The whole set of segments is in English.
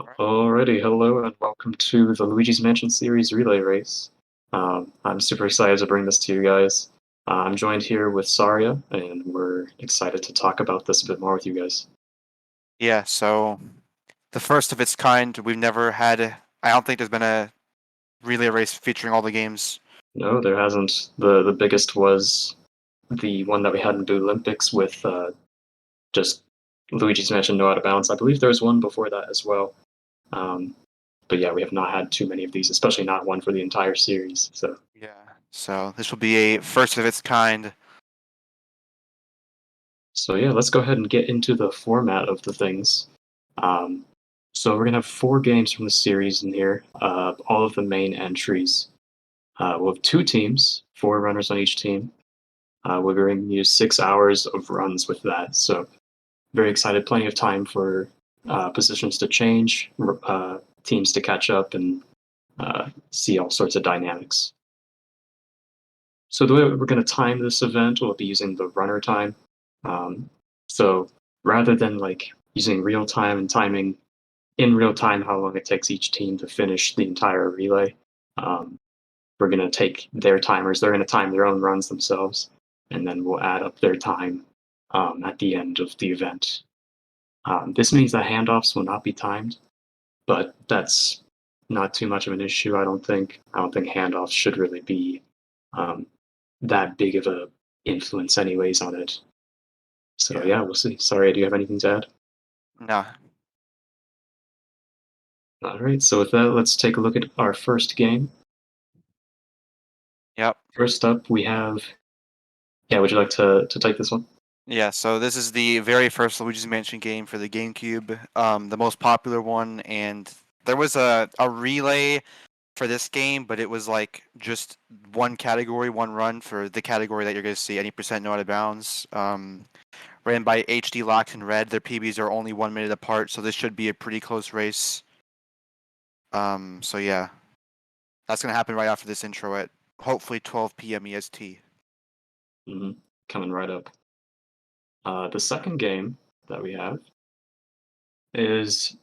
Alrighty, hello and welcome to the Luigi's Mansion Series Relay Race. I'm super excited to bring this to you guys. I'm joined here with Saria, and we're excited to talk about this a bit more with you guys. Yeah, so the first of its kind. We've never had. I don't think there's been a relay race featuring all the games. No, there hasn't. The biggest was the one that we had in the Olympics with just Luigi's Mansion No Out of Bounds. I believe there was one before that as well. Um, but yeah, we have not had too many of these, especially not one for the entire series. Yeah. So this will be a first of its kind. So yeah, let's go ahead and get into the format of the things. Um, so we're gonna have four games from the series in here, all of the main entries. We'll have two teams, four runners on each team. We're going to use 6 hours of runs with that. So very excited, plenty of time for positions to change, teams to catch up, and see all sorts of dynamics. So the way we're going to time this event, we'll be using the runner time. Um, so rather than like using real time and timing in real time how long it takes each team to finish the entire relay, um, we're going to take their timers. They're going to time their own runs themselves, and then we'll add up their time at the end of the event. This means that handoffs will not be timed, but that's not too much of an issue. I don't think. I don't think handoffs should really be um, that big of a influence, anyways, on it. So Yeah. yeah, we'll see. Sorry, do you have anything to add? No. All right. So with that, let's take a look at our first game. Yep. First up, we have. Yeah, would you like to take this one? Yeah. So this is the very first Luigi's Mansion game for the GameCube, the most popular one, and there was a relay for this game, but it was like just one category, one run for the category that you're going to see any percent no out of bounds. Ran by HD Locks and Red. Their PBs are only 1 minute apart, so this should be a pretty close race. So yeah, that's gonna happen right after this intro at hopefully 12 p.m. EST. Hmm. Coming right up. The second game that we have is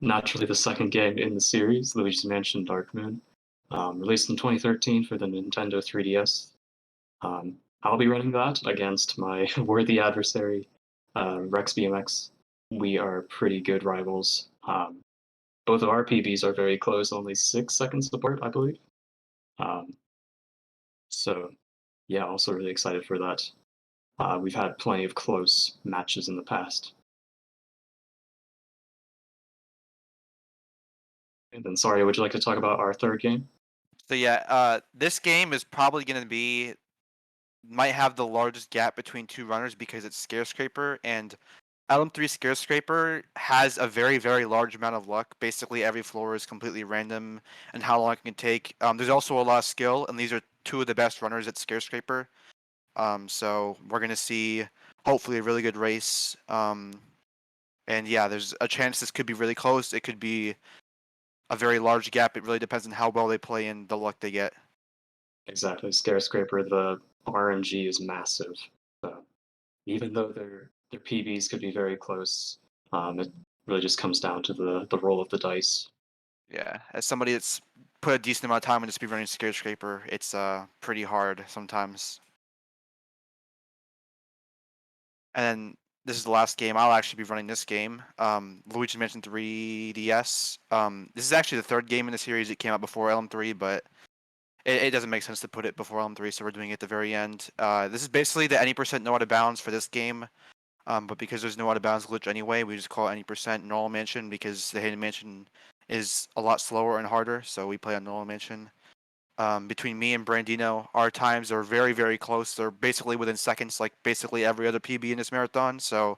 naturally the second game in the series, Luigi's Mansion Dark Moon, released in 2013 for the Nintendo 3DS. I'll be running that against my worthy adversary, Rex BMX. We are pretty good rivals. Both of our PBs are very close, only 6 seconds apart, I believe. Um, so, yeah, also really excited for that. We've had plenty of close matches in the past. And then, sorry, would you like to talk about our third game? So yeah, this game is probably gonna be might have the largest gap between two runners because it's Scarescraper and LM3 Scarescraper has a very large amount of luck. Basically, every floor is completely random and how long it can take. There's also a lot of skill, and these are two of the best runners at Scarescraper. So we're gonna see hopefully a really good race. And yeah, there's a chance this could be really close. It could be a very large gap. It really depends on how well they play and the luck they get. Exactly, Scarescraper, the RNG is massive. So, even though their PBs could be very close, it really just comes down to the roll of the dice. Yeah, as somebody that's put a decent amount of time into speedrunning Scarescraper, it's pretty hard sometimes. And then this is the last game. I'll actually be running this game. Luigi mentioned 3DS. This is actually the third game in the series. It came out before LM3, but it doesn't make sense to put it before LM3, so we're doing it at the very end. This is basically the any percent no out of bounds for this game. But because there's no out of bounds glitch anyway, we just call it any percent normal mansion because the hidden mansion is a lot slower and harder. So we play on normal mansion. Between me and Brandino, our times are very close. They're basically within seconds, like basically every other PB in this marathon. So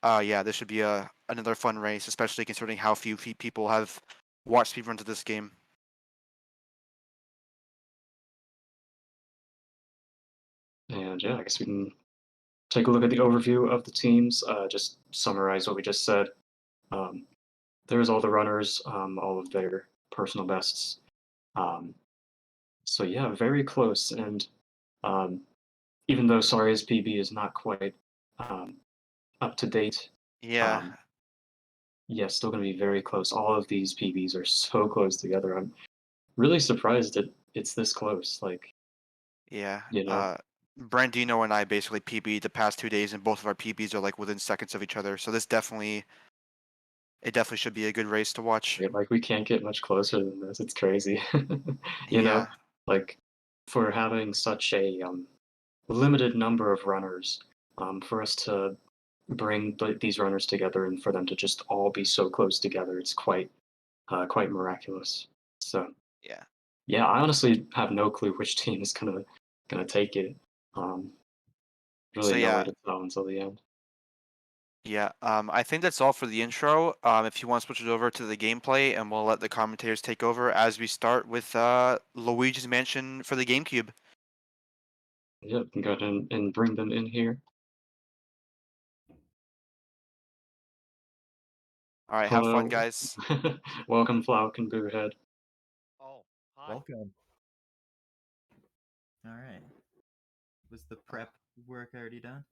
yeah, this should be another fun race, especially considering how few people have watched speedruns of this game. And yeah, I guess we can take a look at the overview of the teams. Just summarize what we just said. Um, there's all the runners, all of their personal bests. Um, so yeah, very close. And um, even though Saria's PB is not quite um, up to date, Yeah, um, yeah, still going to be very close. All of these PBs are so close together. I'm really surprised that it's this close. Like, Yeah. you know, Brandino and I basically PB'd the past 2 days, and both of our PBs are like within seconds of each other. So this definitely, it definitely should be a good race to watch. like we can't get much closer than this. It's crazy. You know, Yeah. like for having such a limited number of runners, for us to bring these runners together and for them to just all be so close together, it's quite miraculous. So Yeah. yeah, I honestly have no clue which team is gonna take it. Um, So really no way yeah, to tell until the end. yeah. I think that's all for the intro. If you want to switch it over to the gameplay, and we'll let the commentators take over as we start with Luigi's Mansion for the GameCube. Yeah, can go ahead and bring them in here. All right, have fun, Hello, guys. welcome, Flouk and Boohead. Oh, hi. Welcome. All right. Was the prep work already done?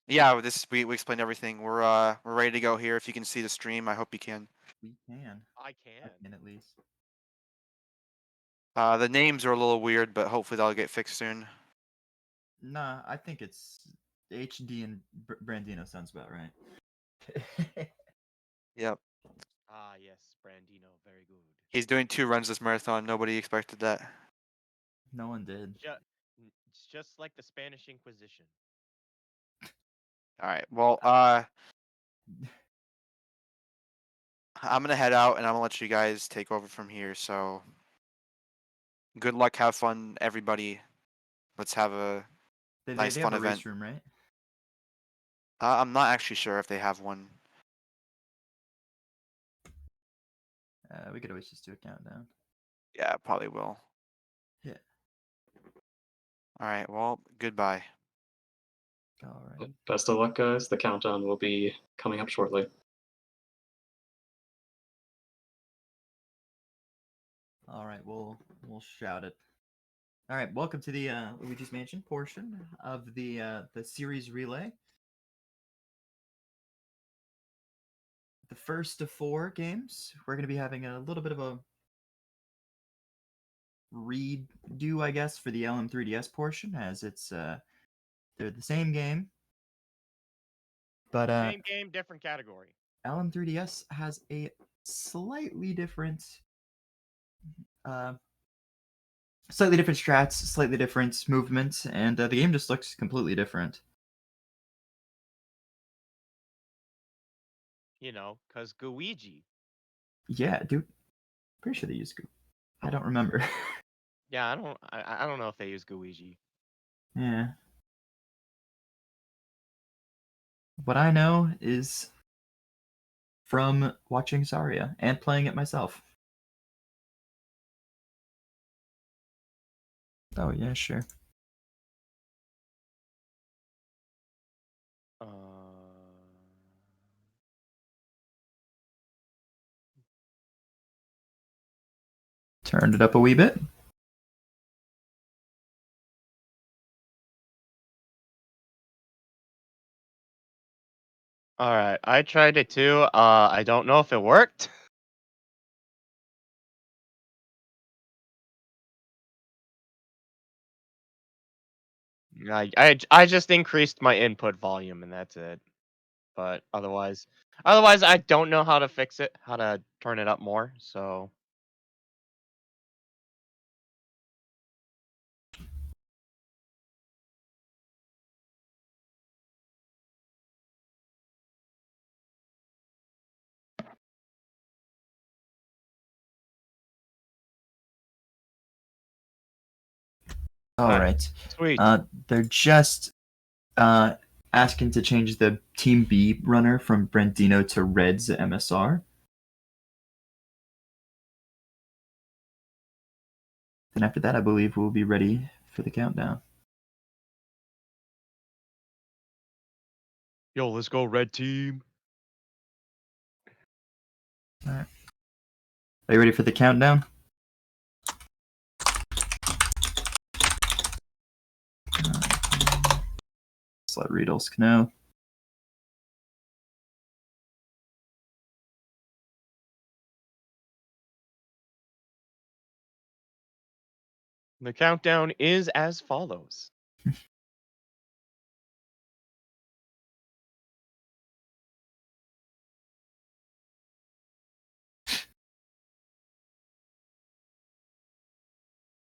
Yeah, this we explained everything. We're ready to go here. If you can see the stream, I hope you can. We can. I I can. can at least. The names are a little weird, but hopefully that'll get fixed soon. Nah, I think it's HD and Brandino sounds about right. Yep. Ah, yes, Brandino, very good. He's doing 2 runs this marathon. Nobody expected that. No one did. It's just like the Spanish Inquisition. All right. Well, I'm gonna head out and I'm gonna let you guys take over from here. So good luck, have fun, everybody. Let's have a nice They fun have a event. race room, right? I'm not actually sure if they have one. We could always just do a countdown. Yeah, probably will. Yeah. All right. Well, goodbye. All right. Best of luck, guys. The countdown will be coming up shortly. All right. We'll shout it. All right. Welcome to the Luigi's Mansion portion of the series relay. The first of 4 games. We're going to be having a little bit of a redo, I guess, for the LM3DS portion, as it's they're the same game, but Same game, different category. LM3DS has a slightly different, uh, slightly different strats, slightly different movements, and the game just looks completely different. You know, cause Luigi. Yeah, dude, pretty sure they use Goop. I don't remember. Yeah, I don't know if they use Luigi. Yeah. What I know is from watching Zarya and playing it myself. Oh yeah, sure. Uh, Turned it up a wee bit. all right, I tried it too. I don't know if it worked. I just increased my input volume and that's it. But otherwise I don't know how to fix it, how to turn it up more. So All ah, right. sweet. They're just uh, asking to change the Team B runner from Brandino to Red's MSR. Then after that, I believe we'll be ready for the countdown. Yo, let's go red team. All right. Are you ready for the countdown? Let's let Riedels know. The countdown is as follows.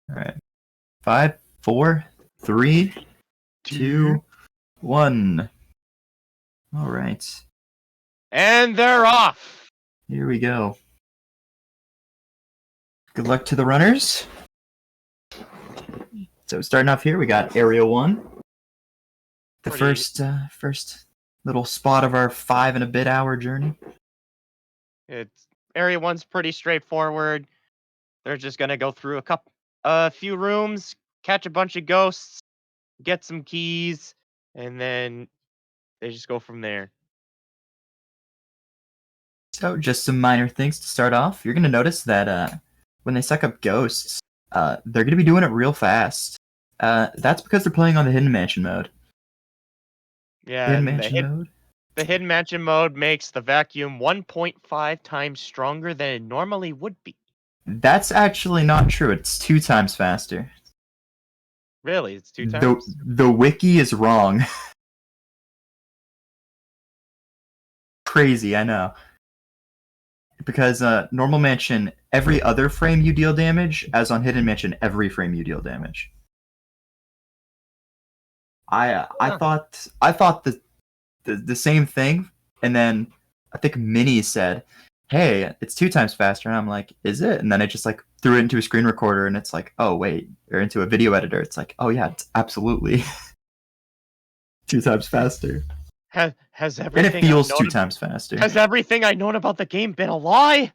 All right. 5, 4, 3, 2, 1. All right. And they're off. Here we go. Good luck to the runners. So starting off here, we got Area 1. The Pretty- first little spot of our 5 and a bit hour journey. It's Area 1's pretty straightforward. They're just gonna go through a few rooms, catch a bunch of ghosts, get some keys, and then they just go from there. So just some minor things to start off. You're gonna notice that when they suck up ghosts, they're gonna be doing it real fast. That's because they're playing on the Hidden Mansion mode. Yeah, Hidden and Mansion mode. the Hidden Mansion mode makes the vacuum 1.5 times stronger than it normally would be. That's actually not true. It's 2 times faster. Really, it's 2 times? The wiki is wrong. Crazy, I know. Because normal mansion, every other frame you deal damage, as on Hidden Mansion, every frame you deal damage. I thought the same thing, and then I think Minnie said, "Hey, it's 2 times faster," and I'm like, "Is it?" And then I just like threw it into a screen recorder, and it's like, "Oh wait," or into a video editor. It's like, "Oh yeah, it's absolutely 2 times faster." Has And everything it feels I've 2 known, times faster. has everything I've known about the game been a lie?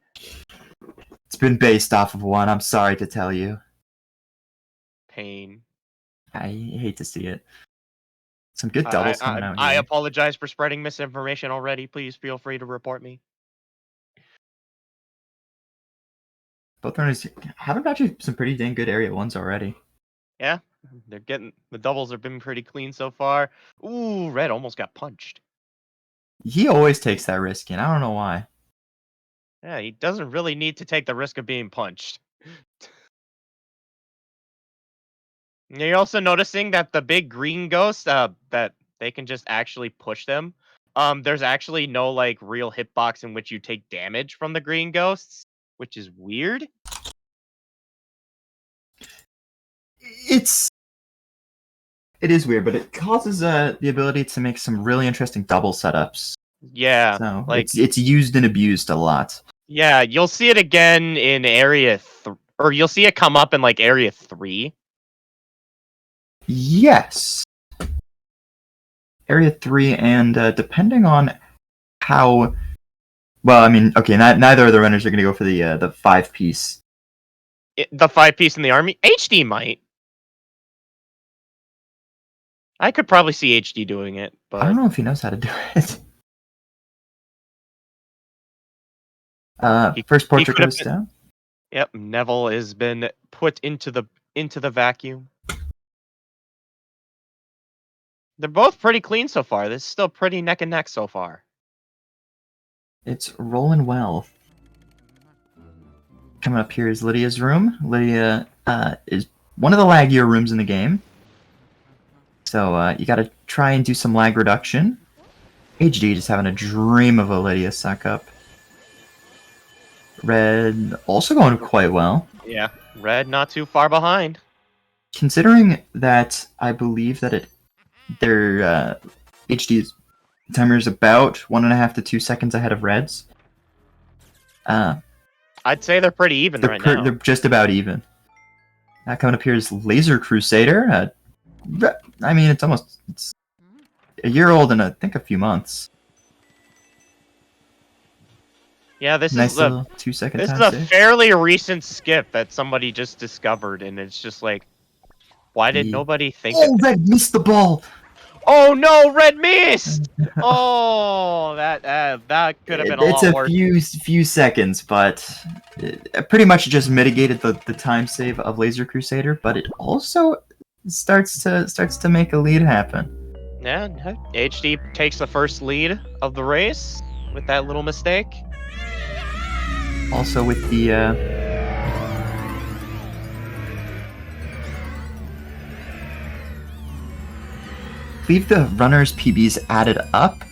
It's been based off of 1. I'm sorry to tell you. Pain. I hate to see it. Some good doubles coming out I here. apologize for spreading misinformation already. Please feel free to report me. Both runners having actually some pretty dang good area 1s already. Yeah, the doubles have been pretty clean so far. Ooh, Red almost got punched. He always takes that risk, and I don't know why. Yeah, he doesn't really need to take the risk of being punched. You're also noticing that the big green ghosts, that they can just actually push them. There's actually no like real hitbox in which you take damage from the green ghosts, which is weird. It is weird, but it causes the ability to make some really interesting double setups. Yeah, So like it's used and abused a lot. yeah, you'll see it again in or you'll see it come up in like area 3. Yes. Area 3, and depending on how well, I mean, okay, neither of the runners are going to go for the 5-piece. The 5-piece in the army. HD might. I could probably see HD doing it, I don't but know if he knows how to do it. First portrait could've goes down. yep, Neville has been put into the vacuum. They're both pretty clean so far. This is still pretty neck and neck so far. It's rolling well. Coming up here is Lydia's room. Lydia is one of the laggier rooms in the game. So you gotta try and do some lag reduction. HD just having a dream of a Lydia suck up. Red also going quite well. Yeah, Red not too far behind. Considering that I believe that their HD's timer is about 1.5 to 2 seconds ahead of Red's. I'd say they're pretty even right now. They're just about even. Now coming up here is Laser Crusader. I mean, it's a year old in I think a few months. Yeah, this Nice is a little 2-second this time is a save. fairly recent skip that somebody just discovered, and it's just like, why did nobody think? Oh, Red missed the ball. Oh no, Red missed! Oh, that could have been a It's lot a worse. few seconds, but it pretty much just mitigated the time save of Laser Crusader. But it also starts to make a lead happen. Yeah, HD takes the first lead of the race with that little mistake. Also with the believe the runners' PBs added up.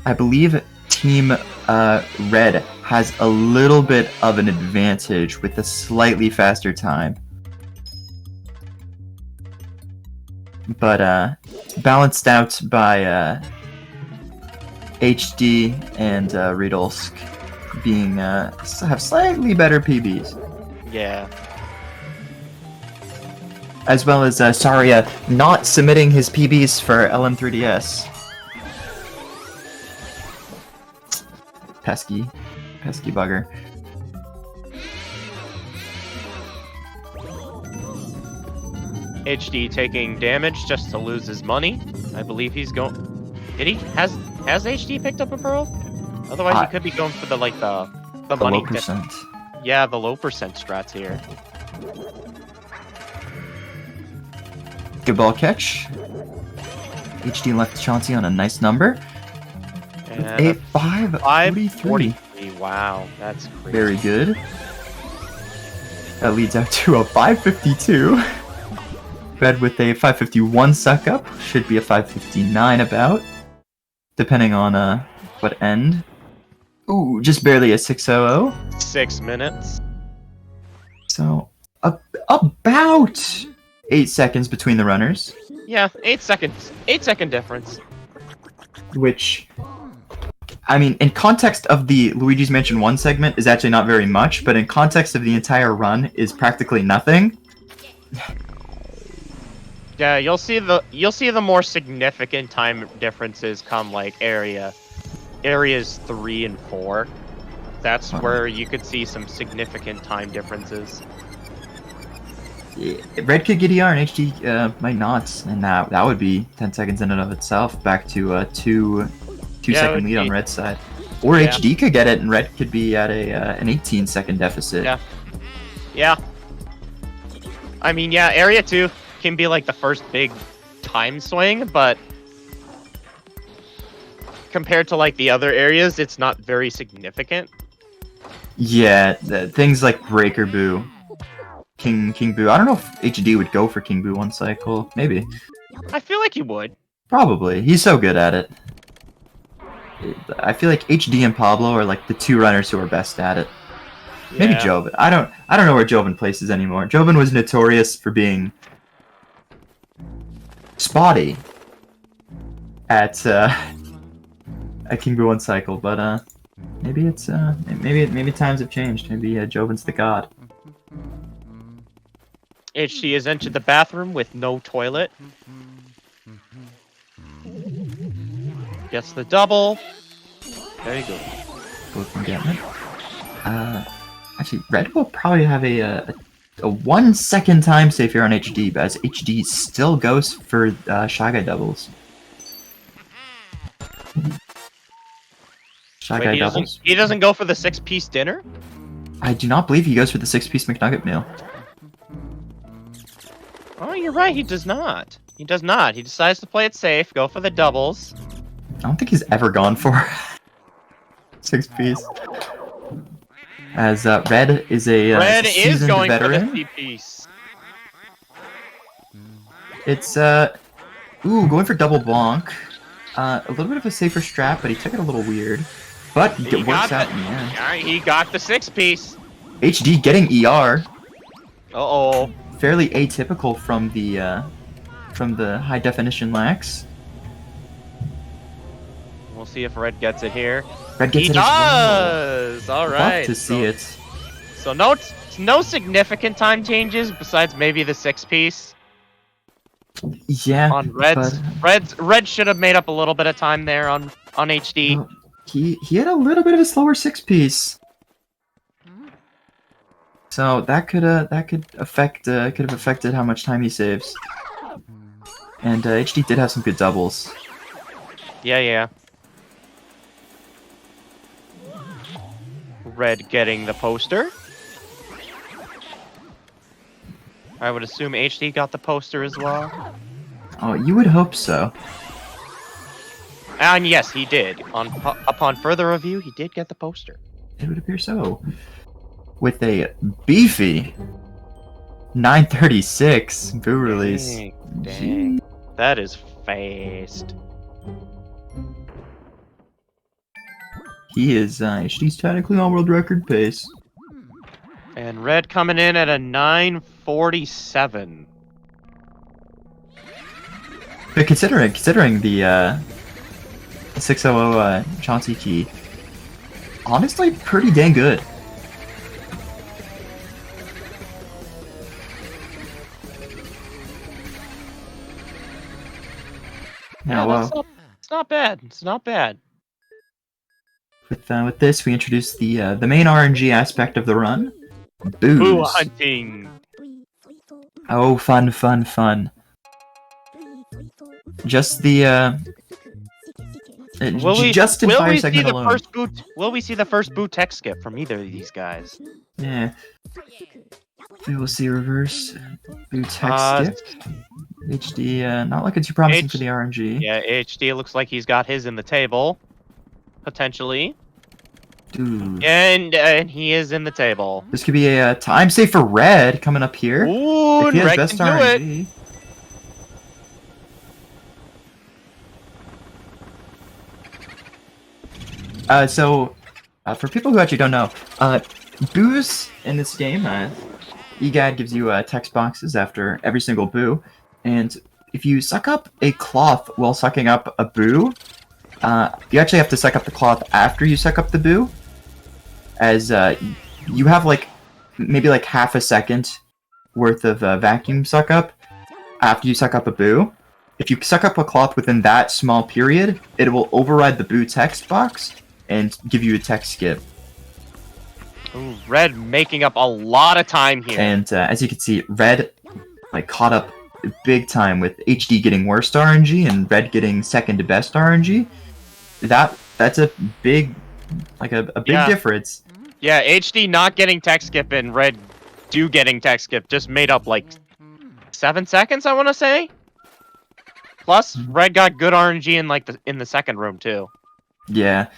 I believe Team Red has a little bit of an advantage with a slightly faster time. But balanced out by HD and Ridolsk being have slightly better PBs. Yeah. As well as Saria not submitting his PBs for LM3DS. Pesky bugger. HD taking damage just to lose his money. I believe he's going. Did he has HD picked up a pearl? Otherwise, he could be going for the money. Low percent. Yeah, the low percent strats here. Good ball catch. HD left Chauncey on a nice number. And 8-5, 43. Wow, that's crazy. Very good. That leads out to a 552. Red with a 551 suck up. Should be a 559 about. Depending on what end. Ooh, just barely a 600. 6 minutes. So, about 8 seconds between the runners. Yeah, 8 seconds. 8-second difference. Which, I mean, in context of the Luigi's Mansion 1 segment is actually not very much, but in context of the entire run is practically nothing. Yeah, you'll see the more significant time differences come like areas 3 and 4. That's where you could see some significant time differences. Red could get ER and HD might not, and that would be 10 seconds in and of itself. Back to a 2-second lead on Red's side, or HD could get it and Red could be at an 18-second deficit. Yeah. I mean, yeah, Area 2 can be like the first big time swing, but compared to like the other areas, it's not very significant. Yeah, things like Breaker Boo, King Boo. I don't know if HD would go for King Boo one cycle. Maybe. I feel like he would. Probably. He's so good at it. I feel like HD and Pablo are like the two runners who are best at it. Yeah. Maybe Joven. I don't know where Joven places anymore. Joven was notorious for being spotty at King Boo one cycle, but maybe it's maybe times have changed. Maybe Joven's the god. HD has entered the bathroom with no toilet. Gets the double. There you go. Both can get it. Actually, Red will probably have a 1 second time save here on HD, but as HD still goes for Shy Guy doubles. Shy Guy doubles. He doesn't go for the 6-piece dinner? I do not believe he goes for the 6-piece McNugget meal. Oh, you're right. He does not. He does not. He decides to play it safe, go for the doubles. I don't think he's ever gone for 6-piece. As Red is a Red is going veteran. for the 3-piece. It's going for double bonk. A little bit of a safer strat, but he took it a little weird. But it works out in the end. Alright, he got the 6-piece. HD getting ER. Uh-oh. Fairly atypical from the high definition lax. We'll see if Red gets it here. Red gets he it does! Well. Alright. Love to see it. So no significant time changes besides maybe the 6-piece. Yeah. On Red should have made up a little bit of time there on HD. Well, he had a little bit of a slower 6-piece. So that could have affected how much time he saves. And HD did have some good doubles. Yeah. Red getting the poster. I would assume HD got the poster as well. Oh, you would hope so. And yes, he did. Upon further review, he did get the poster. It would appear so. With a beefy 936 Boo release. Dang. That is fast. He is HD's technically on world record pace. And red coming in at a 9:47. But considering the 600 Chauncey key, honestly, pretty dang good. Yeah, Now, it's not bad. It's not bad. with this, we introduce the main RNG aspect of the run, booze. Boo hunting. Oh, fun, fun, fun. Just the just in fire segment alone. Will we see the first boo tech skip from either of these guys? Yeah. We will see reverse boo tech skip. HD, not looking too promising for the RNG. Yeah, HD looks like he's got his in the table, potentially. Dude. And he is in the table. This could be a time save for red coming up here. Ooh, if he has red best can do RNG. For people who actually don't know, boos in this game, EGAD gives you text boxes after every single boo, and if you suck up a cloth while sucking up a boo, you actually have to suck up the cloth after you suck up the boo, as you have maybe half a second worth of vacuum suck up after you suck up a boo. If you suck up a cloth within that small period, it will override the boo text box and give you a text skip. Ooh, red making up a lot of time here. And as you can see, red caught up big time with HD getting worst RNG and red getting second to best RNG. That's a big difference. Yeah, HD not getting tech skip and red getting tech skip just made up 7 seconds, I want to say. Plus, red got good RNG in the second room too. Yeah.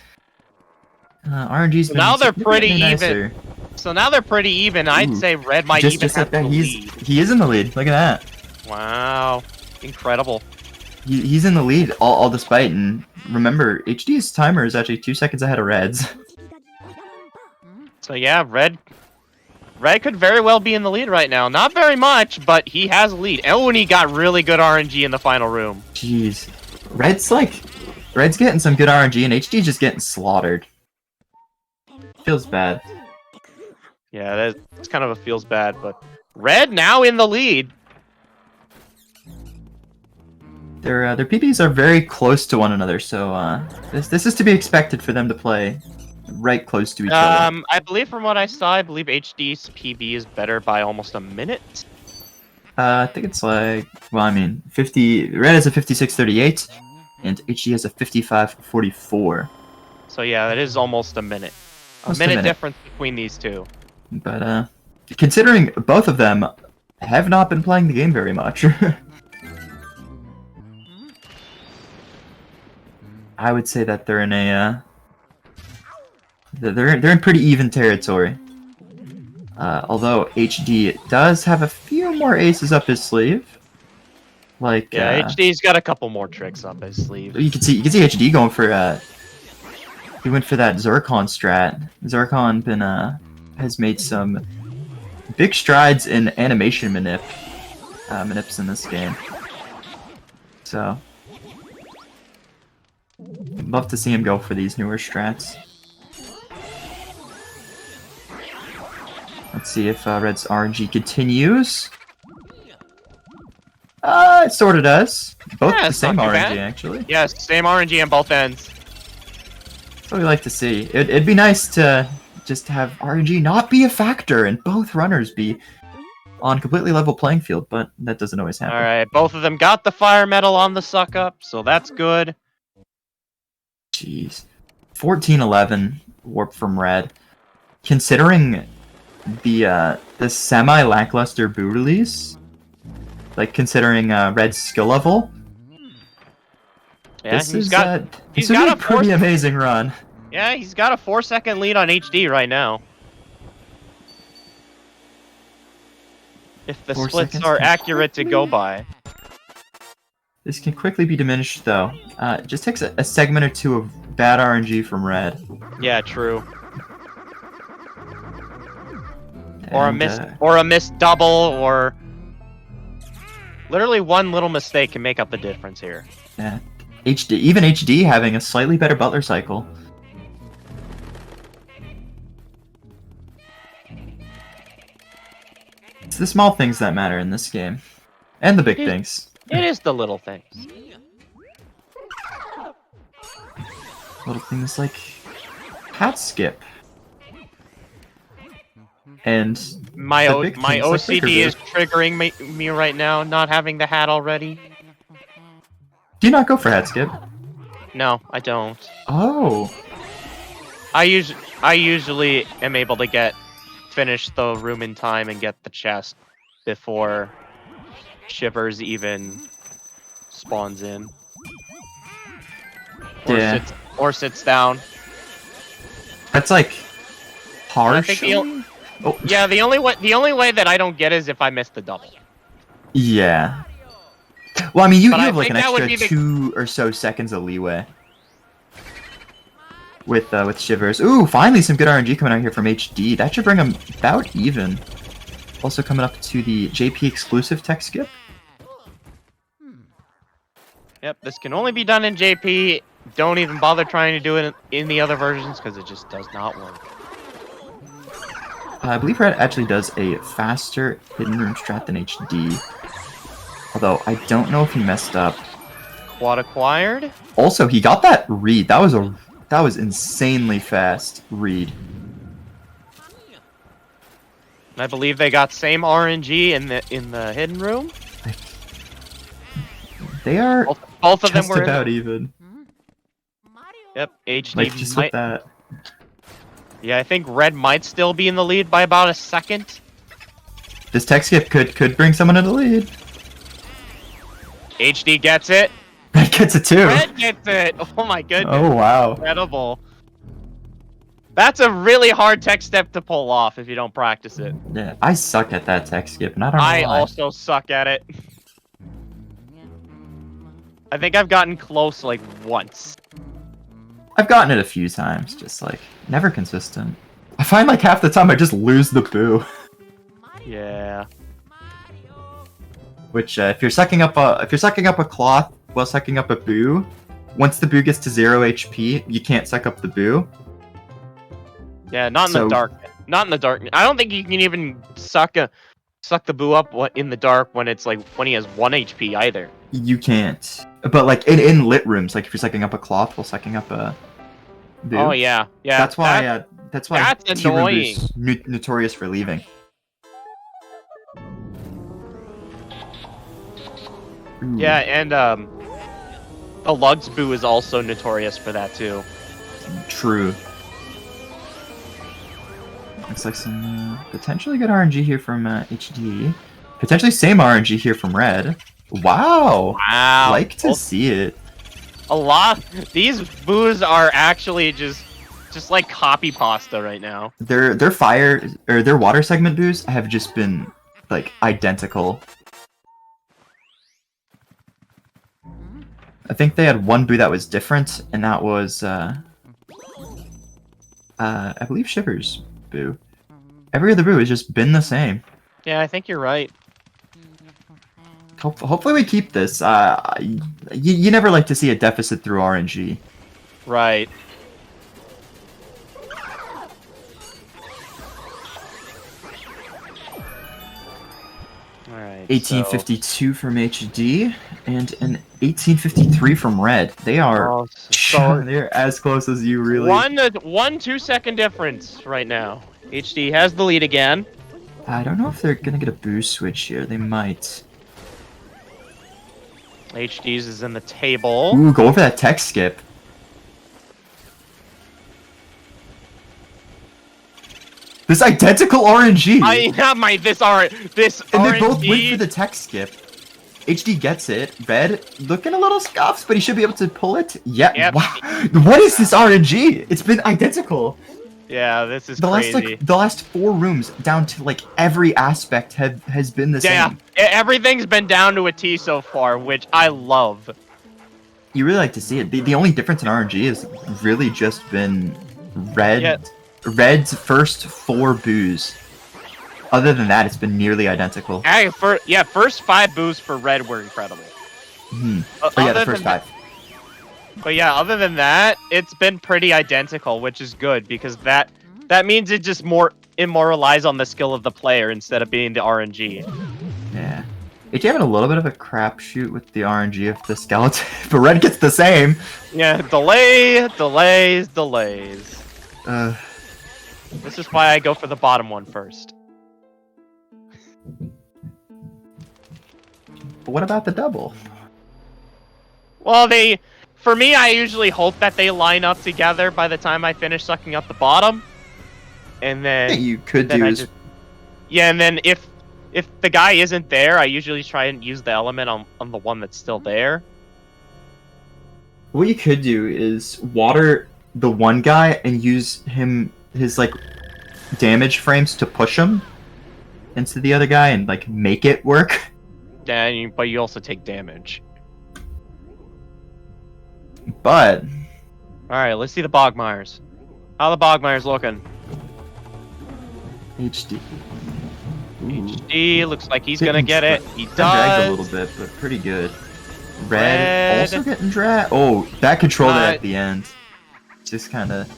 RNG's so now they're pretty nicer. Even. So now they're pretty even. I'd say red might even have the lead. He is in the lead. Look at that. Wow, incredible. He's in the lead all despite, and remember, HD's timer is actually 2 seconds ahead of red's. So yeah, red could very well be in the lead right now. Not very much, but he has a lead. Oh, and he got really good RNG in the final room. Jeez, red's getting some good RNG, and HD's just getting slaughtered. Feels bad. Yeah, that's kind of a feels bad, but red now in the lead. Their PBs are very close to one another, so this is to be expected for them to play right close to each other. I believe from what I saw, I believe HD's PB is better by almost a minute. I think it's 50. Red has a 56.38, and HD has a 55.44. So yeah, it is almost a minute. A minute difference between these two. But considering both of them have not been playing the game very much, I would say that they're in they're in pretty even territory. Although HD does have a few more aces up his sleeve. HD's got a couple more tricks up his sleeve. You can see HD going for he went for that Zircon strat. Zircon has made some big strides in animation manips in this game. So I'd love to see him go for these newer strats. Let's see if red's RNG continues. It sort of does. Both the same RNG, actually. Yes, same RNG on both ends. That's what we like to see. It'd be nice to just have RNG not be a factor and both runners be on completely level playing field, but that doesn't always happen. Alright, both of them got the fire medal on the suck up, so that's good. Jeez. 14-11 warp from red. Considering the semi-lackluster boo release, considering red's skill level, yeah, he's got a pretty amazing run. Yeah, he's got a 4-second lead on HD right now. If the splits are accurate to go by. This can quickly be diminished, though. It just takes a segment or two of bad RNG from red. Yeah, true. And, Or a missed double, or literally one little mistake can make up the difference here. Yeah. Even HD having a slightly better butler cycle. It's the small things that matter in this game. And the big things. It is the little things. Little things like hat skip. And My the big my things like OCD Bigger is triggering me right now, not having the hat already. Do you not go for hat skip? No, I don't. Oh. I usually am able to finish the room in time and get the chest before Shivers even spawns in. Yeah. Or sits down. That's like harsh. I think yeah, the only way that I don't get is if I miss the double. Yeah. Well, I mean, you But I have like an think that would extra be 2 or so seconds of leeway with Shivers. Ooh, finally some good RNG coming out here from HD. That should bring him about even. Also coming up to the JP exclusive tech skip. Yep, this can only be done in JP. Don't even bother trying to do it in the other versions because it just does not work. I believe Red actually does a faster hidden room strat than HD. Although I don't know if he messed up. Quad acquired. Also, he got that read. That was insanely fast read. I believe they got same RNG in the hidden room. They are Both of them just were about even. Yep, HD Like just with that. Yeah, I think Red might still be in the lead by about a second. This tech skip could bring someone in the lead. HD gets it. Red gets it too. Red gets it. Oh my goodness. Oh wow. Incredible. That's a really hard tech step to pull off if you don't practice it. Yeah, I suck at that tech skip, and I don't know I why. also suck at it. I think I've gotten close like once. I've gotten it a few times, just like never consistent. I find like half the time I just lose the boo. Yeah. Which if you're sucking up a cloth while sucking up a boo, once the boo gets to 0 HP, you can't suck up the boo. Yeah, not in the dark. Not in the dark. I don't think you can even suck the boo up in the dark when it's like when he has 1 HP either. You can't. But like in lit rooms, like if you're sucking up a cloth while sucking up a boo. Oh yeah, yeah. That's why that's annoying. Notorious for leaving. Ooh. Yeah, and the Lugs boo is also notorious for that too. True. Looks like some potentially good RNG here from HD. Potentially same RNG here from Red. Wow. Wow. Like to see it. A lot. These boos are actually just like copy pasta right now. Their fire or their water segment boos have just been like identical. I think they had one boo that was different, and that was I believe Shivers' boo. Every other boo has just been the same. Yeah, I think you're right. Hopefully we keep this. You never like to see a deficit through RNG. Right. Alright. 1852 from HD and an 1853 from Red. They are they're as close as you really. 1 2-second difference right now. HD has the lead again. I don't know if they're gonna get a boost switch here. They might. HD's is in the table. Ooh, go over that tech skip. This identical RNG. I have this and RNG. they both went for the tech skip. HD gets it. Red looking a little scuffs, but he should be able to pull it. Yeah. Yep. Wow. What is this RNG? It's been identical. Yeah, this is The crazy. last 4 rooms down to like every aspect has been the Yeah, same. everything's been down to a T so far, which I love. You really like to see it. The only difference in RNG has really just been Red's first 4 boos. Other than that, it's been nearly identical. First 5 boos for Red were incredible. Oh yeah, the first 5. But yeah, other than that, it's been pretty identical, which is good because that means it just more relies on the skill of the player instead of being the RNG. Yeah. It's having a little bit of a crapshoot with the RNG of the skeleton, but Red gets the same. Yeah, delays. This is why I go for the bottom one first. But what about the double? Well, for me, I usually hope that they line up together by the time I finish sucking up the bottom. And then... Yeah, you could do is... Yeah, and then if the guy isn't there, I usually try and use the element on the one that's still there. What you could do is water the one guy and use his like damage frames to push him into the other guy and like make it work. Yeah, but you also take damage. But alright, let's see the Bogmires. How the Bogmires looking? HD. HD looks like he's gonna get it. He does. Dragged a little bit, but pretty good. Red also getting dragged. Oh, that controlled it at the end. Just kind of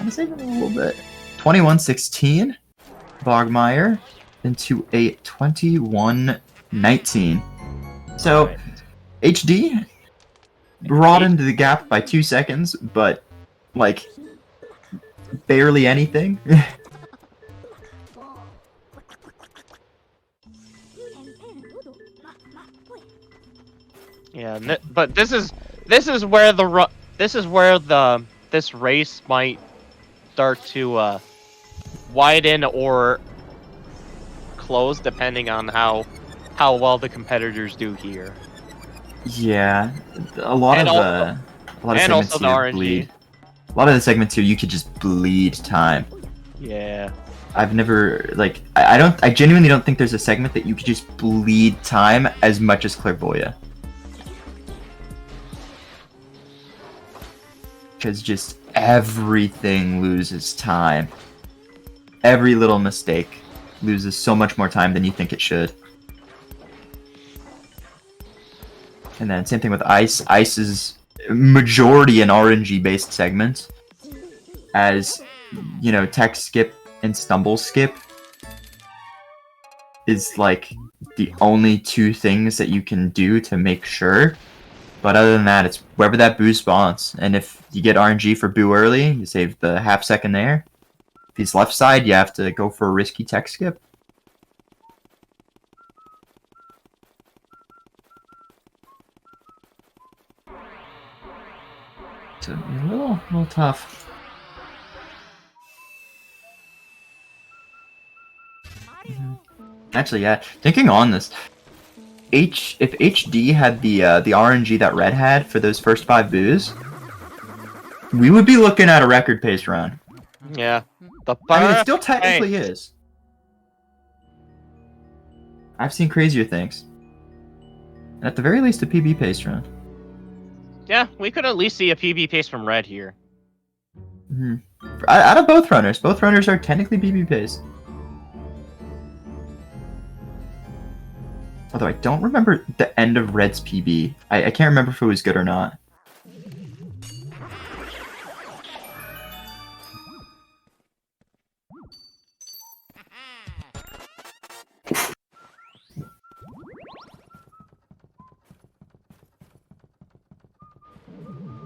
saving it a little bit. 21-16, Bogmire into a 21-19. So right. HD broadened the gap by 2 seconds, but like barely anything. Yeah, but this is where this race might start to widen or close depending on how well the competitors do here. Yeah, a lot of segments here bleed. A lot of the segments here you could just bleed time. Yeah. I've never I genuinely don't think there's a segment that you could just bleed time as much as Clairvoyant. Because just everything loses time. Every little mistake loses so much more time than you think it should. And then same thing with Ice. Ice is majority an RNG based segment. As, you know, tech skip and stumble skip is like the only 2 things that you can do to make sure. But other than that, it's wherever that boo spawns. And if you get RNG for boo early, you save the half second there. If he's left side, you have to go for a risky tech skip. So a little tough. Actually, yeah. Thinking on this, if HD had the RNG that Red had for those first 5 boos, we would be looking at a record pace run. Yeah. I mean, it still technically is. I've seen crazier things. At the very least, a PB pace run. Yeah, we could at least see a PB pace from Red here. Out of both runners are technically PB pace. Although I don't remember the end of Red's PB. I can't remember if it was good or not.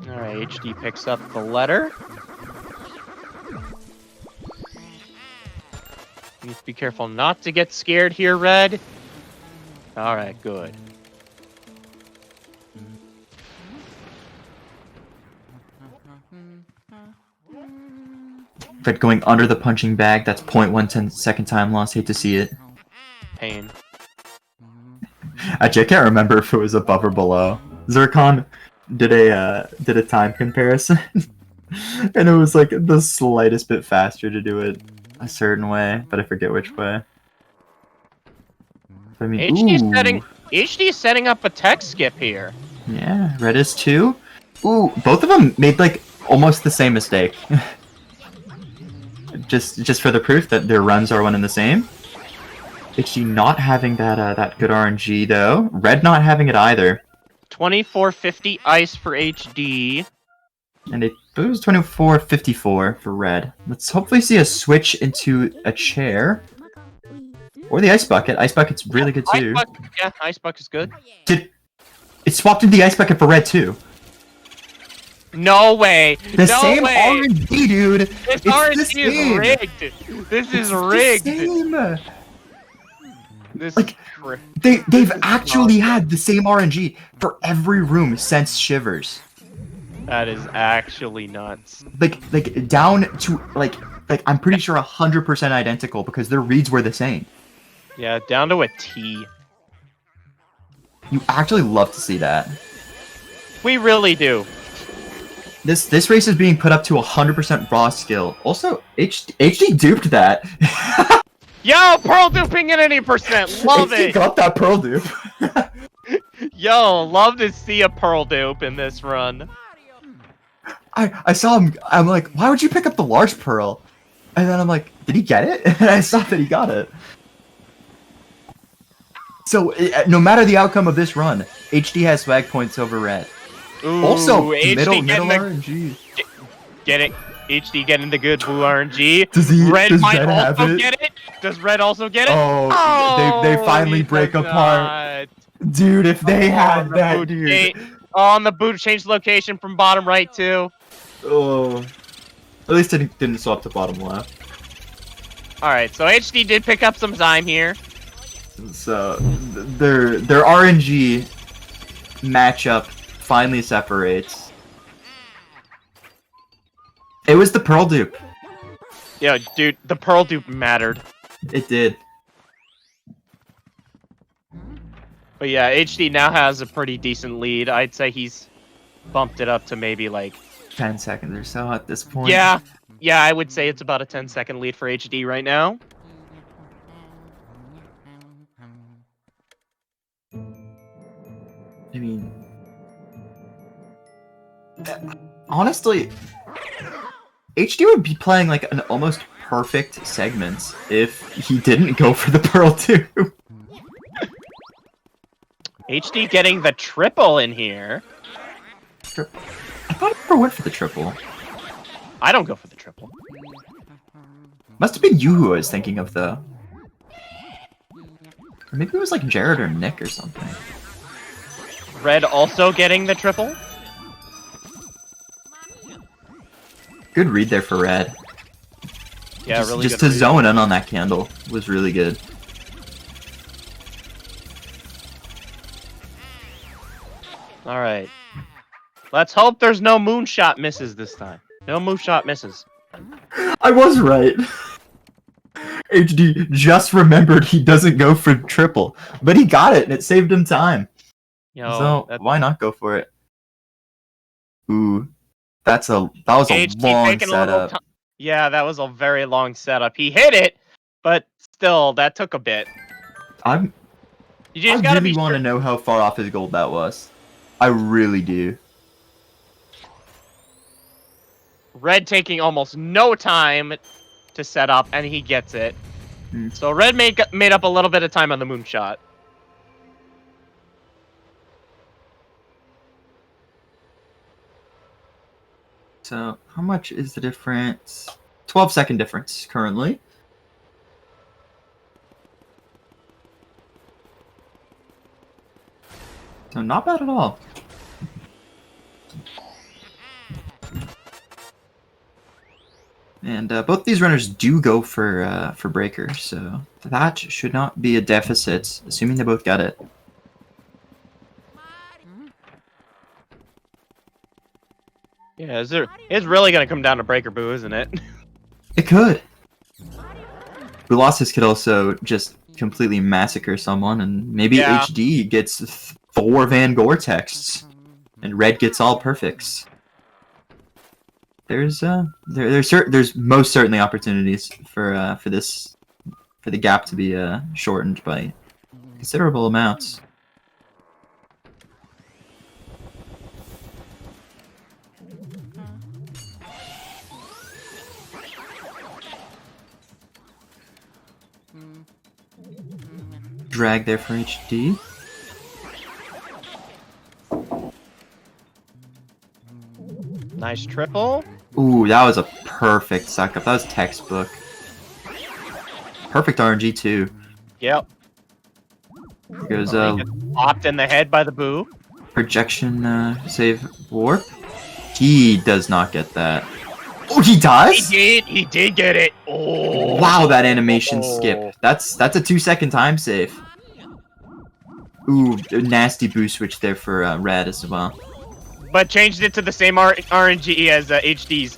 Alright, HD picks up the letter. You need to be careful not to get scared here, Red. Alright, good. Red going under the punching bag, that's 0.1 second time loss, hate to see it. Pain. Actually, I can't remember if it was above or below. Zircon did a time comparison. And it was like the slightest bit faster to do it a certain way, but I forget which way. I mean, HD setting up a tech skip here. Yeah, red is too. Ooh, both of them made like almost the same mistake. just for the proof that their runs are one and the same. HD not having that good RNG though. Red not having it either. 2450 ice for HD. And it was 2454 for red. Let's hopefully see a switch into a chair. Or the ice bucket. Ice bucket's really good too. Yeah, ice bucket's good. It swapped into the ice bucket for red too. No way. The same RNG, dude. This RNG is rigged. This is rigged. The same. This like they've actually had the same RNG for every room since Shivers. That is actually nuts. Like down to like I'm pretty sure 100% identical because their reads were the same. Yeah, down to a T. You actually love to see that. We really do. This race is being put up to 100% raw skill. Also, HD duped that. Yo, pearl duping at any percent. Love HD it. got that pearl dupe. Yo, love to see a pearl dupe in this run. I saw him. I'm like, why would you pick up the large pearl? And then I'm like, did he get it? And I saw that he got it. So no matter the outcome of this run, HD has swag points over red. Ooh, Also, HD middle getting the RNG. Get it? HD getting the good blue RNG. Does Red might Red have also it? get it. Does Red also get it? Oh, they finally he break does apart. not. Dude, if they had that, boot dude. On the boot, changed location from bottom right too. Oh. At least it didn't swap to bottom left. Alright, so HD did pick up some time here. So their RNG matchup finally separates. It was the pearl dupe. Yeah, dude, the pearl dupe mattered. It did. But yeah, HD now has a pretty decent lead. I'd say he's bumped it up to maybe like 10 seconds or so at this point. Yeah, I would say it's about a 10-second lead for HD right now. I mean, honestly, HD would be playing like an almost perfect segment if he didn't go for the pearl too. HD getting the triple in here. I thought I never went for the triple. I don't go for the triple. Must have been you who I was thinking of though. Or maybe it was like Jared or Nick or something. Red also getting the triple. Good read there for Red. Yeah, just, really just good to read. zone in on that candle was really good. All right. Let's hope there's no moonshot misses this time. No moonshot misses. I was right. HD just remembered he doesn't go for triple, but he got it and it saved him time. Yo, So why not go for it? Ooh, that was a HD long taking a little setup. Yeah, that was a very long setup. He hit it, but still, that took a bit. I You just gotta really be want to sure. know how far off his gold that was. I really do. Red taking almost no time to set up, and he gets it. Hmm. So Red made up a little bit of time on the moonshot. So how much is the difference? 12-second difference currently. So not bad at all. And both these runners do go for breaker, so that should not be a deficit, assuming they both get it. Yeah, it's really gonna come down to breaker boo, isn't it? It could. Bulasis could also just completely massacre someone, and maybe Yeah. HD gets 4 Van Gore texts, and Red gets all perfects. there's most certainly opportunities for the gap to be shortened by considerable amounts. Drag there for HD. Nice triple. Ooh, that was a perfect suck up. That was textbook. Perfect RNG too. Yep. There goes He gets popped in the head by the boo. projection save warp. He does not get that. Oh, he does? He did get it. Oh. Wow, that animation skip. That's a 2-second time save. Ooh, a nasty boost switch there for red as well. But changed it to the same RNG as HD's.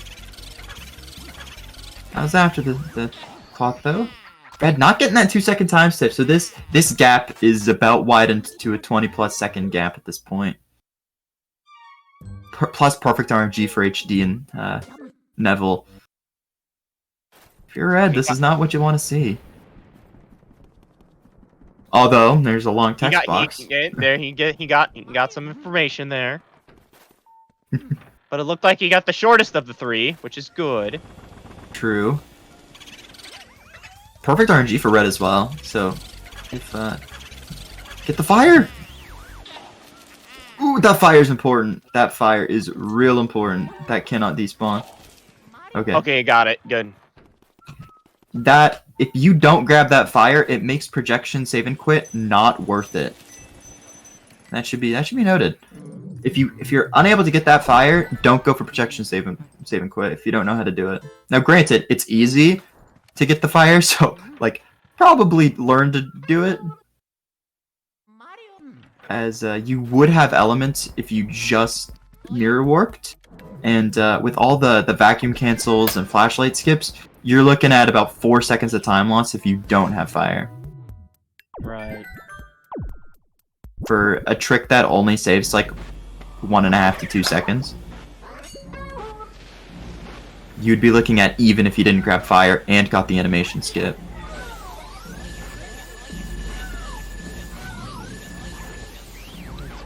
That was after the clock though. Red not getting that 2-second time step, so this gap is about widened to a 20+ second gap at this point. Plus perfect RNG for HD and Neville. If you're red, this is not what you want to see. Although there's a long text box. He got some information there. But it looked like he got the shortest of the three, which is good. True. Perfect RNG for red as well. So, if get the fire. Ooh, that fire is important. That fire is real important. That cannot despawn. Okay. Okay, got it. Good. That if you don't grab that fire, it makes projection save and quit not worth it. That should be noted. If you're unable to get that fire, don't go for projection save and quit if you don't know how to do it. Now, granted, it's easy to get the fire, so like probably learn to do it. As you would have elements if you just mirror warped, and with all the vacuum cancels and flashlight skips, you're looking at about 4 seconds of time loss if you don't have fire. Right. For a trick that only saves like 1.5 to 2 seconds, you'd be looking at even if you didn't grab fire and got the animation skip.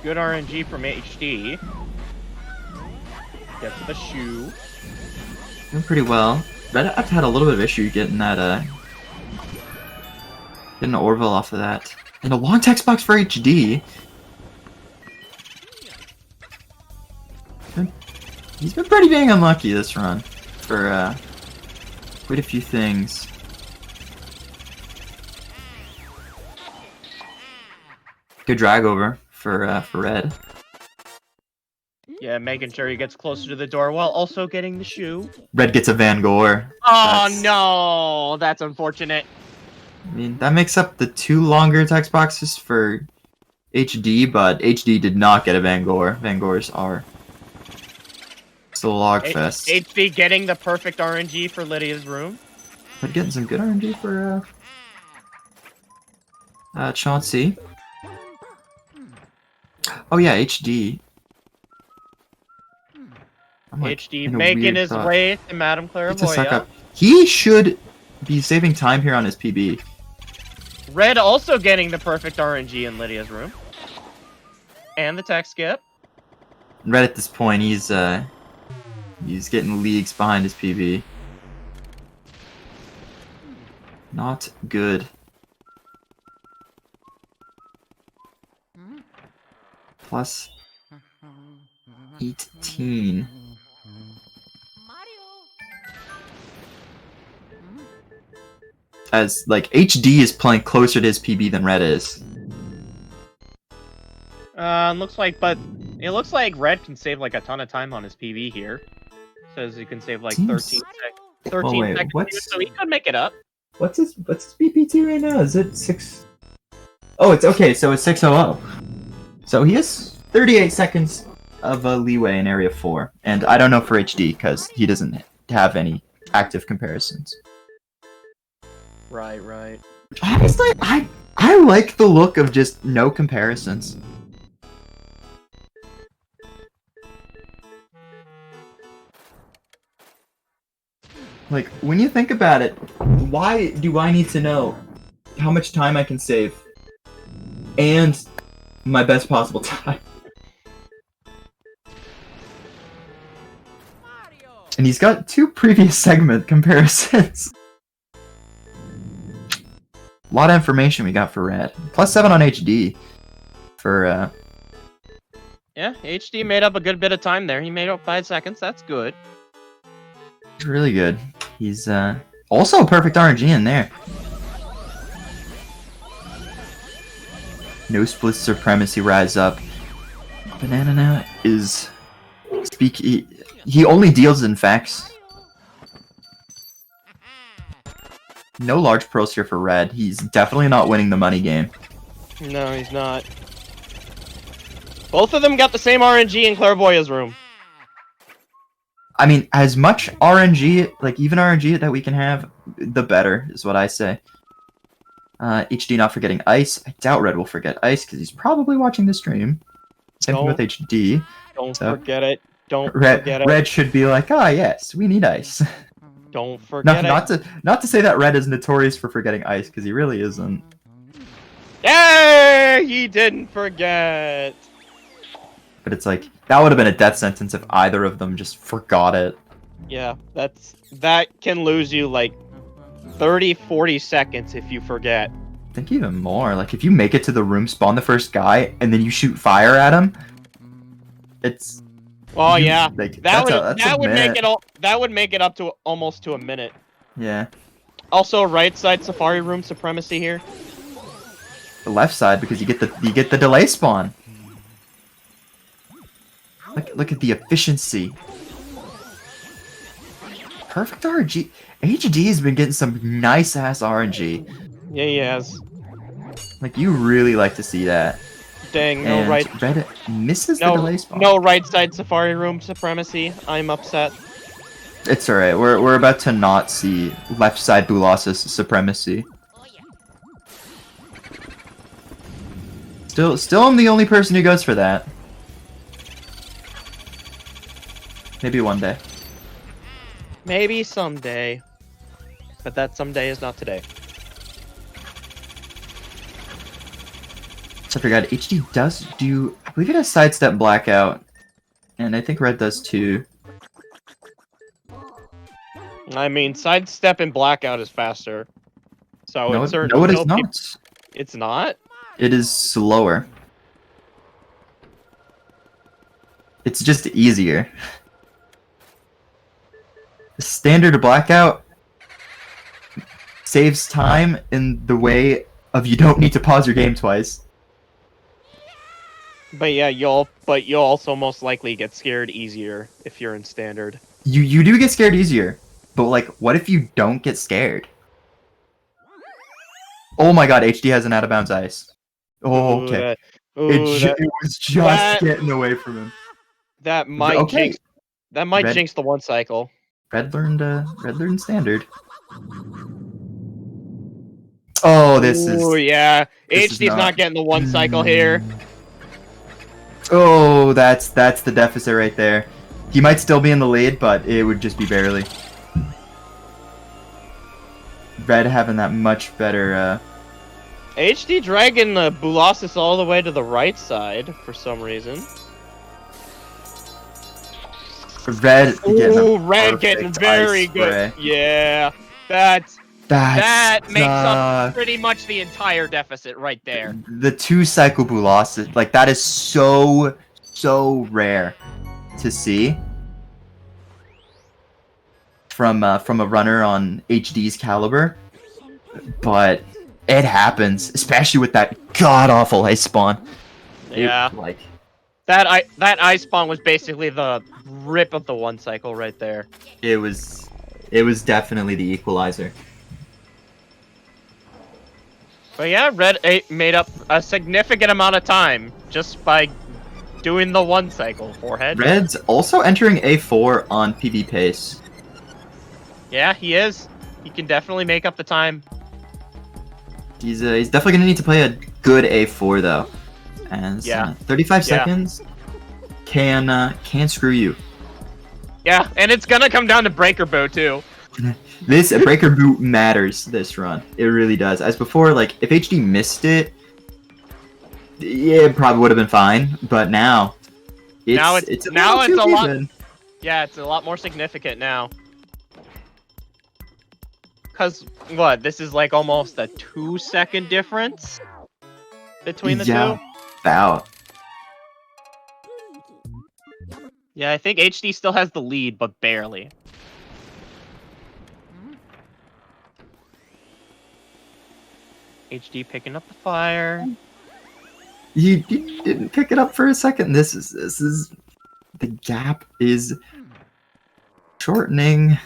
Good RNG from HD. Gets the shoe. Doing pretty well. Red I've had a little bit of issue getting that getting an Orville off of that. And a long text box for HD. He's been pretty dang unlucky this run for quite a few things. Good drag over for red. Yeah, making sure he gets closer to the door while also getting the shoe. Red gets a Van Gore. Oh no, that's unfortunate. I mean, that makes up the 2 longer text boxes for HD, but HD did not get a Van Gore. Van Gores are still a log fest. HD getting the perfect RNG for Lydia's room. But getting some good RNG for Chauncey. Oh yeah, HD. I'm, like, HD in a making weird his thought. way to Madame It's a suck Clairvoyant. up. He should be saving time here on his PB. Red also getting the perfect RNG in Lydia's room. And the tech skip. Red at this point, he's getting leagues behind his PB. Not good. Plus 18. As like HD is playing closer to his PB than Red is. Looks like Red can save like a ton of time on his PB here. Says he can save like 13 wait, seconds, what's- so he could make it up. What's his PPT right now? Is it 6? Oh, it's okay. So it's 600. So he has 38 seconds of leeway in area 4, and I don't know for HD because he doesn't have any active comparisons. Right. Honestly, I like the look of just no comparisons. Like, when you think about it, why do I need to know how much time I can save? And my best possible time. And he's got 2 previous segment comparisons. A lot of information we got for Red. +7 on HD. For, Yeah, HD made up a good bit of time there. He made up 5 seconds. That's good. really good. He's, also a perfect RNG in there. No split supremacy rise up. Banana now is... He only deals in facts. No large pearls here for Red. He's definitely not winning the money game. No, he's not. Both of them got the same RNG in Clairvoya's room. I mean, as much RNG, like even RNG that we can have, the better, is what I say. HD not forgetting Ice. I doubt Red will forget Ice, because he's probably watching the stream. Same thing with HD. Don't So, forget it. Don't Red, forget it. Red should be like, ah, yes, we need Ice. Don't forget it. Not to say that Red is notorious for forgetting Ice, because he really isn't. Yay! He didn't forget. But it's like, that would have been a death sentence if either of them just forgot it. Yeah, that can lose you like 30, 40 seconds if you forget. I think even more. Like, if you make it to the room, spawn the first guy, and then you shoot fire at him, it's... Oh yeah, like, that would minute. make it up to almost to a minute. Yeah. Also, right side Safari room supremacy here. The left side, because you get the delay spawn. Look at the efficiency. Perfect RNG. HD has been getting some nice ass RNG. Yeah, he has. Like, you really like to see that. Dang, no And right. Red misses the delay spawn. No right side Safari room supremacy. I'm upset. It's alright. We're about to not see left side Bulas's supremacy. Still I'm the only person who goes for that. Maybe one day. Maybe someday. But that someday is not today. So I forgot, HD does do... I believe it has sidestep blackout. And I think Red does too. I mean, sidestep and blackout is faster. So No, it's certain. no, it is not. It's not? It is slower. It's just easier. The standard blackout saves time in the way of you don't need to pause your game twice. But yeah, you'll also most likely get scared easier if you're in standard. You do get scared easier, but like, what if you don't get scared? Oh my god, HD has an out of bounds ice. Oh, okay. It was just getting away from him. That might jinx. That might Red, jinx the one cycle. Red learned standard. Oh, this is. Oh yeah, HD's not getting the one cycle here. Oh, that's the deficit right there. He might still be in the lead, but it would just be barely. Red having that much better. HD dragging the Bulasis all the way to the right side for some reason. Red getting very good. Yeah, that makes up pretty much the entire deficit right there. The 2 cycle Bulasis, like that is so rare to see from a runner on HD's caliber, but it happens, especially with that god awful ice spawn. Yeah, that ice spawn was basically the rip of the one cycle right there. It was definitely the equalizer. But yeah, Red made up a significant amount of time just by doing the one cycle forehead. Red's also entering A4 on PB pace. Yeah, he is. He can definitely make up the time. He's definitely gonna need to play a good A4 though, as 35 seconds can screw you. Yeah, and it's gonna come down to breaker bow too. This breaker boot matters this run. It really does. As before, like if HD missed it, yeah, it probably would have been fine. But now, it's a lot. Yeah, it's a lot more significant now. Cause what? This is like almost a 2-second difference between the two. About. Yeah, I think HD still has the lead, but barely. HD picking up the fire. You didn't pick it up for a second. This is the gap is shortening.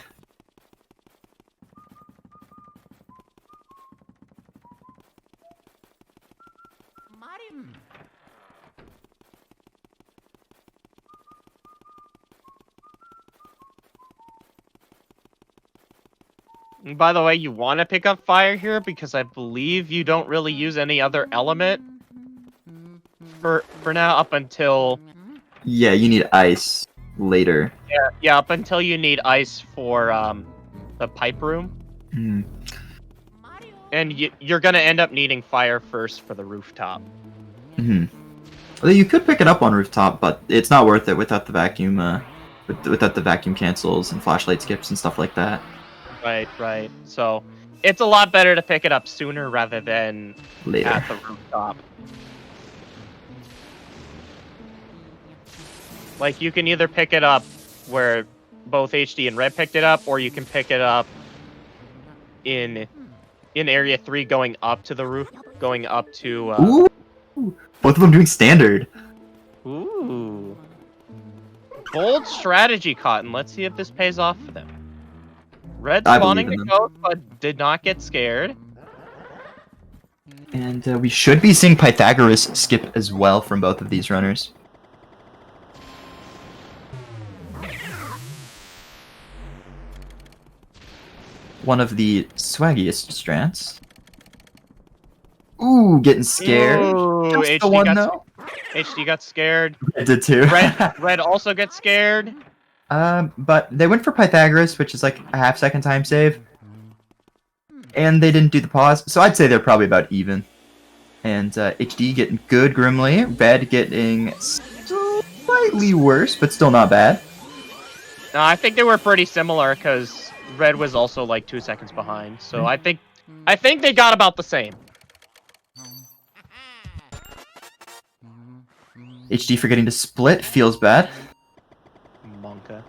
And by the way, you want to pick up fire here because I believe you don't really use any other element for now up until... Yeah, you need ice later. Yeah, up until you need ice for the pipe room. Hmm. And you're going to end up needing fire first for the rooftop. Hmm. Well, you could pick it up on rooftop, but it's not worth it without the vacuum, without the vacuum cancels and flashlight skips and stuff like that. Right. So it's a lot better to pick it up sooner rather than Later. at the rooftop. Like you can either pick it up where both HD and Red picked it up, or you can pick it up in area 3 going up to the roof, going up to. Ooh, both of them doing standard. Ooh, bold strategy, Cotton. Let's see if this pays off for them. Red spawning the ghost, but did not get scared. And we should be seeing Pythagoras skip as well from both of these runners. One of the swaggiest strats. Ooh, getting scared. Ooh, Just HD the one, got, though. HD got scared. I did too. Red also gets scared. But they went for Pythagoras, which is like a half-second time save. And they didn't do the pause, so I'd say they're probably about even. And HD getting good Grimly, Red getting slightly worse, but still not bad. No, I think they were pretty similar because Red was also like 2 seconds behind. So I think they got about the same. HD forgetting to split feels bad. Monka.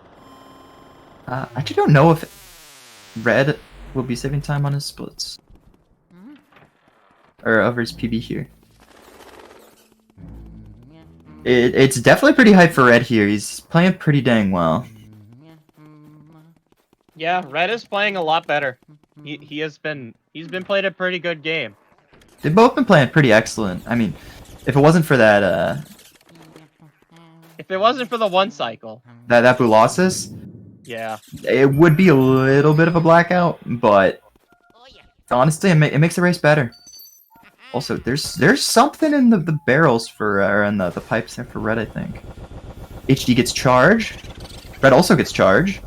I actually don't know if Red will be saving time on his splits. Or over his PB here. It's definitely pretty hype for Red here. He's playing pretty dang well. Yeah, Red is playing a lot better. He's been playing a pretty good game. They've both been playing pretty excellent. I mean, if it wasn't for that if it wasn't for the one cycle. That Bulasis, yeah, it would be a little bit of a blackout, but honestly, it makes the race better. Also, there's something in the barrels for or in the pipes there for Red, I think. HD gets charged. Red also gets charged.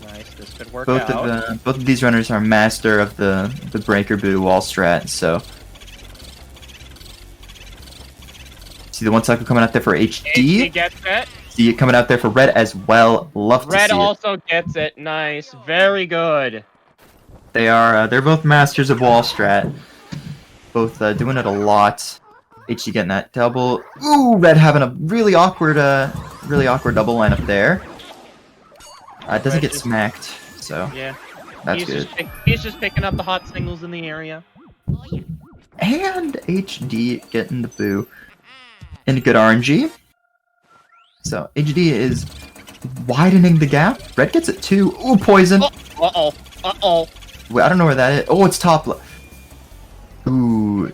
Nice, this could work Both out. Both of these runners are master of the breaker boo wall strat, so. See the one cycle coming out there for HD. HD gets it. See it coming out there for Red as well. Love to see it. Red also gets it. Nice, very good. They're both masters of wall strat. Both doing it a lot. HD getting that double. Ooh, Red having a really awkward double line up there. It doesn't get smacked, so yeah, that's good. He's just picking up the hot singles in the area. And HD getting the boo. And good RNG. So HD is widening the gap. Red gets it too. Ooh, poison. Uh-oh. Wait, I don't know where that is. Oh, it's top. Ooh,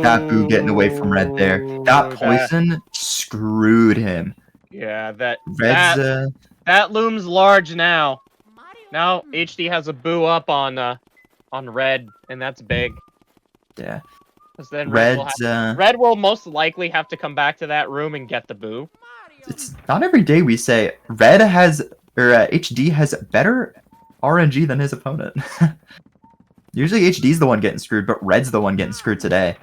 that boo getting away from Red there. That poison screwed him. Yeah, Red's looms large now. Now HD has a boo up on Red, and that's big. Yeah. Because then Red will most likely have to come back to that room and get the boo. It's not every day we say Red has or HD has better RNG than his opponent. Usually HD's the one getting screwed, but Red's the one getting screwed today.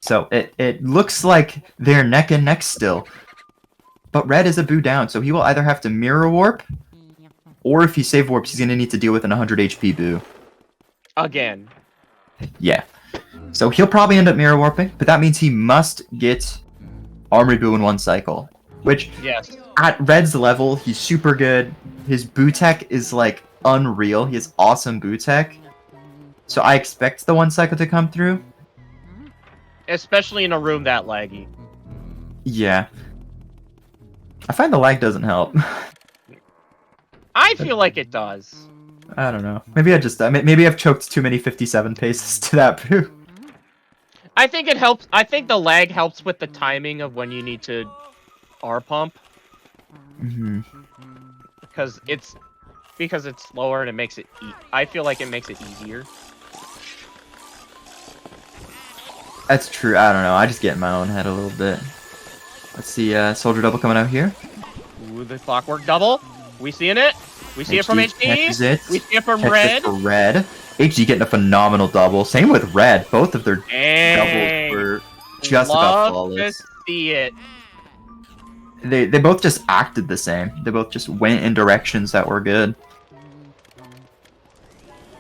So it looks like they're neck and neck still. But Red is a boo down, so he will either have to mirror warp, or if he save warps, he's going to need to deal with an 100 HP boo. Again. Yeah. So he'll probably end up mirror warping, but that means he must get Armory Boo in one cycle. Which, Yes. at Red's level, he's super good. His boo tech is, like, unreal. He has awesome boo tech. So I expect the one cycle to come through. Especially in a room that laggy. Yeah. I find the lag doesn't help. I feel like it does. I don't know. Maybe maybe I've choked too many 57 paces to that boo. I think it helps. I think the lag helps with the timing of when you need to R pump. Because it's slower and it makes it. I feel like it makes it easier. That's true. I don't know. I just get in my own head a little bit. Let's see. Soldier double coming out here. Ooh, the clockwork double. We seeing it? We see it from catches HD. it. We see it from Catches Red. it for Red. HD getting a phenomenal double. Same with Red. Both of their Dang. doubles were just about Love to flawless. see it. They both just acted the same. They both just went in directions that were good.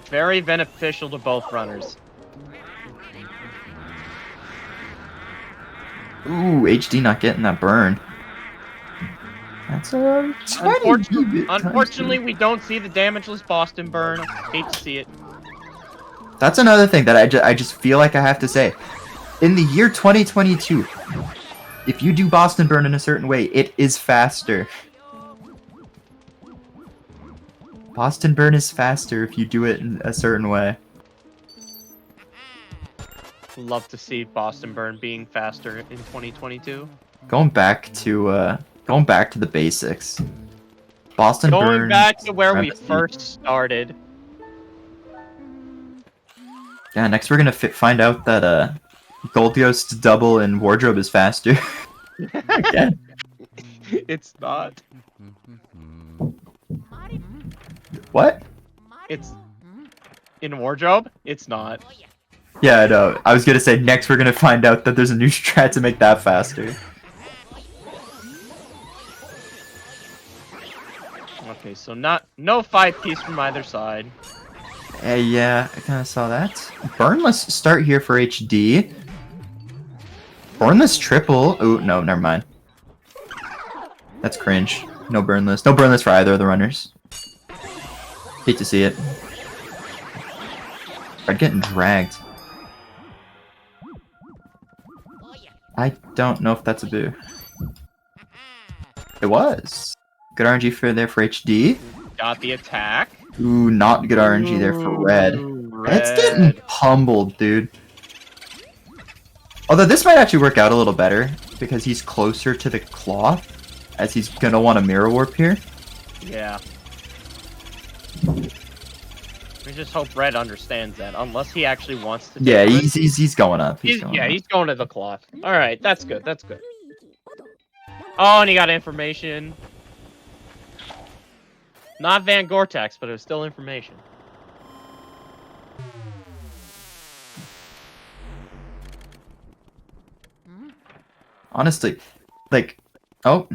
Very beneficial to both runners. Ooh, HD not getting that burn. That's a tiny bit Unfortunately, we don't see the damageless Boston burn. Hate to see it. That's another thing that I just feel like I have to say. In the year 2022, if you do Boston burn in a certain way, it is faster. Boston burn is faster if you do it in a certain way. Love to see Boston burn being faster in 2022. Going back to the basics. Boston burn. Going back to where we remedy. first started. Yeah, next we're gonna find out that Gold Ghost double and wardrobe is faster. Again. It's not. What? It's in wardrobe. It's not. Yeah, I know. I was gonna say next we're gonna find out that there's a new strat to make that faster. Okay, so no 5-piece from either side. Yeah, I kind of saw that. Burnless start here for HD. Burnless triple. Oh no, never mind. That's cringe. No burnless. No burnless for either of the runners. Hate to see it. Red getting dragged. I don't know if that's a boo. It was. Good RNG for there for HD. Got the attack. Ooh, not good RNG there for Red. Red's getting pummeled, dude. Although this might actually work out a little better because he's closer to the cloth, as he's gonna want to mirror warp here. Yeah. We just hope Red understands that, unless he actually wants to. Yeah, he's going up. He's going up. He's going to the cloth. All right, that's good. That's good. Oh, and he got information. Not Van Gortax, but it was still information. Honestly, like, oh,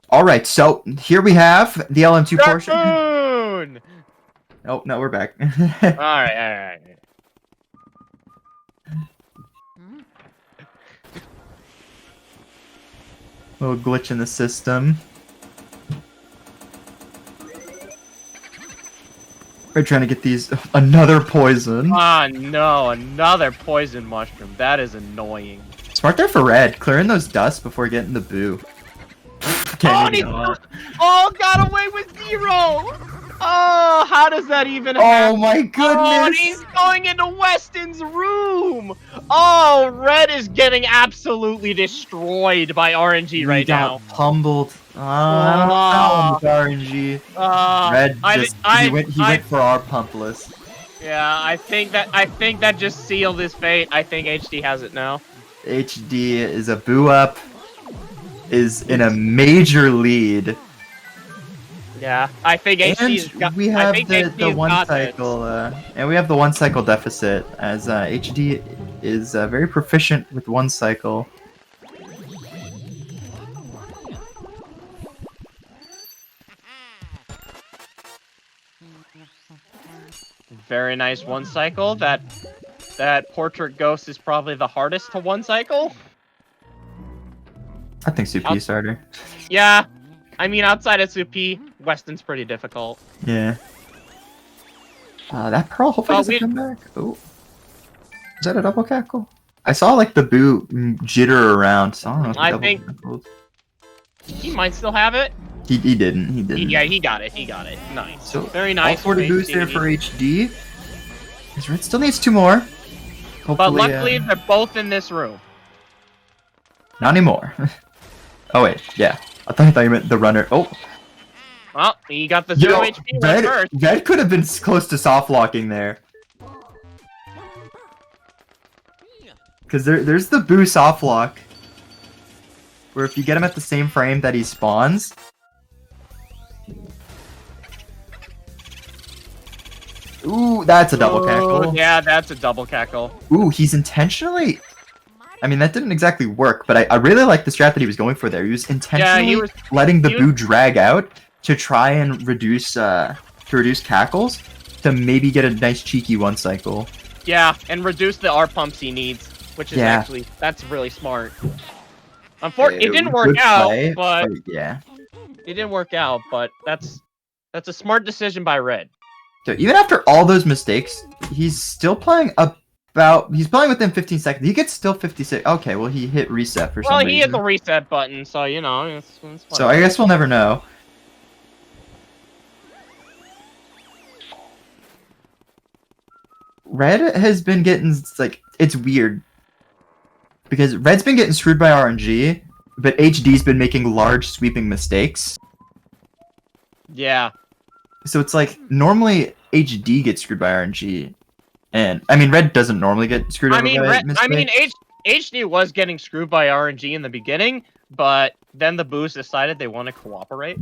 all right. So here we have the LM2 portion. Raccoon! Oh no, we're back. All right. Little glitch in the system. We're trying to get these another poison. Ah, no, another poison mushroom. That is annoying. Smart there for Red, clearing those dusts before getting the boo. Got away with 0. Oh, how does that even happen? Oh my Oh, and goodness! he's going into Weston's room. Oh, Red is getting absolutely destroyed by RNG right now. Pummeled. I don't know with RNG. Red just he went for our pumpless. Yeah, I think that just sealed his fate. I think HD has it now. HD is a boo up. Is in a major lead. Yeah, I think HD's And got. we I have think the HD's one got this. cycle, and we have the one cycle deficit as HD is very proficient with one cycle. Very nice one cycle. That portrait ghost is probably the hardest to one cycle. I think Supi starter. Yeah, I mean outside of Supi, Weston's pretty difficult. Yeah. That pearl hopefully doesn't we- come back. Oh, is that a double cackle? I saw like the boo jitter around, so I don't know if he I double think- cackled. He might still have it. He didn't. He didn't. Yeah, he got it. He got it. Nice. So Very nice. all 40 for boos HD. there for HD. His red still needs 2 more. Hopefully, But luckily, they're both in this room. not anymore. Oh wait, yeah. I thought you meant the runner. Oh, Well, he got the 0 HP one first. Red could have been close to soft locking there. Because there's the boo soft lock. Where if you get him at the same frame that he spawns. Ooh, that's a double cackle. Yeah, that's a double cackle. Ooh, he's intentionally... I mean, that didn't exactly work, but I really like the strat that he was going for there. He was intentionally letting the boo drag out to try and reduce cackles to maybe get a nice cheeky one cycle. Yeah, and reduce the R pumps he needs, which is actually that's really smart. Unfortunately, it didn't work out, but yeah, it didn't work out. But that's a smart decision by Red. So even after all those mistakes, he's still playing he's playing within 15 seconds. He gets still 56. Okay, well he hit reset for some reason. Well, he hit the reset button, so you know. It's so I guess we'll never know. Red has been getting it's weird because Red's been getting screwed by RNG, but HD's been making large sweeping mistakes. Yeah. So it's like normally HD gets screwed by RNG, and I mean Red doesn't normally get screwed over by mistakes. HD was getting screwed by RNG in the beginning, but then the boos decided they want to cooperate.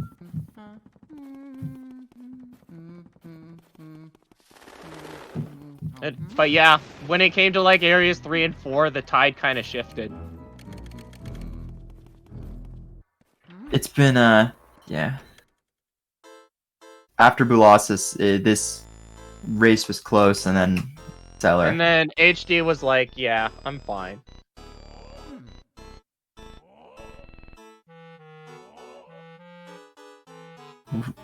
But yeah, when it came to like areas 3 and 4, the tide kind of shifted. It's been yeah. After Bulasis, this race was close, and then Stellar. And then HD was like, yeah, I'm fine.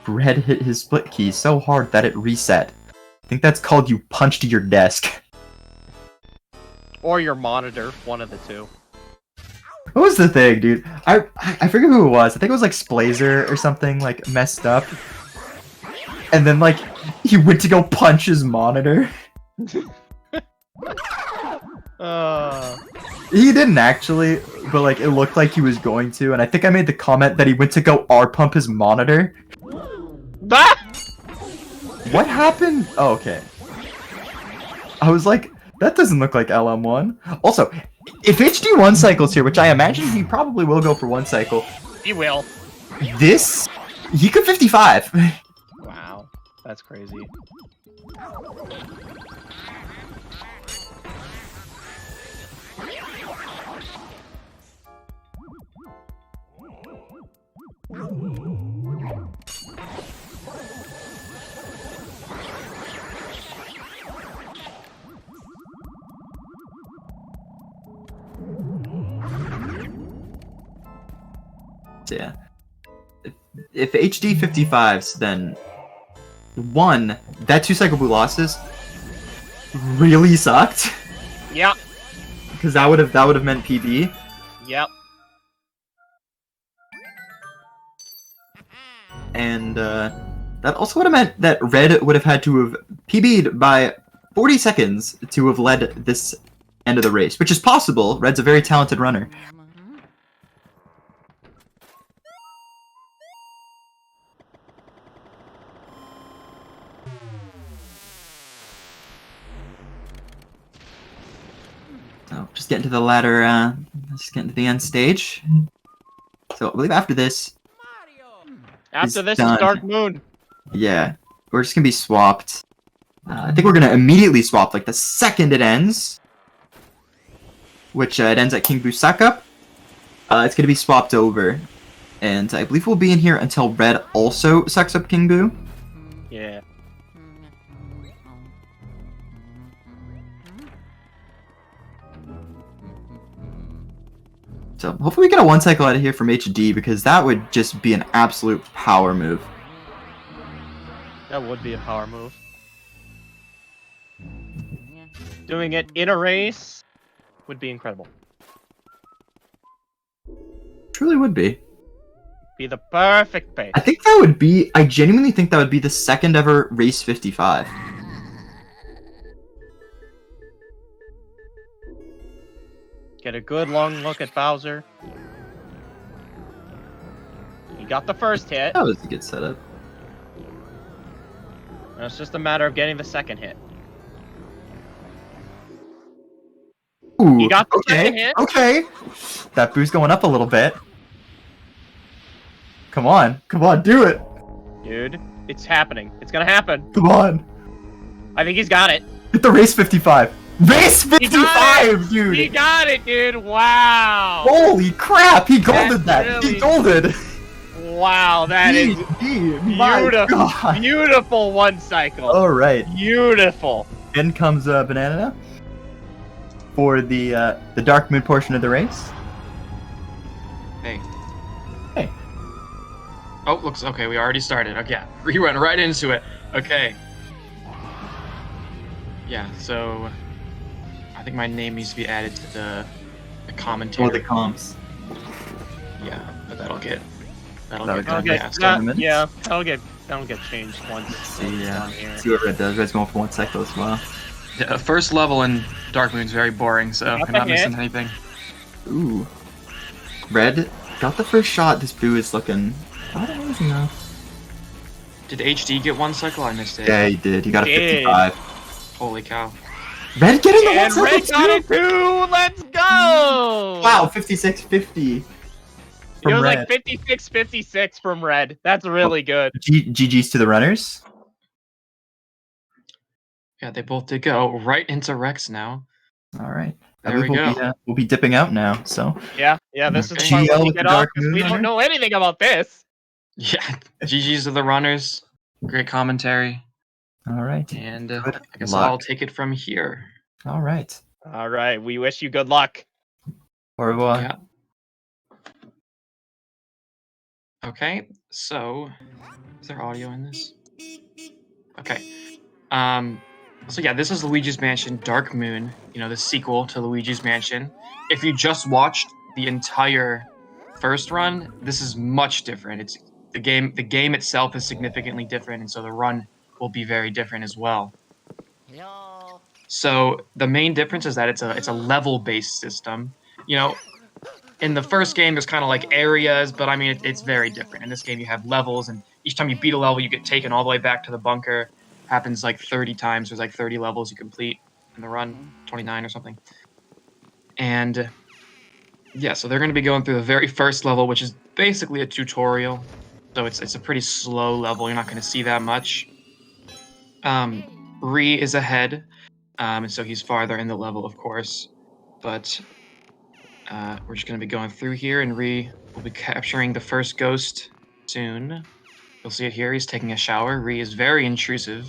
Red hit his split key so hard that it reset. I think that's called you punched your desk. Or your monitor, one of the two. What was the thing, dude? I forget who it was. I think it was like Splazer or something, like messed up. And then like he went to go punch his monitor. He didn't actually, but like it looked like he was going to, and I think I made the comment that he went to go R pump his monitor. What happened? Oh, okay. I was like, that doesn't look like LM1. Also, if HD one cycles here, which I imagine he probably will go for one cycle. He will. He could 55. Wow, that's crazy. Yeah. If HD 55s, then one, that 2-cycle boot losses really sucked. Yep. Because that would have meant PB. Yep. And that also would have meant that Red would have had to have PB'd by 40 seconds to have led this end of the race, which is possible. Red's a very talented runner. just getting to the ladder. Just getting to the end stage. So I believe after this, After this done. is Dark Moon. yeah, we're just gonna be swapped. I think we're gonna immediately swap like the second it ends, which it ends at King Buu Suck-Up. It's gonna be swapped over, and I believe we'll be in here until Red also sucks up King Buu. Yeah. So hopefully we get a 1 cycle out of here from HD, because that would just be an absolute power move. That would be a power move. Doing it in a race would be incredible. Truly would be. Be the perfect pace. I think that would be, I genuinely think that would be the second ever Race 55. Get a good long look at Bowser. He got the first hit. That was a good setup. Now it's just a matter of getting the second hit. Ooh, He got the okay, second hit. okay. That Boo's going up a little bit. Come on, do it. Dude, it's happening. It's gonna happen. Come on. I think he's got it. Hit the Race 55. Race 55, dude. He got it, dude. Wow. Holy crap, he golded that. That's He really- golded. Wow, that is My beautiful. God. Beautiful 1 cycle. All right. Beautiful. In comes Banana for the Dark Moon portion of the race. Hey. Hey. Oh, looks okay. We already started. Okay, yeah. We went right into it. Okay. Yeah. So, I think my name needs to be added to the commentary. Or the comps. Yeah, but that'll get That'll done get fast. done. minutes. Yeah, that'll get changed once. See, on here. see what Red does. Red's going for 1 cycle as well. Yeah, first level in Dark Moon's very boring, so Got I'm not the hit. missing anything. Ooh. Red got the first shot. This Boo is looking not amazing though. Did HD get 1 cycle? I missed it. Yeah, he did. He got a He did. 55. Holy cow. Red getting the 1 And cycle Red got it too? too. Let's go. Wow, 56-50. It From was Red. like 56-56 from Red. That's really good. GG's to the runners. Yeah, they both did go right into Rex now. All right. I There we believe go. we'll be dipping out now. So Yeah, this is the Okay. part where GL we with get the off Dark because Moon we runner? don't know anything about this. Yeah, GG's to the runners. Great commentary. all right. And Good I guess luck. I'll take it from here. All right. All right, we wish you good luck. Au revoir. Yeah. Okay, so is there audio in this? Okay. So yeah, this is Luigi's Mansion Dark Moon, you know, the sequel to Luigi's Mansion. If you just watched the entire first run, this is much different. It's the game itself is significantly different, and so the run will be very different as well. So the main difference is that it's a level-based system. You know, in the first game, there's kind of like areas, but I mean, it's very different. In this game, you have levels, and each time you beat a level, you get taken all the way back to the bunker. Happens like 30 times. There's like 30 levels you complete in the run, 29 or something. And yeah, so they're going to be going through the very first level, which is basically a tutorial. So it's a pretty slow level. You're not going to see that much. Ree is ahead, and so he's farther in the level, of course. But we're just going to be going through here, and Ree will be capturing the first ghost soon. You'll see it here. He's taking a shower. Ree is very intrusive.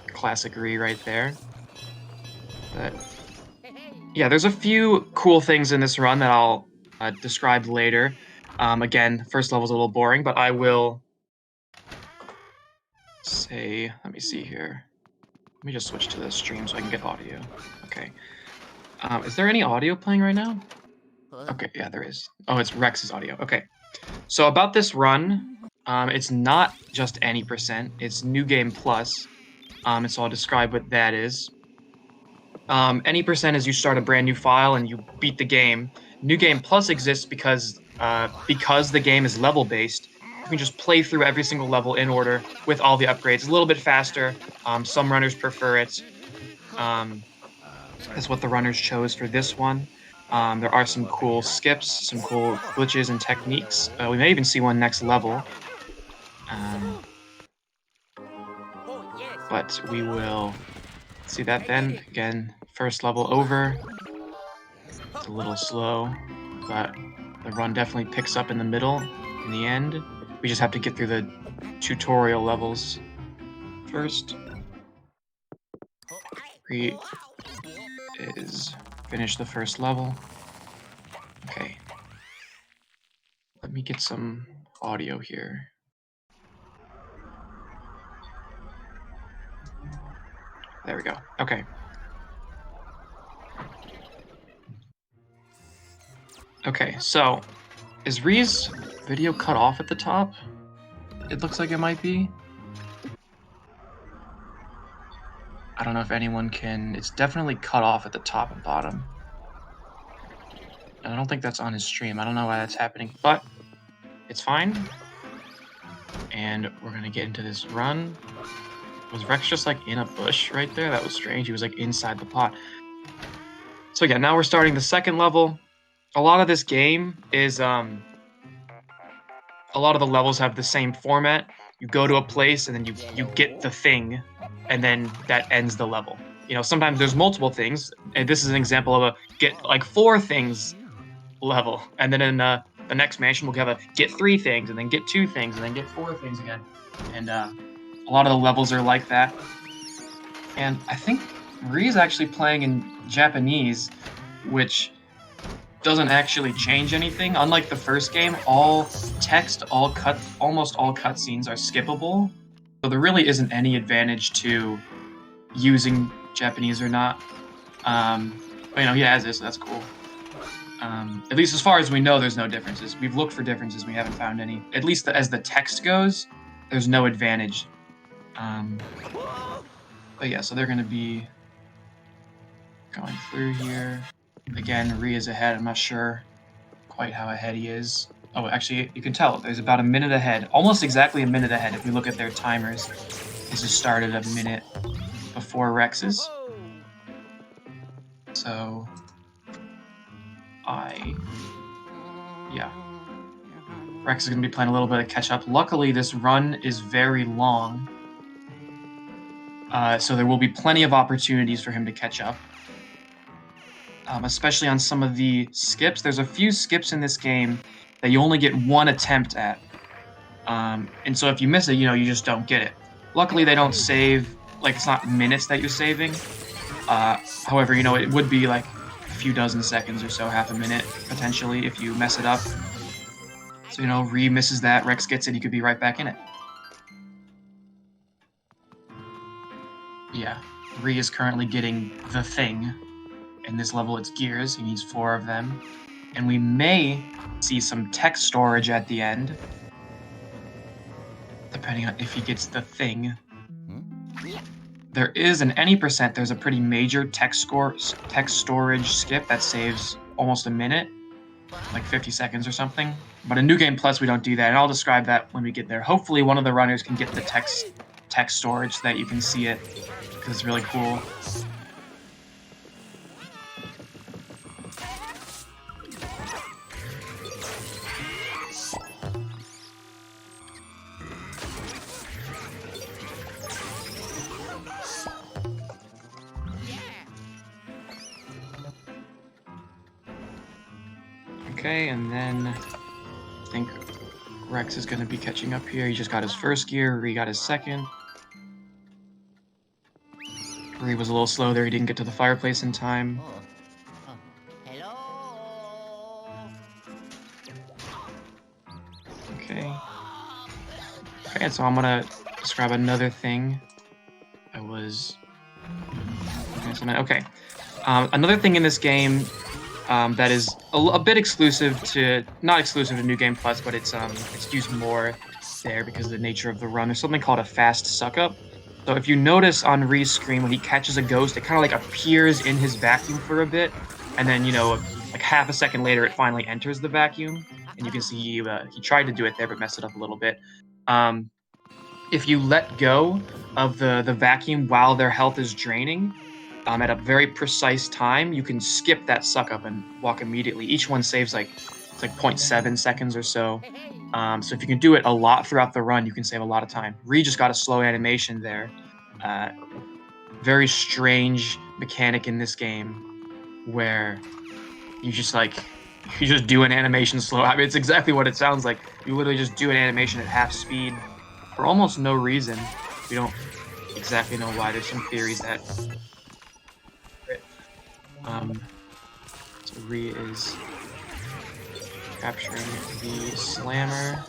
Classic Ree right there. But yeah, there's a few cool things in this run that I'll describe later. Again, first level's a little boring, but I will say, let me see here. Let me just switch to the stream so I can get audio. Okay. Is there any audio playing right now? Okay, yeah, there is. Oh, it's Rex's audio. Okay. So about this run, it's not just any percent. It's New Game Plus. And so I'll describe what that is. Any percent is you start a brand new file and you beat the game. New Game Plus exists because the game is level based. You can just play through every single level in order with all the upgrades. A little bit faster. Some runners prefer it. That's what the runners chose for this one. There are some cool skips, some cool glitches and techniques. We may even see one next level. But we will see that then. Again, first level over. It's a little slow, but the run definitely picks up in the middle. In the end, we just have to get through the tutorial levels first. Is finish the first level. Okay. Let me get some audio here. There we go. Okay. Okay, so is Ree's video cut off at the top? It looks like it might be. I don't know if anyone can... It's definitely cut off at the top and bottom. And I don't think that's on his stream. I don't know why that's happening, but it's fine. And we're gonna get into this run. Was Rex just like in a bush right there? That was strange. He was like inside the pot. So yeah, now we're starting the second level. A lot of this game is a lot of the levels have the same format. You go to a place and then you get the thing, and then that ends the level. You know, sometimes there's multiple things, and this is an example of a get like 4 things level, and then in the next mansion we'll have a get 3 things, and then get 2 things, and then get 4 things again. And a lot of the levels are like that. And I think Marie's actually playing in Japanese, which doesn't actually change anything. Unlike the first game, all text, almost all cutscenes are skippable. So there really isn't any advantage to using Japanese or not. But, you know, he has this, so that's cool. At least as far as we know, there's no differences. We've looked for differences, we haven't found any. At least as the text goes, there's no advantage. But yeah, so they're going to be going through here. Again, Rhea is ahead. I'm not sure quite how ahead he is. Oh, actually, you can tell. There's about a minute ahead. Almost exactly a minute ahead if we look at their timers. This has started a minute before Rex's. So... yeah. Rex is going to be playing a little bit of catch-up. Luckily, this run is very long. So there will be plenty of opportunities for him to catch up. Especially on some of the skips. There's a few skips in this game that you only get one attempt at. And so if you miss it, you know, you just don't get it. Luckily, they don't save, like, it's not minutes that you're saving. However, you know, it would be like a few dozen seconds or so, half a minute, potentially, if you mess it up. So, you know, Ree misses that, Rex gets it, he could be right back in it. Yeah, Ree is currently getting the thing. In this level, it's gears. He needs 4 of them. And we may see some text storage at the end. Depending on if he gets the thing. There is an any percent, there's a pretty major text storage skip that saves almost a minute. Like 50 seconds or something. But in New Game Plus, we don't do that. And I'll describe that when we get there. Hopefully one of the runners can get the text storage so that you can see it. Because it's really cool. Okay, and then I think Rex is going to be catching up here. He just got his first gear, Ree got his second. Ree was a little slow there, he didn't get to the fireplace in time. Okay. Okay, so I'm going to describe another thing. Okay. Another thing in this game that is a bit exclusive to, not exclusive to New Game Plus, but it's used more there because of the nature of the run. There's something called a fast suck-up. So if you notice on Ree's screen, when he catches a ghost, it kind of like appears in his vacuum for a bit, and then, you know, like half a second later, it finally enters the vacuum, and you can see he tried to do it there, but messed it up a little bit. If you let go of the vacuum while their health is draining, at a very precise time, you can skip that suck up and walk immediately. Each one saves like it's like 0.7 seconds or so. So if you can do it a lot throughout the run, you can save a lot of time. Ree just got a slow animation there. Very strange mechanic in this game where you just do an animation slow. I mean, it's exactly what it sounds like. You literally just do an animation at half speed for almost no reason. We don't exactly know why. There's some theories that so Ree is capturing the slammer,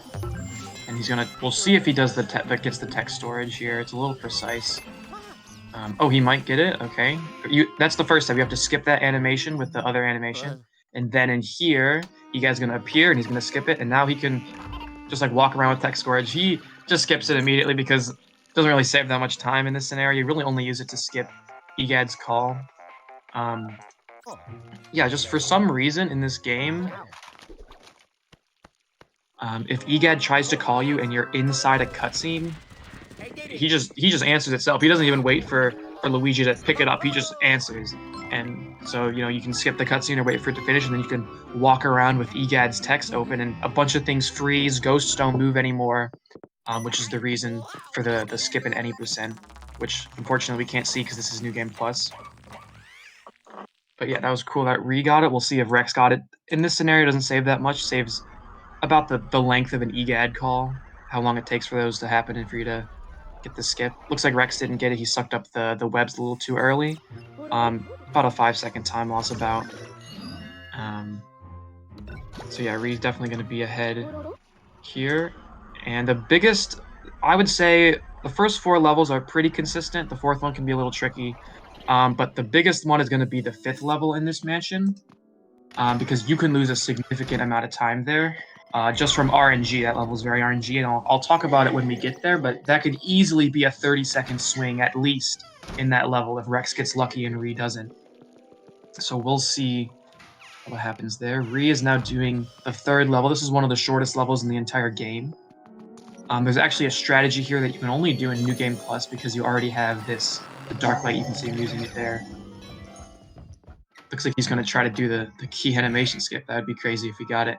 and we'll see if he does that gets the text storage here. It's a little precise. Oh, he might get it. Okay, that's the first step. You have to skip that animation with the other animation, and then in here, you guys gonna appear, and he's gonna skip it, and now he can just like walk around with text storage. He just skips it immediately because it doesn't really save that much time in this scenario. You really only use it to skip Egad's call. Yeah, just for some reason in this game, if Egad tries to call you and you're inside a cutscene, he just answers itself. He doesn't even wait for Luigi to pick it up. He just answers. And so, you can skip the cutscene or wait for it to finish, and then you can walk around with Egad's text open, and a bunch of things freeze, ghosts don't move anymore, which is the reason for the skip in any %, which unfortunately we can't see because this is New Game Plus. But yeah, that was cool that Ree got it. We'll see if Rex got it. In this scenario, it doesn't save that much. Saves about the length of an EGAD call, how long it takes for those to happen and for you to get the skip. Looks like Rex didn't get it. He sucked up the webs a little too early. About a 5-second time loss about. So yeah, Ree's definitely going to be ahead here. And the biggest, I would say, the first 4 levels are pretty consistent. The 4th one can be a little tricky. But the biggest one is going to be the 5th level in this mansion, because you can lose a significant amount of time there, just from RNG. That level is very RNG, and I'll talk about it when we get there, but that could easily be a 30-second swing at least in that level if Rex gets lucky and Ree doesn't. So we'll see what happens there. Ree is now doing the 3rd level. This is one of the shortest levels in the entire game. There's actually a strategy here that you can only do in New Game Plus because you already have the dark light. You can see him using it there. Looks like he's going to try to do the key animation skip. That would be crazy if he got it.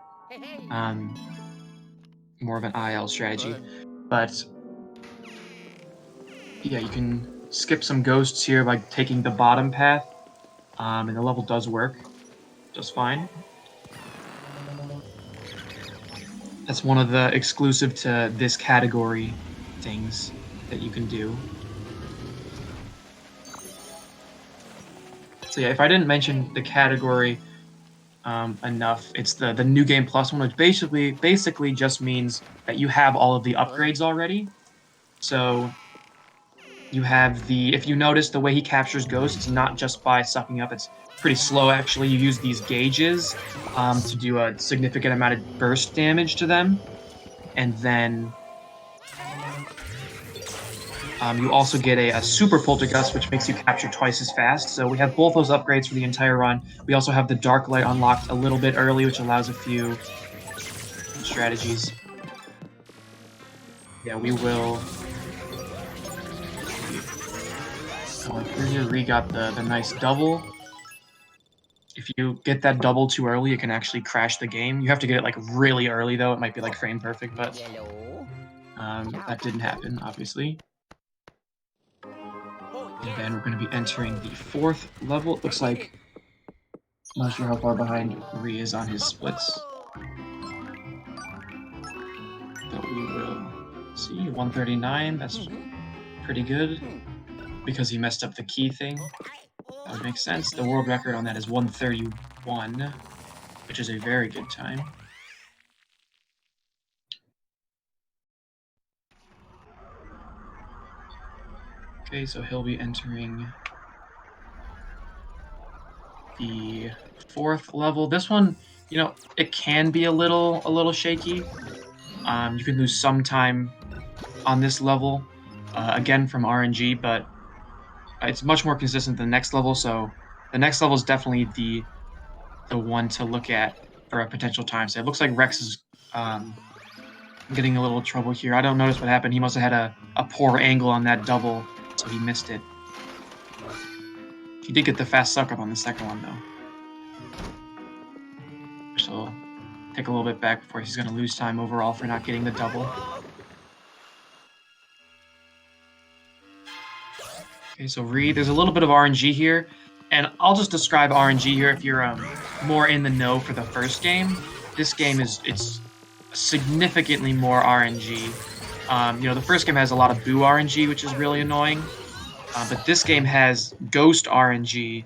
More of an IL strategy. But yeah, you can skip some ghosts here by taking the bottom path. And the level does work just fine. That's one of the exclusive to this category things that you can do. So yeah, if I didn't mention the category enough, it's the New Game Plus one, which basically just means that you have all of the upgrades already. So you have if you notice the way he captures ghosts, not just by sucking up, it's pretty slow actually. You use these gauges to do a significant amount of burst damage to them. And then you also get a super poltergust, which makes you capture twice as fast. So we have both those upgrades for the entire run. We also have the dark light unlocked a little bit early, which allows a few strategies. Yeah, we will. Going through here, Ree got the nice double. If you get that double too early, it can actually crash the game. You have to get it like really early though. It might be like frame perfect, but that didn't happen, obviously. And then we're going to be entering the 4th level. It looks like, I'm not sure how far behind Ree is on his splits. But we will see. 139, that's pretty good. Because he messed up the key thing. That would make sense. The world record on that is 131, which is a very good time. Okay, so he'll be entering the 4th level. This one, it can be a little shaky. You can lose some time on this level, again from RNG, but it's much more consistent than the next level. So the next level is definitely the one to look at for a potential time save. It looks like Rex is getting a little trouble here. I don't notice what happened. He must have had a poor angle on that double, so he missed it. He did get the fast suck up on the second one, though. So take a little bit back before he's going to lose time overall for not getting the double. Okay, so Reed, there's a little bit of RNG here, and I'll just describe RNG here if you're more in the know for the first game. This game it's significantly more RNG. You know, the first game has a lot of boo RNG, which is really annoying, but this game has ghost RNG.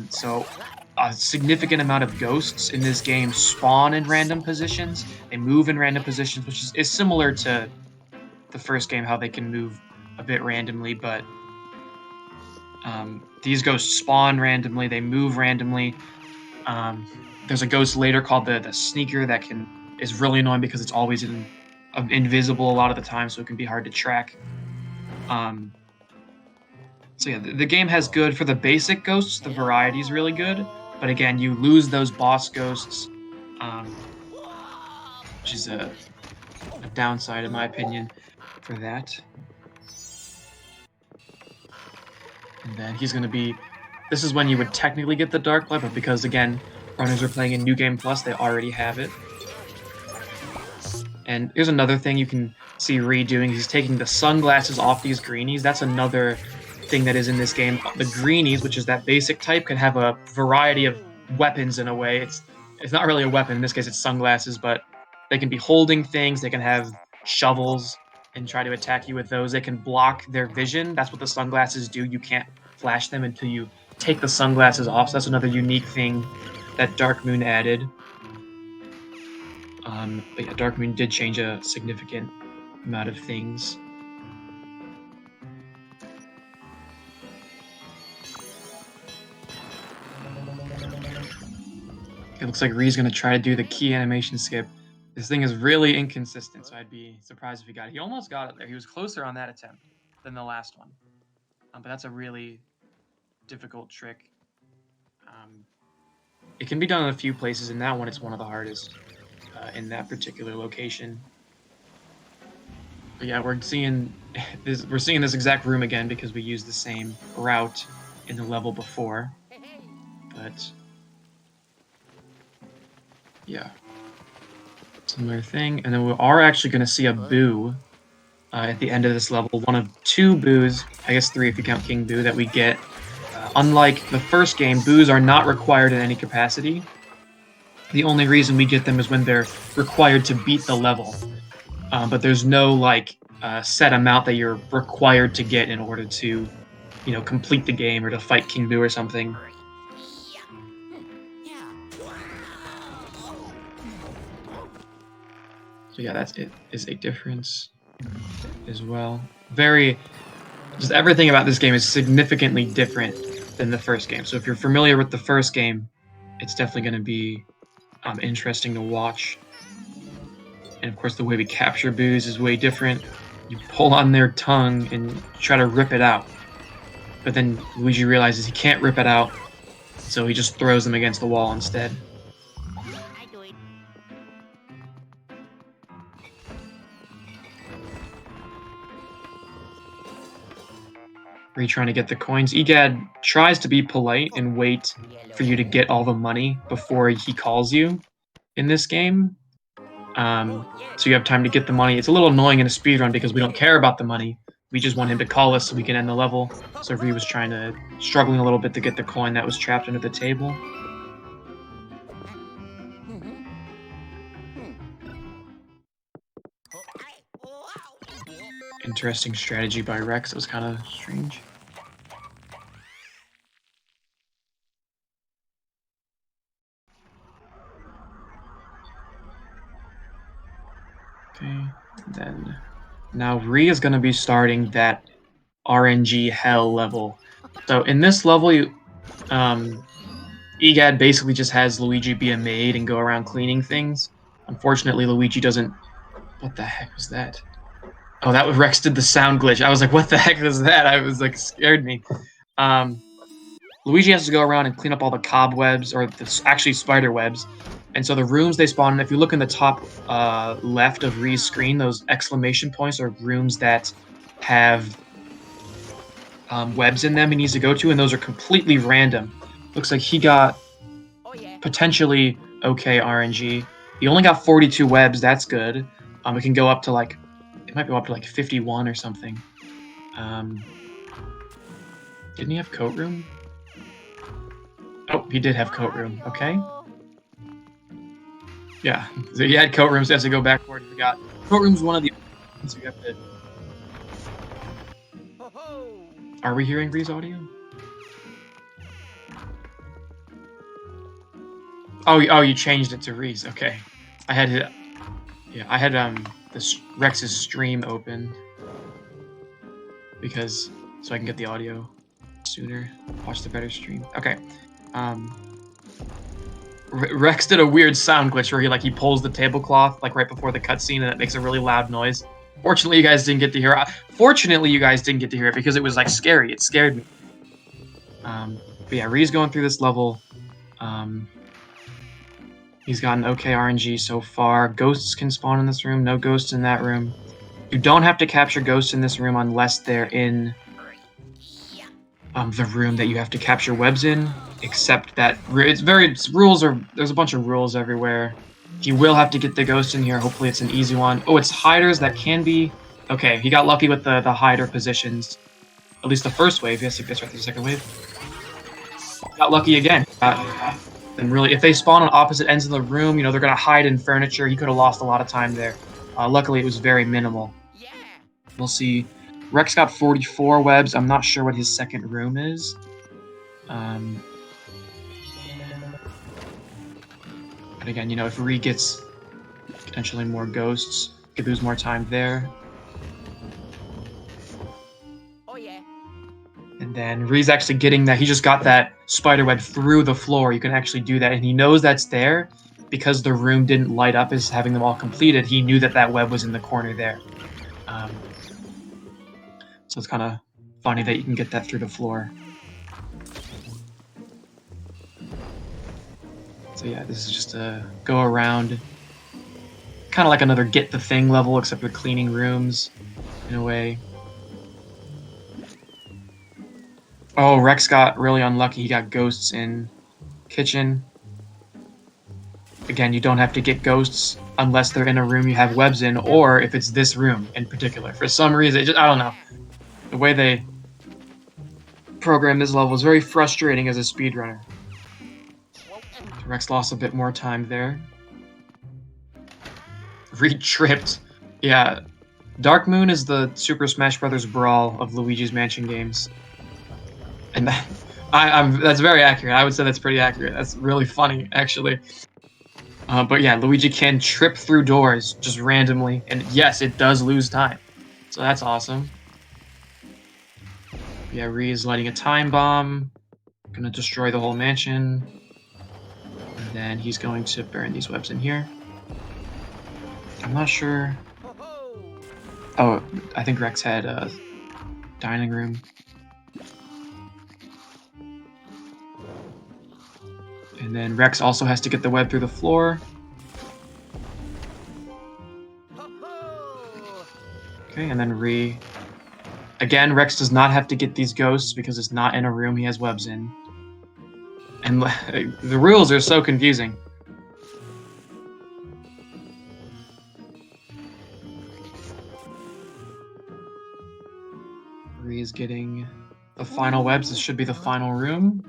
So a significant amount of ghosts in this game spawn in random positions. They move in random positions, which is similar to the first game, how they can move a bit randomly, but these ghosts spawn randomly, they move randomly. There's a ghost later called the Sneaker that is really annoying because it's always invisible a lot of the time, so it can be hard to track. So yeah, the game has good for the basic ghosts. The variety is really good, but again, you lose those boss ghosts, which is a downside in my opinion for that. And then he's going to be... This is when you would technically get the Dark Light, but because, again, runners are playing in New Game Plus, they already have it. And here's another thing you can see Reed doing. He's taking the sunglasses off these greenies. That's another thing that is in this game. The greenies, which is that basic type, can have a variety of weapons in a way. It's not really a weapon. In this case, it's sunglasses, but they can be holding things. They can have shovels and try to attack you with those. They can block their vision. That's what the sunglasses do. You can't flash them until you take the sunglasses off. So that's another unique thing that Dark Moon added. But yeah, Dark Moon did change a significant amount of things. It looks like Ree's gonna try to do the key animation skip. This thing is really inconsistent, so I'd be surprised if he got it. He almost got it there. He was closer on that attempt than the last one. But that's a really difficult trick. It can be done in a few places, and that one is one of the hardest in that particular location. But yeah, we're seeing this exact room again because we used the same route in the level before. But yeah, similar thing. And then we are actually going to see a boo at the end of this level. One of two boos, I guess three if you count King Boo, that we get. Unlike the first game, boos are not required in any capacity. The only reason we get them is when they're required to beat the level. But there's no like set amount that you're required to get in order to, you know, complete the game or to fight King Boo or something. So yeah, is a difference as well. Just everything about this game is significantly different than the first game. So if you're familiar with the first game, it's definitely going to be interesting to watch. And of course, the way we capture boos is way different. You pull on their tongue and try to rip it out. But then Luigi realizes he can't rip it out, so he just throws them against the wall instead. Are you trying to get the coins? Egad tries to be polite and wait for you to get all the money before he calls you in this game. So you have time to get the money. It's a little annoying in a speedrun because we don't care about the money. We just want him to call us so we can end the level. So Ree was struggling a little bit to get the coin that was trapped under the table. Interesting strategy by Rex. It was kind of strange. Okay, then now Ree is going to be starting that RNG hell level. So in this level, Egad basically just has Luigi be a maid and go around cleaning things. Unfortunately, Luigi doesn't... What the heck was that? Oh, that was Rex did the sound glitch. I was like, what the heck was that? I was like, scared me. Luigi has to go around and clean up all the cobwebs, or actually spider webs. And so the rooms they spawn in, if you look in the top left of Ree's screen, those exclamation points are rooms that have webs in them he needs to go to, and those are completely random. Looks like he got potentially okay RNG. He only got 42 webs. That's good. It can go up to like, it might go up to like 51 or something. Didn't he have coat room? Oh, he did have coat room. Okay. Yeah, so he had coat rooms. So he has to go backward. He forgot. Coat room's one of the options you have to. Are we hearing Ree's audio? Oh, you changed it to Ree's. Okay, I had it. Yeah, I had this Rex's stream open because so I can get the audio sooner. Watch the better stream. Okay. Rex did a weird sound glitch where he pulls the tablecloth like right before the cutscene, and it makes a really loud noise. Fortunately, you guys didn't get to hear it. Fortunately, you guys didn't get to hear it because it was like scary. It scared me. But yeah, Ree's going through this level. He's gotten okay RNG so far. Ghosts can spawn in this room. No ghosts in that room. You don't have to capture ghosts in this room unless they're in the room that you have to capture webs in. Except that there's a bunch of rules everywhere. He will have to get the ghost in here. Hopefully it's an easy one. Oh, it's hiders that can be. Okay, he got lucky with the hider positions. At least the first wave. Yes, he gets right to the second wave. Got lucky again. And really, if they spawn on opposite ends of the room, you know, they're gonna hide in furniture. He could have lost a lot of time there. Luckily, it was very minimal. We'll see. Rex got 44 webs. I'm not sure what his second room is. But again, you know, if Ree gets potentially more ghosts, could lose more time there. And then Ree's actually getting that. He just got that spider web through the floor. You can actually do that. And he knows that's there because the room didn't light up as having them all completed. He knew that that web was in the corner there. So it's kind of funny that you can get that through the floor. So yeah, this is just a go around. Kind of like another get the thing level, except with cleaning rooms in a way. Oh, Rex got really unlucky. He got ghosts in kitchen. Again, you don't have to get ghosts unless they're in a room you have webs in, or if it's this room in particular. For some reason, I don't know. The way they program this level is very frustrating as a speedrunner. Rex lost a bit more time there. Re-tripped. Yeah. Dark Moon is the Super Smash Bros. Brawl of Luigi's Mansion games. And that's very accurate. I would say that's pretty accurate. That's really funny, actually. But yeah, Luigi can trip through doors just randomly. And yes, it does lose time. So that's awesome. Yeah, Ree is lighting a time bomb. Gonna destroy the whole mansion. And then he's going to burn these webs in here. I'm not sure. Oh, I think Rex had a dining room. And then Rex also has to get the web through the floor. Okay, and then Ree. Again, Rex does not have to get these ghosts because it's not in a room he has webs in. And the rules are so confusing. Ree is getting the final webs. This should be the final room.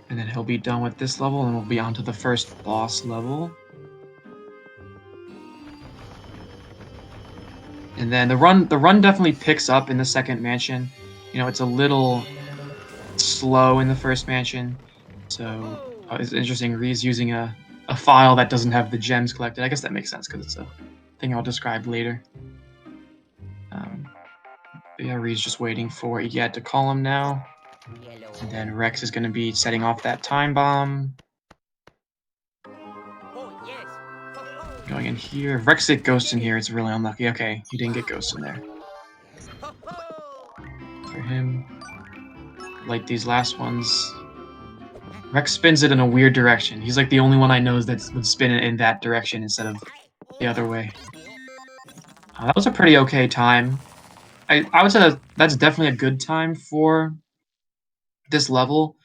And then he'll be done with this level, and we'll be on to the first boss level. And then the run definitely picks up in the second mansion. You know, it's a little slow in the first mansion. So it's interesting. Ree's using a file that doesn't have the gems collected. I guess that makes sense because it's a thing I'll describe later. But yeah, Ree's just waiting for Yet to call him now. And then Rex is going to be setting off that time bomb. Going in here. If Rex get ghosts in here, it's really unlucky. Okay, he didn't get ghosts in there. For him. Light these last ones. Rex spins it in a weird direction. He's like the only one I know that would spin it in that direction instead of the other way. That was a pretty okay time. I would say that's definitely a good time for this level,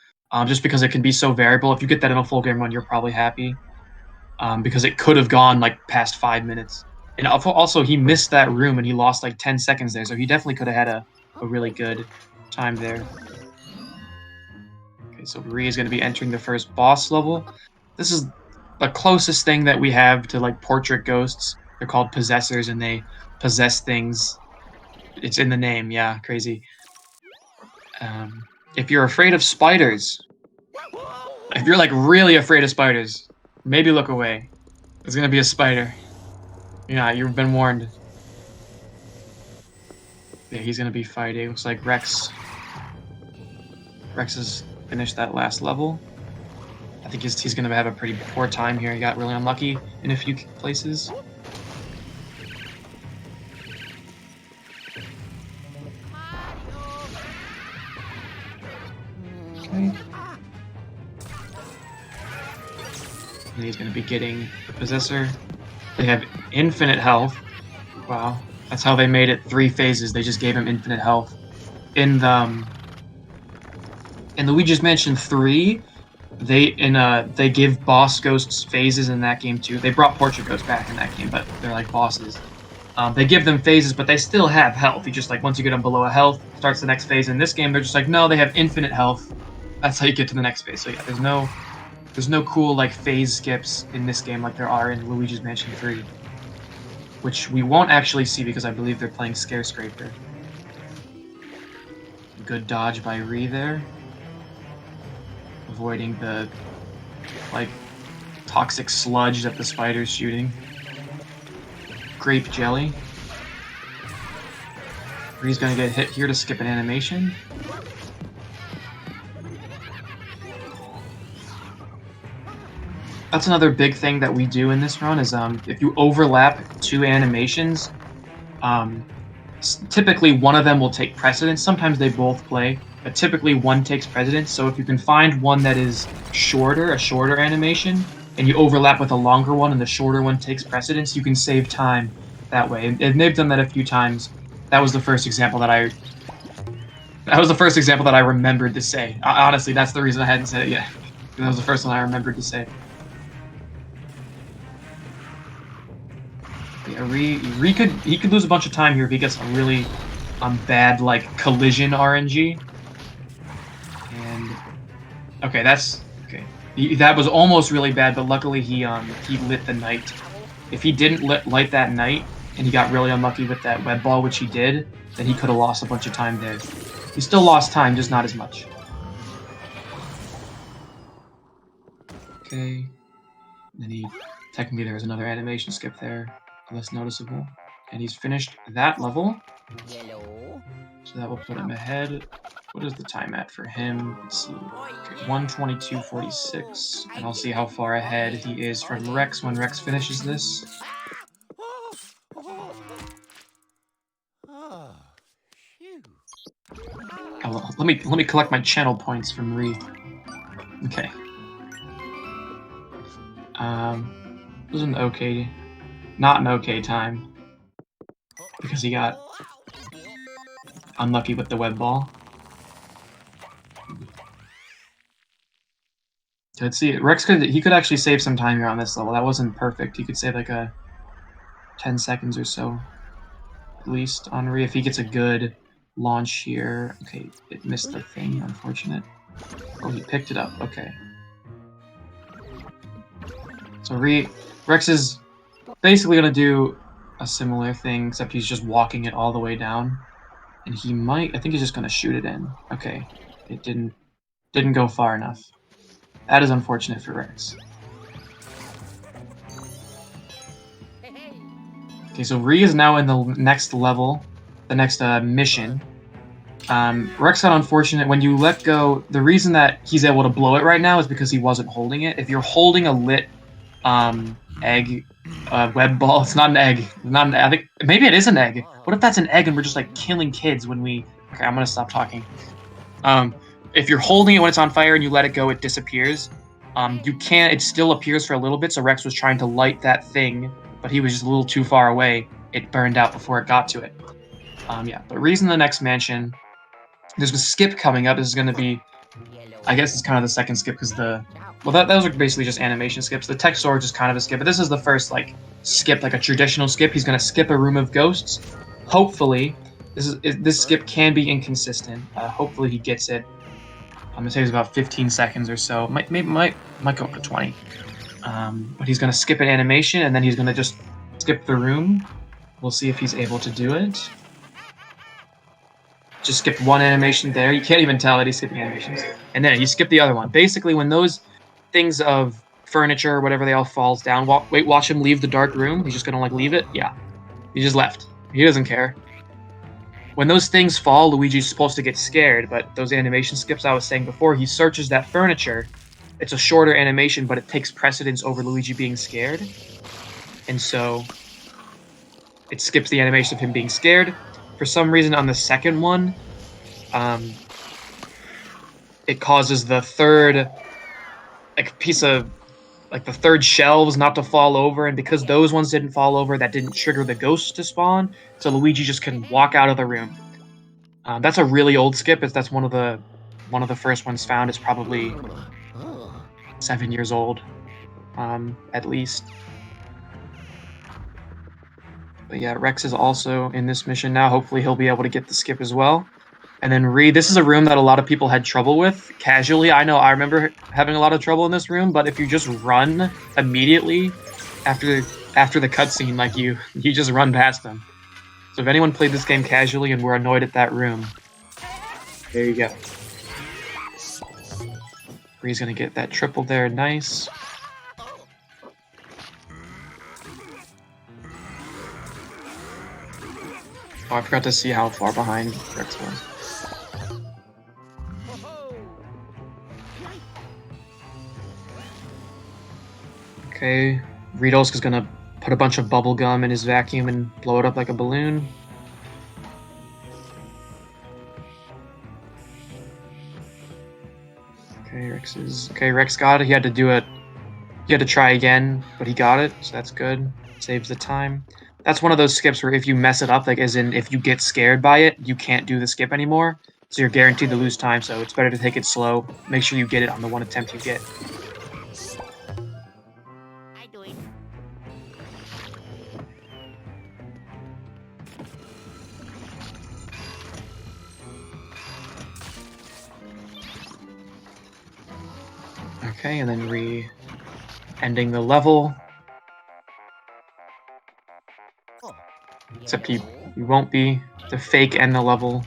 just because it can be so variable. If you get that in a full game run, you're probably happy, because it could have gone like past 5 minutes. And also, he missed that room and he lost like 10 seconds there, so he definitely could have had a really good time there. Okay, so Marie is going to be entering the first boss level. This is the closest thing that we have to like portrait ghosts. They're called possessors and they possess things. It's in the name, yeah, crazy. If you're afraid of spiders, if you're like really afraid of spiders, maybe look away. There's gonna be a spider. Yeah, you've been warned. Yeah, he's gonna be fighting. Looks like Rex has finished that last level. I think he's gonna have a pretty poor time here. He got really unlucky in a few places. Okay. And he's gonna be getting the Possessor. They have infinite health. Wow. That's how they made it 3 phases. They just gave him infinite health. In Luigi's Mansion 3, they give boss ghosts phases in that game too. They brought portrait ghosts back in that game, but they're like bosses. They give them phases, but they still have health. You just like once you get them below a health, starts the next phase. In this game, they're just like, no, they have infinite health. That's how you get to the next phase. So yeah, there's no cool like phase skips in this game like there are in Luigi's Mansion 3, which we won't actually see because I believe they're playing Scare Scraper. Good dodge by Ree there. Avoiding the, like, toxic sludge that the spider's shooting. Grape jelly. Ree's gonna get hit here to skip an animation. That's another big thing that we do in this run is if you overlap 2 animations, typically one of them will take precedence. Sometimes they both play, but typically one takes precedence. So if you can find one that is shorter, a shorter animation, and you overlap with a longer one and the shorter one takes precedence, you can save time that way. And they've done that a few times. That was the first example that I remembered to say. Honestly, that's the reason I hadn't said it yet. That was the first one I remembered to say. Yeah, he could lose a bunch of time here if he gets a really bad like collision RNG. And okay, that's okay. That was almost really bad, but luckily he lit the knight. If he didn't light that knight and he got really unlucky with that web ball, which he did, then he could have lost a bunch of time there. He still lost time, just not as much. Okay. And then technically there was another animation skip there. Less noticeable. And he's finished that level. Hello. So that will put him ahead. What is the time at for him? Let's see. Okay, 1:22:46. And I'll see how far ahead he is from Rex when Rex finishes this. Oh, let me collect my channel points from Ree. Okay. It was an okay, not an okay time, because he got unlucky with the web ball. Let's see, Rex could actually save some time here on this level. That wasn't perfect. He could save like a 10 seconds or so, at least on Ree if he gets a good launch here. Okay, it missed the thing, unfortunate. Oh, he picked it up. Okay. So Rex is basically gonna do a similar thing, except he's just walking it all the way down. And he might, I think he's just gonna shoot it in. Okay. It didn't go far enough. That is unfortunate for Rex. Okay, so Ree is now in the next level, the next mission. Rex got unfortunate. When you let go, the reason that he's able to blow it right now is because he wasn't holding it. If you're holding a lit egg, web ball, it's not an egg. Not an, I think maybe it is an egg. What if that's an egg and we're just like killing kids when we? Okay, I'm gonna stop talking. if you're holding it when it's on fire and you let it go, it disappears. You can't. It still appears for a little bit. So Rex was trying to light that thing, but he was just a little too far away. It burned out before it got to it. Yeah. But reason the next mansion. There's a skip coming up. This is going to be, I guess it's kind of the second skip because those are basically just animation skips. The tech storage is kind of a skip, but this is the first skip, like a traditional skip. He's going to skip a room of ghosts. Hopefully, this skip can be inconsistent. Hopefully he gets it. I'm gonna say it's about 15 seconds or so. Might go up to 20. But he's gonna skip an animation and then he's gonna just skip the room. We'll see if he's able to do it. Just skipped one animation there. You can't even tell that he's skipping animations. And then he skipped the other one. Basically, when those things of furniture or whatever they all falls down, watch him leave the dark room. He's just gonna leave it. Yeah, he just left. He doesn't care. When those things fall, Luigi's supposed to get scared, but those animation skips I was saying before, he searches that furniture. It's a shorter animation, but it takes precedence over Luigi being scared. And so it skips the animation of him being scared. For some reason on the second one, it causes the third piece of the third shelves not to fall over, and because those ones didn't fall over, that didn't trigger the ghosts to spawn, so Luigi just couldn't walk out of the room. That's a really old skip. That's one of the first ones found. It's probably 7 years old, at least. But yeah, Rex is also in this mission now. Hopefully he'll be able to get the skip as well. And then this is a room that a lot of people had trouble with casually. I know I remember having a lot of trouble in this room, but if you just run immediately after the cutscene, you just run past them. So if anyone played this game casually and were annoyed at that room, there you go. Bree's gonna get that triple there, nice. Oh, I forgot to see how far behind Rex was. Okay, Ritos is gonna put a bunch of bubble gum in his vacuum and blow it up like a balloon. Okay, Rex got it. He had to do it. He had to try again, but he got it, so that's good. Saves the time. That's one of those skips where if you mess it up, as in if you get scared by it, you can't do the skip anymore. So you're guaranteed to lose time, so it's better to take it slow. Make sure you get it on the one attempt you get. I do it. Okay, and then ending the level. Except he won't be. To fake end the level.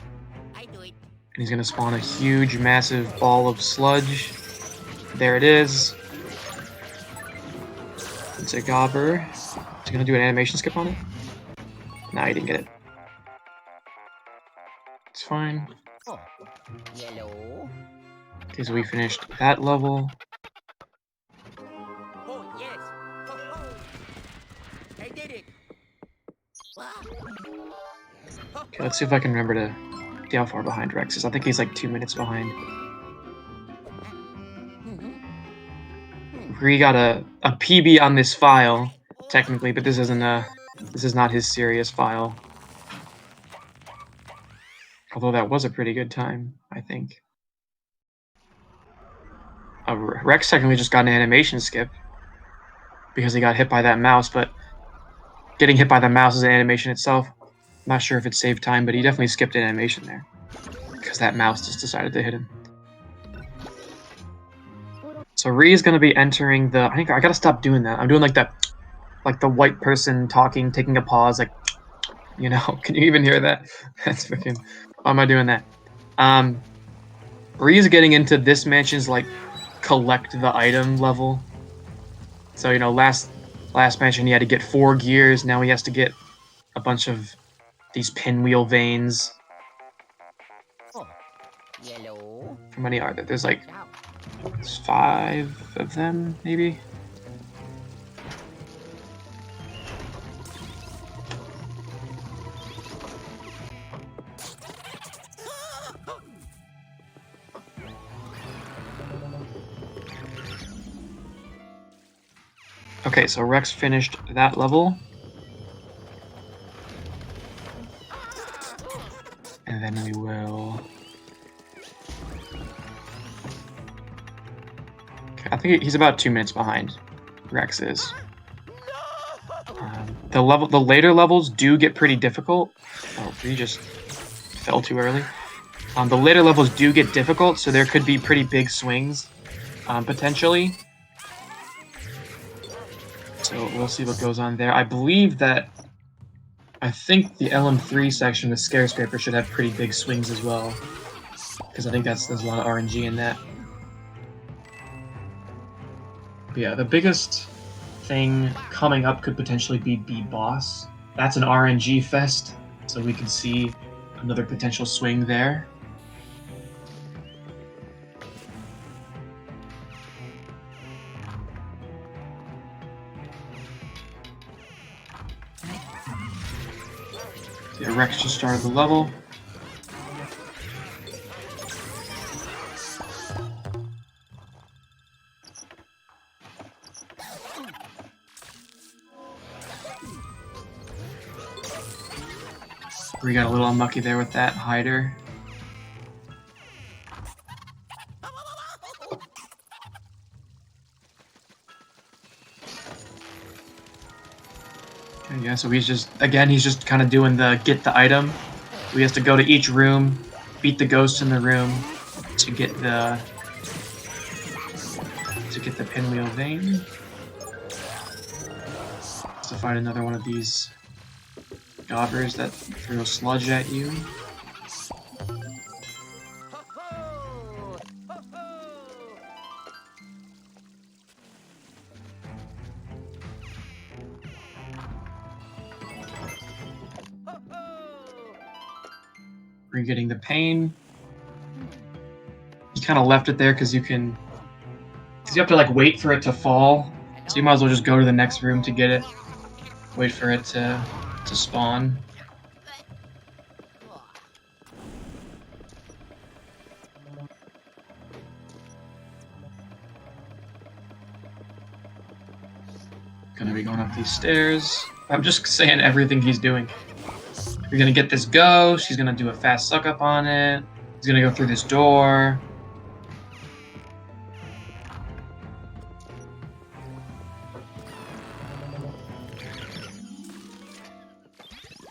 I do it. And he's gonna spawn a huge, massive ball of sludge. There it is. It's a gobber. Is he gonna do an animation skip on it? Nah, he didn't get it. It's fine. Yellow. Okay, so we finished that level. Oh, yes. Oh. I did it. Okay, let's see if I can remember to see how far behind Rex is. I think he's like 2 minutes behind. He got a PB on this file, technically, but this is not his serious file. Although that was a pretty good time, I think. Rex technically just got an animation skip because he got hit by that mouse, but getting hit by the mouse is an animation itself. I'm not sure if it saved time, but he definitely skipped an animation there because that mouse just decided to hit him. So Ree is going to be entering the... I think I got to stop doing that. I'm doing like the white person talking, taking a pause, like, you know, can you even hear that? That's freaking... Why am I doing that? Ree is getting into this mansion's like collect the item level. So, you know, last mansion he had to get 4 gears. Now he has to get a bunch of these pinwheel veins. Yellow. How many are there? There's like 5 of them, maybe? Okay, so Rex finished that level. And then we will... Okay, I think he's about 2 minutes behind. Rex is. The later levels do get pretty difficult. Oh, we just fell too early. The later levels do get difficult, so there could be pretty big swings, potentially. So we'll see what goes on there. I think the LM3 section, the Skyscraper, should have pretty big swings as well. Because I think there's a lot of RNG in that. But yeah, the biggest thing coming up could potentially be B-Boss. That's an RNG fest, so we could see another potential swing there. Yeah, Rex just started the level. We got a little unlucky there with that hider. Okay, yeah, so he's just kind of doing the get the item. We have to go to each room, beat the ghost in the room to get the pinwheel vein. To find another one of these daubers that throw sludge at you. We're getting the pain. You kind of left it there because you have to like wait for it to fall. So you might as well just go to the next room to get it. Wait for it to spawn. Gonna be going up these stairs. I'm just saying everything he's doing. You're gonna get this ghost. He's gonna do a fast suck up on it. He's gonna go through this door.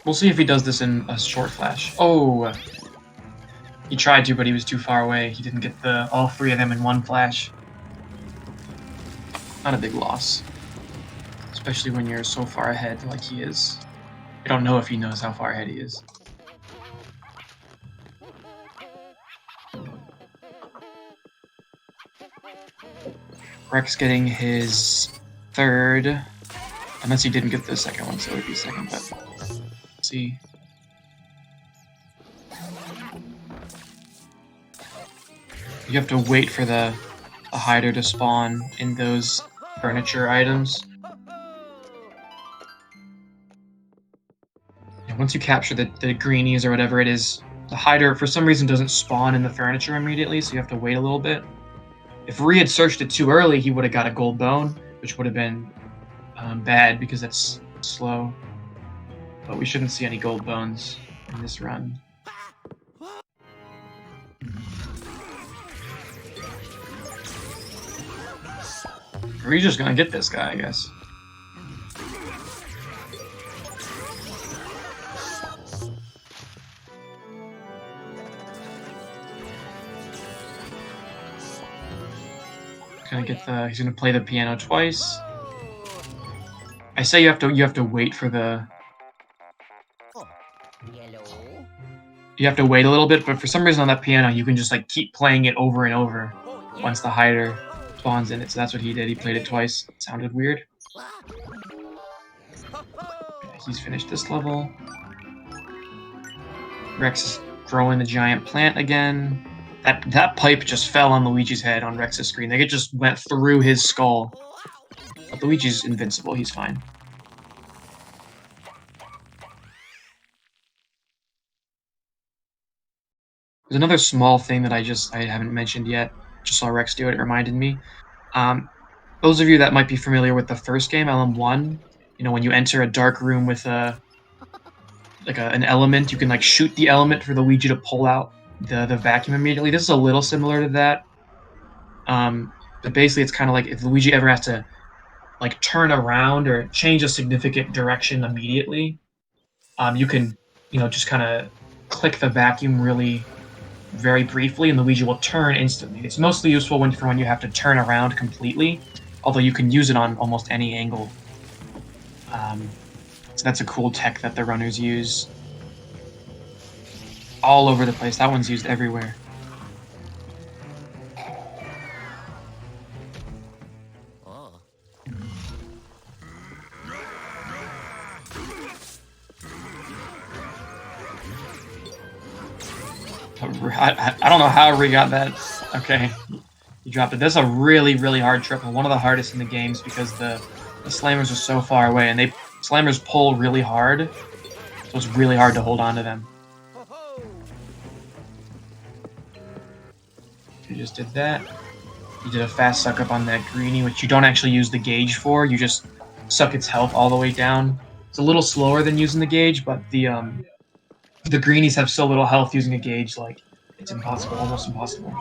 We'll see if he does this in a short flash. Oh! He tried to, but he was too far away. He didn't get all three of them in one flash. Not a big loss. Especially when you're so far ahead like he is. I don't know if he knows how far ahead he is. Rex getting his third. Unless he didn't get the second one, so it would be second, but let's see. You have to wait for the hider to spawn in those furniture items. And once you capture the greenies or whatever it is, the hider for some reason doesn't spawn in the furniture immediately, so you have to wait a little bit. If Ree had searched it too early, he would have got a gold bone, which would have been bad because that's slow. But we shouldn't see any gold bones in this run. We're just gonna get this guy, I guess. He's gonna play the piano twice. I say you have to wait for the. You have to wait a little bit, but for some reason on that piano, you can just like keep playing it over and over once the hider spawns in it. So that's what he did. He played it twice. It sounded weird. Okay, he's finished this level. Rex is growing the giant plant again. That pipe just fell on Luigi's head on Rex's screen. Like it just went through his skull. But Luigi's invincible. He's fine. There's another small thing that I haven't mentioned yet. Just saw Rex do it. It reminded me. those of you that might be familiar with the first game, LM1, you know, when you enter a dark room with an element, you can like shoot the element for the Luigi to pull out the vacuum immediately. This is a little similar to that. But basically it's kind of like if Luigi ever has to like turn around or change a significant direction immediately, you can, you know, just kind of click the vacuum really very briefly and Luigi will turn instantly. It's mostly useful for when you have to turn around completely, although you can use it on almost any angle. So that's a cool tech that the runners use. All over the place. That one's used everywhere. Oh. I don't know how we got that. Okay. You dropped it. This is a really, really hard triple. One of the hardest in the games because the slammers are so far away and slammers pull really hard. So it's really hard to hold on to them. You just did that. You did a fast suck up on that greenie, which you don't actually use the gauge for. You just suck its health all the way down. It's a little slower than using the gauge, but the greenies have so little health using a gauge, like it's impossible, almost impossible.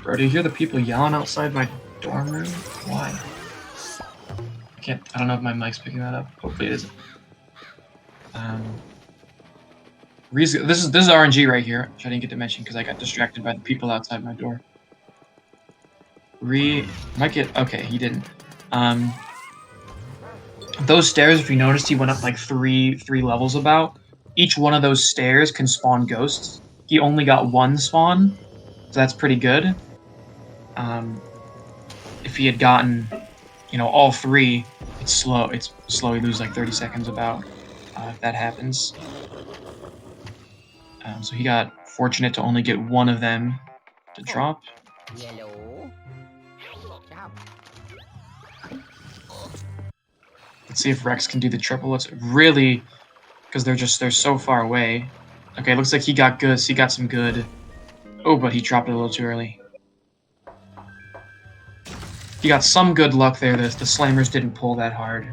Bro, do you hear the people yelling outside my dorm room? Why? I don't know if my mic's picking that up. Hopefully it isn't. This is RNG right here, which I didn't get to mention because I got distracted by the people outside my door. Might get okay, he didn't. Those stairs, if you noticed, he went up like three levels about. Each one of those stairs can spawn ghosts. He only got one spawn, so that's pretty good. If he had gotten, you know, all three, it's slow. It's slow. You lose like 30 seconds about if that happens. So he got fortunate to only get one of them to drop. Yellow. Jump. Let's see if Rex can do the triple. It's really because they're so far away. Okay, looks like he got good. So he got some good. Oh, but he dropped it a little too early. He got some good luck there. The slammers didn't pull that hard.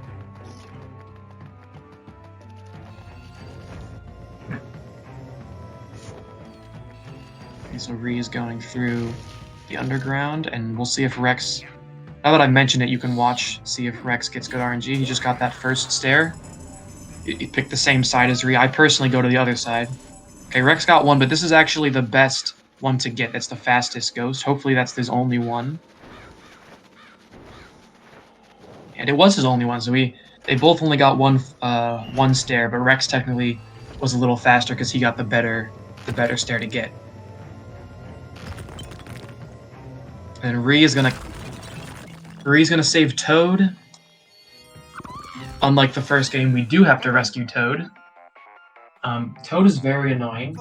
Okay, so Ree's going through the underground, and we'll see if Rex... Now that I mentioned it, you can see if Rex gets good RNG. He just got that first stair. He picked the same side as Ree. I personally go to the other side. Okay, Rex got one, but this is actually the best one to get. That's the fastest ghost. Hopefully that's his only one. And it was his only one, so they both only got one stair, but Rex technically was a little faster because he got the better stair to get. And Ree is gonna save Toad. Unlike the first game, we do have to rescue Toad. Toad is very annoying.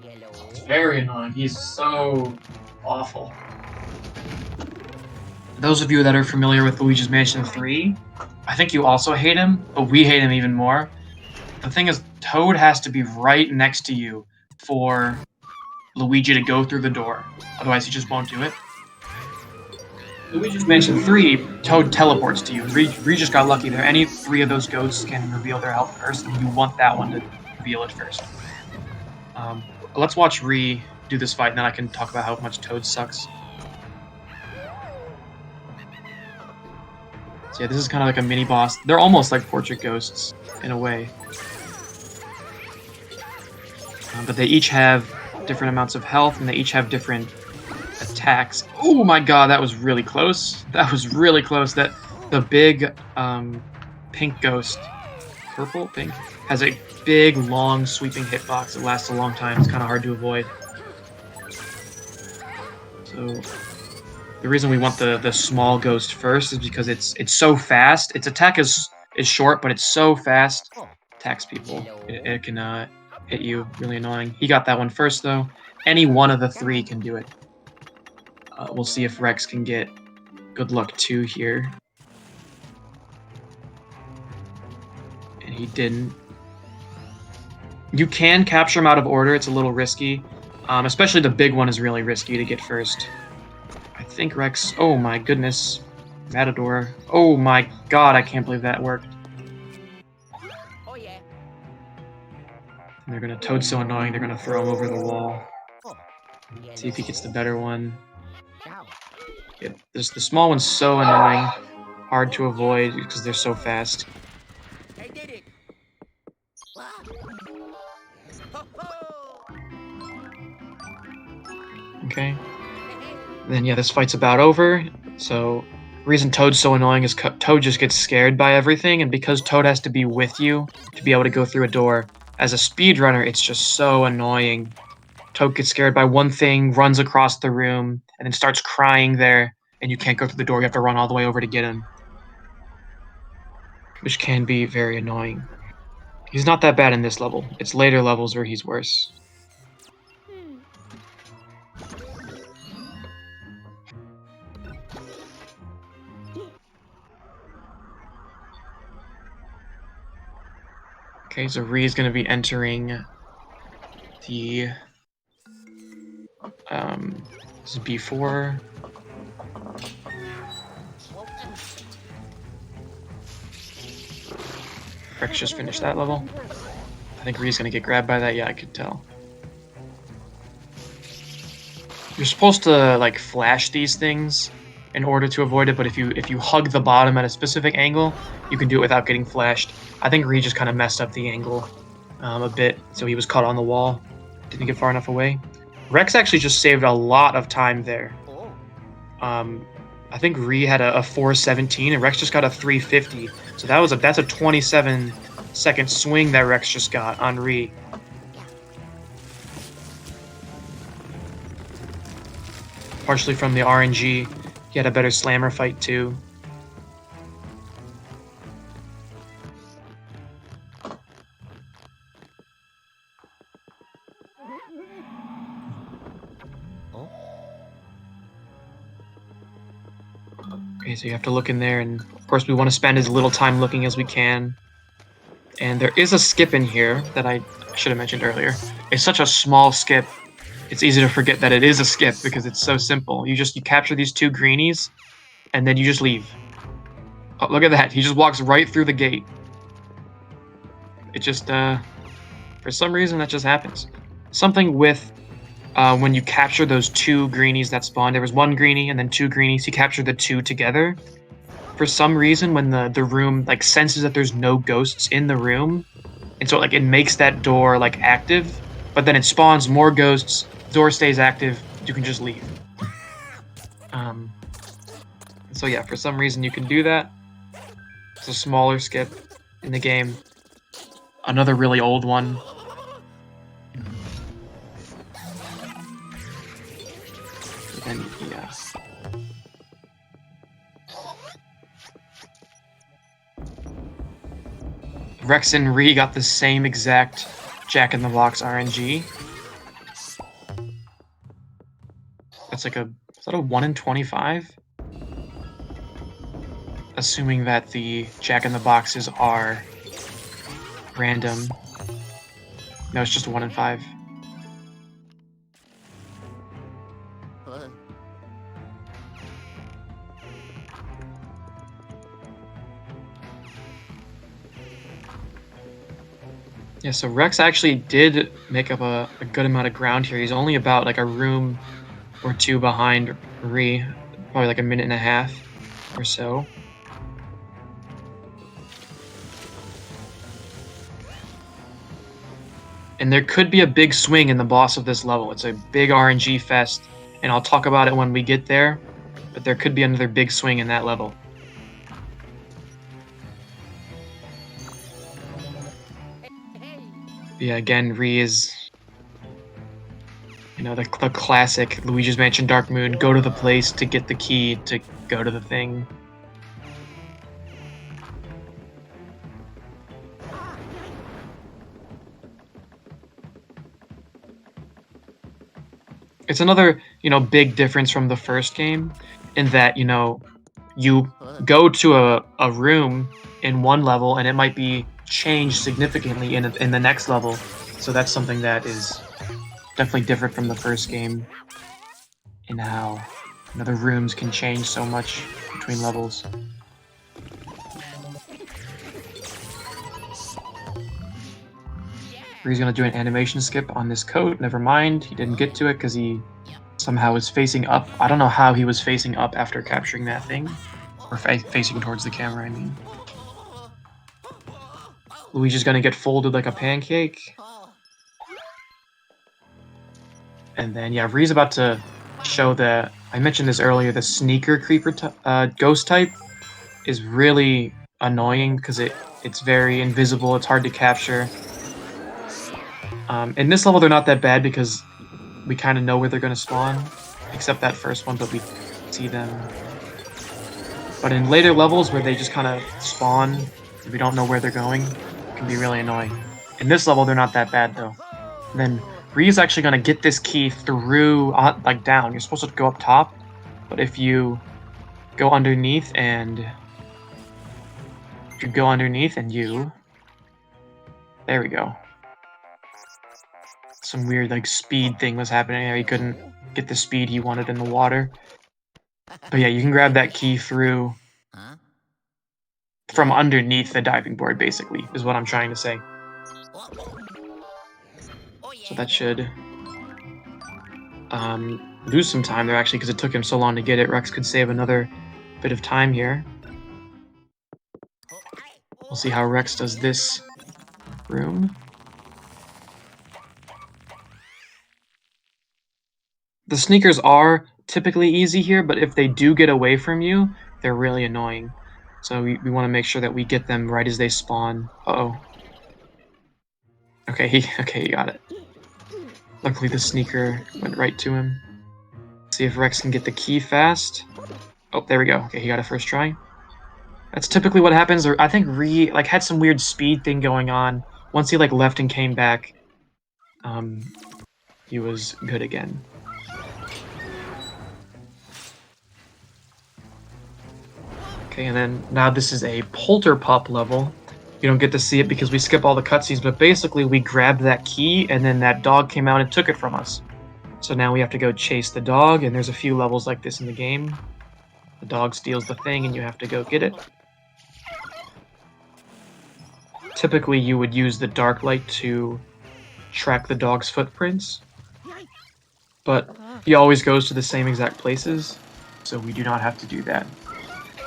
Yellow. It's very annoying. He's so awful. Those of you that are familiar with Luigi's Mansion 3, I think you also hate him, but we hate him even more. The thing is, Toad has to be right next to you for Luigi to go through the door. Otherwise, he just won't do it. Luigi's Mansion 3, Toad teleports to you. Ree just got lucky there. Any three of those ghosts can reveal their health first, and you want that one to reveal it first. Let's watch Ree do this fight, and then I can talk about how much Toad sucks. So yeah, this is kind of like a mini-boss. They're almost like portrait ghosts, in a way. But they each have different amounts of health, and they each have different attacks. Oh my god, that was really close. That was really close. That the big pink ghost, purple, pink, has a big, long, sweeping hitbox that lasts a long time. It's kind of hard to avoid. So the reason we want the small ghost first is because it's so fast. Its attack is short, but it's so fast. Attacks people. It can hit you. Really annoying. He got that one first, though. Any one of the three can do it. We'll see if Rex can get good luck 2 here. And he didn't. You can capture him out of order. It's a little risky. Especially the big one is really risky to get first. I think Rex... Oh my goodness. Matador. Oh my god, I can't believe that worked. Oh yeah. And they're gonna... Toad's so annoying, they're gonna throw him over the wall. Oh. Yeah, See if he no. gets the better one. Ciao. Yeah, the small one's so annoying. Hard to avoid because they're so fast. I did it. Wow. Ho ho. Okay. Then yeah, this fight's about over. So, the reason Toad's so annoying is Toad just gets scared by everything, and because Toad has to be with you to be able to go through a door, as a speedrunner, it's just so annoying. Toad gets scared by one thing, runs across the room, and then starts crying there, and you can't go through the door, you have to run all the way over to get him. Which can be very annoying. He's not that bad in this level. It's later levels where he's worse. Okay, so Ree's gonna be entering the this is B4. Rex just finished that level. I think Ree's gonna get grabbed by that. Yeah, I could tell. You're supposed to like flash these things in order to avoid it, but if you hug the bottom at a specific angle, you can do it without getting flashed. I think Ree just kind of messed up the angle a bit, so he was caught on the wall. Didn't get far enough away. Rex actually just saved a lot of time there. I think Ree had a 417 and Rex just got a 350. So that's a 27-second swing that Rex just got on Ree. Partially from the RNG. He had a better slammer fight too. Okay, so you have to look in there, and of course we want to spend as little time looking as we can. And there is a skip in here that I should have mentioned earlier. It's such a small skip, it's easy to forget that it is a skip because it's so simple. You capture these two greenies, and then you just leave. Oh, look at that, he just walks right through the gate. It just, for some reason that just happens. Something with when you capture those two greenies that spawned, there was one greenie and then two greenies, you capture the two together. For some reason, when the room like senses that there's no ghosts in the room, and so like it makes that door like active, but then it spawns more ghosts, door stays active, you can just leave. So yeah, for some reason you can do that. It's a smaller skip in the game. Another really old one. And yeah. Rex and Ree got the same exact Jack in the Box RNG. That's like is that a 1 in 25? Assuming that the Jack in the Boxes are random. No, it's just a 1 in 5. Yeah, so Rex actually did make up a good amount of ground here. He's only about like a room or two behind Ree, probably like a minute and a half or so. And there could be a big swing in the boss of this level. It's a big RNG fest, and I'll talk about it when we get there, but there could be another big swing in that level. Yeah, again, Ree is, you know, the classic Luigi's Mansion Dark Moon, go to the place to get the key to go to the thing. It's another, you know, big difference from the first game in that, you know, you go to a room in one level and it might be changed significantly in the next level. So that's something that is definitely different from the first game in how You know, the rooms can change so much between levels. He's gonna do an animation skip on this coat. Never mind, he didn't get to it because he somehow was facing up. I don't know how he was facing up after capturing that thing. Or facing towards the camera, I mean. Luigi's gonna get folded like a pancake. And then, yeah, Ree's about to show that, I mentioned this earlier, the sneaker creeper ghost type is really annoying because it's very invisible, it's hard to capture. In this level, they're not that bad because we kind of know where they're going to spawn, except that first one, but we see them. But in later levels where they just kind of spawn, we don't know where they're going, it can be really annoying. In this level, they're not that bad, though. And then Ree's actually going to get this key through, like, down. You're supposed to go up top, but if you go underneath and... There we go. Some weird, like, speed thing was happening there. He couldn't get the speed he wanted in the water. But yeah, you can grab that key through... from underneath the diving board, basically, is what I'm trying to say. So that should... lose some time there, actually, because it took him so long to get it. Rex could save another bit of time here. We'll see how Rex does this room. The sneakers are typically easy here, but if they do get away from you, they're really annoying. So we want to make sure that we get them right as they spawn. Uh-oh. Okay, he got it. Luckily the sneaker went right to him. See if Rex can get the key fast. Oh, there we go. Okay, he got it first try. That's typically what happens. I think Ree had some weird speed thing going on. Once he left and came back, he was good again. Okay, and then now this is a Polterpup level. You don't get to see it because we skip all the cutscenes, but basically we grabbed that key and then that dog came out and took it from us. So now we have to go chase the dog, and there's a few levels like this in the game. The dog steals the thing and you have to go get it. Typically you would use the dark light to track the dog's footprints, but he always goes to the same exact places, so we do not have to do that.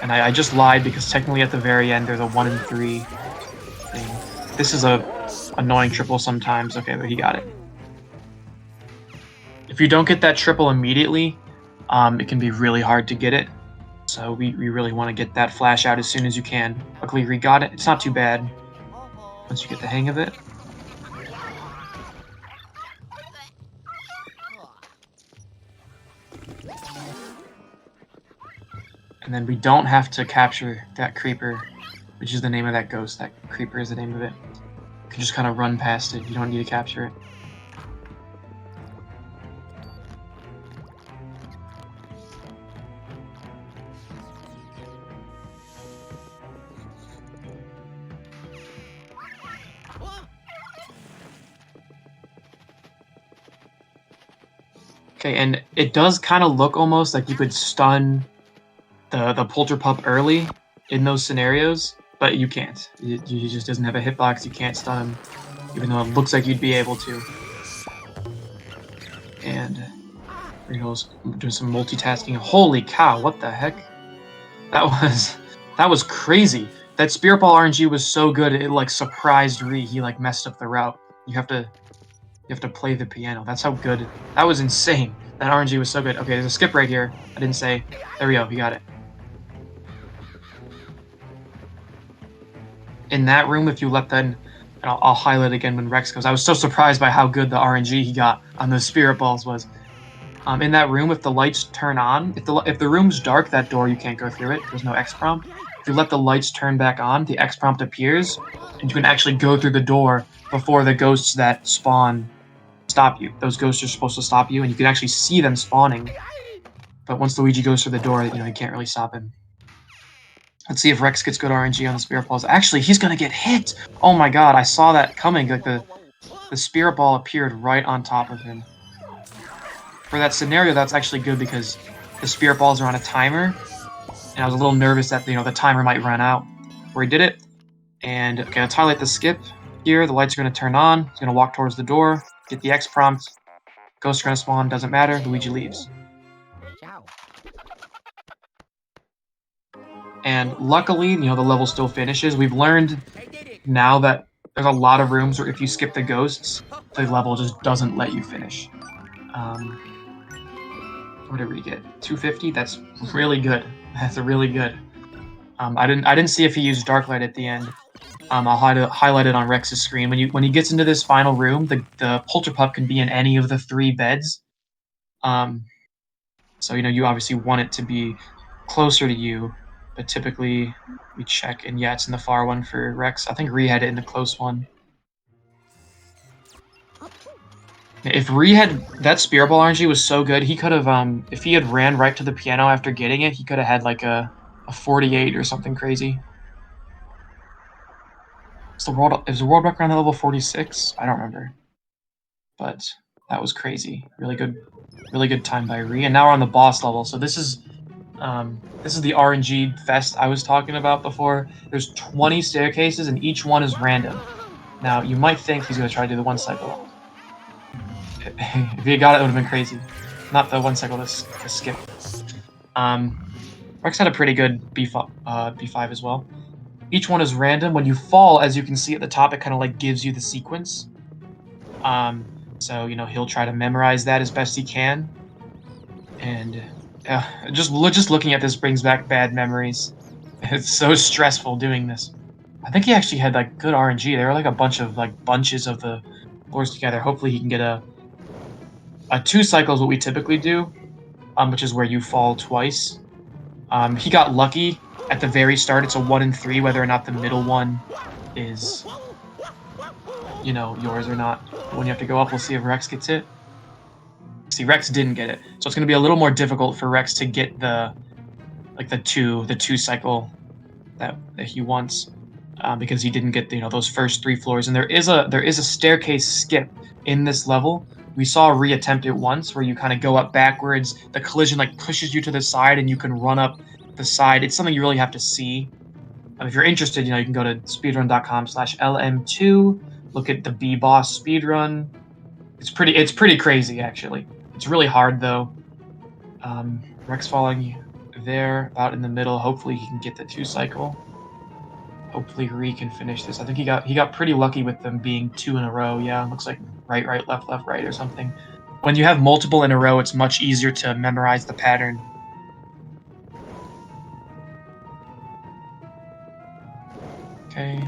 And I just lied because technically at the very end there's a 1 in 3 thing. This is a annoying triple sometimes. Okay, but he got it. If you don't get that triple immediately, it can be really hard to get it. So we really want to get that flash out as soon as you can. Luckily we got it. It's not too bad once you get the hang of it. And then we don't have to capture that creeper, which is the name of that ghost. That creeper is the name of it. You can just kind of run past it. You don't need to capture it. Okay, and it does kind of look almost like you could stun the Polterpup early in those scenarios, but you can't. He just doesn't have a hitbox. You can't stun him, even though it looks like you'd be able to. And here he goes, doing some multitasking. Holy cow! What the heck? That was crazy. That Spirit Ball RNG was so good. It surprised Ree. He messed up the route. You have to play the piano. That's how good. That was insane. That RNG was so good. Okay, there's a skip right here. I didn't say. There we go. He got it. In that room, if you let them, and I'll highlight again when Rex goes. I was so surprised by how good the RNG he got on those Spirit Balls was. In that room, if the lights turn on, if the room's dark, that door, you can't go through it. There's no X prompt. If you let the lights turn back on, the X prompt appears, and you can actually go through the door before the ghosts that spawn stop you. Those ghosts are supposed to stop you, and you can actually see them spawning. But once Luigi goes through the door, you can't really stop him. Let's see if Rex gets good RNG on the Spirit Balls. Actually, he's gonna get hit! Oh my god, I saw that coming. The Spirit Ball appeared right on top of him. For that scenario, that's actually good because the spirit balls are on a timer, and I was a little nervous that the timer might run out before he did it. And okay, let's highlight the skip here. The lights are going to turn on. He's going to walk towards the door, get the X prompt. Ghosts are going to spawn. Doesn't matter. Luigi leaves. Ciao. And luckily, the level still finishes. We've learned I did it. now that there's a lot of rooms where if you skip the ghosts, the level just doesn't let you finish. What did we get? 250? That's really good. That's really good. I didn't see if he used dark light at the end. I'll highlight it on Rex's screen. When he gets into this final room, the Polterpup can be in any of the 3 beds. So you obviously want it to be closer to you, but typically we check, and yeah, it's in the far one for Rex. I think Ree had it in the close one. If Ree had that Spirit Ball RNG was so good, he could have if he had ran right to the piano after getting it, he could have had like a 48 or something crazy. Is the world record on level 46? I don't remember, but that was crazy. Really good time by Ree. And now we're on the boss level. So this is the RNG fest I was talking about before. There's 20 staircases, and each one is random. Now you might think he's gonna try to do the 1 cycle. If he got it, it would have been crazy. Not the 1 cycle, the skip. Rex had a pretty good B5 as well. Each one is random. When you fall, as you can see at the top, it kind of like gives you the sequence. So he'll try to memorize that as best he can. And just looking at this brings back bad memories. It's so stressful doing this. I think he actually had like good RNG. There were like a bunch of like bunches of the floors together. Hopefully he can get a 2 cycle is what we typically do, which is where you fall twice. He got lucky at the very start. It's a 1 in 3, whether or not the middle one is yours or not. When you have to go up, we'll see if Rex gets it. See, Rex didn't get it, so it's going to be a little more difficult for Rex to get the 2 cycle that he wants, because he didn't get those first 3 floors. And there is a staircase skip in this level. We saw Ree attempt it once, where you kind of go up backwards. The collision like pushes you to the side, and you can run up the side. It's something you really have to see. If you're interested, you can go to speedrun.com/lm2. Look at the B-Boss speedrun. It's pretty crazy, actually. It's really hard, though. Rex falling there, about in the middle. Hopefully he can get the 2 cycle. Hopefully Ree can finish this. I think he got pretty lucky with them being 2 in a row. Yeah, looks like right, left, right, or something. When you have multiple in a row, it's much easier to memorize the pattern. Okay,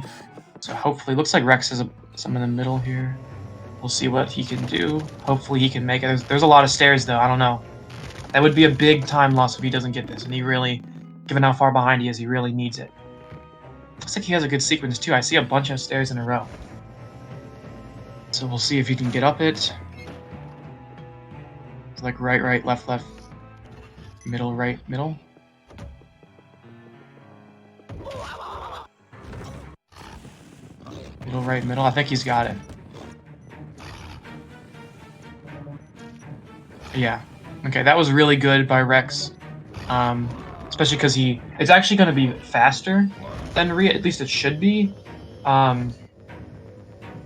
so hopefully, looks like Rex has some in the middle here. We'll see what he can do. Hopefully he can make it. There's a lot of stairs, though. I don't know. That would be a big time loss if he doesn't get this, and he really, given how far behind he is, he really needs it. Looks like he has a good sequence, too. I see a bunch of stairs in a row. So we'll see if he can get up it. It's like right, left, middle, right, middle. Middle, right, middle. I think he's got it. Yeah. Okay, that was really good by Rex. Especially because it's actually going to be faster than Ree. At least it should be.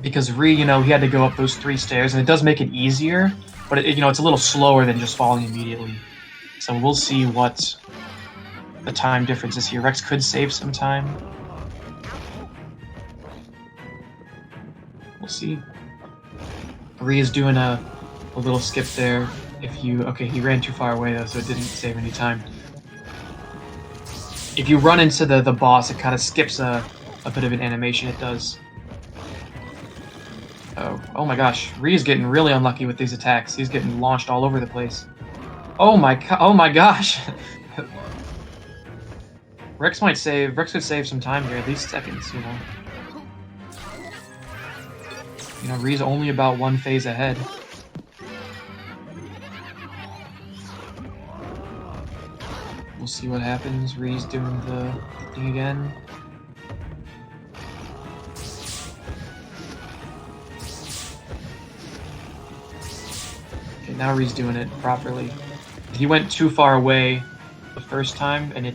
Because Ree, he had to go up those 3 stairs, and it does make it easier. But it's a little slower than just falling immediately. So we'll see what the time difference is here. Rex could save some time. We'll see. Ree is doing a little skip there. Okay, he ran too far away though, so it didn't save any time. If you run into the boss, it kind of skips a bit of an animation. It does. Oh my gosh, Ree is getting really unlucky with these attacks. He's getting launched all over the place. Oh my gosh. Rex could save some time here, at least seconds, Ree's only about 1 phase ahead. We'll see what happens. Ree's doing the thing again. Okay, now Ree's doing it properly. He went too far away the first time, and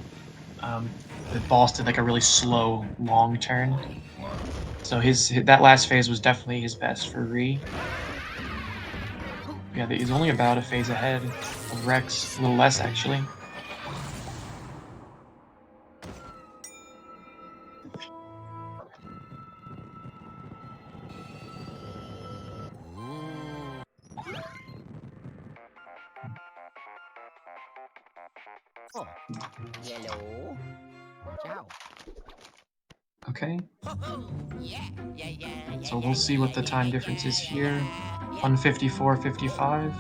the ball did like a really slow, long turn. So that last phase was definitely his best for Ree. Yeah, he's only about a phase ahead of Rex, a little less actually. Oh, yellow. Ciao. Okay, Yeah, yeah, yeah. so we'll see what the time difference is here. 154.55.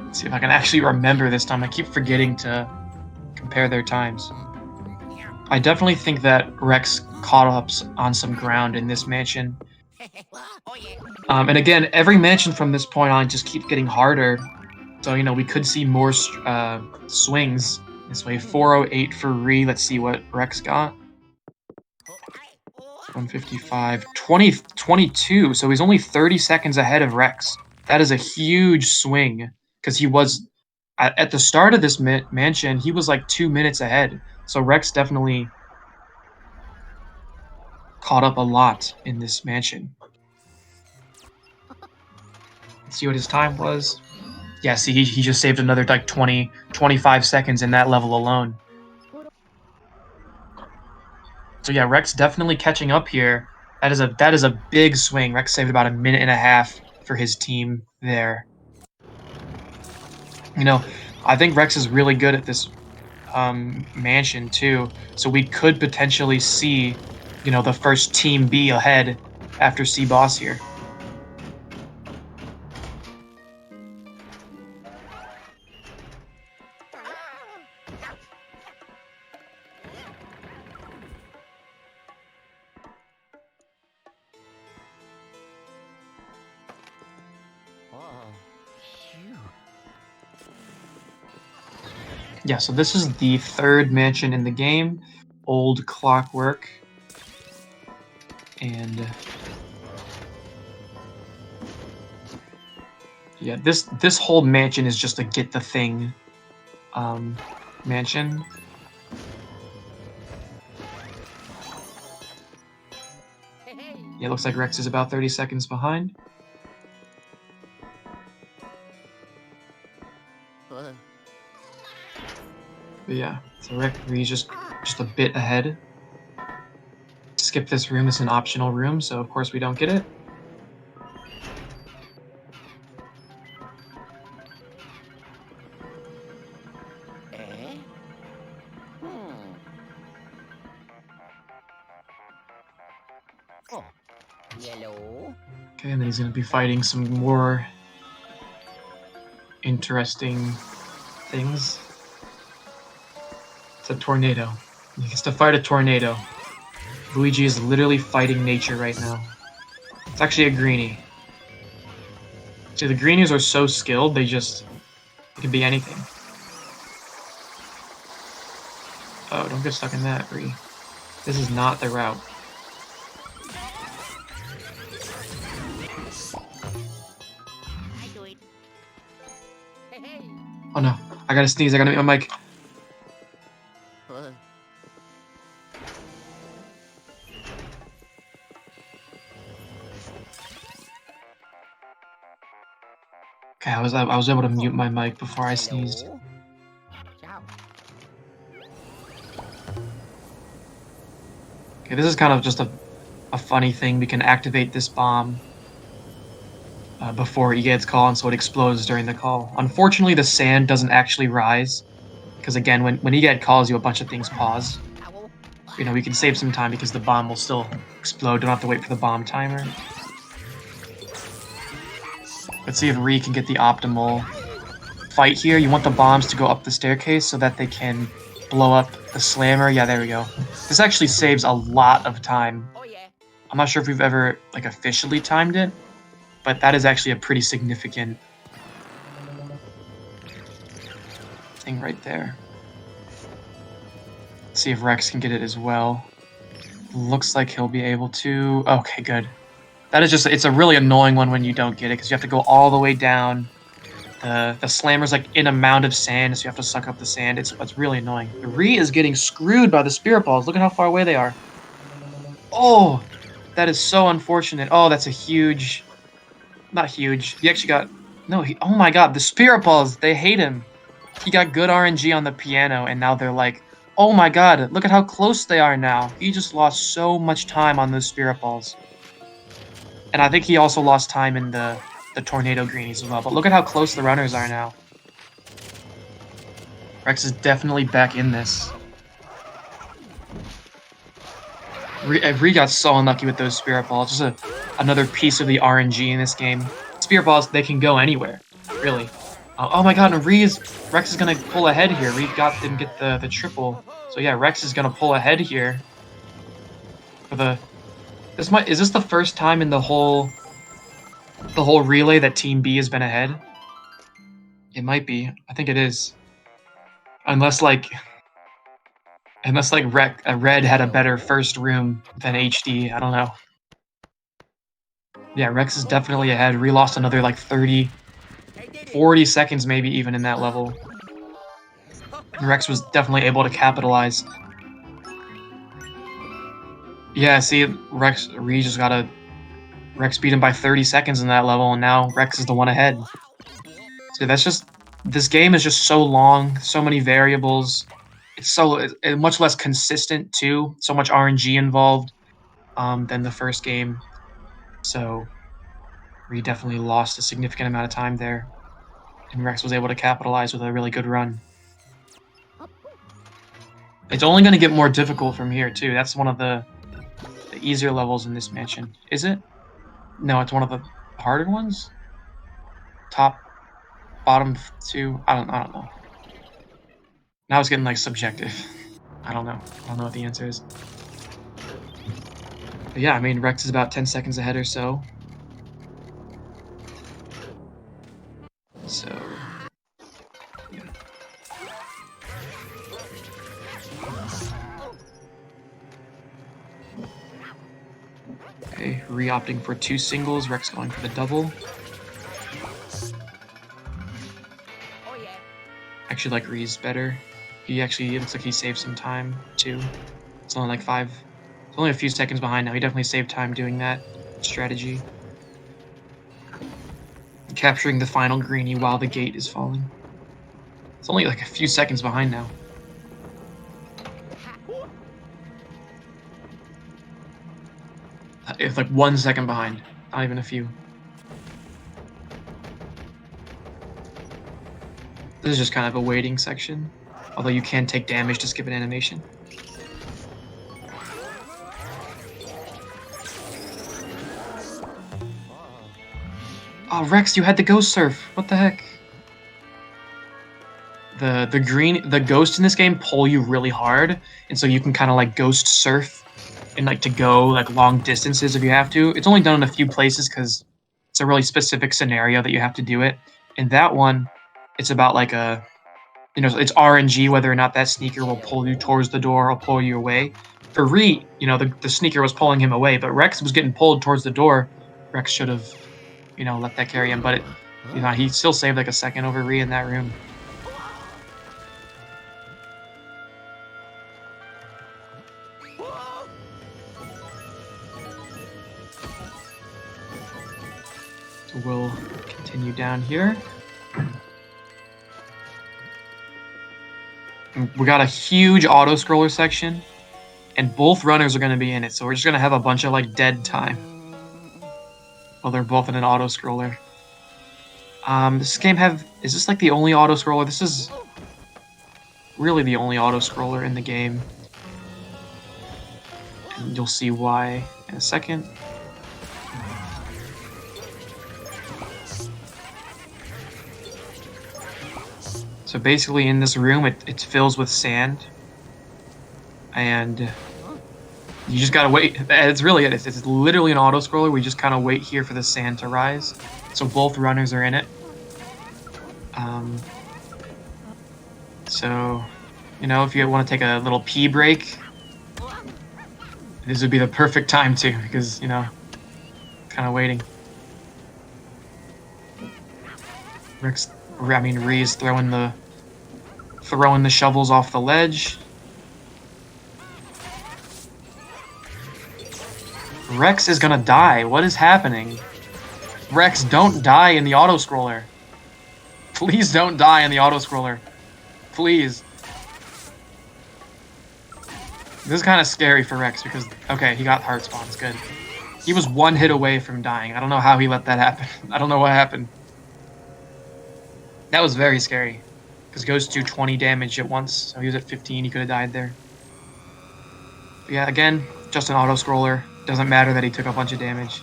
Let's see if I can actually remember this time. I keep forgetting to compare their times. I definitely think that Rex caught up on some ground in this mansion. Oh, yeah. And again, every mansion from this point on just keeps getting harder. So, we could see more swings this way. 408 for Ree. Let's see what Rex got. 155. 22. So he's only 30 seconds ahead of Rex. That is a huge swing. Because he was, at the start of this mansion, he was like 2 minutes ahead. So Rex definitely caught up a lot in this mansion. Let's see what his time was. Yeah, see, he just saved another like 20, 25 seconds in that level alone. So yeah, Rex definitely catching up here. That is a big swing. Rex saved about a minute and a half for his team there. I think Rex is really good at this mansion too. So we could potentially see, the first Team B ahead after C Boss here. Oh, phew. Yeah, so this is the third mansion in the game. Old Clockwork. And yeah, this whole mansion is just a get the thing mansion. Hey, hey. Yeah, it looks like Rex is about 30 seconds behind. Uh, But yeah, so Rex just a bit ahead. Skip this room. It's an optional room, so of course we don't get it. eh? Hmm. Oh, yellow. Okay, and then he's gonna be fighting some more interesting things. It's a tornado. He gets to fight a tornado. Luigi is literally fighting nature right now. It's actually a greenie. See, the greenies are so skilled, they can be anything. Oh, don't get stuck in that, Bree. This is not the route. I do it. Hey, hey. Oh no, I gotta sneeze, I gotta mute my mic. Uh, Okay, I was able to mute my mic before I sneezed. yellow. Ciao. Okay, this is kind of just a funny thing. We can activate this bomb before he gets called, and so it explodes during the call. Unfortunately, the sand doesn't actually rise, because again, when Egad calls you, a bunch of things pause. Ow. We can save some time because the bomb will still explode. Don't have to wait for the bomb timer. Let's see if Ree can get the optimal fight here. You want the bombs to go up the staircase so that they can blow up the slammer. Yeah, there we go. This actually saves a lot of time. Oh, yeah. I'm not sure if we've ever officially timed it, but that is actually a pretty significant thing right there. Let's see if Rex can get it as well. Looks like he'll be able to. Okay, good. That is it's a really annoying one when you don't get it, because you have to go all the way down the slammer's like in a mound of sand, so you have to suck up the sand. It's really annoying. The Ree is getting screwed by the spirit balls. Look at how far away they are. Oh, that is so unfortunate. Oh, that's a huge, not huge. He actually got no. Oh my God, the spirit balls. They hate him. He got good RNG on the piano, and now they're like, oh my God, look at how close they are now. He just lost so much time on those spirit balls. And I think he also lost time in the tornado greenies as well. But look at how close the runners are now. Rex is definitely back in this. Ree got so unlucky with those spirit balls. Just another piece of the RNG in this game. Spirit balls, they can go anywhere, really. Oh my God, and Rex is gonna pull ahead here. Ree didn't get the triple. So yeah, Rex is gonna pull ahead here. For is this the first time in the whole relay that Team B has been ahead? It might be. I think it is. Unless like Red had a better first room than HD. I don't know. Yeah, Rex is definitely ahead. Ree lost another like 30, 40 seconds maybe even in that level. And Rex was definitely able to capitalize. Yeah, see, Rex beat him by 30 seconds in that level, and now Rex is the one ahead. So this game is just so long, so many variables. It's much less consistent too. So much RNG involved than the first game. So we definitely lost a significant amount of time there, and Rex was able to capitalize with a really good run. It's only going to get more difficult from here too. That's one of the easier levels in this mansion. Is it? No, it's one of the harder ones. Top, bottom two. I don't know. Now it's getting like subjective. I don't know. I don't know what the answer is. But yeah, I mean, Rex is about 10 seconds ahead or so. So, yeah. Okay, re-opting for 2 singles, Rex going for the double. Oh yeah. Actually like Ree's better. It looks like he saved some time too. It's only like 5. It's only a few seconds behind now. He definitely saved time doing that strategy. Capturing the final greenie while the gate is falling. It's only like a few seconds behind now. It's like 1 second behind. Not even a few. This is just kind of a waiting section. Although you can take damage to skip an animation. Oh, Rex, you had the ghost surf. What the heck? The ghosts in this game pull you really hard, and so you can kind of like ghost surf and like to go like long distances if you have to. It's only done in a few places because it's a really specific scenario that you have to do it. In that one, it's about like it's RNG whether or not that sneaker will pull you towards the door or pull you away. For Ree, the sneaker was pulling him away, but Rex was getting pulled towards the door. Rex should have, let that carry him, but he still saved like a second over Ree in that room. So we'll continue down here. We got a huge auto-scroller section, and both runners are going to be in it, so we're just going to have a bunch of, like, dead time. Well, they're both in an auto-scroller. Does this game is this, like, the only auto-scroller? This is really the only auto-scroller in the game. And you'll see why in a second. So basically in this room, it fills with sand. And you just gotta wait. It's really it. It's literally an auto-scroller. We just kind of wait here for the sand to rise. So both runners are in it. So, if you want to take a little pee break, this would be the perfect time to, because, kind of waiting. Rex I mean, Ree's throwing the shovels off the ledge. Rex is gonna die. What is happening? Rex, don't die in the auto-scroller. Please don't die in the auto-scroller. Please. This is kind of scary for Rex because, okay, he got heart spawns. Good. He was one hit away from dying. I don't know how he let that happen. I don't know what happened. That was very scary. Because Ghosts do 20 damage at once. So he was at 15. He could have died there. But yeah, again, just an auto-scroller. Doesn't matter that he took a bunch of damage.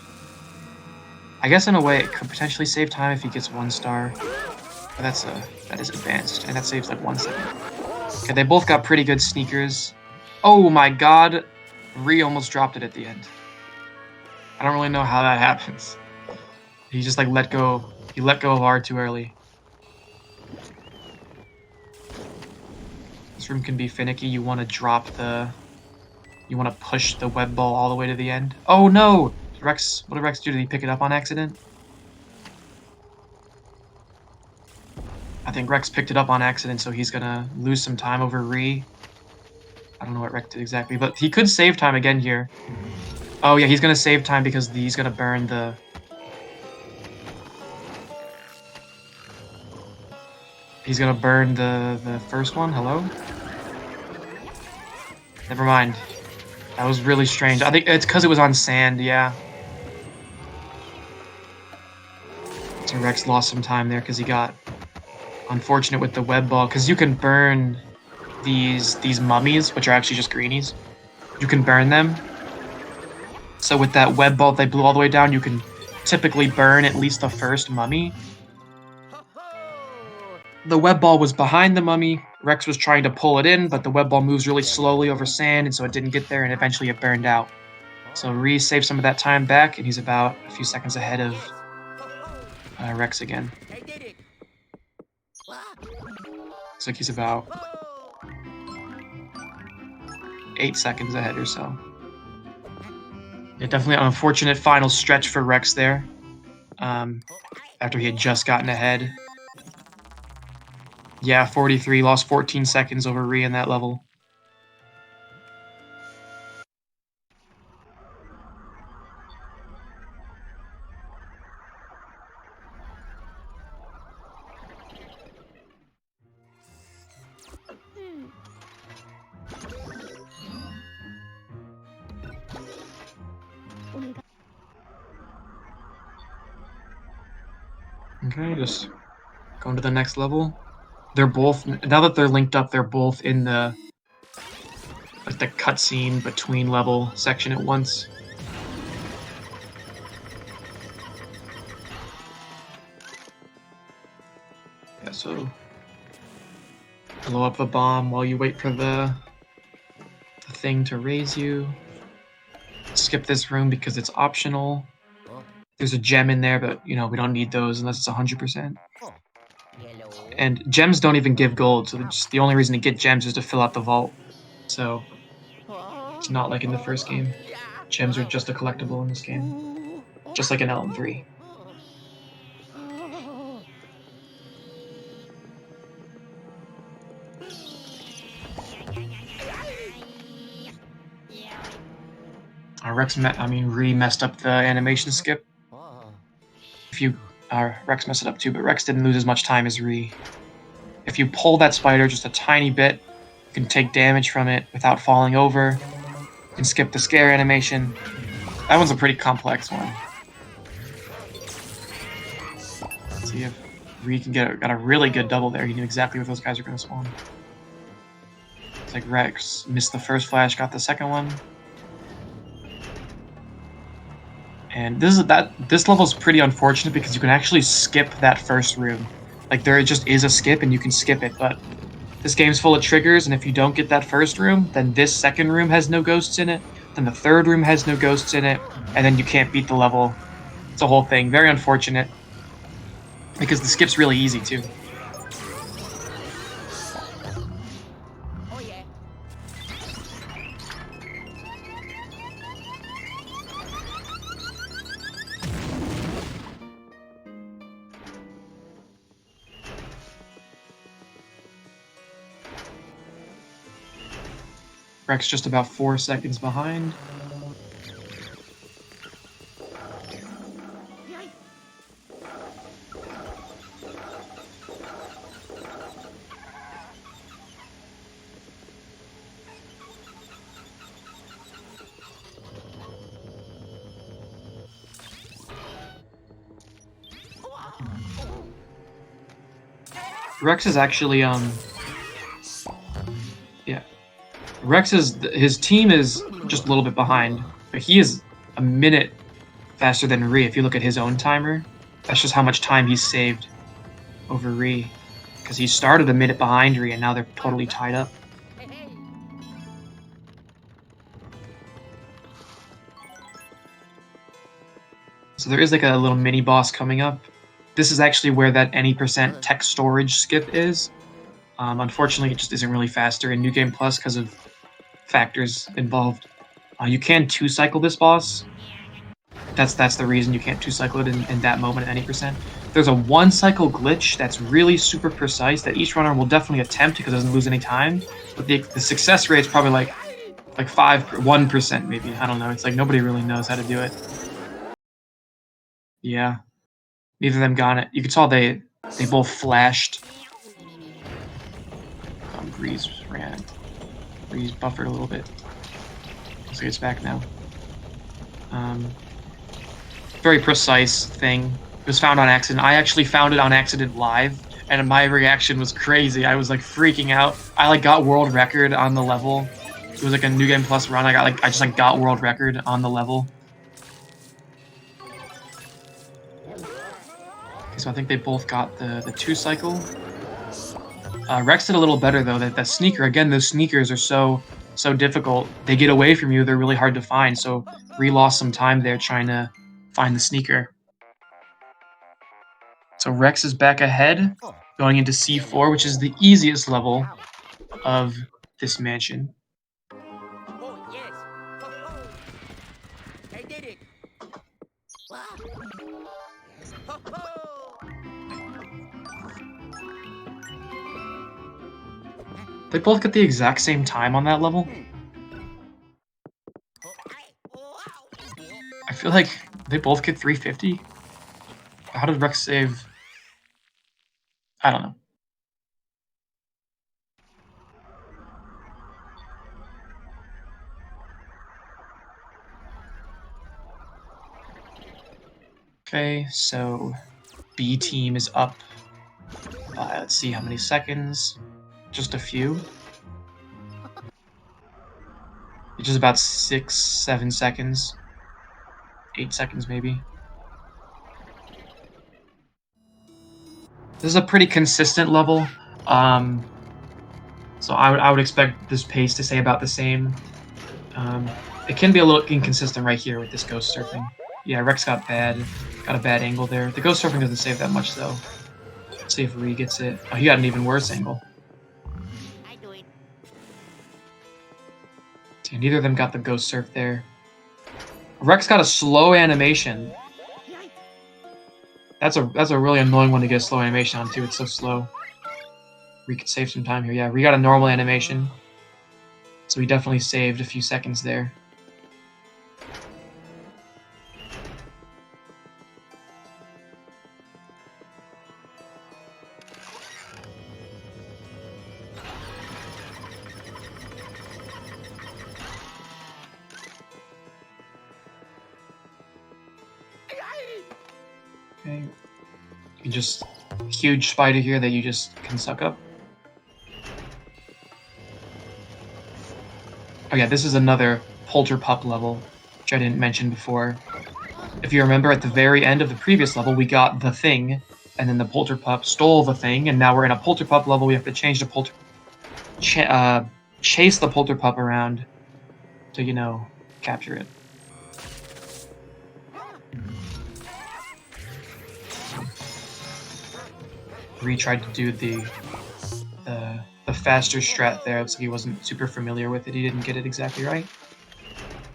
I guess in a way it could potentially save time if he gets 1 star. But that is advanced. And that saves like 1 second. Okay, they both got pretty good sneakers. Oh my god. Ree almost dropped it at the end. I don't really know how that happens. He just like let go. He let go of R too early. This room can be finicky. You want to push the web ball all the way to the end. Oh no! Rex, what did Rex do? Did he pick it up on accident? I think Rex picked it up on accident, so he's gonna lose some time over Ree. I don't know what Rex did exactly, but he could save time again here. Oh yeah, he's gonna save time because he's gonna burn the... He's gonna burn the first one. Hello? Never mind. That was really strange. I think it's because it was on sand, yeah. So Rex lost some time there because he got unfortunate with the web ball. Because you can burn these mummies, which are actually just greenies. You can burn them. So with that web ball they blew all the way down, you can typically burn at least the first mummy. The web ball was behind the mummy. Rex was trying to pull it in, but the web ball moves really slowly over sand, and so it didn't get there, and eventually it burned out. So Ree saved some of that time back, and he's about a few seconds ahead of Rex again. I did it. Looks like he's about 8 seconds ahead or so. Yeah, definitely an unfortunate final stretch for Rex there. After he had just gotten ahead. Yeah, 43, lost 14 seconds over Ree in that level. Okay, just going to the next level. They're both, now that they're linked up, they're both in the cutscene between level section at once. Yeah, so blow up the bomb while you wait for the thing to raise you. Skip this room because it's optional. There's a gem in there, but you know, we don't need those unless it's 100%. And gems don't even give gold, so just the only reason to get gems is to fill out the vault. So it's not like in the first game. Gems are just a collectible in this game. Just like in LM3. Ree messed up the animation skip. Rex messed it up too, but Rex didn't lose as much time as Ree. If you pull that spider just a tiny bit, you can take damage from it without falling over. You can skip the scare animation. That one's a pretty complex one. Let's see if Ree can got a really good double there. He knew exactly where those guys are going to spawn. It's like Rex missed the first flash, got the second one. And this level is pretty unfortunate because you can actually skip that first room. Like there just is a skip and you can skip it, but this game's full of triggers, and if you don't get that first room, then this second room has no ghosts in it, then the third room has no ghosts in it, and then you can't beat the level. It's a whole thing. Very unfortunate. Because the skip's really easy too. Oh yeah. Rex just about 4 seconds behind. Rex is actually yeah. His team is just a little bit behind, but he is a minute faster than Ree. If you look at his own timer, that's just how much time he's saved over Ree, because he started a minute behind Ree and now they're totally tied up. So there is like a little mini boss coming up. This is actually where that any % tech storage skip is. Unfortunately, it just isn't really faster in New Game Plus because of factors involved. You can 2-cycle this boss. That's the reason you can't 2-cycle it in that moment at any %. There's a 1-cycle glitch that's really super precise that each runner will definitely attempt because it doesn't lose any time. But the success rate is probably like 1% maybe. I don't know. It's like nobody really knows how to do it. Yeah. Neither of them got it. You could tell they both flashed. Breeze ran. Breeze buffered a little bit. Looks like it's back now. Very precise thing. It was found on accident. I actually found it on accident live, and my reaction was crazy. I was like freaking out. I like got world record on the level. It was like a New Game Plus run. I just got world record on the level. So I think they both got the 2-cycle. Rex did a little better though. That sneaker, again, those sneakers are so difficult. They get away from you. They're really hard to find. So Ree lost some time there trying to find the sneaker. So Rex is back ahead, going into C4, which is the easiest level of this mansion. Oh, yes. Ho-ho. I did it. Ho-ho. They both get the exact same time on that level. I feel like they both get 350. How did Rex save? I don't know. Okay, so B team is up. Let's see how many seconds. Just a few. It's just about 6, 7 seconds. 8 seconds maybe. This is a pretty consistent level. So I would expect this pace to stay about the same. It can be a little inconsistent right here with this ghost surfing. Yeah, Rex got a bad angle there. The ghost surfing doesn't save that much though. Let's see if Ree gets it. Oh, he got an even worse angle. I do it. See, neither of them got the ghost surf there. Rex got a slow animation. That's a really annoying one to get a slow animation on too. It's so slow. Ree could save some time here. Yeah, Ree got a normal animation. So he definitely saved a few seconds there. Okay. You just huge spider here that you just can suck up. Oh yeah, this is another Polterpup level, which I didn't mention before. If you remember, at the very end of the previous level, we got the thing, and then the Polterpup stole the thing, and now we're in a Polterpup level. We have to change the chase the Polterpup around to, you know, capture it. Ree tried to do the faster strat there, so he wasn't super familiar with it. He didn't get it exactly right.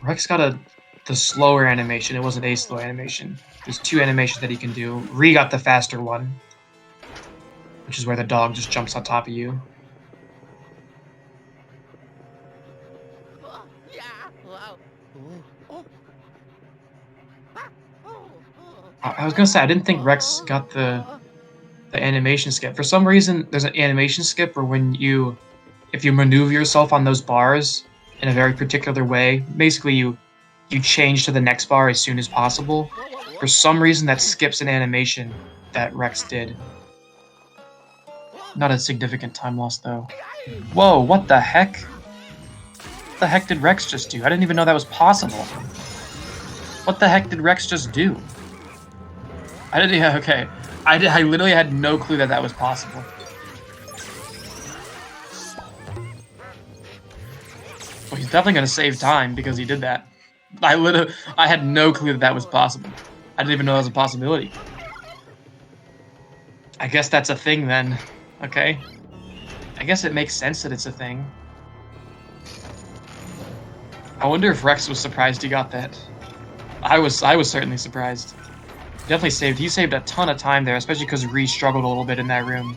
Rex got the slower animation. It wasn't a slow animation. There's 2 animations that he can do. Ree got the faster one, which is where the dog just jumps on top of you. I was gonna say I didn't think Rex got the animation skip. For some reason, there's an animation skip where if you maneuver yourself on those bars in a very particular way, basically you change to the next bar as soon as possible. For some reason, that skips an animation that Rex did. Not a significant time loss though. Whoa, what the heck? What the heck did Rex just do? I didn't even know that was possible. What the heck did Rex just do? I didn't. Yeah, okay. I literally had no clue that was possible. Well, he's definitely gonna save time because he did that. I had no clue that was possible. I didn't even know that was a possibility. I guess that's a thing then. Okay. I guess it makes sense that it's a thing. I wonder if Rex was surprised he got that. I was certainly surprised. He saved a ton of time there, especially because Ree struggled a little bit in that room.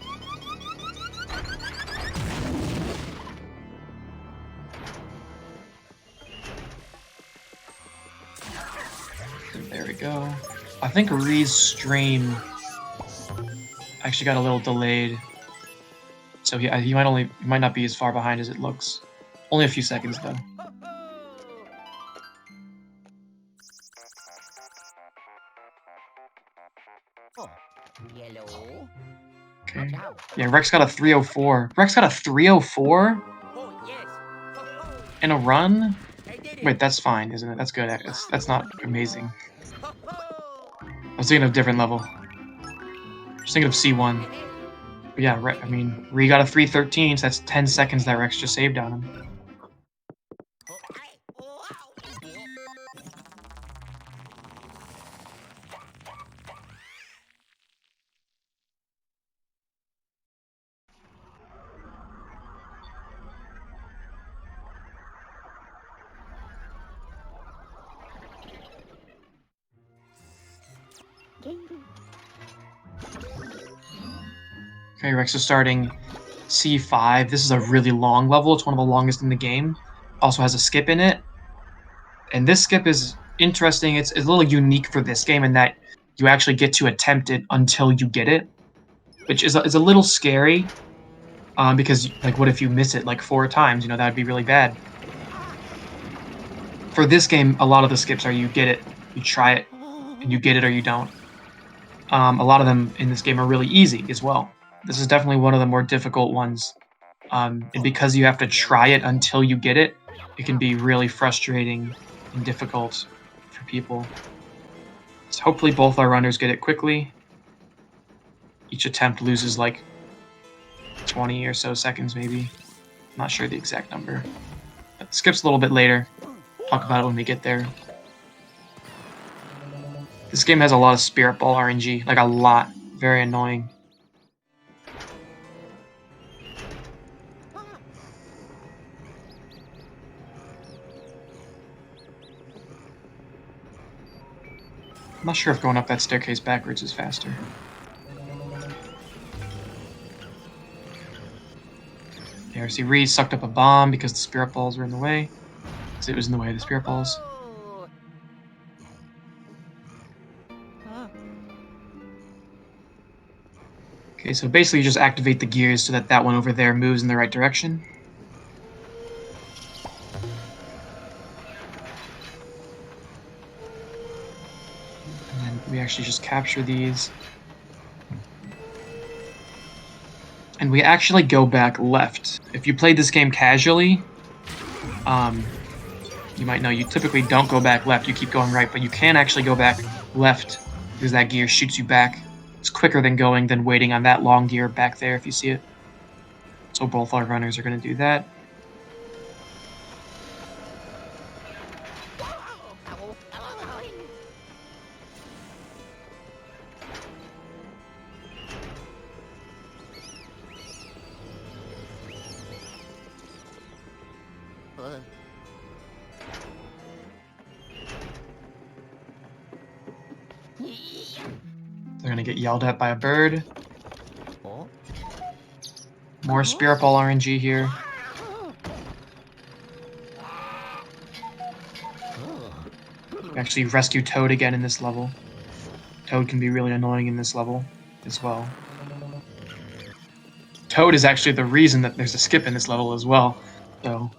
There we go. I think Ree's stream actually got a little delayed. So he might not be as far behind as it looks. Only a few seconds though. Yellow. Okay. Yeah, Rex got a 304. Rex got a 304 Oh, yes. in a run? I did it. Wait, that's fine, isn't it? That's good. That's not amazing. I was thinking of a different level. I was thinking of C1. But yeah, I mean, Ree got a 313, so that's 10 seconds that Rex just saved on him. Okay, Rex is starting C5. This is a really long level. It's one of the longest in the game. Also has a skip in it. And this skip is interesting. It's a little unique for this game in that you actually get to attempt it until you get it, which is a little scary. Because, like, what if you miss it, like, 4 times? You know, that would be really bad. For this game, a lot of the skips are you get it, you try it, and you get it or you don't. A lot of them in this game are really easy as well. This is definitely one of the more difficult ones. And because you have to try it until you get it, it can be really frustrating and difficult for people. So hopefully both our runners get it quickly. Each attempt loses like 20 or so seconds maybe. I'm not sure the exact number. But skips a little bit later. Talk about it when we get there. This game has a lot of Spirit Ball RNG, like a lot. Very annoying. I'm not sure if going up that staircase backwards is faster. There, see, Ree sucked up a bomb because the Spirit Balls were in the way. Because it was in the way of the Spirit Balls. Okay, so basically you just activate the gears so that that one over there moves in the right direction. And then we actually just capture these. And we actually go back left. If you played this game casually, you might know you typically don't go back left, you keep going right, but you can actually go back left because that gear shoots you back. It's quicker than waiting on that long gear back there if you see it. So both our runners are going to do that. They're going to get yelled at by a bird. More Spirit Ball RNG here. We actually rescue Toad again in this level. Toad can be really annoying in this level as well. Toad is actually the reason that there's a skip in this level as well. So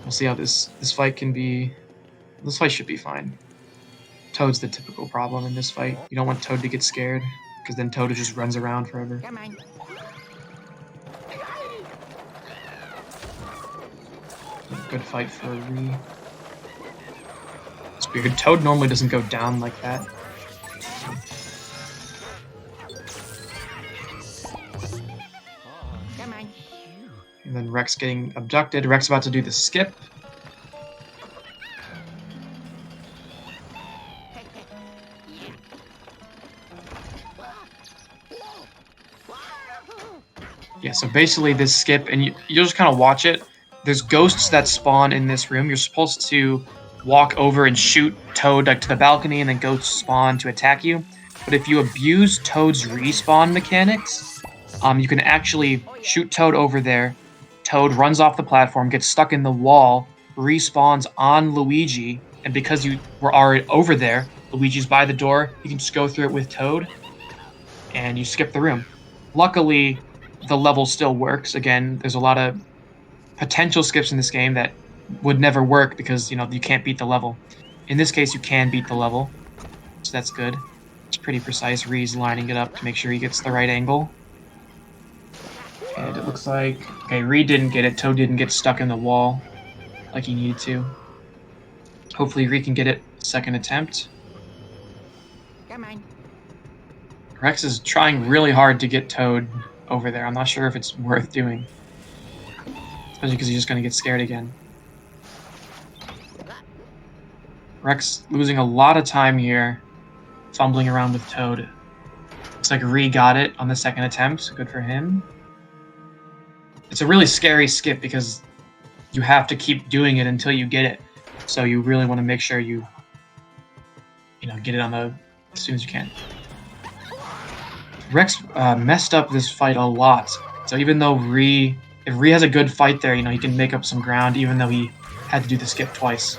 we'll see how this fight can be. This fight should be fine. Toad's the typical problem in this fight. You don't want Toad to get scared, because then Toad just runs around forever. Come on. Good fight for a Ree. It's weird. Toad normally doesn't go down like that. Come on. And then Rex getting abducted. Rex about to do the skip. Yeah, so basically this skip, and you'll just kind of watch it. There's ghosts that spawn in this room. You're supposed to walk over and shoot Toad like to the balcony, and then ghosts spawn to attack you. But if you abuse Toad's respawn mechanics, you can actually shoot Toad over there. Toad runs off the platform, gets stuck in the wall, respawns on Luigi, and because you were already over there, Luigi's by the door, you can just go through it with Toad, and you skip the room. Luckily, the level still works. Again, there's a lot of potential skips in this game that would never work because, you know, you can't beat the level. In this case, you can beat the level, so that's good. It's pretty precise. Ree's lining it up to make sure he gets the right angle. And it looks like... Okay, Ree didn't get it. Toad didn't get stuck in the wall like he needed to. Hopefully Ree can get it second attempt. Come on. Rex is trying really hard to get Toad over there. I'm not sure if it's worth doing. Especially because he's just going to get scared again. Rex losing a lot of time here, fumbling around with Toad. Looks like Ree got it on the second attempt, so good for him. It's a really scary skip because you have to keep doing it until you get it. So you really want to make sure you get it on the as soon as you can. Rex messed up this fight a lot. So even though if Ree has a good fight there, he can make up some ground even though he had to do the skip twice.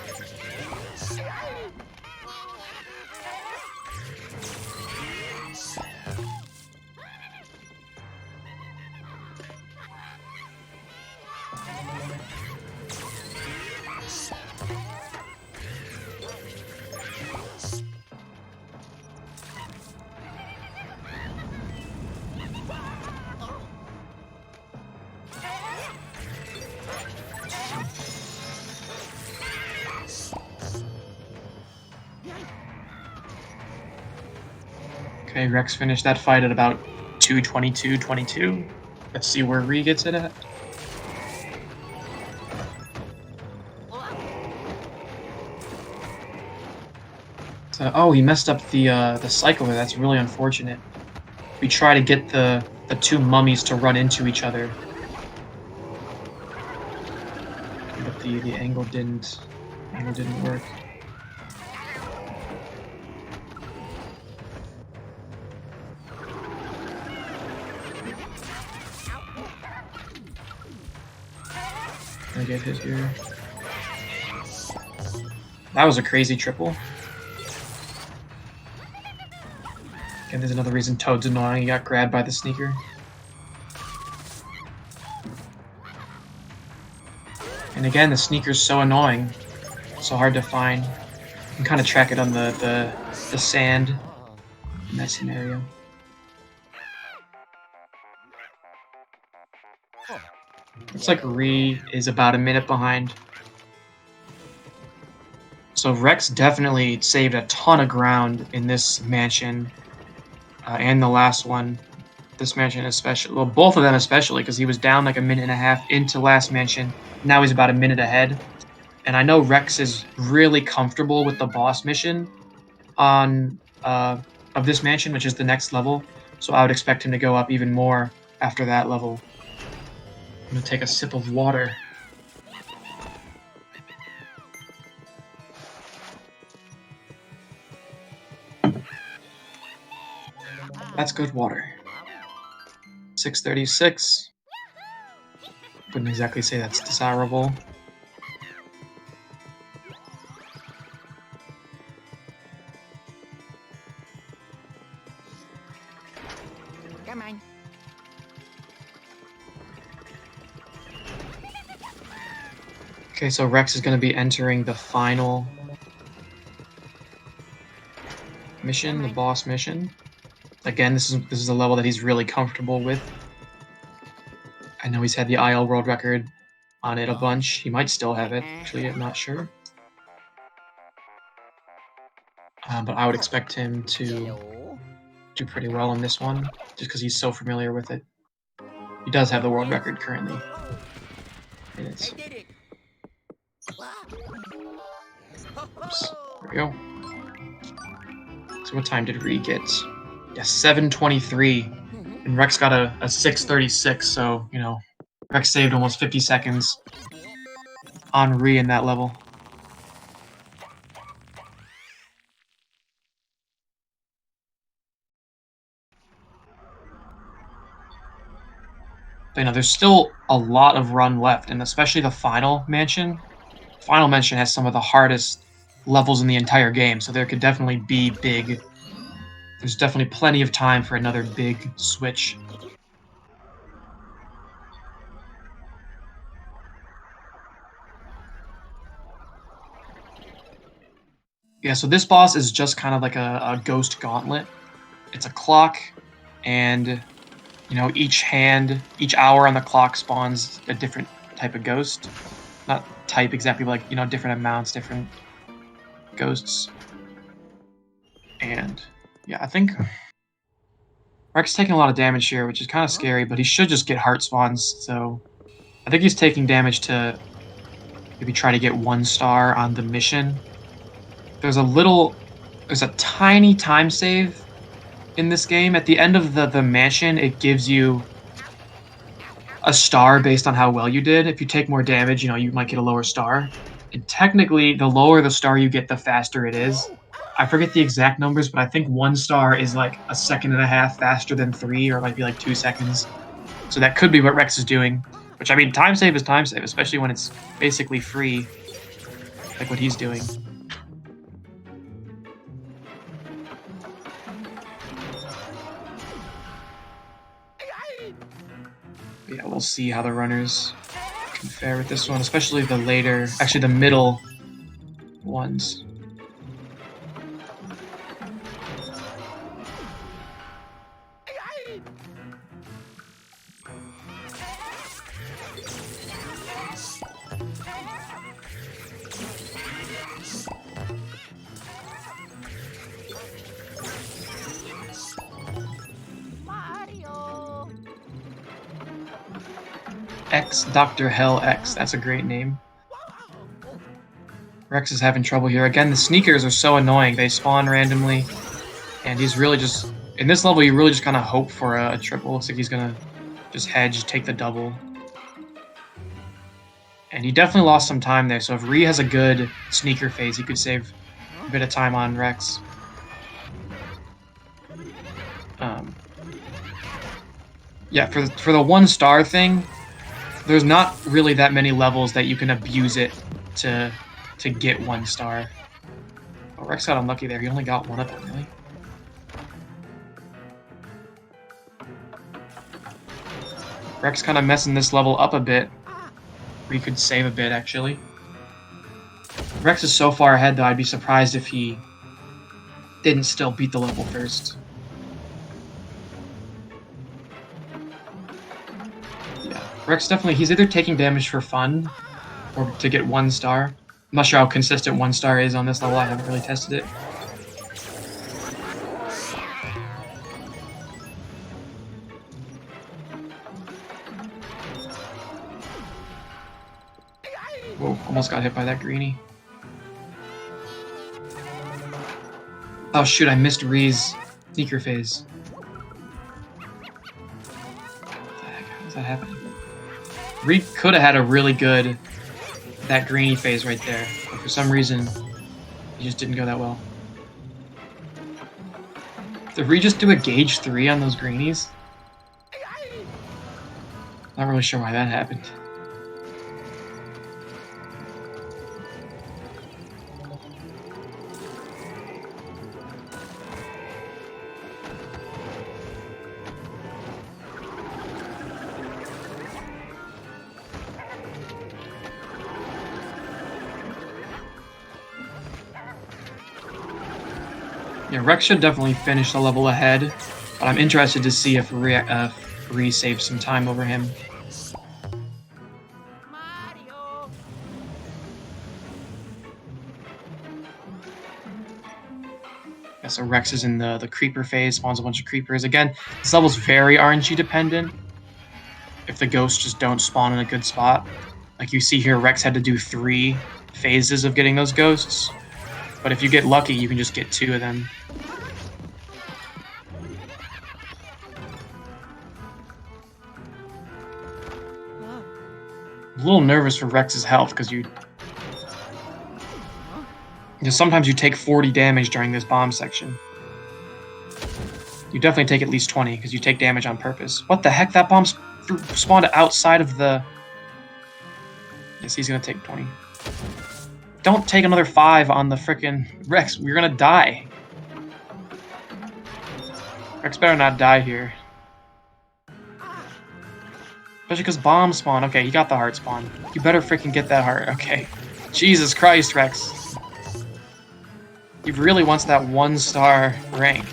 Okay, Rex finished that fight at about 2:22:22. Let's see where Ree gets it at. So, oh, he messed up the cycler. That's really unfortunate. We try to get the two mummies to run into each other, but the angle didn't work. I get hit here. That was a crazy triple. And there's another reason Toad's annoying. He got grabbed by the sneaker. And again, the sneaker's so annoying. So hard to find. You can kind of track it on the sand in that scenario. Looks like Ree is about a minute behind. So Rex definitely saved a ton of ground in this mansion and the last one. This mansion especially, well, both of them especially, because he was down like a minute and a half into last mansion. Now he's about a minute ahead. And I know Rex is really comfortable with the boss mission of this mansion, which is the next level. So I would expect him to go up even more after that level. I'm gonna take a sip of water. That's good water. 636. Wouldn't exactly say that's desirable. Come on. Okay, so Rex is going to be entering the final mission, the boss mission. Again, this is a level that he's really comfortable with. I know he's had the IL world record on it a bunch. He might still have it. Actually, I'm not sure. But I would expect him to Hello. do pretty well in this one, just because he's so familiar with it. He does have the world record currently. It I is. did it. Oops. There we go. So what time did Ree get? Yeah, 7:23. And Rex got a 6:36, so, you know, Rex saved almost 50 seconds on Ree in that level. But, you know, there's still a lot of run left, and especially the final mansion. Final mansion has some of the hardest levels in the entire game, so there could definitely be big... There's definitely plenty of time for another big switch. Yeah, so this boss is just kind of like a ghost gauntlet. It's a clock, and, you know, each hour on the clock spawns a different type of ghost. Not type exactly, but like, you know, different amounts, different ghosts. And, yeah, I think Rex is taking a lot of damage here, which is kind of scary, but he should just get heart spawns, so I think he's taking damage to maybe try to get 1 star on the mission. There's a tiny time save in this game. At the end of the mansion, it gives you a star based on how well you did. If you take more damage, you know, you might get a lower star. And technically, the lower the star you get, the faster it is. I forget the exact numbers, but I think 1 star is like a second and a half faster than 3, or it might be like 2 seconds. So that could be what Rex is doing. Which, I mean, time save is time save, especially when it's basically free, like what he's doing. But yeah, we'll see how the runners can fare with this one, especially the later, actually the middle ones. Mario. X, Dr. Hell X, that's a great name. Rex is having trouble here. Again, the sneakers are so annoying. They spawn randomly, and he's really just... In this level, you really just kind of hope for a triple. Looks like he's going to just hedge, take the double. And he definitely lost some time there, so if Ree has a good sneaker phase, he could save a bit of time on Rex. Yeah, for the 1 star thing, there's not really that many levels that you can abuse it to get 1 star. Oh, Rex got unlucky there. He only got 1 of them, really. Rex kind of messing this level up a bit. He could save a bit, actually. Rex is so far ahead, though, I'd be surprised if he didn't still beat the level first. Yeah, Rex definitely, he's either taking damage for fun or to get 1 star. I'm not sure how consistent 1 star is on this level, I haven't really tested it. Whoa, almost got hit by that greenie. Oh shoot, I missed Ree's sneaker phase. What the heck, how is that happening? Ree could have had a really good, that greenie phase right there, but for some reason, he just didn't go that well. Did Ree just do a gauge 3 on those greenies? Not really sure why that happened. Yeah, Rex should definitely finish the level ahead, but I'm interested to see if Ree saves some time over him. Mario. Yeah, so Rex is in the creeper phase, spawns a bunch of creepers. Again, this level's very RNG dependent. If the ghosts just don't spawn in a good spot. Like you see here, Rex had to do 3 phases of getting those ghosts. But if you get lucky, you can just get 2 of them. I'm a little nervous for Rex's health because sometimes you take 40 damage during this bomb section. You definitely take at least 20 because you take damage on purpose. What the heck? That bomb spawned outside of the... Yes, he's gonna take 20. Don't take another 5 on the frickin' Rex. We're gonna die. Rex better not die here. Especially because bombs spawn. Okay, he got the heart spawn. You better freaking get that heart. Okay. Jesus Christ, Rex. He really wants that 1-star rank.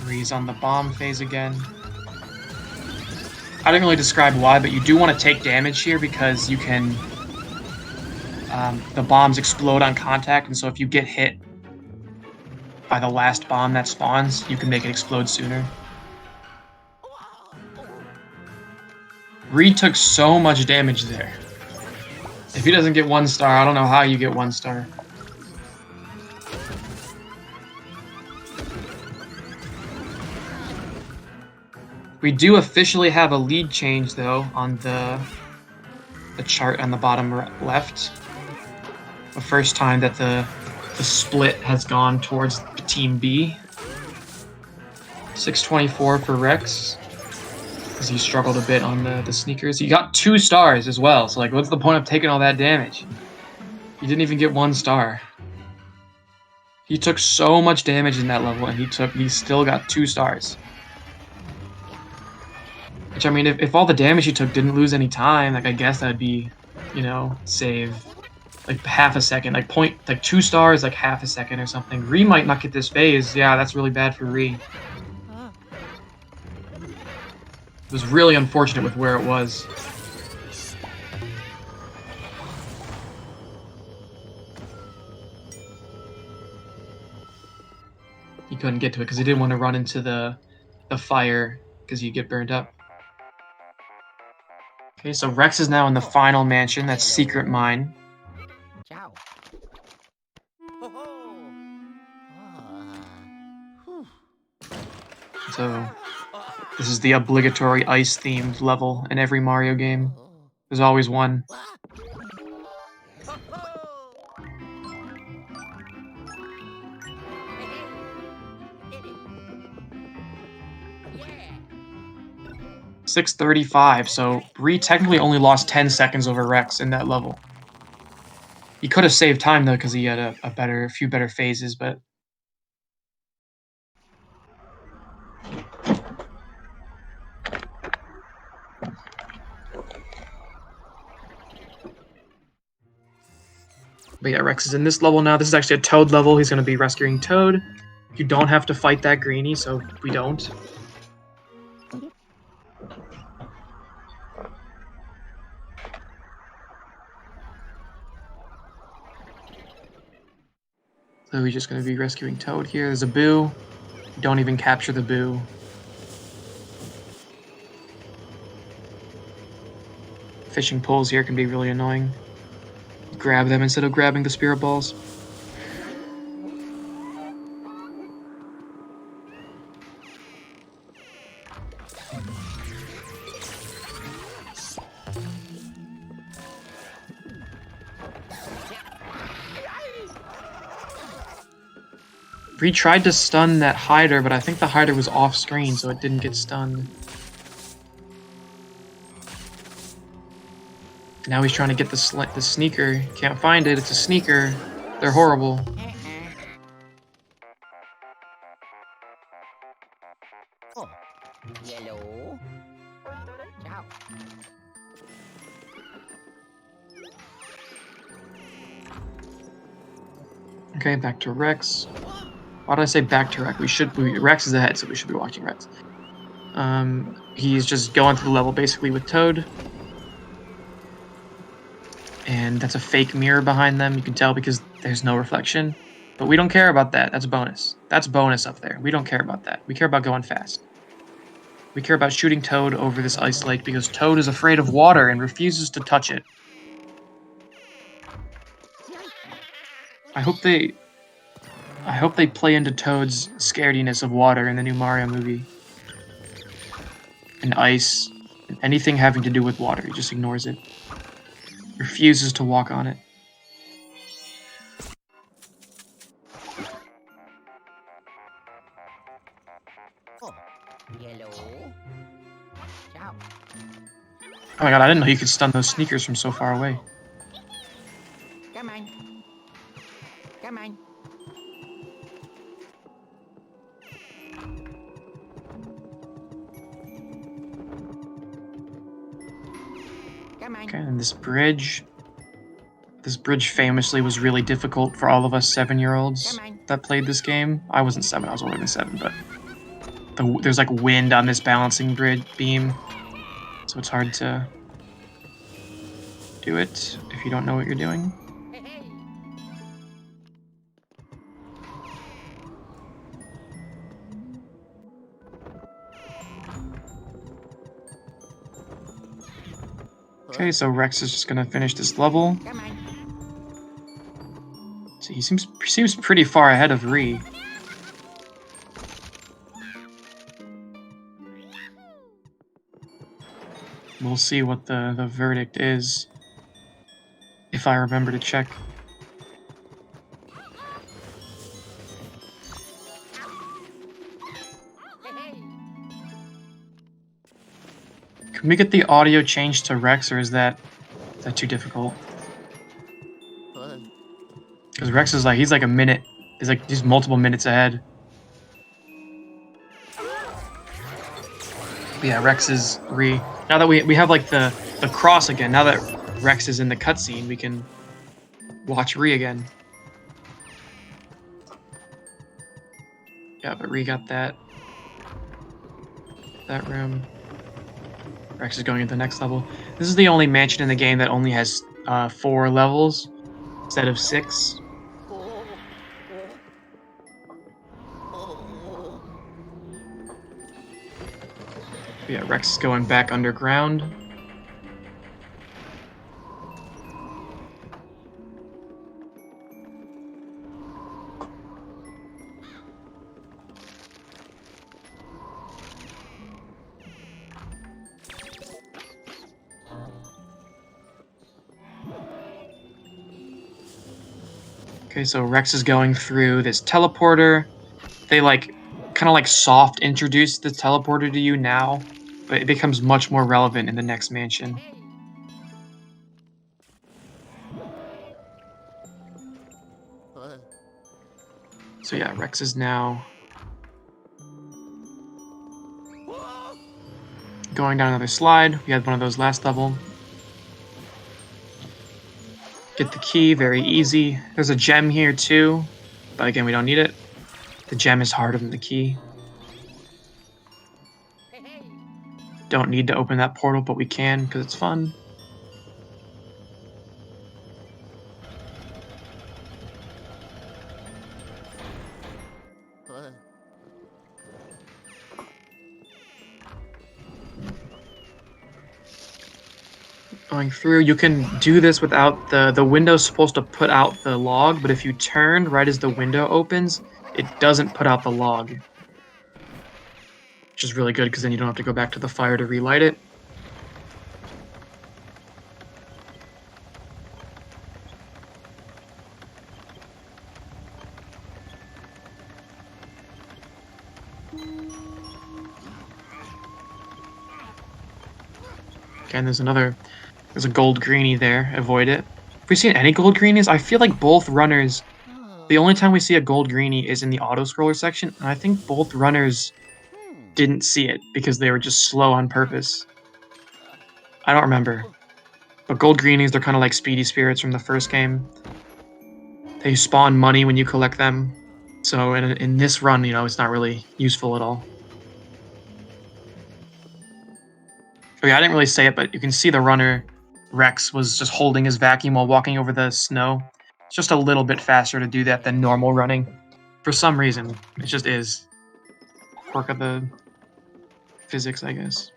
Ree's on the bomb phase again. I didn't really describe why, but you do want to take damage here because you can... the bombs explode on contact, and so if you get hit by the last bomb that spawns, you can make it explode sooner. Ree took so much damage there. If he doesn't get 1 star, I don't know how you get 1 star. We do officially have a lead change, though, on the chart on the bottom left. The first time that the split has gone towards Team B. 624 for Rex, because he struggled a bit on the sneakers. He got 2 stars as well, so like, what's the point of taking all that damage? He didn't even get 1 star. He took so much damage in that level, and he still got 2 stars. Which, I mean, if all the damage he took didn't lose any time, like, I guess that'd be, you know, save, like, half a second. Like, 2 stars, like, half a second or something. Ree might not get this phase. Yeah, that's really bad for Ree. It was really unfortunate with where it was. He couldn't get to it because he didn't want to run into the fire because you get burned up. Okay, so Rex is now in the final mansion. That's Secret Mine. Ciao. Ho ho. So this is the obligatory ice-themed level in every Mario game. There's always one. Ho ho. 635, so Ree technically only lost 10 seconds over Rex in that level. He could have saved time, though, because he had a few better phases, but... But yeah, Rex is in this level now. This is actually a Toad level. He's going to be rescuing Toad. You don't have to fight that greenie, so we don't. So he's just going to be rescuing Toad here. There's a Boo. Don't even capture the Boo. Fishing poles here can be really annoying. Grab them instead of grabbing the spirit balls. Ree tried to stun that hider, but I think the hider was off screen, so it didn't get stunned. Now he's trying to get the sneaker. Can't find it. It's a sneaker. They're horrible. Yellow. Ciao. Okay, back to Rex. Why did I say back to Rex? Rex is ahead, so we should be watching Rex. He's just going through the level basically with Toad. And that's a fake mirror behind them. You can tell because there's no reflection. But we don't care about that. That's bonus. That's bonus up there. We don't care about that. We care about going fast. We care about shooting Toad over this ice lake because Toad is afraid of water and refuses to touch it. I hope they play into Toad's scarediness of water in the new Mario movie. And ice, and anything having to do with water. He just ignores it. Refuses to walk on it. Yellow. Ciao. Oh my god, I didn't know you could stun those sneakers from so far away. Come on. Come on. Come on. Okay, and this bridge famously was really difficult for all of us 7-year-olds that played this game. I wasn't 7, I was older than 7, but there's like wind on this balancing beam, so it's hard to do it if you don't know what you're doing. Hey, hey. Okay, so Rex is just gonna finish this level. Come on. So he seems pretty far ahead of Ree. We'll see what the verdict is. If I remember to check. Hey, hey. Can we get the audio changed to Rex, or is that too difficult? Because Rex is like, he's multiple minutes ahead. But yeah, Rex is Ree. Now that we have like the cross again, now that Rex is in the cutscene, we can watch Ree again. Yeah, but Ree got that room. Rex is going into the next level. This is the only mansion in the game that only has 4 levels instead of 6. Yeah, Rex is going back underground. Okay, so Rex is going through this teleporter. They kind of soft introduce the teleporter to you now, but it becomes much more relevant in the next mansion. So yeah, Rex is now going down another slide. We had one of those last level. Get the key, very easy. There's a gem here too, but again, we don't need it. The gem is harder than the key. Hey, hey. Don't need to open that portal, but we can because it's fun. Going through, you can do this without the window's supposed to put out the log, but if you turn right as the window opens, it doesn't put out the log. Which is really good because then you don't have to go back to the fire to relight it. Okay, and there's a gold greenie there. Avoid it. Have we seen any gold greenies? I feel like both runners, the only time we see a gold greenie is in the auto-scroller section, and I think both runners didn't see it because they were just slow on purpose. I don't remember. But gold greenies, they're kind of like speedy spirits from the first game. They spawn money when you collect them. So in this run, it's not really useful at all. Oh yeah, I didn't really say it, but you can see the runner, Rex, was just holding his vacuum while walking over the snow. It's just a little bit faster to do that than normal running. For some reason, it just is. Quirk of the physics, I guess.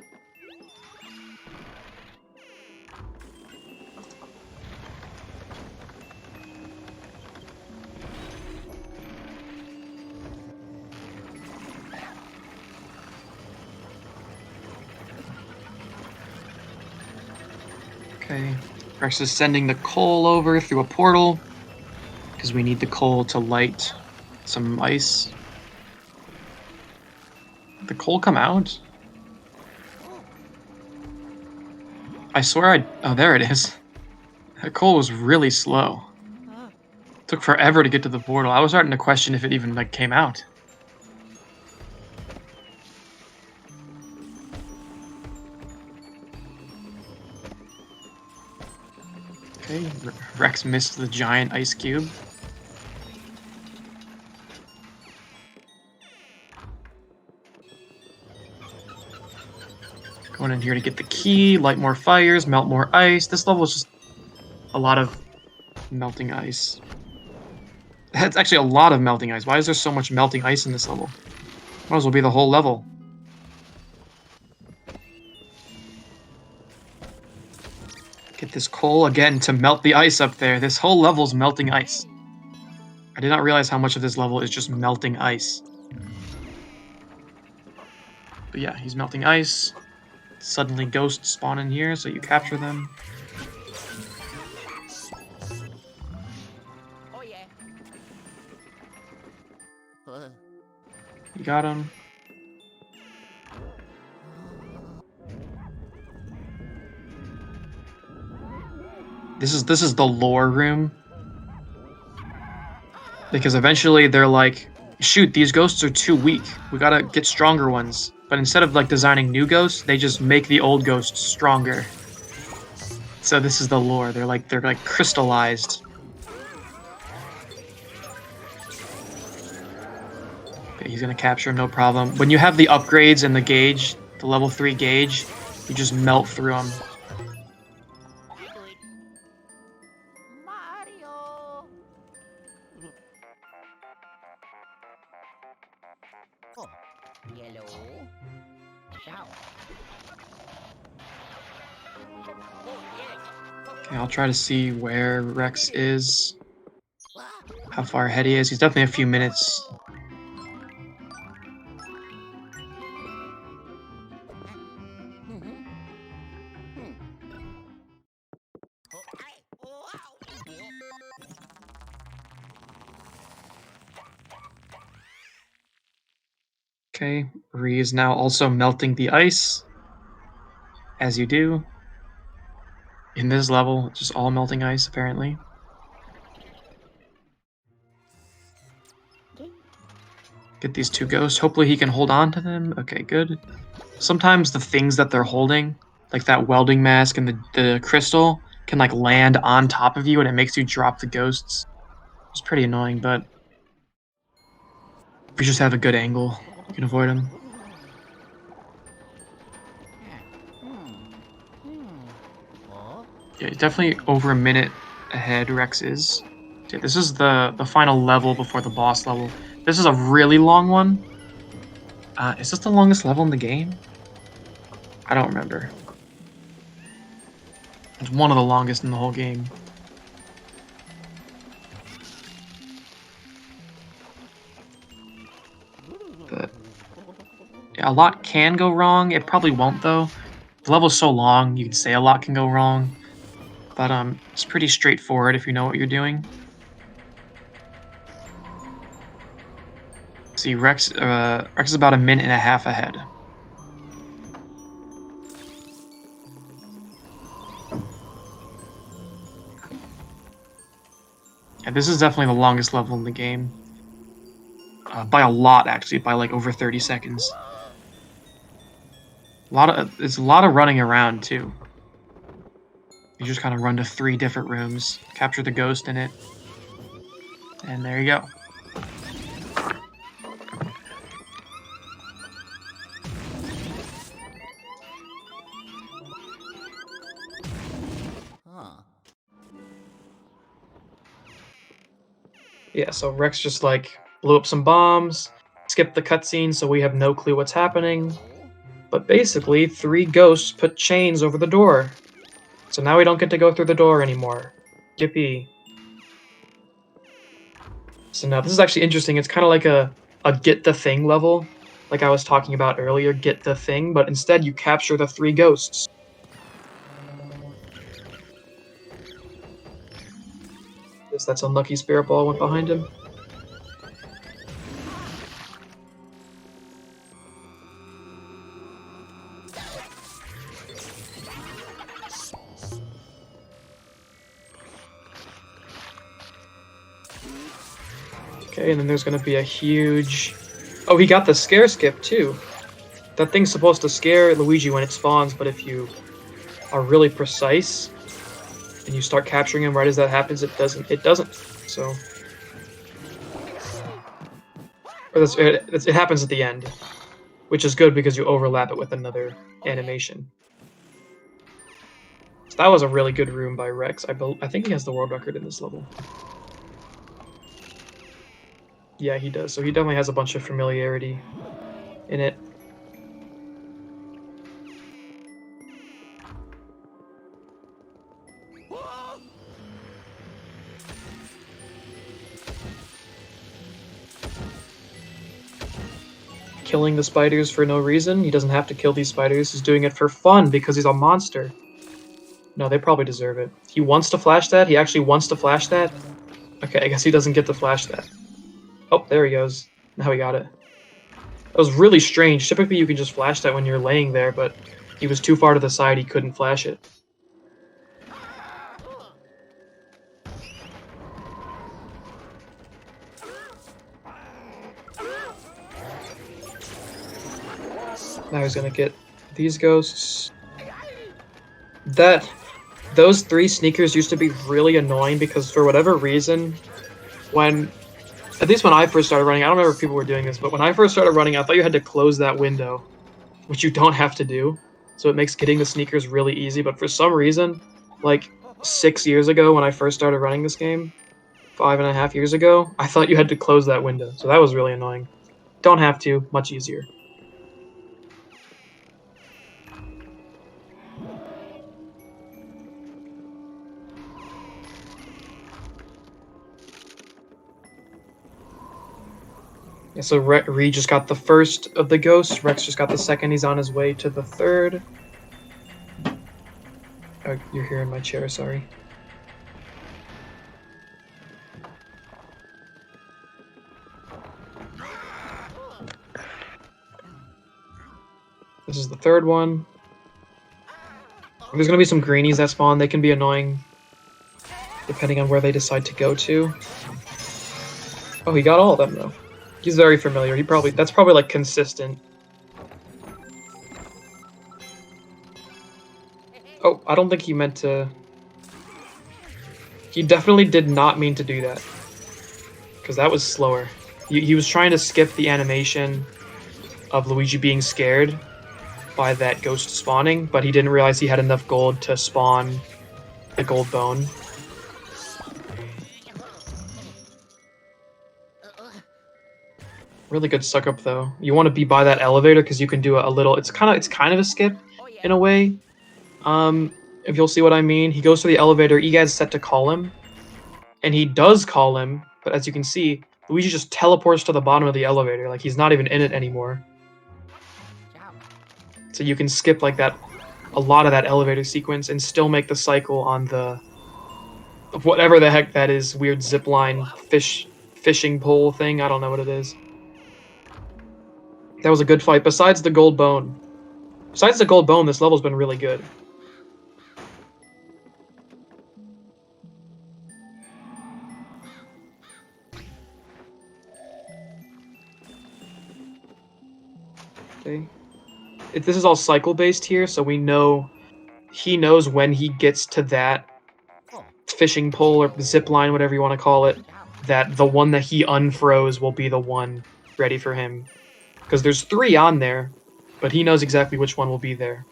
Okay, Rex is sending the coal over through a portal because we need the coal to light some ice. Did the coal come out? I swear oh, there it is. That coal was really slow. Took forever to get to the portal. I was starting to question if it even came out. Okay, Rex missed the giant ice cube. Going in here to get the key, light more fires, melt more ice. This level is just a lot of melting ice. That's actually a lot of melting ice. Why is there so much melting ice in this level? Might as well be the whole level. Get this coal again to melt the ice up there. This whole level's melting ice. I did not realize how much of this level is just melting ice. But yeah, he's melting ice. Suddenly ghosts spawn in here, so you capture them. Oh yeah. You got him. This is the lore room. Because eventually they're like, shoot, these ghosts are too weak. We gotta get stronger ones. But instead of designing new ghosts, they just make the old ghosts stronger. So this is the lore. They're like crystallized. Okay, he's gonna capture him, no problem. When you have the upgrades and the gauge, the level 3 gauge, you just melt through them. Mario. Oh, yellow. Shout. Oh yes. Okay, I'll try to see where Rex is. How far ahead he is. He's definitely a few minutes. Okay, Ree is now also melting the ice. As you do. In this level, just all melting ice, apparently. Get these two ghosts. Hopefully he can hold on to them. Okay, good. Sometimes the things that they're holding, like that welding mask and the crystal, can land on top of you and it makes you drop the ghosts. It's pretty annoying, but if you just have a good angle, you can avoid them. Yeah, definitely over a minute ahead, Rex is. Yeah, this is the final level before the boss level. This is a really long one. Is this the longest level in the game? I don't remember. It's one of the longest in the whole game. But yeah, a lot can go wrong. It probably won't though. The level's so long, you can say a lot can go wrong. But it's pretty straightforward if you know what you're doing. See, Rex is about a minute and a half ahead. Yeah, this is definitely the longest level in the game. By a lot, actually, by over 30 seconds. It's a lot of running around too. You just kind of run to 3 different rooms, capture the ghost in it, and there you go. Huh. Yeah, so Rex just like blew up some bombs, skipped the cutscene so we have no clue what's happening. But basically, 3 ghosts put chains over the door. So now we don't get to go through the door anymore. Yippee. So now this is actually interesting. It's kind of like a get the thing level, like I was talking about earlier, get the thing, but instead you capture the 3 ghosts. Guess that's unlucky spirit ball went behind him. Okay, and then there's gonna be a huge... Oh, he got the scare skip too. That thing's supposed to scare Luigi when it spawns, but if you are really precise and you start capturing him right as that happens, it doesn't. So... Or it happens at the end, which is good because you overlap it with another animation. So that was a really good room by Rex. I think he has the world record in this level. Yeah, he does. So he definitely has a bunch of familiarity in it. Killing the spiders for no reason. He doesn't have to kill these spiders. He's doing it for fun because he's a monster. No, they probably deserve it. He wants to flash that? He actually wants to flash that? Okay, I guess he doesn't get to flash that. Oh, there he goes. Now he got it. That was really strange. Typically you can just flash that when you're laying there, but he was too far to the side, he couldn't flash it. Now he's gonna get these ghosts. Those 3 sneakers used to be really annoying because for whatever reason, at least when I first started running, I don't remember if people were doing this, but when I first started running, I thought you had to close that window, which you don't have to do. So it makes getting the sneakers really easy, but for some reason, like 6 years ago when I first started running this game, 5.5 years ago, I thought you had to close that window. So that was really annoying. Don't have to, much easier. Yeah, so Ree just got the first of the ghosts. Rex just got the second. He's on his way to the third. Oh, you're here in my chair, sorry. This is the third one. There's gonna be some greenies that spawn. They can be annoying depending on where they decide to go to. Oh, he got all of them though. He's very familiar. That's probably like consistent. Oh, I don't think he meant to. He definitely did not mean to do that. Because that was slower. He was trying to skip the animation of Luigi being scared by that ghost spawning, but he didn't realize he had enough gold to spawn the gold bone. Really good suck up though. You want to be by that elevator because you can do a little. It's kind of a skip in a way. If you'll see what I mean, he goes to the elevator. You guys set to call him, and he does call him. But as you can see, Luigi just teleports to the bottom of the elevator, like he's not even in it anymore. So you can skip like that, a lot of that elevator sequence, and still make the cycle on the whatever the heck that is, weird zipline fishing pole thing. I don't know what it is. That was a good fight. Besides the gold bone, this level's been really good. Okay. this is all cycle based here, so we know he knows when he gets to that fishing pole or zip line, whatever you want to call it, that the one that he unfroze will be the one ready for him. Because there's 3 on there, but he knows exactly which one will be there.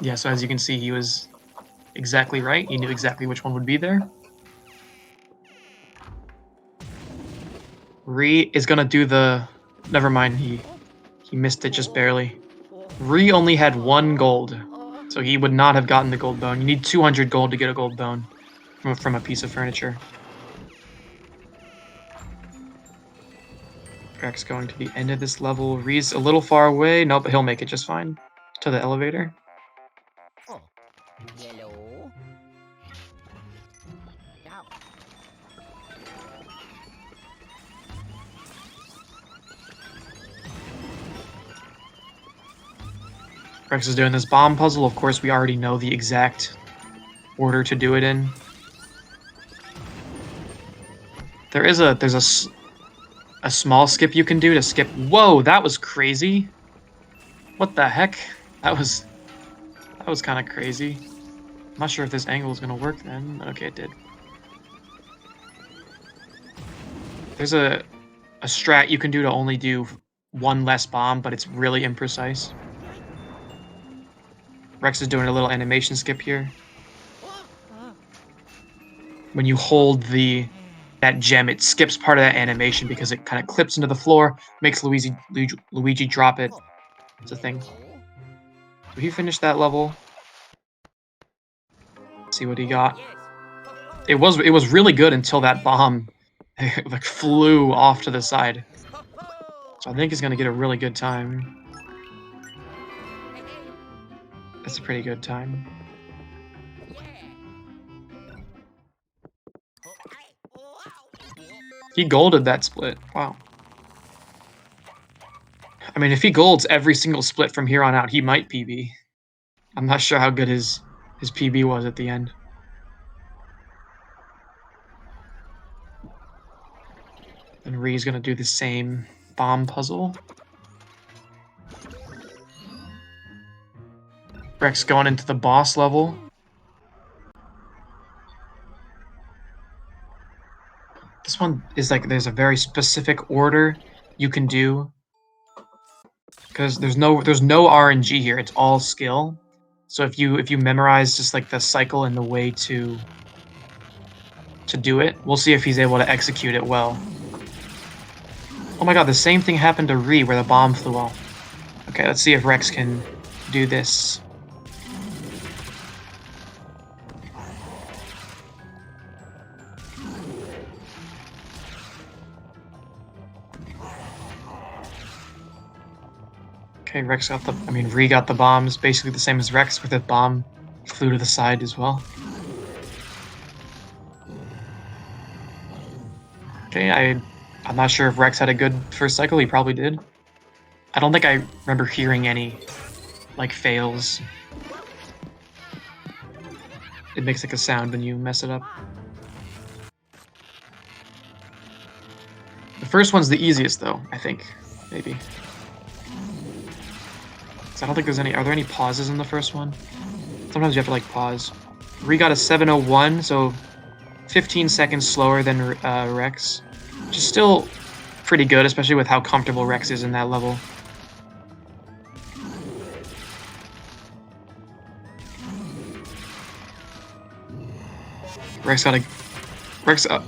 Yeah, so as you can see, he was exactly right. He knew exactly which one would be there. Ree is gonna do the... Never mind, he missed it just barely. Ree only had 1 gold, so he would not have gotten the gold bone. You need 200 gold to get a gold bone from a piece of furniture. Rex going to the end of this level. Ree's a little far away. Nope, he'll make it just fine to the elevator. Yellow. Down. Rex is doing this bomb puzzle. Of course, we already know the exact order to do it in. There's a small skip you can do to skip. Whoa, that was crazy. What the heck? That was kind of crazy. I'm not sure if this angle is gonna work then. Okay, it did. There's a strat you can do to only do 1 less bomb, but it's really imprecise. Rex is doing a little animation skip here. When you hold that gem, it skips part of that animation because it kind of clips into the floor, makes Luigi drop it. It's a thing. Did he finish that level? Let's see what he got. It was really good until that bomb like flew off to the side. So I think he's gonna get a really good time. That's a pretty good time. He golded that split. Wow. I mean, if he golds every single split from here on out, he might PB. I'm not sure how good his PB was at the end. And Ree's gonna do the same bomb puzzle. Rex going into the boss level. This one is like, there's a very specific order you can do. Because there's no RNG here, it's all skill. So if you memorize just like the cycle and the way to do it, we'll see if he's able to execute it well. Oh my god, the same thing happened to Ree where the bomb flew off. Okay, let's see if Rex can do this. Okay, Ree got the bombs, basically the same as Rex, where the bomb flew to the side as well. Okay, I'm not sure if Rex had a good first cycle, he probably did. I don't think I remember hearing any, like, fails. It makes like a sound when you mess it up. The first one's the easiest though, I think, maybe. I don't think there's are there any pauses in the first one? Sometimes you have to like pause. Ree got a 7:01, so 15 seconds slower than Rex. Which is still pretty good, especially with how comfortable Rex is in that level. Rex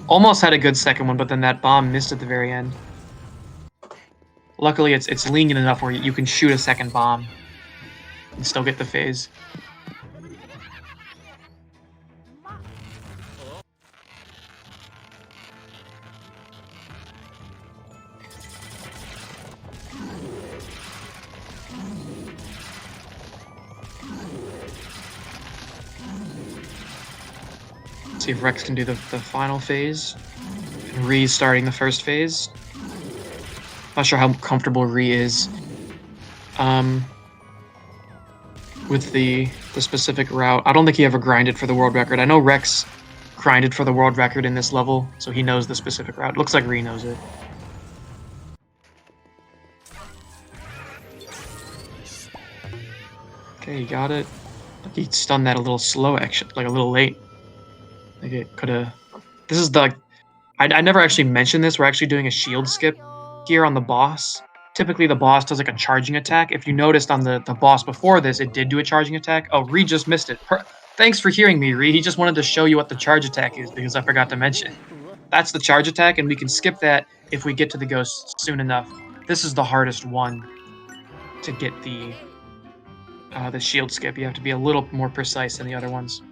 almost had a good second one, but then that bomb missed at the very end. Luckily, it's lenient enough where you can shoot a second bomb and still get the phase. Let's see if Rex can do the final phase. And Ree's starting the first phase. Not sure how comfortable Ree is. with the specific route. I don't think he ever grinded for the world record. I know Rex grinded for the world record in this level, so he knows the specific route. Looks like Ree knows it. Okay, he got it. He stunned that a little slow, actually, like a little late. Like it could have. This is the. I never actually mentioned this. We're actually doing a shield skip here on the boss. Typically, the boss does like a charging attack. If you noticed on the boss before this, it did do a charging attack. Oh, Ree just missed it. Thanks for hearing me, Ree. He just wanted to show you what the charge attack is because I forgot to mention. That's the charge attack, and we can skip that if we get to the ghost soon enough. This is the hardest one to get the shield skip. You have to be a little more precise than the other ones.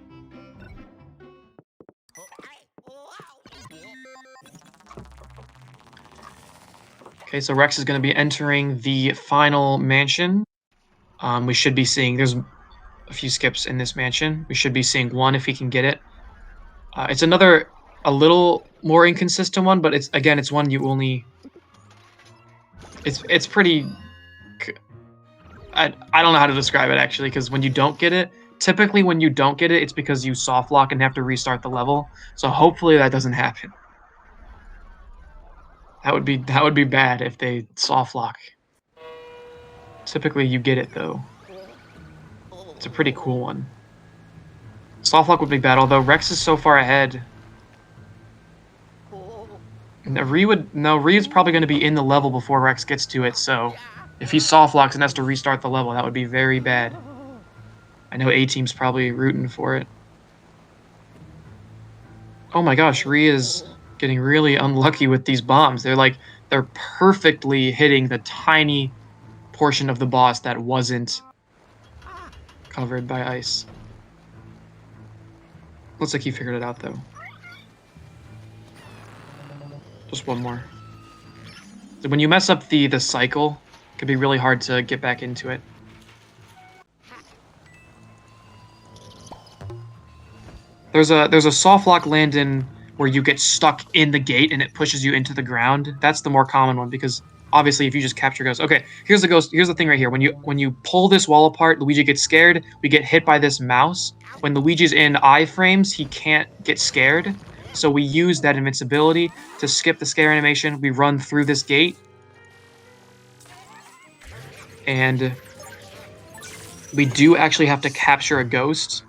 Okay, so Rex is going to be entering the final mansion. We should be seeing, there's a few skips in this mansion. We should be seeing one if he can get it. It's another, a little more inconsistent one, but it's one you only, it's pretty, I don't know how to describe it actually, because when you don't get it, typically when you don't get it, it's because you soft lock and have to restart the level. So hopefully that doesn't happen. That would be bad if they soft lock. Typically you get it though. It's a pretty cool one. Soft lock would be bad, although Rex is so far ahead. Ree is probably going to be in the level before Rex gets to it, so if he soft locks and has to restart the level, that would be very bad. I know A-Team's probably rooting for it. Oh my gosh, Ree is getting really unlucky with these bombs. They're perfectly hitting the tiny portion of the boss that wasn't covered by ice. Looks like he figured it out though. Just one more. So when you mess up the cycle, it can be really hard to get back into it. There's a soft lock land-in where you get stuck in the gate and it pushes you into the ground. That's the more common one because obviously if you just capture ghosts. Okay, here's the ghost. Here's the thing right here. When you pull this wall apart, Luigi gets scared. We get hit by this mouse. When Luigi's in iframes, he can't get scared. So we use that invincibility to skip the scare animation. We run through this gate. And we do actually have to capture a ghost.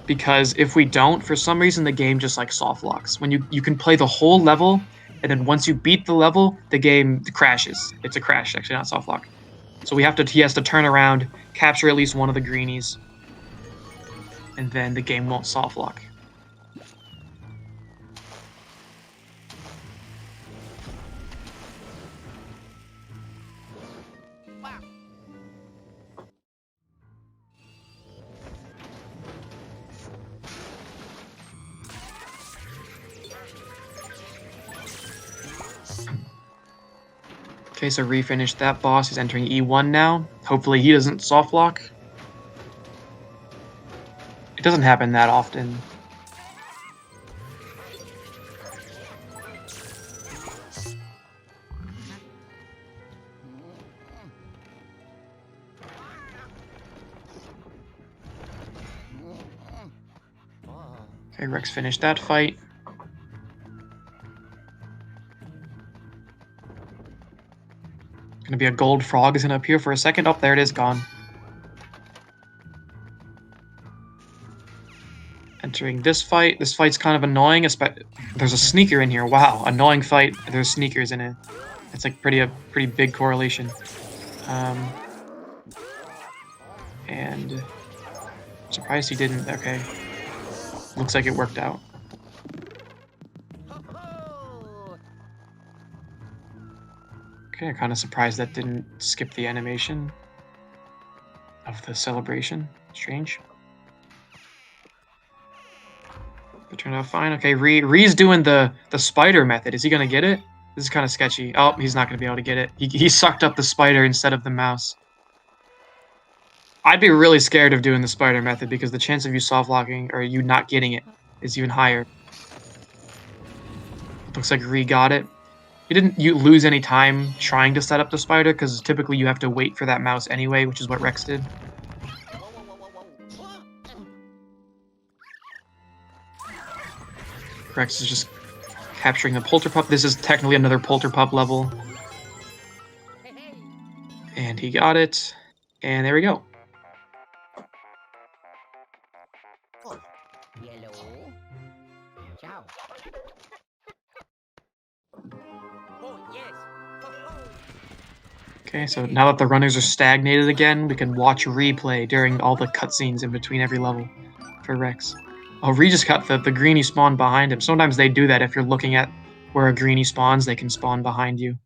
Because if we don't, for some reason the game just like soft locks. When you can play the whole level, and then once you beat the level, the game crashes. It's a crash, actually, not soft lock. So he has to turn around, capture at least one of the greenies, and then the game won't soft lock. Okay, so refinished that boss. He's entering E1 now. Hopefully he doesn't soft lock. It doesn't happen that often. Okay, Rex finished that fight. Gonna be a gold frog is gonna appear for a second. Oh, there it is, gone. Entering this fight. This fight's kind of annoying. There's a sneaker in here. Wow, annoying fight. There's sneakers in it. It's like a pretty big correlation. And I'm surprised he didn't. Okay, looks like it worked out. Okay, I'm kind of surprised that didn't skip the animation of the celebration. Strange. It turned out fine. Okay, Ree's doing the spider method. Is he gonna get it? This is kind of sketchy. Oh, he's not gonna be able to get it. He sucked up the spider instead of the mouse. I'd be really scared of doing the spider method because the chance of you soft locking or you not getting it is even higher. Looks like Ree got it. You didn't lose any time trying to set up the spider because typically you have to wait for that mouse anyway, which is what Rex did. Rex is just capturing the Polterpup. This is technically another Polterpup level. Hey, hey. And he got it. And there we go. Oh, yellow. Ciao. Oh, yes. Ho, ho. Okay, so now that the runners are stagnated again, we can watch replay during all the cutscenes in between every level for Rex. Oh, Ree just got the greenie spawn behind him. Sometimes they do that if you're looking at where a greenie spawns, they can spawn behind you.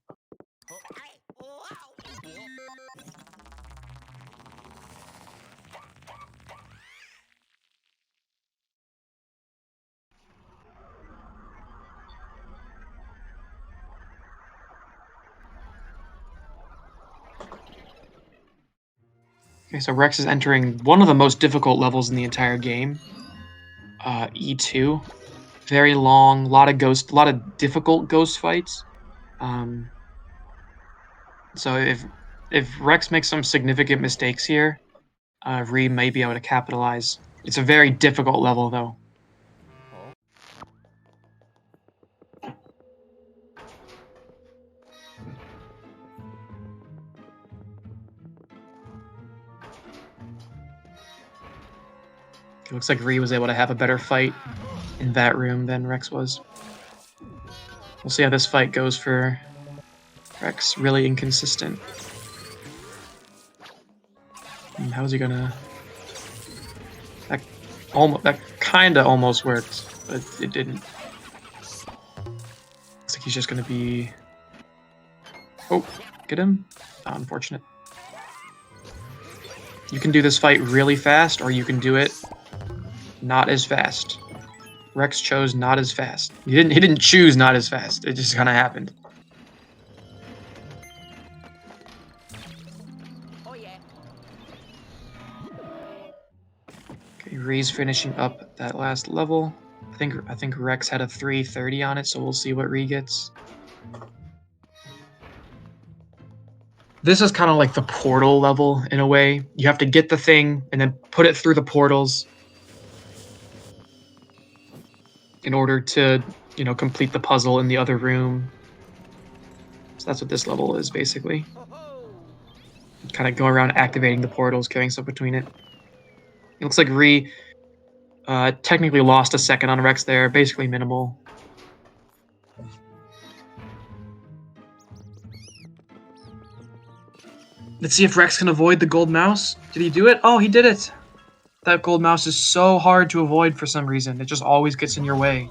Oh, ay. Oh, ow. Okay, so Rex is entering one of the most difficult levels in the entire game. E2. Very long, a lot of difficult ghost fights. So if Rex makes some significant mistakes here, Ree may be able to capitalize. It's a very difficult level, though. Oh. It looks like Ree was able to have a better fight in that room than Rex was. We'll see how this fight goes for Rex. Really inconsistent. And how's he gonna... That kinda almost worked, but it didn't. Looks like he's just gonna be... Oh, get him? Unfortunate. You can do this fight really fast, or you can do it not as fast. Rex chose not as fast. He didn't choose not as fast. It just kind of happened. Oh, yeah. Okay, Ree's finishing up that last level. I think Rex had a 330 on it, so we'll see what Ree gets. This is kind of like the portal level in a way. You have to get the thing and then put it through the portals in order to, complete the puzzle in the other room. So that's what this level is, basically. Ho, ho. Kind of go around activating the portals, carrying stuff between it. It looks like Ree technically lost a second on Rex there, basically minimal. Let's see if Rex can avoid the gold mouse. Did he do it? Oh, he did it! That gold mouse is so hard to avoid for some reason. It just always gets in your way.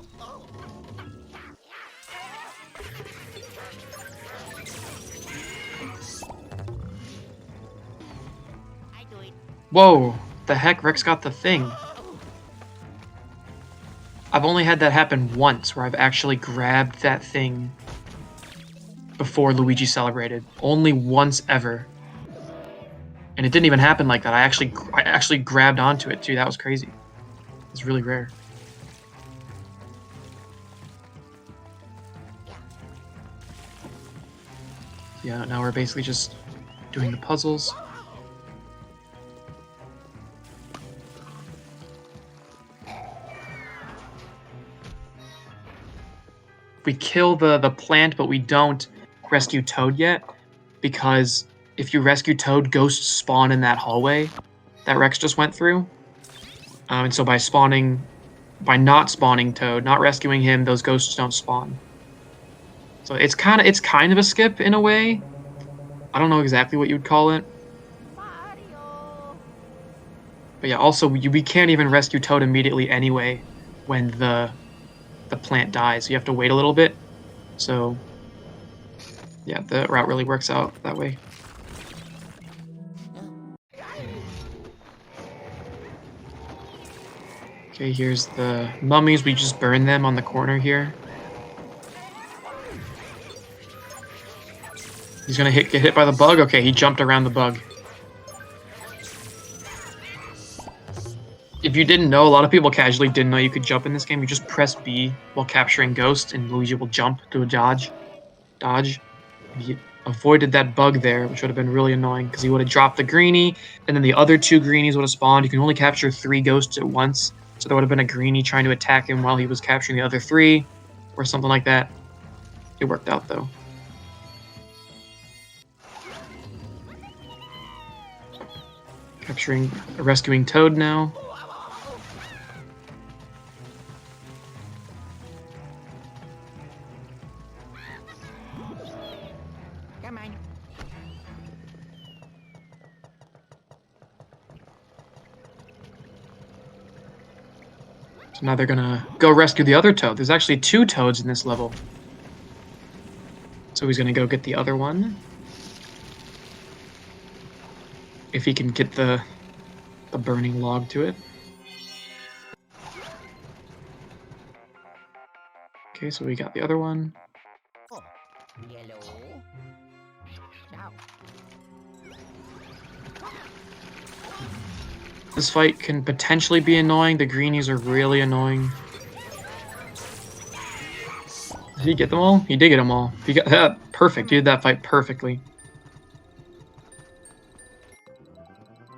I do it. Whoa, the heck? Rex got the thing. I've only had that happen once, where I've actually grabbed that thing before Luigi celebrated. Only once ever. And it didn't even happen like that. I actually grabbed onto it, too. That was crazy. It's really rare. Yeah, now we're basically just doing the puzzles. We kill the plant, but we don't rescue Toad yet, because if you rescue Toad, ghosts spawn in that hallway that Rex just went through. And so by not spawning Toad, not rescuing him, those ghosts don't spawn. So it's kind of a skip in a way. I don't know exactly what you'd call it. Mario. But yeah, also we can't even rescue Toad immediately anyway when the plant dies. You have to wait a little bit. So yeah, the route really works out that way. Okay, here's the mummies. We just burn them on the corner here. He's gonna get hit by the bug. Okay, he jumped around the bug. If you didn't know, a lot of people casually didn't know you could jump in this game. You just press B while capturing ghosts, and Luigi will jump to a dodge. He avoided that bug there, which would have been really annoying, because he would have dropped the greenie, and then the other two greenies would have spawned. You can only capture 3 ghosts at once, So there would have been a greenie trying to attack him while he was capturing the other 3, or something like that. It worked out though. Rescuing Toad now. Come on. So now they're gonna go rescue the other Toad. There's actually 2 Toads in this level. So he's gonna go get the other one. If he can get the burning log to it. Okay, so we got the other one. Oh, yellow. Ciao. This fight can potentially be annoying. The greenies are really annoying. Did he get them all? He did get them all. He got that perfect. He did that fight perfectly.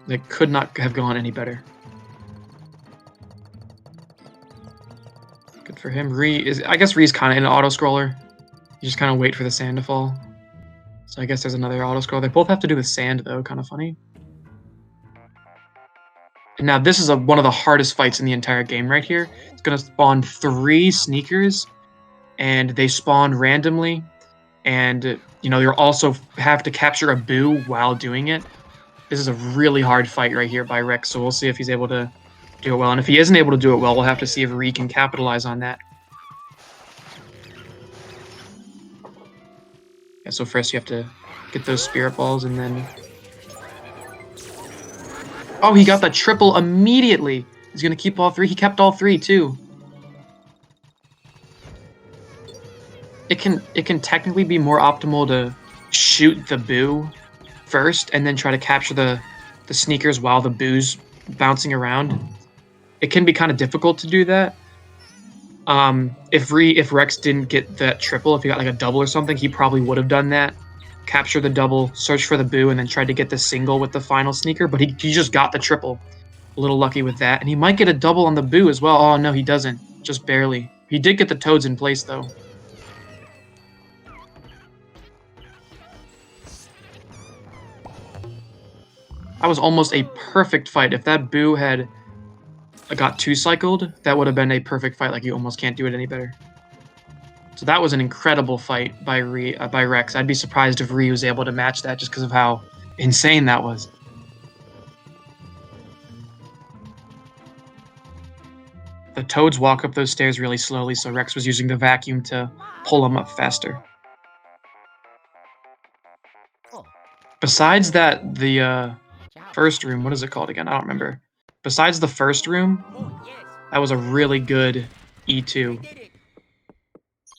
It could not have gone any better. Good for him. I guess Ree's kind of in an auto-scroller. You just kind of wait for the sand to fall. So I guess there's another auto-scroll. They both have to do with sand, though. Kind of funny. And now this is one of the hardest fights in the entire game right here. It's going to spawn 3 sneakers, and they spawn randomly. And, you know, you'll also have to capture a boo while doing it. This is a really hard fight right here by Rex, so we'll see if he's able to do it well. And if he isn't able to do it well, we'll have to see if Ree can capitalize on that. Yeah, so first you have to get those spirit balls and then... Oh, he got the triple immediately! He's gonna keep all 3. He kept all 3, too. It can technically be more optimal to shoot the boo first and then try to capture the sneakers while the boo's bouncing around. It can be kind of difficult to do that. If Rex didn't get that triple, if he got like a double or something, he probably would have done that. Capture the double, search for the boo, and then tried to get the single with the final sneaker, but he just got the triple. A little lucky with that. And he might get a double on the boo as well. Oh, no, he doesn't. Just barely. He did get the Toads in place, though. That was almost a perfect fight. If that boo had got 2-cycled, that would have been a perfect fight. Like, you almost can't do it any better. So that was an incredible fight by Rex. I'd be surprised if Ree was able to match that just because of how insane that was. The Toads walk up those stairs really slowly, so Rex was using the vacuum to pull them up faster. Besides that, the first room, what is it called again? I don't remember. Besides the first room, Oh, yes. that was a really good I E2. did it.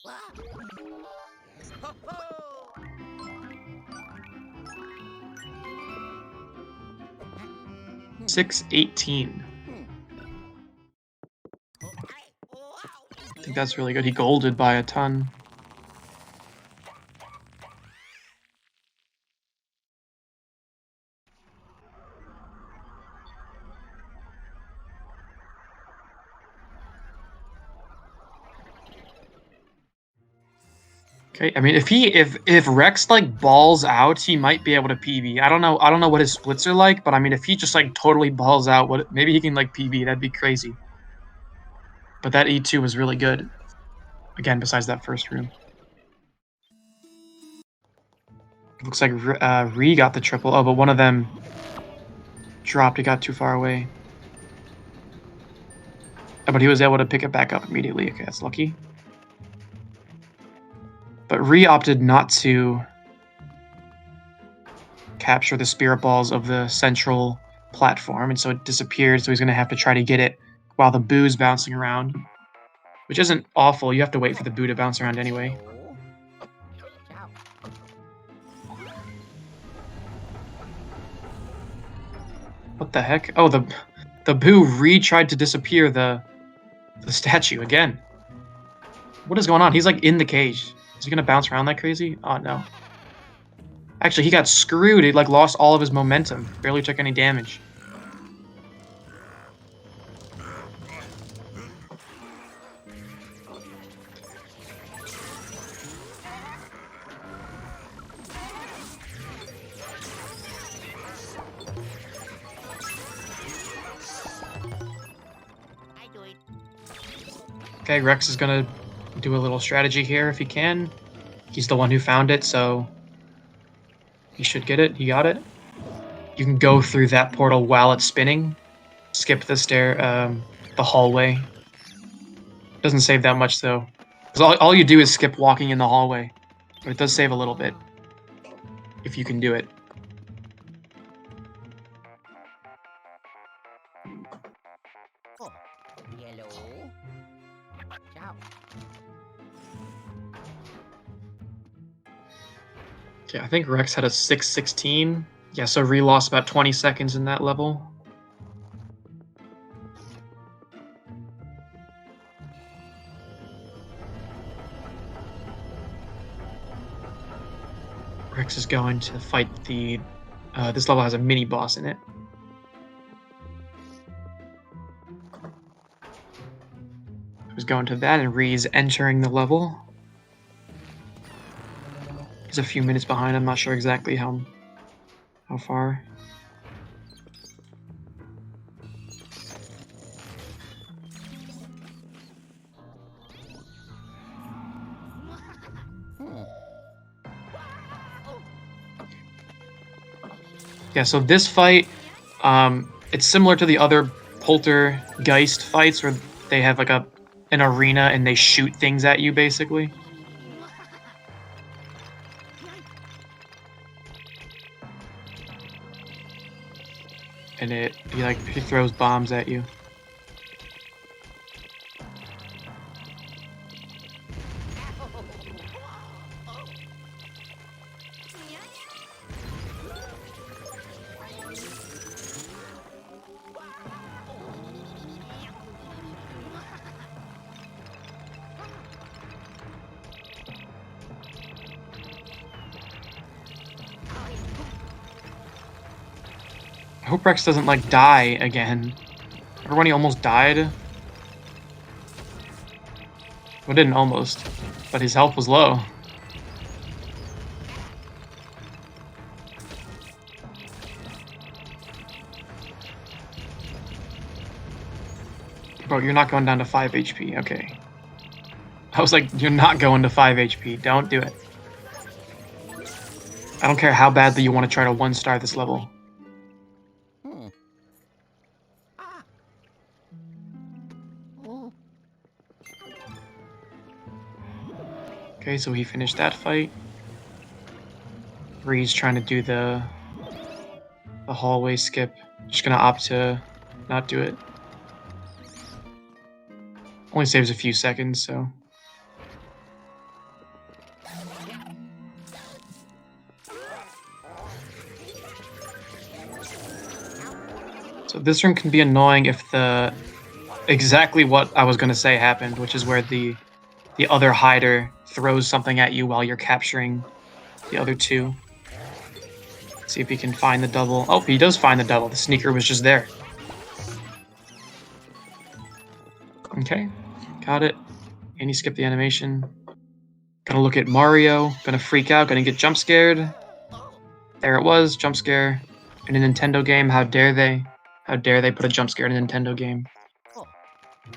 Wow. Ho, ho. 618. Oh, wow. I think that's really good. He golded by a ton. Okay, I mean, if Rex like balls out, he might be able to PB. I don't know what his splits are like, but I mean, if he just like totally balls out, maybe he can like PB. That'd be crazy. But that E2 was really good. Again, besides that first room. Looks like Ree got the triple. Oh, but one of them dropped. It got too far away. Oh, but he was able to pick it back up immediately. Okay, that's lucky. But Ree opted not to capture the spirit balls of the central platform, and so it disappeared, so he's going to have to try to get it while the boo's bouncing around. Which isn't awful. You have to wait for the boo to bounce around anyway. Ciao. What the heck? Oh, the boo tried to disappear the statue again. What is going on? He's like in the cage. Is he gonna bounce around like crazy? Oh no. Actually, he got screwed. He like lost all of his momentum. Barely took any damage. Okay, Rex is gonna do a little strategy here if he can. He's the one who found it, so he should get it. He got it. You can go through that portal while it's spinning. Skip the hallway. Doesn't save that much though, because all you do is skip walking in the hallway, but it does save a little bit if you can do it. Oh, yellow. Ciao. Okay, I think Rex had a 6:16. Yeah, so Ree lost about 20 seconds in that level. Rex is going to fight the... this level has a mini-boss in it. He's going to that, and Ree's entering the level. He's a few minutes behind. I'm not sure exactly how far. Yeah, so this fight, it's similar to the other Poltergeist fights where they have like an arena and they shoot things at you, basically. And he throws bombs at you. I hope Rex doesn't, like, die again. Remember when he almost died? Well, didn't almost, but his health was low. Bro, you're not going down to 5 HP, okay. I was like, you're not going to 5 HP, don't do it. I don't care how badly you want to try to 1-star this level. Okay, so he finished that fight. Ree's trying to do the hallway skip. Just gonna opt to not do it. Only saves a few seconds, so. So this room can be annoying if exactly what I was gonna say happened, which is where the other hider throws something at you while you're capturing the other two. See if he can find the double. Oh, he does find the double. The sneaker was just there. Okay, got it. And he skipped the animation. Gonna look at Mario. Gonna freak out. Gonna get jump scared. There it was, jump scare. In a Nintendo game, how dare they? How dare they put a jump scare in a Nintendo game? Oh,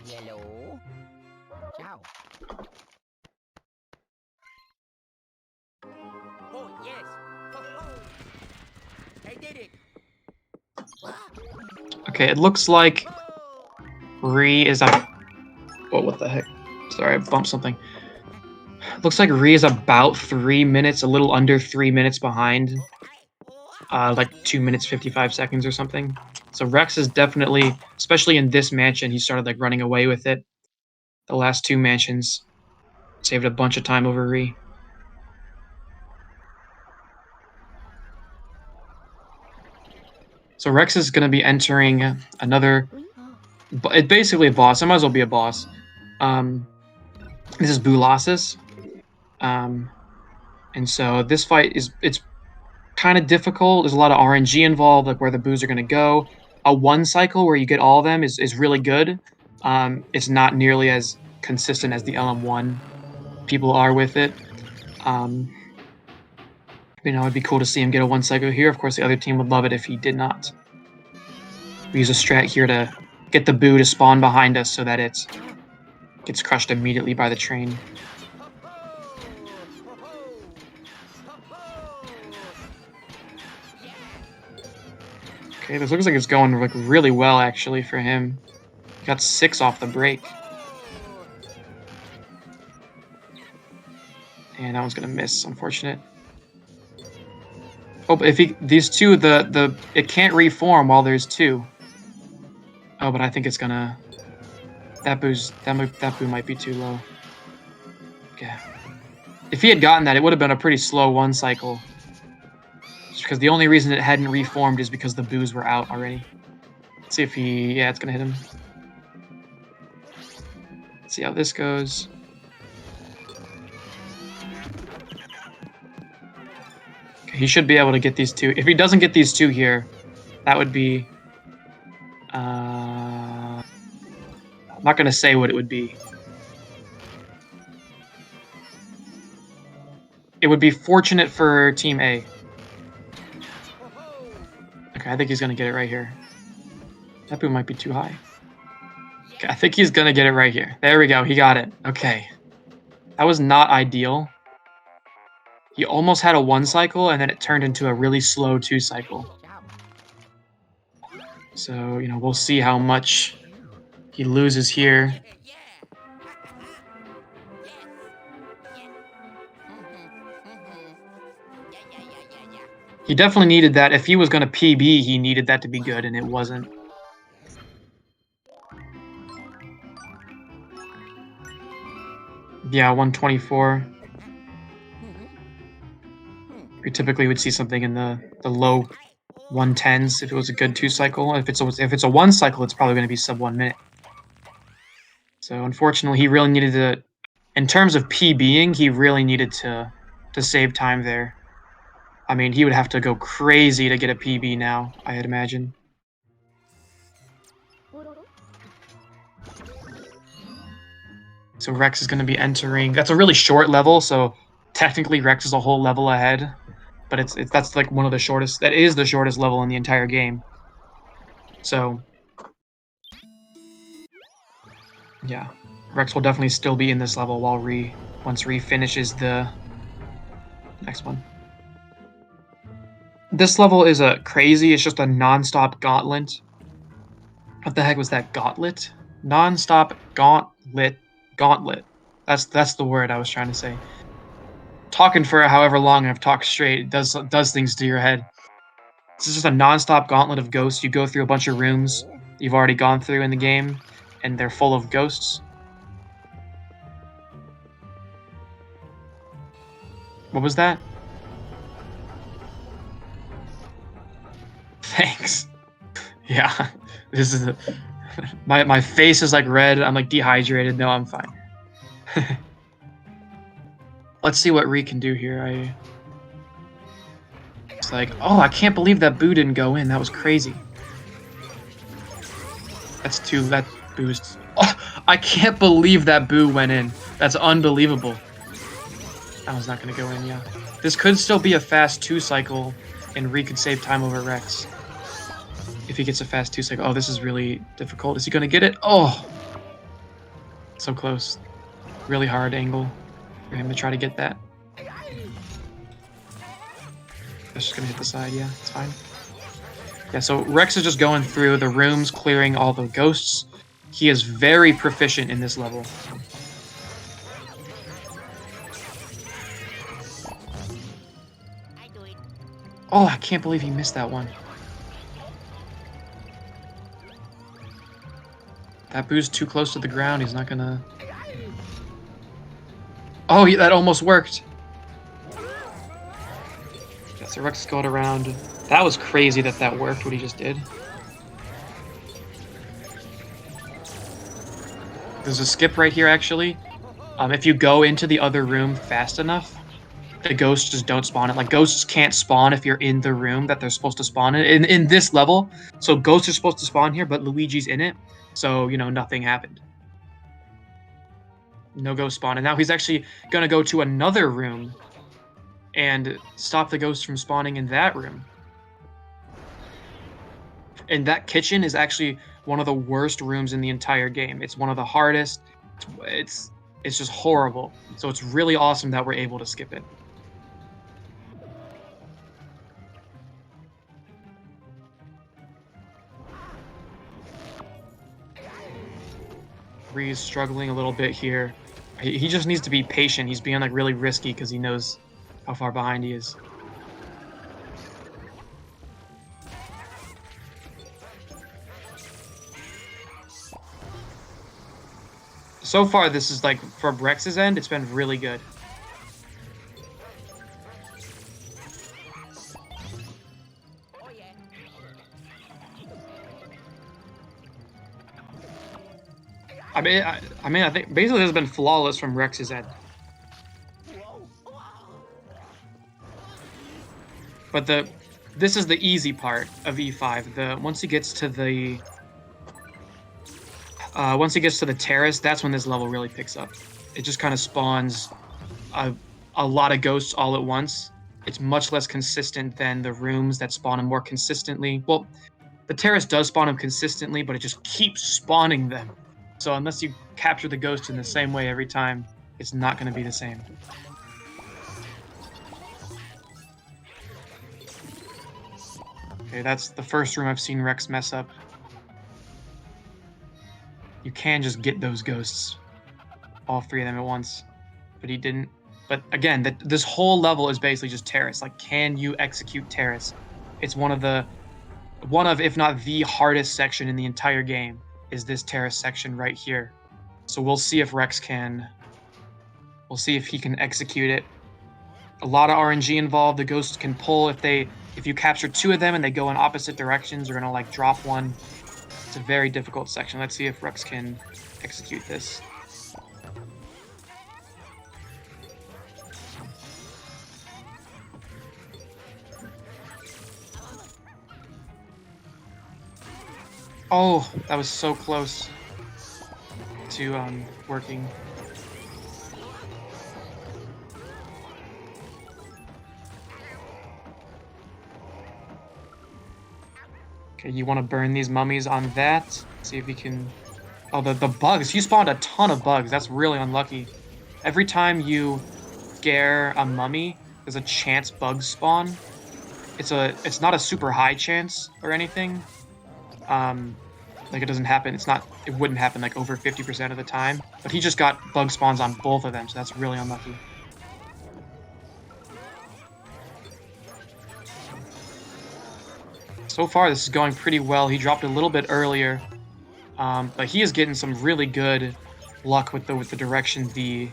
yellow. Ciao. Oh, yes. Ho-ho. I did it. Okay, it looks like Ree is up. Oh, what the heck? Sorry, I bumped something. Looks like Ree is about 3 minutes, a little under 3 minutes behind. Like 2 minutes 55 seconds or something. So Rex is definitely, especially in this mansion, he started like running away with it. The last 2 mansions saved a bunch of time over Ree. So Rex is going to be entering another. It's basically a boss. It might as well be a boss. This is Bulasis. And so this fight it's kind of difficult. There's a lot of RNG involved, like where the boos are going to go. A 1 cycle where you get all of them is really good. It's not nearly as consistent as the LM1 people are with it. It'd be cool to see him get a 1 cycle here. Of course, the other team would love it if he did not. We use a strat here to get the boo to spawn behind us so that Gets crushed immediately by the train. Okay, this looks like it's going like really well actually for him. Got 6 off the break. And that one's gonna miss, unfortunate. Oh, but if these two, it can't reform while there's 2. Oh, but I think it's gonna. That boo might be too low. Okay. If he had gotten that, it would have been a pretty slow 1 cycle. Just because the only reason it hadn't reformed is because the boos were out already. Let's see if he. Yeah, it's gonna hit him. Let's see how this goes. Okay, he should be able to get these 2. If he doesn't get these 2 here, that would be. I'm not gonna say what it would be. It would be fortunate for Team A. Okay, I think he's gonna get it right here. That boo might be too high. Okay, I think he's gonna get it right here. There we go, he got it. Okay. That was not ideal. He almost had a 1 cycle, and then it turned into a really slow 2 cycle. So, you know, we'll see how much he loses here. He definitely needed that. If he was going to PB, he needed that to be good, and it wasn't. Yeah, 124. We typically would see something in the low 110s if it was a good 2 cycle. If it's a 1 cycle, it's probably going to be sub 1 minute. So unfortunately, he really needed to. In terms of PBing, he really needed to save time there. I mean, he would have to go crazy to get a PB now, I'd imagine. So Rex is going to be entering. That's a really short level, so technically Rex is a whole level ahead. But that's like one of the shortest. That is the shortest level in the entire game. So yeah, Rex will definitely still be in this level while once Ree finishes the next one. This level is crazy. It's just a non-stop gauntlet. What the heck was that? Gauntlet? Non-stop gauntlet. Gauntlet. That's the word I was trying to say. Talking for however long I've talked straight, it does things to your head. This is just a non-stop gauntlet of ghosts. You go through a bunch of rooms you've already gone through in the game, and they're full of ghosts. What was that? Thanks. Yeah, this is my face is like red. I'm like dehydrated. No, I'm fine. Let's see what Ree can do here. It's like, oh, I can't believe that boo didn't go in. That was crazy. That boost. Oh, I can't believe that boo went in. That's unbelievable. That was not gonna go in, yeah. This could still be a fast 2 cycle, and Ree could save time over Rex. If he gets a fast 2 cycle. Oh, this is really difficult. Is he gonna get it? Oh! So close. Really hard angle for him to try to get that. That's just gonna hit the side, yeah, it's fine. Yeah, so Rex is just going through the rooms, clearing all the ghosts. He is very proficient in this level. Oh, I can't believe he missed that one. That boo's too close to the ground. He's not gonna... Oh, that almost worked. Yeah, so Rex got around. That was crazy that worked, what he just did. There's a skip right here, actually. If you go into the other room fast enough, the ghosts just don't spawn it. Like, ghosts can't spawn if you're in the room that they're supposed to spawn in this level. So ghosts are supposed to spawn here, but Luigi's in it. So, you know, nothing happened. No ghost spawn. And now he's actually going to go to another room and stop the ghosts from spawning in that room. And that kitchen is actually one of the worst rooms in the entire game. It's one of the hardest It's just horrible. So it's really awesome that we're able to skip it. Bree's struggling a little bit here. He just needs to be patient. He's being like really risky because he knows how far behind he is. So far, this is like, from Rex's end, it's been really good. Oh yeah. I mean, I think basically this has been flawless from Rex's end. But this is the easy part of E5. Once he gets to the terrace, that's when this level really picks up. It just kind of spawns a lot of ghosts all at once. It's much less consistent than the rooms that spawn them more consistently. Well, the terrace does spawn them consistently, but it just keeps spawning them. So unless you capture the ghost in the same way every time, it's not going to be the same. Okay, that's the first room I've seen Rex mess up. You can just get those ghosts. All three of them at once. But he didn't. But again, this whole level is basically just terrace. Like, can you execute terrace? It's one of, if not the hardest section in the entire game, is this terrace section right here. So we'll see if Rex can. We'll see if he can execute it. A lot of RNG involved. The ghosts can pull if you capture two of them and they go in opposite directions, you're gonna like drop one. It's a very difficult section. Let's see if Rex can execute this. Oh, that was so close to working. Okay, you want to burn these mummies on that. See if you can... Oh, the bugs. You spawned a ton of bugs. That's really unlucky. Every time you scare a mummy, there's a chance bugs spawn. It's not a super high chance or anything. Like, it doesn't happen. It wouldn't happen like over 50% of the time. But he just got bug spawns on both of them, so that's really unlucky. So far, this is going pretty well. He dropped a little bit earlier, but he is getting some really good luck with the direction the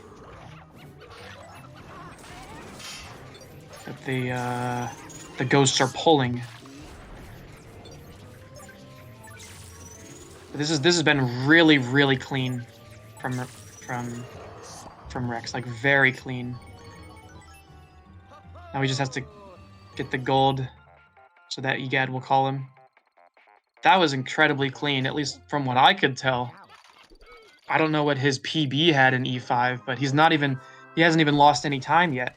ghosts are pulling. This has been really, really clean from Rex, like very clean. Now he just has to get the gold so that Egad will call him. That was incredibly clean, at least from what I could tell. I don't know what his PB had in E5, but he hasn't even lost any time yet.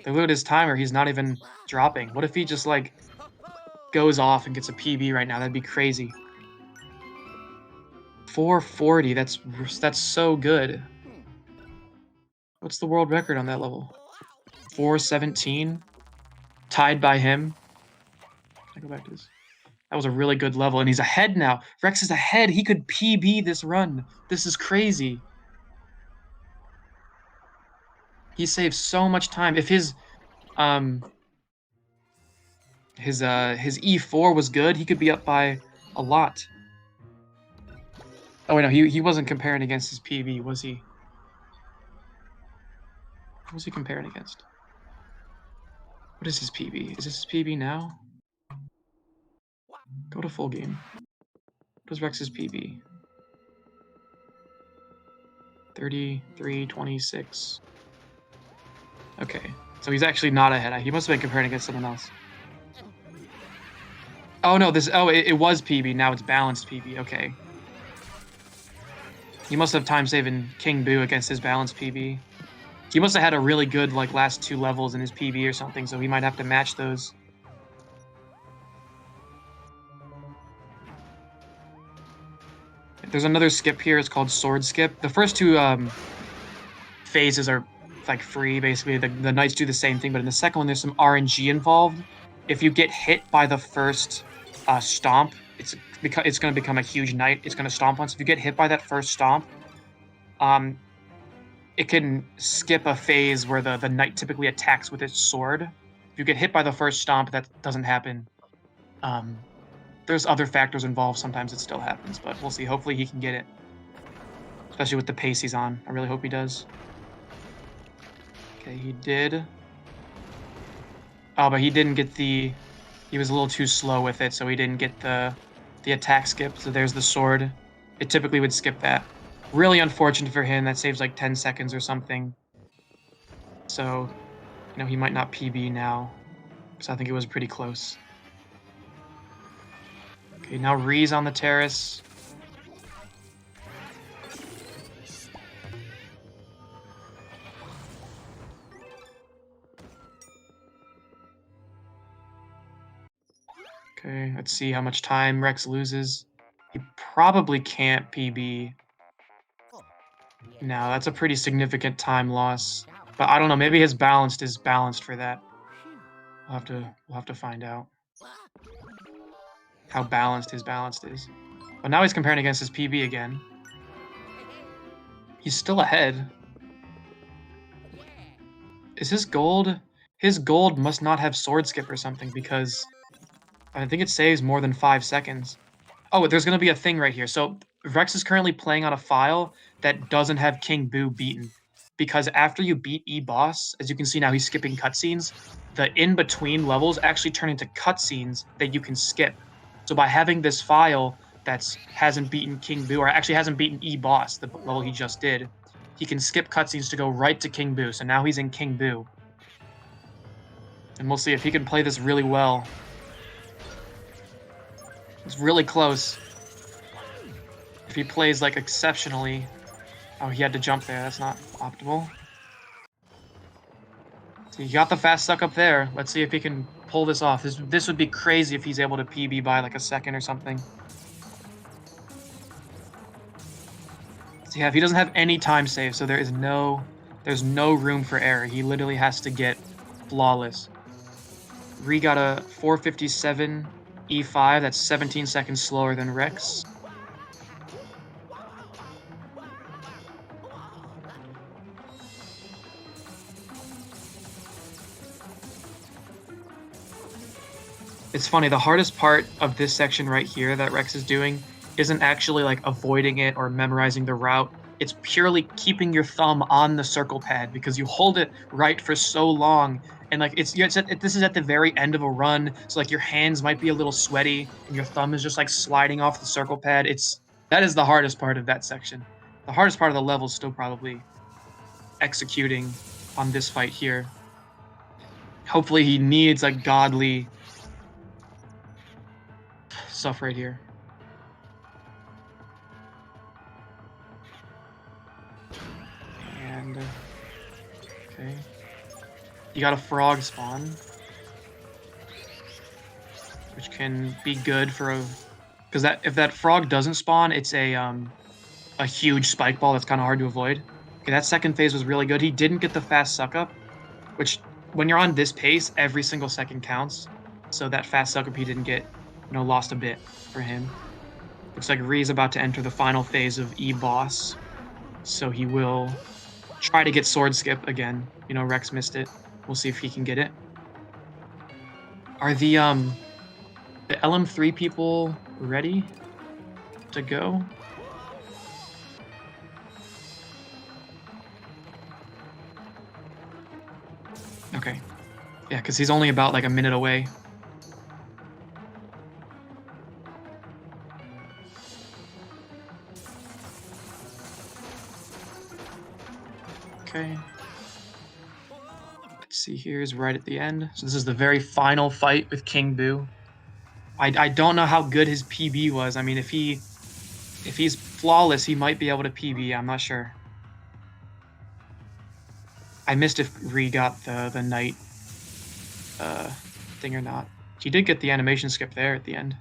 They look at his timer, he's not even dropping. What if he just like goes off and gets a PB right now? That'd be crazy. 440, that's so good. What's the world record on that level? 417, tied by him. Can I go back to this? That was a really good level, and he's ahead now. Rex is ahead. He could PB this run. This is crazy. He saved so much time. If his E4 was good, he could be up by a lot. Oh wait, no, he wasn't comparing against his PB, was he? What was he comparing against? What is his PB? Is this his PB now? Go to full game. What is Rex's PB? 33:26. Okay, so he's actually not ahead. He must have been comparing against someone else. Oh no, it was PB. Now it's balanced PB. Okay. He must have time saving King Boo against his balanced PB. He must have had a really good like last two levels in his PB or something, so he might have to match those. There's another skip here. It's called sword skip. The first two phases are like free, basically. The knights do the same thing, but in the second one, there's some RNG involved. If you get hit by the first stomp, it's going to become a huge knight. It's going to stomp once. If you get hit by that first stomp, it can skip a phase where the knight typically attacks with its sword. If you get hit by the first stomp, that doesn't happen. There's other factors involved. Sometimes it still happens, but we'll see. Hopefully he can get it. Especially with the pace he's on. I really hope he does. Okay, he did. Oh, but he didn't get the... He was a little too slow with it, so he didn't get the attack skip. So there's the sword. It typically would skip that. Really unfortunate for him. That saves like 10 seconds or something. So, you know, he might not PB now. Because I think it was pretty close. Okay, now Ree's on the terrace. Okay, let's see how much time Rex loses. He probably can't PB. No, that's a pretty significant time loss. But I don't know, maybe his balanced is balanced for that. We'll have to find out how balanced his balanced is. But now he's comparing against his PB again. He's still ahead. Is his gold? His gold must not have sword skip or something because I think it saves more than 5 seconds. Oh, there's going to be a thing right here. So Rex is currently playing on a file that doesn't have King Boo beaten. Because after you beat E-Boss, as you can see now, he's skipping cutscenes. The in-between levels actually turn into cutscenes that you can skip. So by having this file that hasn't beaten King Boo, or actually hasn't beaten E-Boss, the level he just did, he can skip cutscenes to go right to King Boo. So now he's in King Boo. And we'll see if he can play this really well. It's really close. If he plays, like, exceptionally... Oh, he had to jump there. That's not optimal. So he got the fast suck up there. Let's see if he can pull this off. This would be crazy if he's able to PB by, like, a second or something. So yeah, if he doesn't have any time save, so there's no room for error. He literally has to get flawless. Ree got a 457 E5. That's 17 seconds slower than Rex. It's funny, the hardest part of this section right here that Rex is doing isn't actually like avoiding it or memorizing the route. It's purely keeping your thumb on the circle pad because you hold it right for so long. And like this is at the very end of a run, so like your hands might be a little sweaty and your thumb is just like sliding off the circle pad. That is the hardest part of that section. The hardest part of the level is still probably executing on this fight here. Hopefully he needs like godly stuff right here. And okay, you got a frog spawn, which can be good for a, because if that frog doesn't spawn, it's a huge spike ball that's kind of hard to avoid. Okay, that second phase was really good. He didn't get the fast suck up, which when you're on this pace, every single second counts. So that fast suck up he didn't get, lost a bit for him. Looks like Ree's about to enter the final phase of E-Boss, so he will try to get sword skip again. Rex missed it. We'll see if he can get it. Are the LM3 people ready to go? Okay. Yeah, because he's only about like a minute away. Okay. Let's see, here's right at the end. So this is the very final fight with King Boo. I don't know how good his PB was. I mean, if he's flawless, he might be able to PB. I'm not sure. I missed if Ree got the knight thing or not. He did get the animation skip there at the end.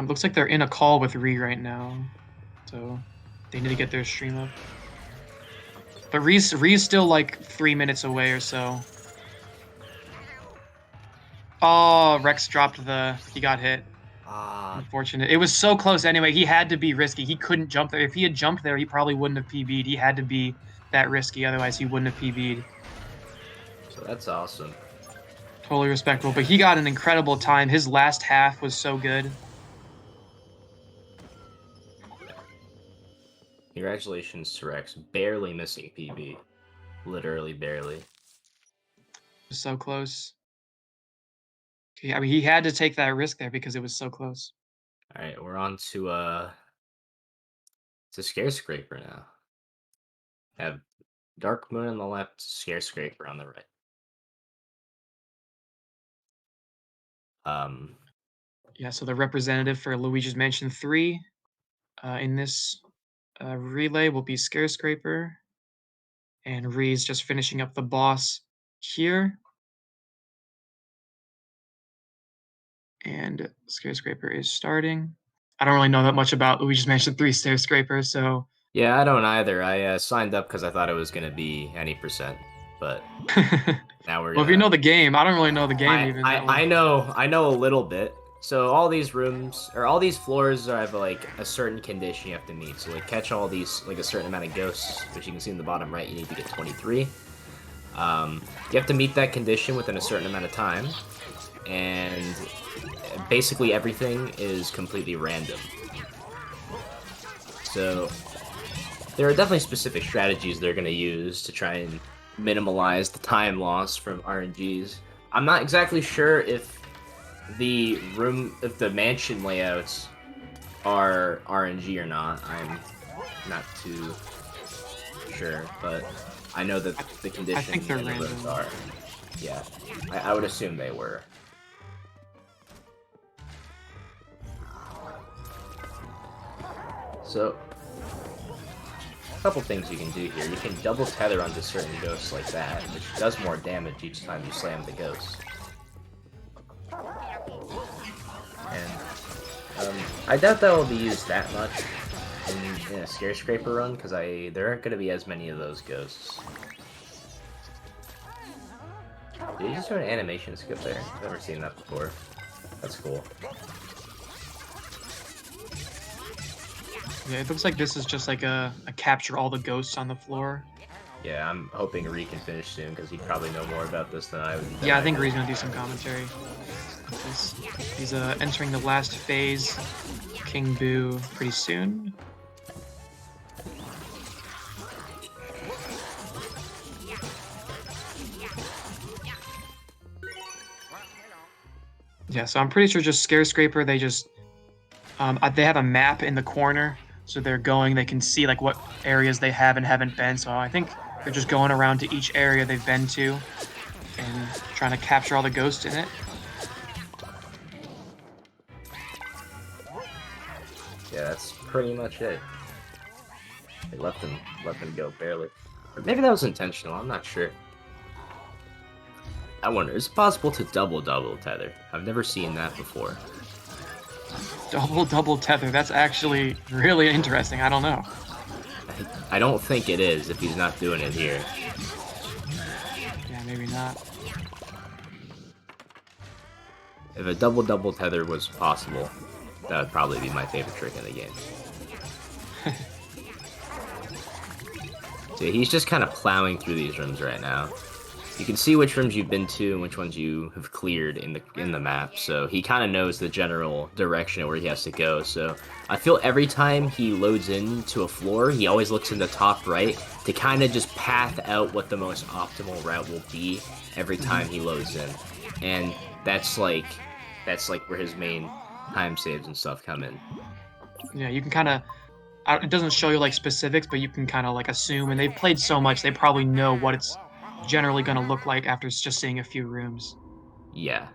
Looks like they're in a call with Ree right now, so they need to get their stream up. But Ree's still like 3 minutes away or so. Oh, Rex dropped he got hit. Unfortunate. It was so close anyway. He had to be risky. He couldn't jump there. If he had jumped there, he probably wouldn't have PB'd. He had to be that risky, otherwise he wouldn't have PB'd. So that's awesome. Totally respectable. But he got an incredible time. His last half was so good. Congratulations to Rex. Barely missing PB. Literally barely. So close. Okay, I mean, he had to take that risk there because it was so close. All right, we're on to it's a Scarescraper now. Have Dark Moon on the left, Scarescraper on the right. Yeah, so the representative for Luigi's Mansion 3 in this relay will be Scarescraper. And Ree's just finishing up the boss here. And Scarescraper is starting. I don't really know that much about Luigi's Mansion 3 Scarescraper, so... Yeah, I don't either. I signed up because I thought it was going to be any percent, but now we're Well, if you know the game, I don't really know the game even that well. I know a little bit. So all these rooms, or all these floors have like a certain condition you have to meet. So like catch all these, like a certain amount of ghosts, which you can see in the bottom right, you need to get 23. You have to meet that condition within a certain amount of time. And basically everything is completely random. So there are definitely specific strategies they're going to use to try and minimize the time loss from RNGs. I'm not exactly sure if the mansion layouts are RNG or not. I'm not too sure, but I know that the conditions and the rooms are. Yeah, I would assume they were. So, a couple things you can do here. You can double tether onto certain ghosts like that, which does more damage each time you slam the ghost. And I doubt that will be used that much in a Scarescraper run, because there aren't going to be as many of those ghosts. Did you just do an animation skip there? I've never seen that before. That's cool. Yeah, it looks like this is just like a capture all the ghosts on the floor. Yeah, I'm hoping Ree can finish soon, because he'd probably know more about this than I would. Yeah, I think Ree's gonna do some commentary. He's entering the last phase, King Boo, pretty soon. Yeah, so I'm pretty sure just Scarescraper, they just they have a map in the corner, so they're going, they can see like what areas they have and haven't been, so I think they're just going around to each area they've been to and trying to capture all the ghosts in it. Yeah, that's pretty much it. They let them go barely. Or maybe that was intentional, I'm not sure. I wonder, is it possible to double tether? I've never seen that before. Double tether, that's actually really interesting, I don't know. I don't think it is if he's not doing it here. Yeah, maybe not. If a double tether was possible, that would probably be my favorite trick in the game. So he's just kind of plowing through these rooms right now. You can see which rooms you've been to and which ones you have cleared in the map, so he kind of knows the general direction where he has to go. So I feel every time he loads into a floor, he always looks in the top right to kind of just path out what the most optimal route will be every time he loads in. And that's like where his main time saves and stuff come in. Yeah, you can kind of, it doesn't show you like specifics, but you can kind of like assume, and they've played so much, they probably know what it's generally going to look like after just seeing a few rooms. Yeah.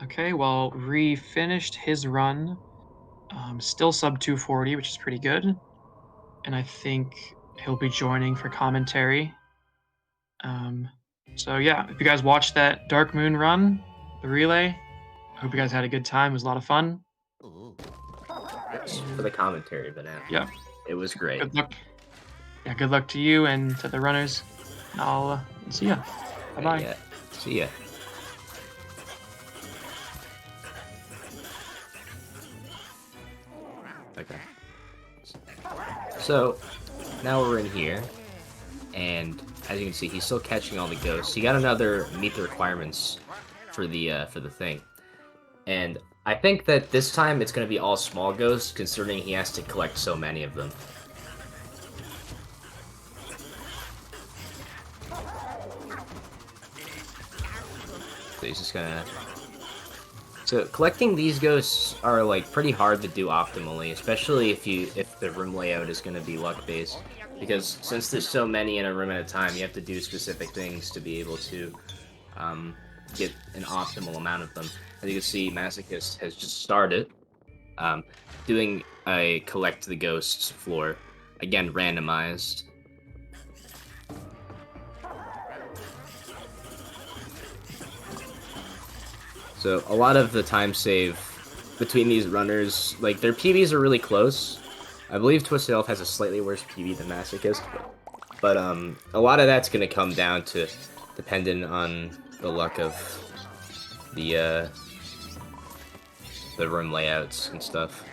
Okay, well, Ree finished his run. Still sub 240, which is pretty good. And I think he'll be joining for commentary. So yeah, if you guys watched that Dark Moon run, the relay, I hope you guys had a good time. It was a lot of fun. Thanks for the commentary, Banana. Yeah. It was great. Good luck. Yeah, good luck to you and to the runners. I'll see ya. Bye bye. Yeah. See ya. Okay. So now we're in here, and as you can see, he's still catching all the ghosts. He got another meet the requirements for the thing, and I think that this time it's going to be all small ghosts, considering he has to collect so many of them. So he's just gonna. So collecting these ghosts are like pretty hard to do optimally, especially if the room layout is gonna be luck based, because since there's so many in a room at a time, you have to do specific things to be able to get an optimal amount of them. As you can see, Masochist has just started doing a collect the ghosts floor, again randomized. So a lot of the time save between these runners, like their PVs are really close. I believe Twisted Elf has a slightly worse PV than Masochist, but a lot of that's gonna come down to dependent on the luck of the room layouts and stuff.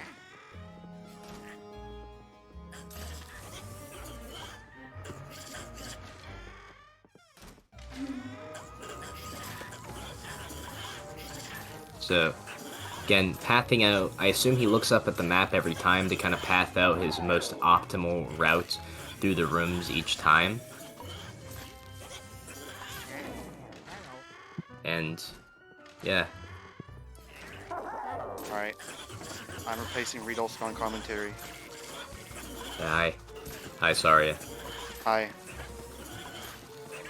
So, again, pathing out, I assume he looks up at the map every time to kind of path out his most optimal route through the rooms each time. And, yeah. Alright. I'm replacing Riedolf on commentary. Hi. Hi, sorry. Hi.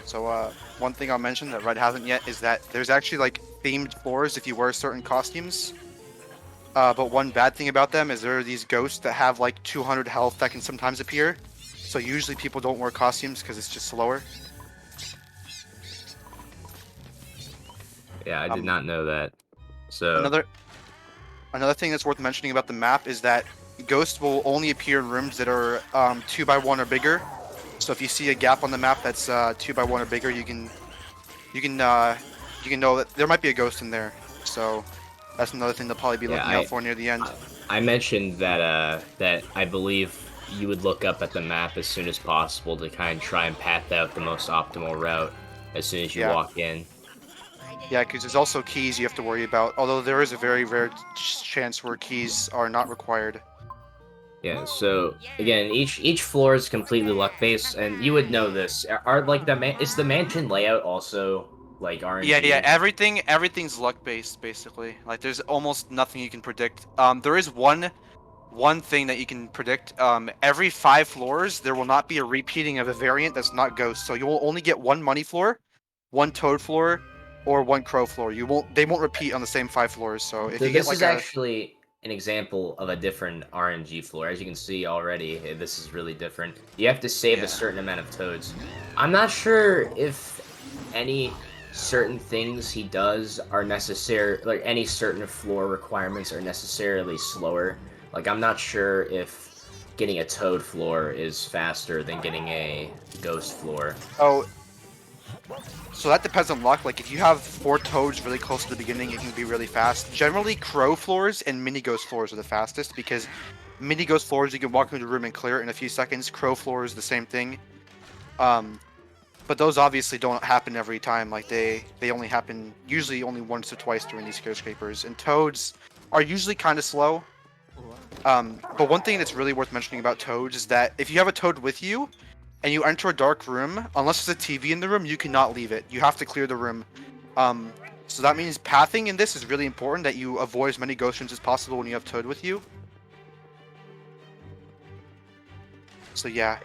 So, one thing I'll mention that Red hasn't yet is that there's actually, like, themed floors if you wear certain costumes. But one bad thing about them is there are these ghosts that have, like, 200 health that can sometimes appear. So usually people don't wear costumes because it's just slower. Yeah, I did not know that. So Another thing that's worth mentioning about the map is that ghosts will only appear in rooms that are 2x1 or bigger. So if you see a gap on the map that's 2x1 or bigger, you can know that there might be a ghost in there. So that's another thing they'll probably be looking out for near the end. I mentioned that that I believe you would look up at the map as soon as possible to kind of try and path out the most optimal route as soon as you walk in. Yeah, because there's also keys you have to worry about, although there is a very rare chance where keys are not required. Yeah, so again, each floor is completely luck based, and you would know this. Are like is the mansion layout also like RNG? Yeah, everything's luck based basically. Like there's almost nothing you can predict. There is one thing that you can predict. Every 5 floors there will not be a repeating of a variant that's not ghost. So you will only get one money floor, one toad floor, or one crow floor. They won't repeat on the same 5 floors. So if you get like actually an example of a different RNG floor. As you can see already, this is really different. You have to save a certain amount of toads. I'm not sure if any certain things he does are necessary, like any certain floor requirements are necessarily slower. Like I'm not sure if getting a toad floor is faster than getting a ghost floor. Oh, so that depends on luck. Like if you have 4 toads really close to the beginning, it can be really fast. Generally, crow floors and mini ghost floors are the fastest because mini ghost floors you can walk into the room and clear it in a few seconds. Crow floors the same thing. But those obviously don't happen every time. Like they only happen usually only once or twice during these skyscrapers. And toads are usually kind of slow. But one thing that's really worth mentioning about toads is that if you have a toad with you and you enter a dark room, unless there's a TV in the room, you cannot leave it. You have to clear the room. So that means pathing in this is really important, that you avoid as many ghost rooms as possible when you have toad with you. So yeah.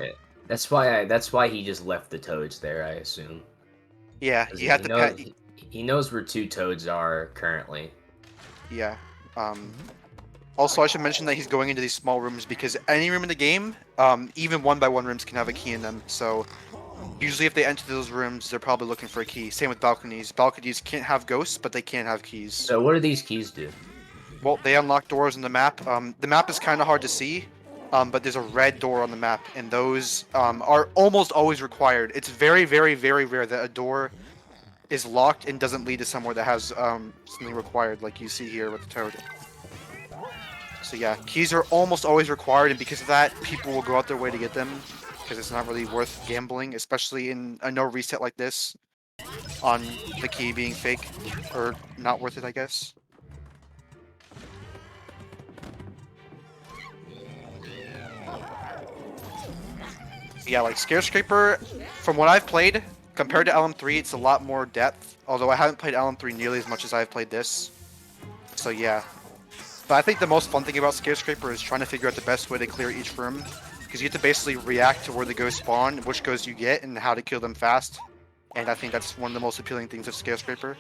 That's why he just left the toads there, I assume. Yeah, you have to he knows where 2 toads are currently. Yeah. Also, I should mention that he's going into these small rooms because any room in the game, even 1x1 rooms can have a key in them. So usually if they enter those rooms, they're probably looking for a key. Same with balconies. Balconies can't have ghosts, but they can have keys. So what do these keys do? well, they unlock doors in the map. The map is kind of hard to see, but there's a red door on the map, and those are almost always required. It's very, very, very rare that a door is locked and doesn't lead to somewhere that has something required, like you see here with the toad. So yeah, keys are almost always required, and because of that, people will go out their way to get them, because it's not really worth gambling, especially in a no reset like this, on the key being fake, or not worth it, I guess. Yeah, like Scare from what I've played, compared to LM3, it's a lot more depth, although I haven't played LM3 nearly as much as I've played this. So yeah. But I think the most fun thing about Scare is trying to figure out the best way to clear each room, because you have to basically react to where the ghosts spawn, which ghosts you get, and how to kill them fast. And I think that's one of the most appealing things of Scare.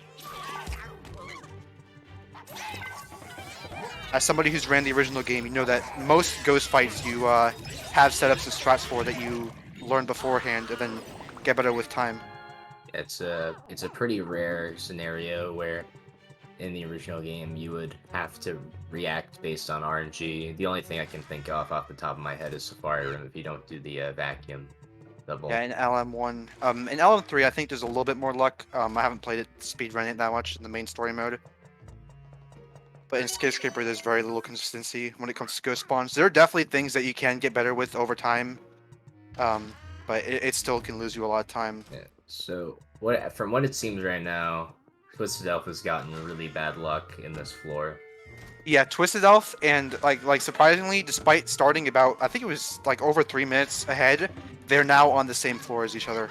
As somebody who's ran the original game, you know that most ghost fights you have setups and strats for that you learn beforehand and then get better with time. It's a pretty rare scenario where in the original game you would have to react based on RNG. The only thing I can think of off the top of my head is Safari Room if you don't do the vacuum double. Yeah, in LM1. In LM3, I think there's a little bit more luck. I haven't played it speedrunning it that much in the main story mode. But in Skyscraper, there's very little consistency when it comes to ghost spawns. There are definitely things that you can get better with over time, but it still can lose you a lot of time. Yeah. So from what it seems right now, Twisted Elf has gotten really bad luck in this floor. Yeah, Twisted Elf, and like surprisingly, despite starting about, I think it was like over 3 minutes ahead, they're now on the same floor as each other.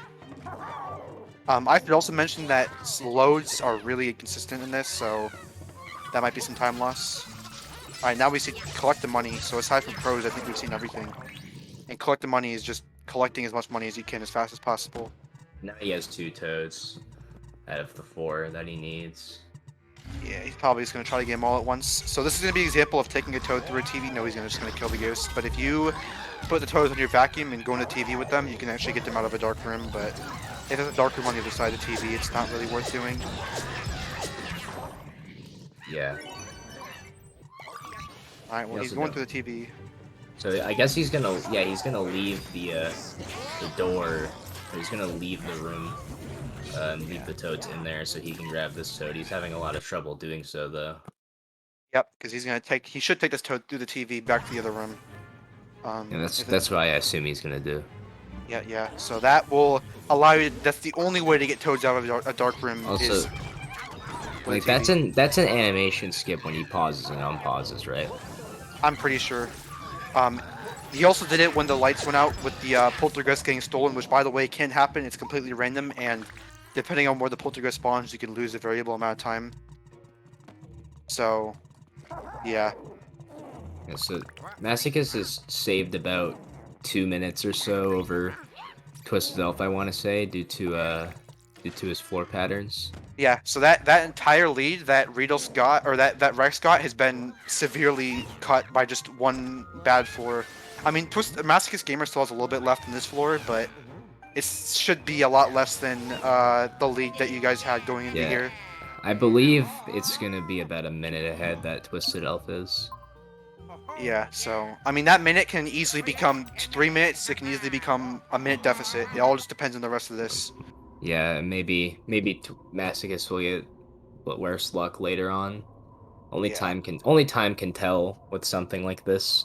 I should also mention that loads are really inconsistent in this, so that might be some time loss. Alright, now we see collect the money. So aside from pros, I think we've seen everything. And collect the money is just collecting as much money as you can as fast as possible. Now he has 2 toads out of the 4 that he needs. Yeah, he's probably just going to try to get them all at once. So this is going to be an example of taking a toad through a TV. No, he's just going to kill the ghost. But if you put the toads on your vacuum and go into TV with them, you can actually get them out of a dark room. But if there's a dark room on the other side of the TV, it's not really worth doing. Yeah. Alright, well, he's going through the TV. So I guess he's gonna leave the door. He's gonna leave the room and leave the toads in there so he can grab this toad. He's having a lot of trouble doing so though. Yep, because he should take this toad through the TV back to the other room. And that's what I assume he's gonna do. Yeah. So that will allow you. That's the only way to get toads out of a dark room. Also, is like that's an animation skip when he pauses and unpauses, right? I'm pretty sure. He also did it when the lights went out with the poltergeist getting stolen, which, by the way, can happen. It's completely random, and depending on where the poltergeist spawns, you can lose a variable amount of time. So, yeah. So Masochist has saved about 2 minutes or so over Twisted Elf, I want to say, due to his floor patterns. Yeah, so that entire lead that Riedels got, or that Rex got, has been severely cut by just one bad floor. I mean, Masochist Gamer still has a little bit left in this floor, but it should be a lot less than the lead that you guys had going into here. I believe it's gonna be about a minute ahead that Twisted Elf is. Yeah, so I mean that minute can easily become 3 minutes. It can easily become a minute deficit. It all just depends on the rest of this. Yeah, maybe Masochist will get worse luck later on. Only time can tell with something like this.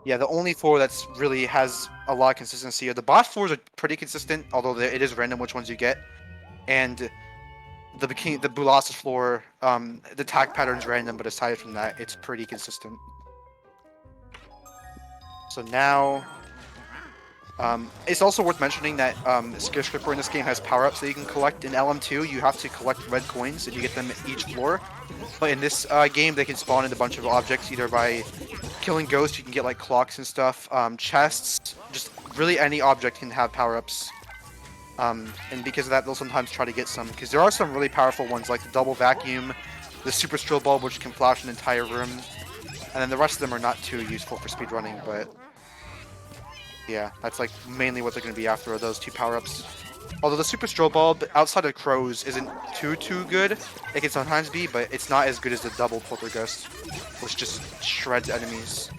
Yeah, the only floor that's really has a lot of consistency are the boss floors are pretty consistent, although it is random which ones you get. And the Bulas's floor, the attack pattern's random, but aside from that, it's pretty consistent. So now, it's also worth mentioning that Skyscraper in this game has power-ups that you can collect. In LM2, you have to collect red coins, and you get them at each floor. But in this game, they can spawn in a bunch of objects, either by killing ghosts, you can get like clocks and stuff, chests, just really any object can have power-ups. And because of that, they'll sometimes try to get some, because there are some really powerful ones, like the double vacuum, the super strill bulb, which can flash an entire room, and then the rest of them are not too useful for speedrunning, but yeah, that's like mainly what they're going to be after, are those 2 power-ups. Although the Super Strobe Bulb outside of Crows isn't too good. It can sometimes be, but it's not as good as the double Poltergust, which just shreds enemies.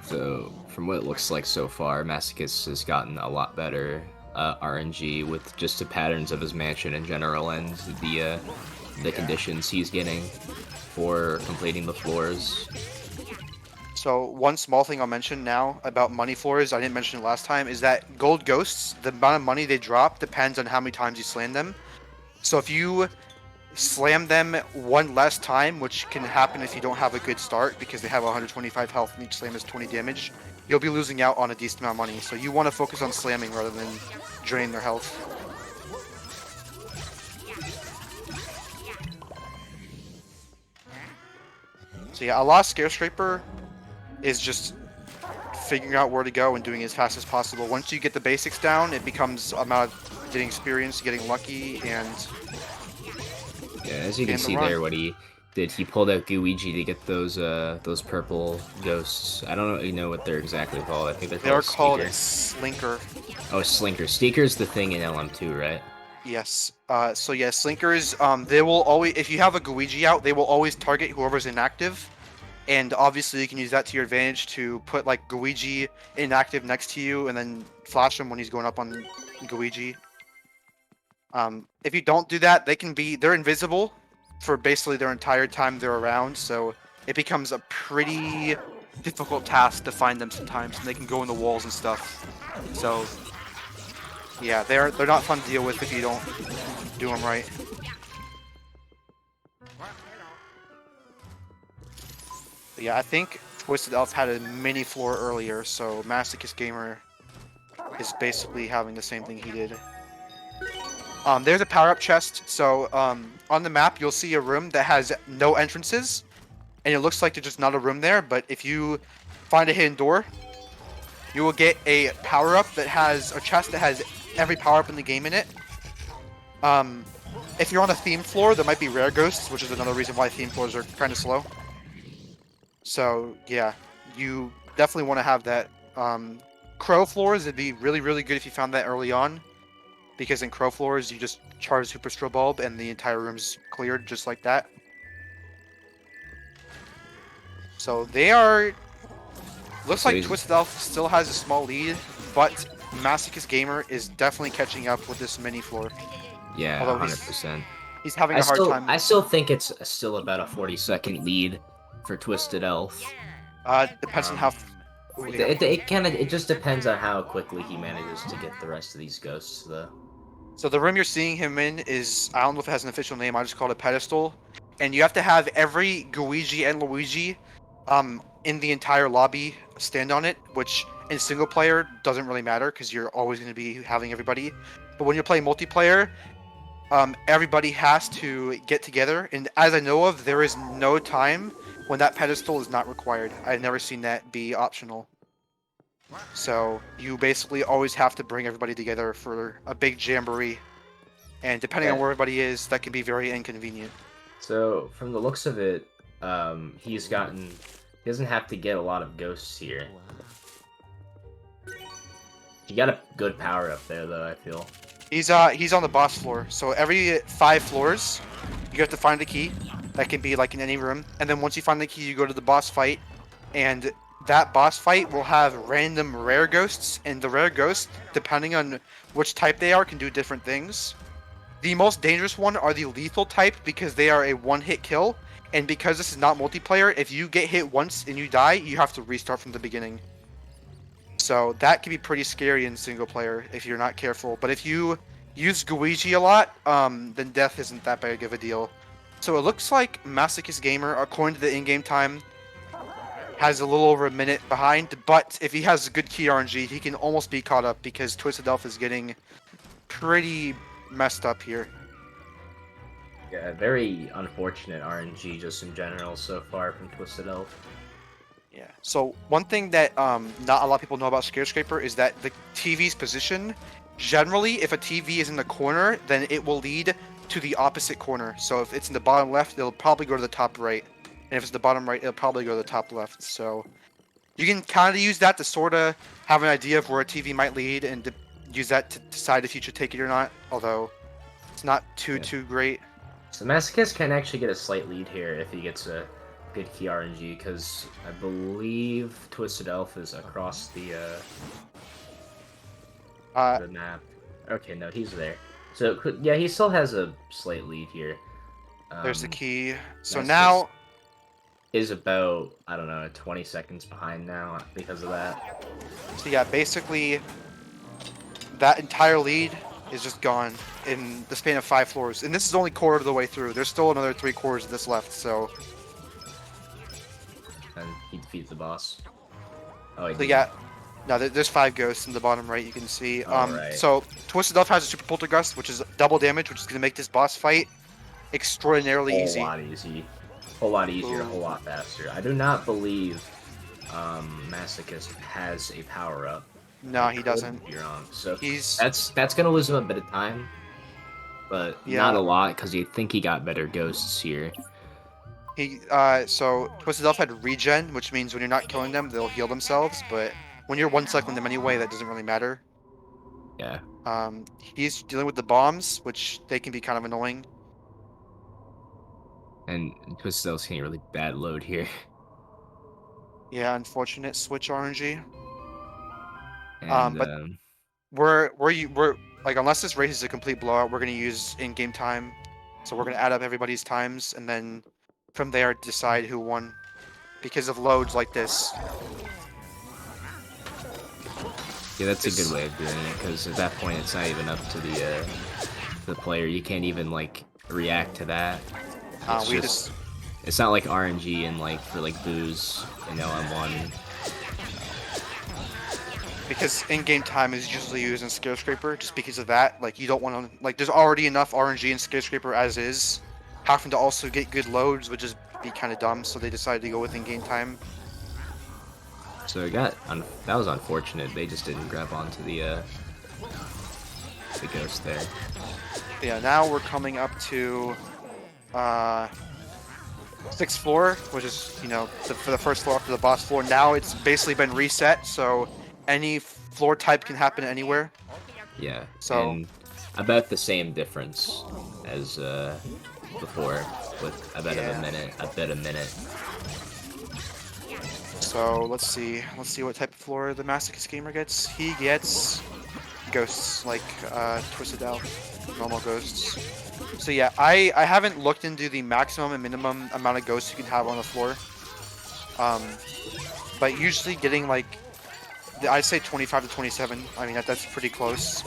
So, from what it looks like so far, Masochist has gotten a lot better RNG with just the patterns of his mansion in general and the conditions he's getting for completing the floors. So one small thing I'll mention now about money floors, I didn't mention it last time, is that gold ghosts, the amount of money they drop depends on how many times you slam them. So if you slam them one less time, which can happen if you don't have a good start because they have 125 health and each slam is 20 damage, you'll be losing out on a decent amount of money. So you want to focus on slamming rather than draining their health. So yeah, a lot of Scare Scraper is just figuring out where to go and doing it as fast as possible. Once you get the basics down, it becomes about getting experience, getting lucky, and yeah, as you can see there, what he did, he pulled out Luigi to get those purple ghosts. I don't really know what they're exactly called. I think they're called Slinker. Oh, Slinker. Sneaker's the thing in LM2, right? Yes. So yeah, Slinkers. They will always, if you have a Luigi out, they will always target whoever's inactive. And obviously you can use that to your advantage to put like Luigi inactive next to you and then flash him when he's going up on Luigi. If you don't do that, they're invisible for basically their entire time they're around, so it becomes a pretty difficult task to find them sometimes, and they can go in the walls and stuff. So yeah, they're not fun to deal with if you don't do them right. But yeah, I think Twisted Elf had a mini floor earlier, so Masochist Gamer is basically having the same thing he did. There's a power-up chest, so on the map you'll see a room that has no entrances, and it looks like there's just not a room there, but if you find a hidden door, you will get a power-up that has a chest that has every power-up in the game in it. If you're on a theme floor, there might be rare ghosts, which is another reason why theme floors are kind of slow. So yeah, you definitely want to have that. Crow floors, it'd be really good if you found that early on, because in Crow floors you just charge Super Strobe Bulb and the entire room's cleared just like that. So they are. Looks like Twisted Elf still has a small lead, but Masochist Gamer is definitely catching up with this mini floor. Yeah, 100%. He's having a hard time. I still think it's still about a 40-second lead for Twisted Elf. Depends on how. It just depends on how quickly he manages to get the rest of these ghosts, though. So the room you're seeing him in is, I don't know if it has an official name, I just call it a pedestal. And you have to have every Luigi and Luigi in the entire lobby stand on it, which in single player doesn't really matter because you're always going to be having everybody. But when you're playing multiplayer, everybody has to get together. And as I know of, there is no time when that pedestal is not required. I've never seen that be optional. So you basically always have to bring everybody together for a big jamboree. And depending on where everybody is, that can be very inconvenient. So from the looks of it, he doesn't have to get a lot of ghosts here. He got a good power up there, though, I feel. He's on the boss floor. So every 5 floors, you have to find a key. That can be like in any room. And then once you find the key, you go to the boss fight. And that boss fight will have random rare ghosts. And the rare ghosts, depending on which type they are, can do different things. The most dangerous one are the lethal type because they are a one-hit kill. And because this is not multiplayer, if you get hit once and you die, you have to restart from the beginning. So that can be pretty scary in single player if you're not careful. But if you use Luigi a lot, then death isn't that big of a deal. So it looks like Masochist Gamer, according to the in-game time, has a little over a minute behind. But if he has good key RNG, he can almost be caught up because Twisted Elf is getting pretty messed up here. Yeah, very unfortunate RNG just in general so far from Twisted Elf. Yeah. So one thing that not a lot of people know about Scare Scraper is that the TV's position, generally, if a TV is in the corner, then it will lead to the opposite corner. So if it's in the bottom left, it'll probably go to the top right. And if it's the bottom right, it'll probably go to the top left. So you can kind of use that to sort of have an idea of where a TV might lead and use that to decide if you should take it or not. Although it's not too great. So Masochist can actually get a slight lead here if he gets a good key RNG, because I believe Twisted Elf is across the map. Okay, no, he's there. So yeah, he still has a slight lead here. There's the key. So Masochist now is about, I don't know, 20 seconds behind now because of that. So yeah, basically that entire lead is just gone in the span of 5 floors. And this is only quarter of the way through. There's still another 3 quarters of this left, so... And he defeats the boss. Oh, he So didn't. yeah, no, there's 5 ghosts in the bottom right, you can see. Alright. So Twisted Elf has a Super Poltergust, which is double damage, which is going to make this boss fight extraordinarily Whole easy. lot easy. Whole lot easier, a whole lot faster. I do not believe Masochist has a power-up. No, he doesn't. You're wrong. So He's... that's gonna lose him a bit of time, but Yeah. not a lot, because you'd think he got better ghosts here. So Twisted Elf had regen, which means when you're not killing them, they'll heal themselves, but when you're one-cycling them anyway, that doesn't really matter. Yeah. He's dealing with the bombs, which they can be kind of annoying. And Twisted Elf's getting a really bad load here. Yeah, unfortunate switch RNG. And, But we're like, unless this race is a complete blowout, we're gonna use in-game time. So we're gonna add up everybody's times and then from there decide who won because of loads like this. yeah, that's a good way of doing it, because at that point it's not even up to the player. You can't even like react to that. It's not like RNG and like for like booze in LM1. Because in-game time is usually used in Skyscraper, just because of that. Like, you don't want to... Like, there's already enough RNG in Skyscraper as is. Having to also get good loads would just be kind of dumb, so they decided to go with in-game time. So that was unfortunate. They just didn't grab onto the ghost there. Yeah, now we're coming up to... 6th floor, which is, you know, for the first floor after the boss floor. Now it's basically been reset, so any floor type can happen anywhere. Yeah, so and about the same difference as before, with about a minute. So let's see what type of floor the Masochist gamer gets. He gets ghosts, like Twisted Elf, normal ghosts. So yeah, I haven't looked into the maximum and minimum amount of ghosts you can have on the floor. But usually getting like, I'd say 25 to 27. I mean, that's pretty close.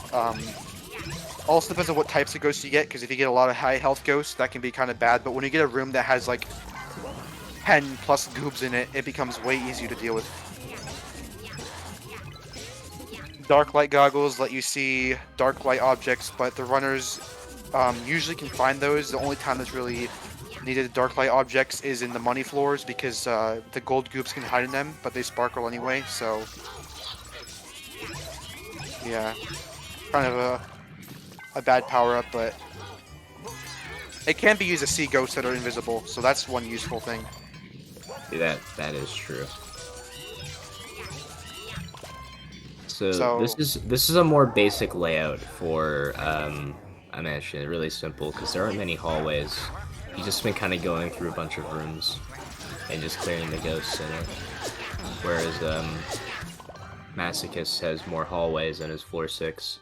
Also depends on what types of ghosts you get, because if you get a lot of high health ghosts, that can be kind of bad. But when you get a room that has like 10 plus goobs in it, it becomes way easier to deal with. Dark light goggles let you see dark light objects, but the runners usually can find those. The only time that's really needed dark light objects is in the money floors, because the gold goobs can hide in them, but they sparkle anyway, so... Yeah, kind of a bad power-up, but it can be used to see ghosts that are invisible, so that's one useful thing. Yeah, that is true. So this is a more basic layout for I mentioned it, really simple, because there aren't many hallways. You've just been kind of going through a bunch of rooms and just clearing the ghosts in it. Whereas Masochist has more hallways in his floor 6.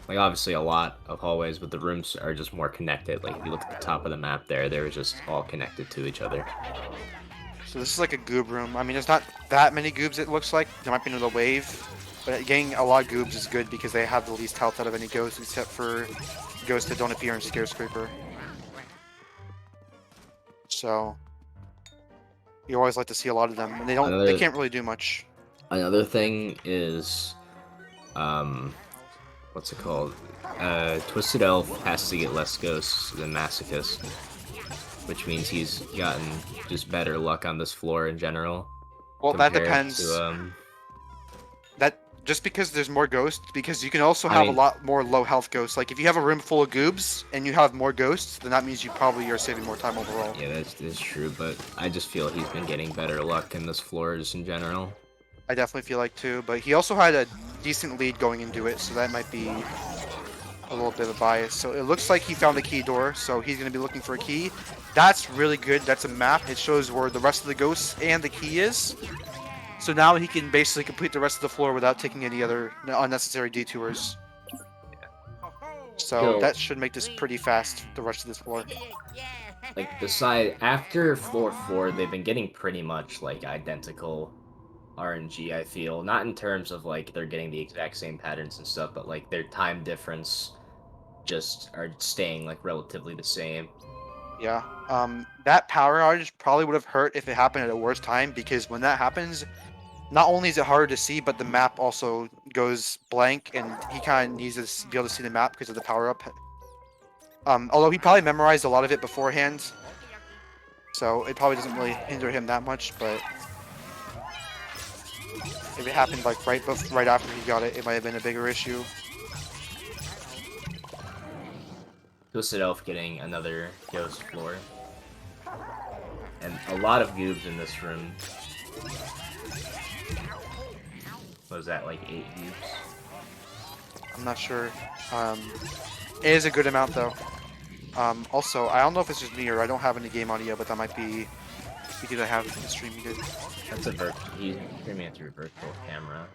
Like, obviously a lot of hallways, but the rooms are just more connected. Like, if you look at the top of the map there, they're just all connected to each other. So this is like a goob room. I mean, there's not that many goobs, it looks like. There might be another wave. But getting a lot of goobs is good, because they have the least health out of any ghosts, except for ghosts that don't appear in Skyscraper. So... You always like to see a lot of them, and they can't really do much. Another thing is, what's it called? Twisted Elf has to get less ghosts than Masochist, which means he's gotten just better luck on this floor in general. Well, that depends. That just because there's more ghosts, because you can also have a lot more low health ghosts. Like if you have a room full of goobs and you have more ghosts, then that means you probably are saving more time overall. Yeah, that's true, but I just feel he's been getting better luck in this floor just in general. I definitely feel like too. But he also had a decent lead going into it, so that might be a little bit of a bias. So it looks like he found the key door, so he's going to be looking for a key. That's really good. That's a map. It shows where the rest of the ghosts and the key is. So now he can basically complete the rest of the floor without taking any other unnecessary detours. So Yo. that should make this pretty fast, the rest of this floor. Like after floor 4, they've been getting pretty much like identical RNG, I feel. Not in terms of like they're getting the exact same patterns and stuff, but like their time difference just are staying like relatively the same. Yeah. That power outage probably would have hurt if it happened at a worse time, because when that happens, not only is it harder to see, but the map also goes blank, and he kind of needs to be able to see the map because of the power up. Although he probably memorized a lot of it beforehand, so it probably doesn't really hinder him that much. But if it happened like right after he got it, it might have been a bigger issue. Twisted Elf getting another ghost floor. And a lot of goobs in this room. What was that, like 8 goobs? I'm not sure. It is a good amount though. Also, I don't know if it's just me or I don't have any game audio, but that might be because I have the stream muted. That's a he's streaming it through a virtual camera.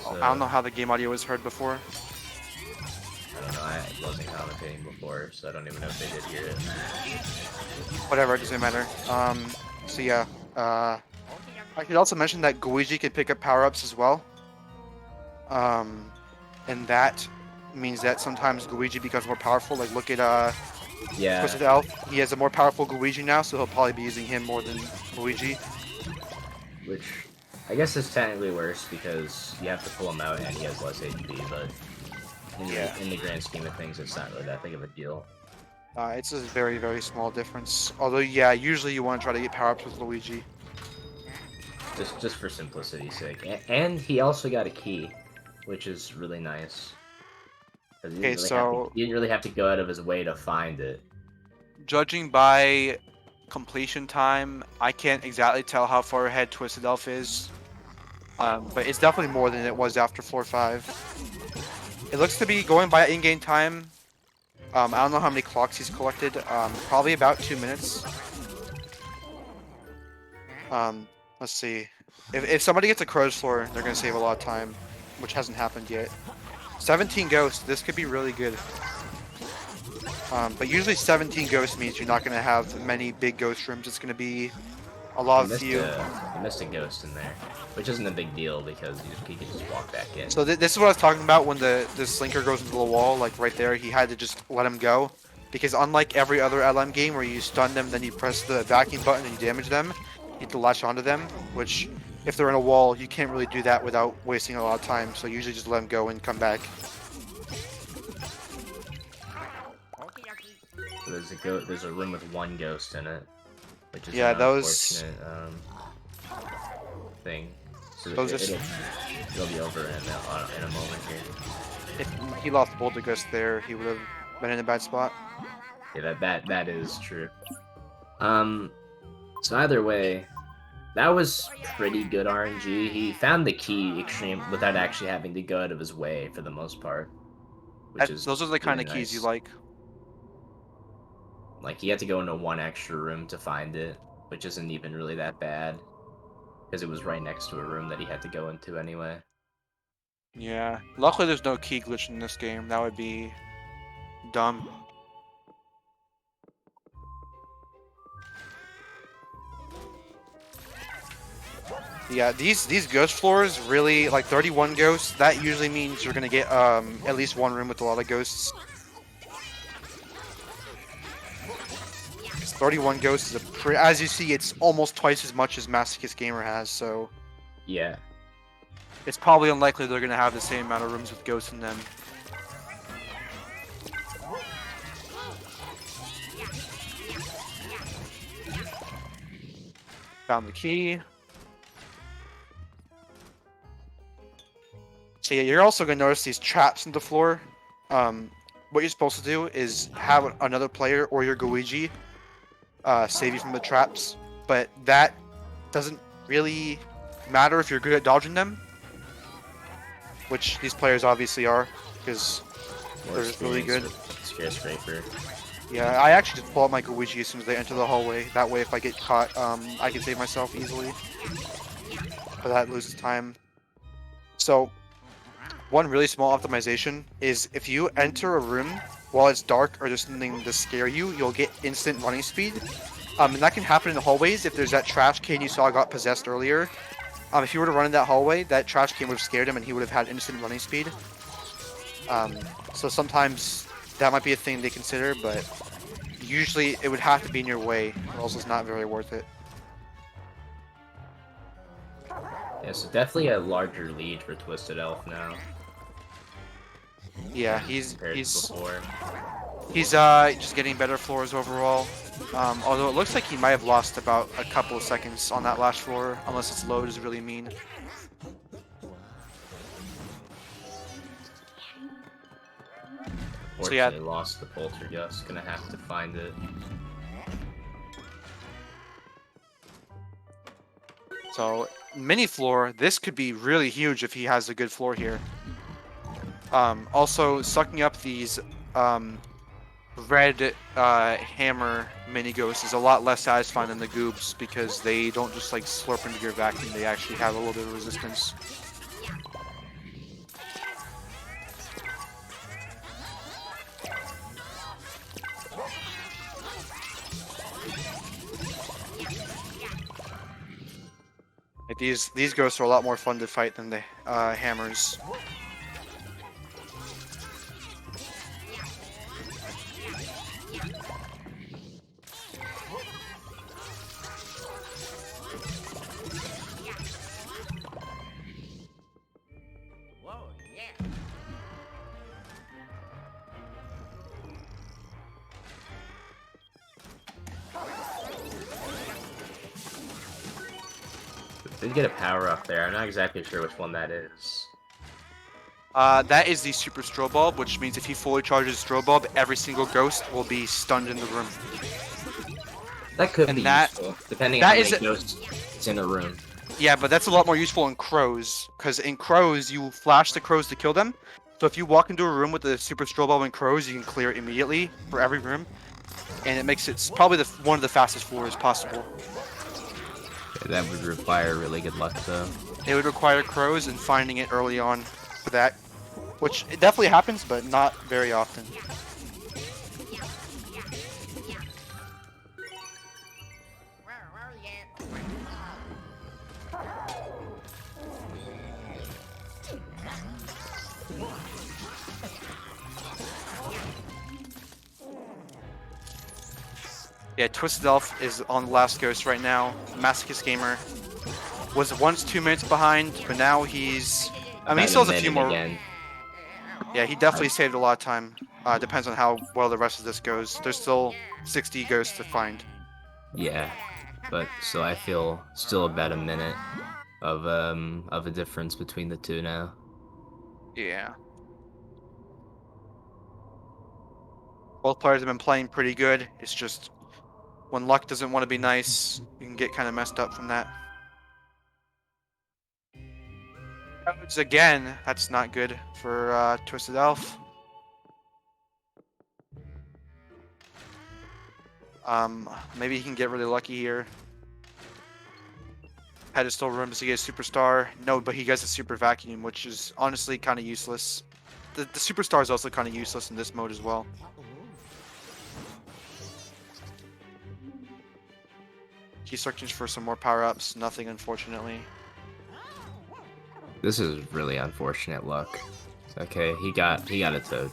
So, I don't know how the game audio was heard before. I don't know, I wasn't commentating before, so I don't even know if they did hear it. Whatever, it doesn't matter. So yeah, I could also mention that Luigi can pick up power-ups as well. And that means that sometimes Luigi becomes more powerful. Like look at Yeah. Twisted Elf. He has a more powerful Luigi now, so he'll probably be using him more than Luigi. Which I guess is technically worse because you have to pull him out and he has less HP, but in the grand scheme of things, it's not really that big of a deal. It's a very, very small difference. Although, yeah, usually you want to try to get power-ups with Luigi. Just for simplicity's sake. And he also got a key, which is really nice. Okay, so he didn't really have to go out of his way to find it. Judging by completion time, I can't exactly tell how far ahead Twisted Elf is. But it's definitely more than it was after floor 5. It looks to be going by in-game time. I don't know how many clocks he's collected. Probably about 2 minutes. Let's see. If somebody gets a crow's floor, they're going to save a lot of time, which hasn't happened yet. 17 ghosts. This could be really good. But usually 17 ghosts means you're not going to have many big ghost rooms. It's going to be a lot of few. You missed a ghost in there, which isn't a big deal because you can just walk back in. So this is what I was talking about when the slinker goes into the wall, like right there. He had to just let him go. Because unlike every other LM game where you stun them, then you press the vacuum button and you damage them, you have to latch onto them, which if they're in a wall, you can't really do that without wasting a lot of time. So usually just let them go and come back. So there's a room with 1 ghost in it, which is yeah, an those thing. So those it'll be over in a moment here. If he lost both the ghosts there, he would have been in a bad spot. Yeah, that is true. So either way, that was pretty good RNG. He found the key without actually having to go out of his way for the most part. Those are the kind of really keys nice. you like. Like, he had to go into 1 extra room to find it, which isn't even really that bad. Because it was right next to a room that he had to go into anyway. Yeah. Luckily there's no key glitch in this game. That would be dumb. Yeah, these ghost floors really, like 31 ghosts, that usually means you're gonna get at least 1 room with a lot of ghosts. 31 ghosts is as you see, it's almost twice as much as Masochist Gamer has, so Yeah. it's probably unlikely they're gonna have the same amount of rooms with ghosts in them. Found the key. So yeah, you're also gonna notice these traps in the floor. What you're supposed to do is have another player or your Luigi save you from the traps, but that doesn't really matter if you're good at dodging them, which these players obviously are, because More they're really good. Skyscraper. Yeah, I actually just pull out my Luigi as soon as they enter the hallway. That way, if I get caught, I can save myself easily. But that loses time. So, one really small optimization is if you enter a room while it's dark or there's something to scare you, you'll get instant running speed. And that can happen in the hallways if there's that trash can you saw got possessed earlier. If you were to run in that hallway, that trash can would have scared him and he would have had instant running speed. So sometimes that might be a thing they consider, but usually it would have to be in your way, or else it's not very worth it. Yeah, so definitely a larger lead for Twisted Elf now. Yeah, he's Compared to before. he's just getting better floors overall. Although it looks like he might have lost about a couple of seconds on that last floor, unless its load is really mean. So yeah, Fortunately, lost the Poltergust. Gonna have to find it. so mini floor, this could be really huge if he has a good floor here. Also, sucking up these red hammer mini ghosts is a lot less satisfying than the goobs because they don't just like slurp into your vacuum, they actually have a little bit of resistance. Like these ghosts are a lot more fun to fight than the hammers. Whoa, yeah. Did get a power up there. I'm not exactly sure which one that is. That is the super strobe bulb, which means if he fully charges strobe bulb, every single ghost will be stunned in the room. That could And be that- useful, depending that on how is many ghosts is in a room. Yeah, but that's a lot more useful in crows, because in crows you flash the crows to kill them. So if you walk into a room with the super strobe bulb and crows, you can clear it immediately for every room, and it makes it probably one of the fastest floors possible. That would require really good luck, though. It would require crows and finding it early on for that, which it definitely happens, but not very often. Where you? Yeah, Twisted Elf is on the last ghost right now. Masochist Gamer was once 2 minutes behind, but now he's... I mean, he still has a few more... Again. Yeah, he definitely saved a lot of time. Depends on how well the rest of this goes. There's still 60 ghosts to find. Yeah, but so I feel still about a minute of a difference between the two now. Yeah. Both players have been playing pretty good. It's just when luck doesn't want to be nice, you can get kind of messed up from that. Codes again. That's not good for Twisted Elf. Maybe he can get really lucky here. Pedestal rooms to get a superstar. No, but he gets a super vacuum, which is honestly kind of useless. The superstar is also kind of useless in this mode as well. He's searching for some more power-ups. Nothing, unfortunately. This is really unfortunate luck. Okay, he got a toad.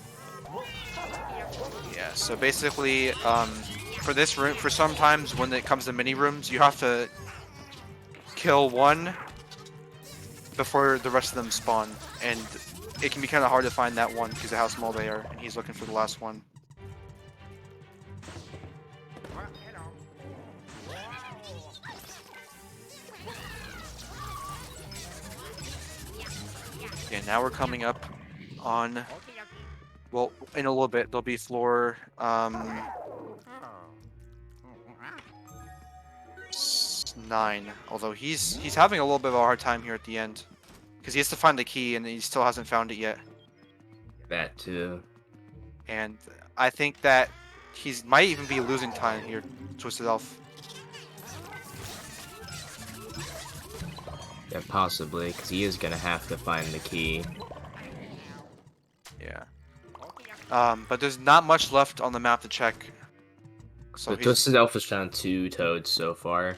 Yeah. So basically, for this room, for sometimes when it comes to mini rooms, you have to kill one before the rest of them spawn, and it can be kind of hard to find that one because of how small they are, and he's looking for the last one. Yeah, now we're coming up on, well, in a little bit, there'll be floor, 9. Although he's having a little bit of a hard time here at the end, because he has to find the key and he still hasn't found it yet. That too. And I think that might even be losing time here, Twisted Elf. Yeah, possibly, because he is gonna have to find the key. Yeah. But there's not much left on the map to check. So The Twisted Elf has found 2 toads so far.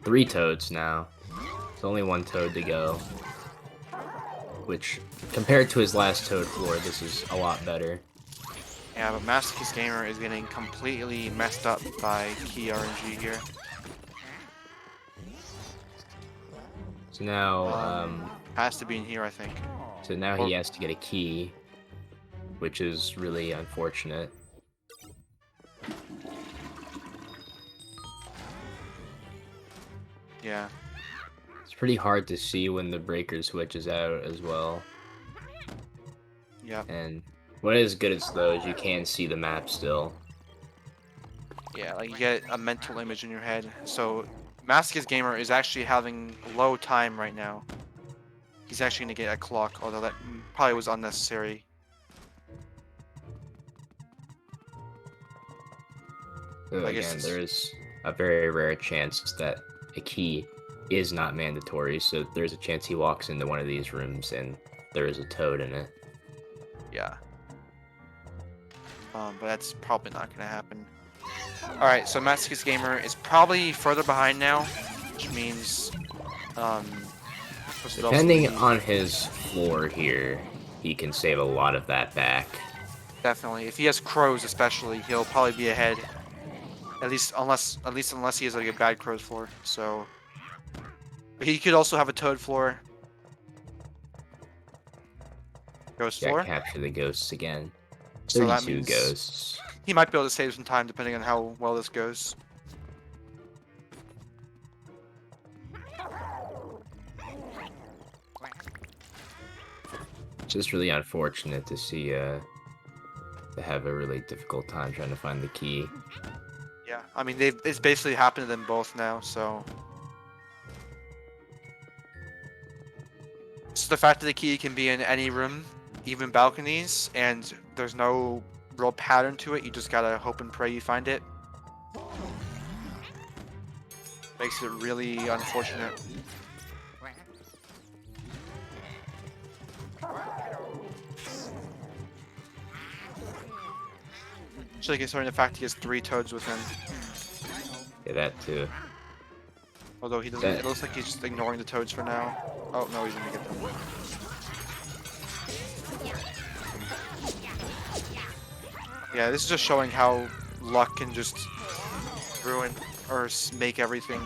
3 toads now. There's only 1 toad to go. Which, compared to his last toad floor, this is a lot better. Yeah, but Masochist Gamer is getting completely messed up by key RNG here. So now, Has to be in here, I think. so now he has to get a key, which is really unfortunate. Yeah. It's pretty hard to see when the breaker switches out as well. Yep. And what is good is though is you can see the map still. Yeah, like you get a mental image in your head. So Masochist Gamer is actually having low time right now. He's actually gonna get a clock, although that probably was unnecessary. So I guess again, it's- there is a very rare chance that a key is not mandatory, so there's a chance he walks into one of these rooms and there is a toad in it. Yeah. But that's probably not gonna happen. Alright, so Masochist Gamer is probably further behind now, which means Twisted Elf's Depending gonna be- on his floor here, he can save a lot of that back. Definitely. If he has crows especially, he'll probably be ahead. At least unless he has like a bad crows floor. So but he could also have a toad floor. Ghost Yeah, floor. capture the ghosts again. So that 32 means ghosts. he might be able to save some time depending on how well this goes. It's just really unfortunate to see to have a really difficult time trying to find the key. Yeah, I mean it's basically happened to them both now, so the fact that the key can be in any room, even balconies, and there's no real pattern to it, you just gotta hope and pray you find it. Makes it really unfortunate. Especially considering the fact he has 3 toads with him. Yeah, that too. Although he doesn't, it looks like he's just ignoring the toads for now. Oh no, he's gonna get them. Yeah, this is just showing how luck can just ruin or make everything.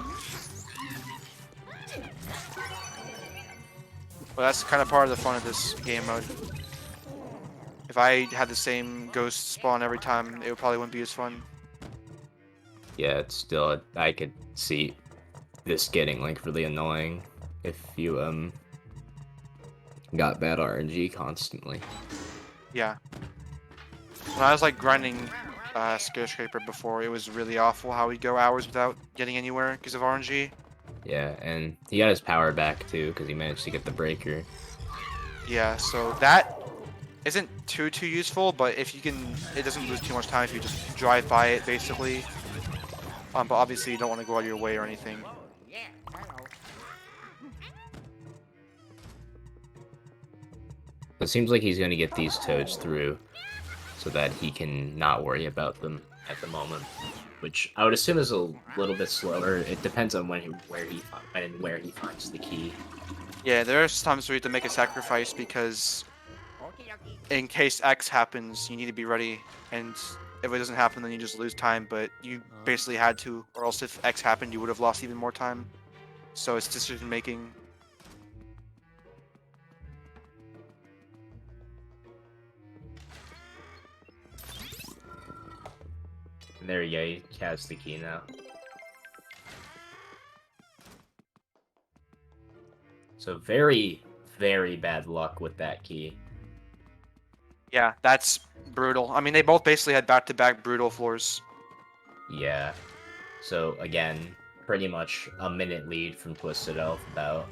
But that's kind of part of the fun of this game mode. If I had the same ghost spawn every time, it probably wouldn't be as fun. Yeah, it's still, I could see this getting like really annoying if you got bad RNG constantly. Yeah. When I was like grinding Skyscraper before, it was really awful how we'd go hours without getting anywhere because of RNG. Yeah, and he got his power back too because he managed to get the breaker. Yeah, so that isn't too useful, but if you can, it doesn't lose too much time if you just drive by it basically. But obviously you don't want to go out of your way or anything. Yeah, hello. It seems like he's gonna get these toads through so that he can not worry about them at the moment, which I would assume is a little bit slower. It depends on where he finds the key. Yeah, there's times where you have to make a sacrifice because Okie dokie. in case X happens, you need to be ready, and if it doesn't happen, then you just lose time, but you basically had to, or else if X happened, you would have lost even more time. So it's decision making. And there you go, he has the key now. So very, very bad luck with that key. Yeah, that's brutal. I mean, they both basically had back-to-back brutal floors. Yeah. So again, pretty much a minute lead from Twisted Elf, about,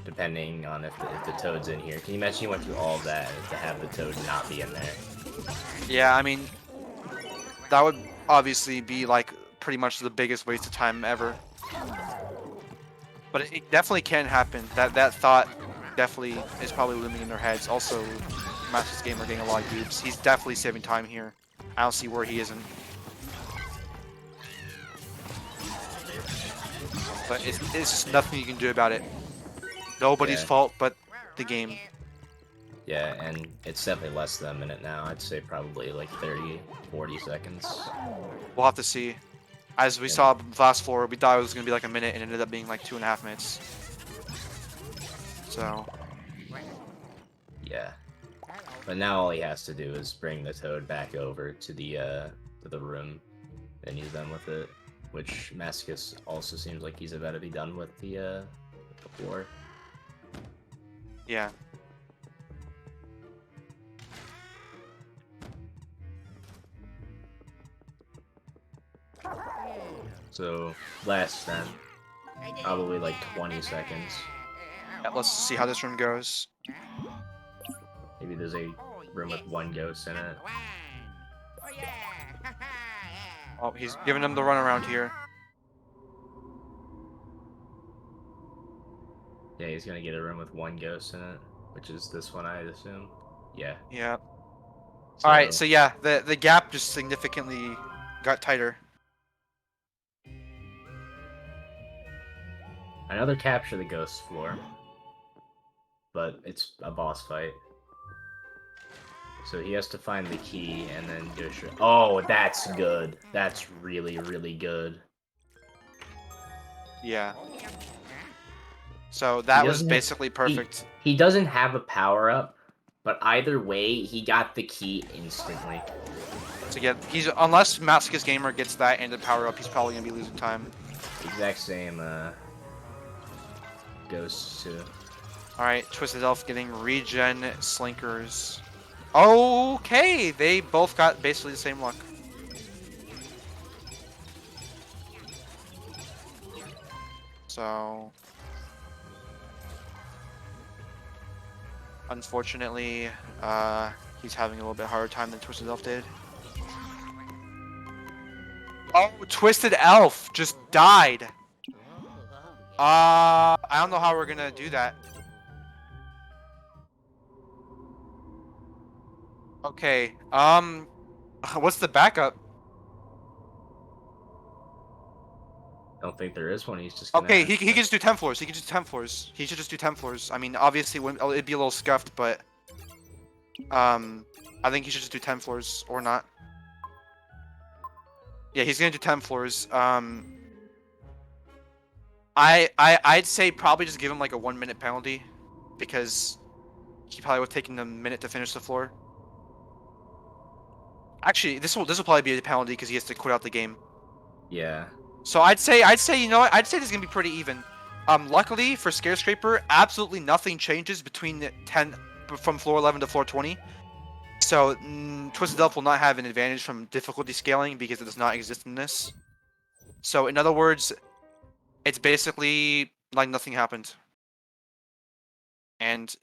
depending on if the Toad's in here. Can you imagine you went through all of that to have the Toad not be in there? Yeah, I mean, that would obviously be like pretty much the biggest waste of time ever. But it definitely can happen. That thought definitely is probably looming in their heads. Also, Master's Gamer getting a lot of dupes. He's definitely saving time here. I don't see where he isn't. But it's just nothing you can do about it. Nobody's Yeah. fault but the game. Yeah, and it's definitely less than a minute now. I'd say probably like 30, 40 seconds. We'll have to see. As we saw last floor, we thought it was going to be like a minute and it ended up being like 2.5 minutes. So, Yeah. But now all he has to do is bring the Toad back over to the room, and he's done with it. Which Masochist also seems like he's about to be done with the floor. yeah. So last then, probably like 20 seconds. Yeah, let's see how this room goes. Maybe there's a room with one ghost in it. Oh, he's giving them the run around here. Yeah, he's gonna get a room with one ghost in it, which is this one, I'd assume. Yeah. Yeah. Alright, so yeah, the gap just significantly got tighter. Another capture the ghost floor, but it's a boss fight. So he has to find the key and then go straight. Oh, that's good. That's really, really good. Yeah. So that was doesn't have- basically perfect. He doesn't have a power up, but either way, he got the key instantly. So yeah, unless Masochist Gamer gets that and the power up, he's probably gonna be losing time. Exact same ghosts too. Alright, Twisted Elf getting regen Slinkers. Okay, they both got basically the same luck. So, unfortunately, he's having a little bit harder time than Twisted Elf did. Oh, Twisted Elf just died. I don't know how we're gonna do that. Okay, what's the backup? I don't think there is one. He's just gonna Okay, have he to- can just do 10 floors. He can just do 10 floors. He should just do 10 floors. I mean, obviously, it'd be a little scuffed, but I think he should just do 10 floors or not. Yeah, he's gonna do 10 floors. I'd say probably just give him like a 1-minute penalty, because he probably would have taken a minute to finish the floor. Actually, this will probably be a penalty because he has to quit out the game. Yeah. So I'd say you know what? I'd say this is gonna be pretty even. Luckily for Scarescraper, absolutely nothing changes between 10 from floor 11 to floor 20. So Twisted Elf will not have an advantage from difficulty scaling because it does not exist in this. So in other words, it's basically like nothing happened. And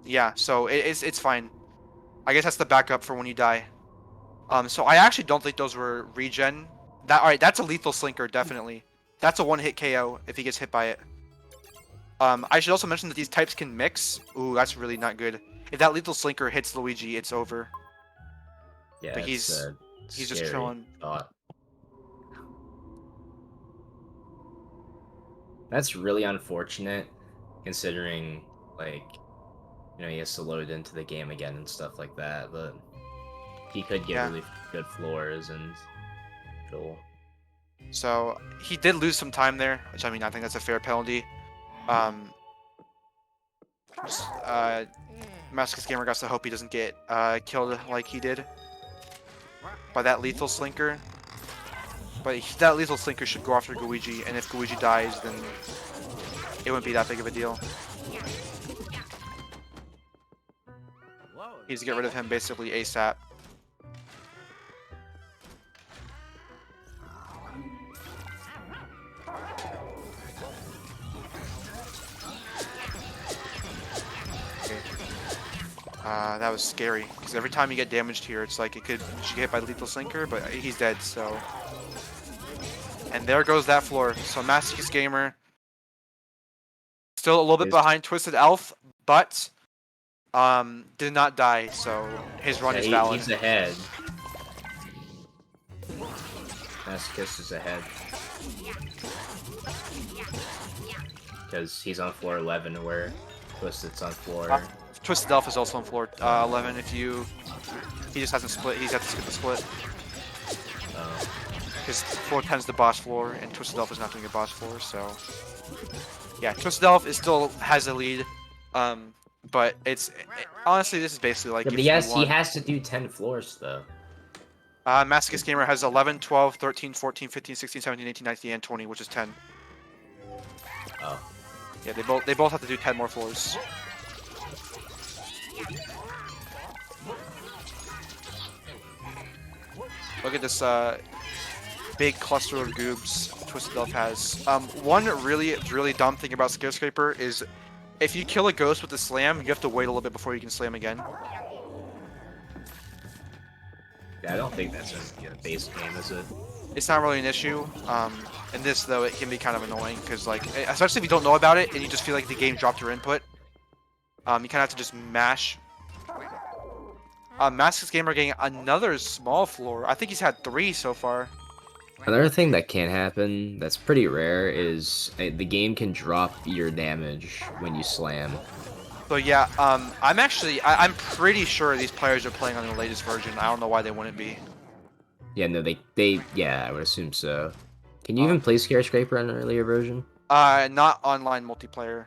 yeah, so it's fine. I guess that's the backup for when you die. So I actually don't think those were regen. Alright, that's a lethal slinker, definitely. That's a one-hit KO if he gets hit by it. I should also mention that these types can mix. Ooh, that's really not good. If that lethal slinker hits Luigi, it's over. Yeah. But it's he's just scary chilling. thought. That's really unfortunate, considering, like, you know, he has to load into the game again and stuff like that, but he could get really good floors and Joel. So he did lose some time there, which I mean I think that's a fair penalty. Masochist Gamer got to hope he doesn't get killed like he did by that lethal slinker. But that lethal slinker should go after Luigi, and if Luigi dies, then it wouldn't be that big of a deal. He needs to get rid of him basically ASAP. That was scary, because every time you get damaged here, it's like you should get hit by Lethal Sinker, but he's dead, so... And there goes that floor. So Masochist Gamer, still a little bit behind Twisted Elf, but did not die, so his run is valid. He's ahead. Masochist is ahead. Because he's on floor 11, where Twisted's on floor... Twisted Elf is also on floor 11. He just hasn't split. He's had to skip the split. Because floor 10 is the boss floor, and Twisted Elf is not doing a boss floor, so... Yeah, Twisted Elf still has a lead, but honestly, this is basically like... Yeah, but he has to do 10 floors, though. Masochist Gamer has 11, 12, 13, 14, 15, 16, 17, 18, 19, and 20, which is 10. Oh. Yeah, they both have to do 10 more floors. Look at this big cluster of goobs Twisted Elf has. One really dumb thing about Scare is if you kill a ghost with a slam, you have to wait a little bit before you can slam again. Yeah, I don't think that's in the base game, is it? It's not really an issue. In this, though, it can be kind of annoying, because, like, especially if you don't know about it and you just feel like the game dropped your input. You kind of have to just mash. Masochist Gamer getting another small floor. I think he's had 3 so far. Another thing that can happen, that's pretty rare, is the game can drop your damage when you slam. So yeah, I'm pretty sure these players are playing on the latest version. I don't know why they wouldn't be. Yeah, no, yeah, I would assume so. Can you even play Scare on an earlier version? Not online multiplayer.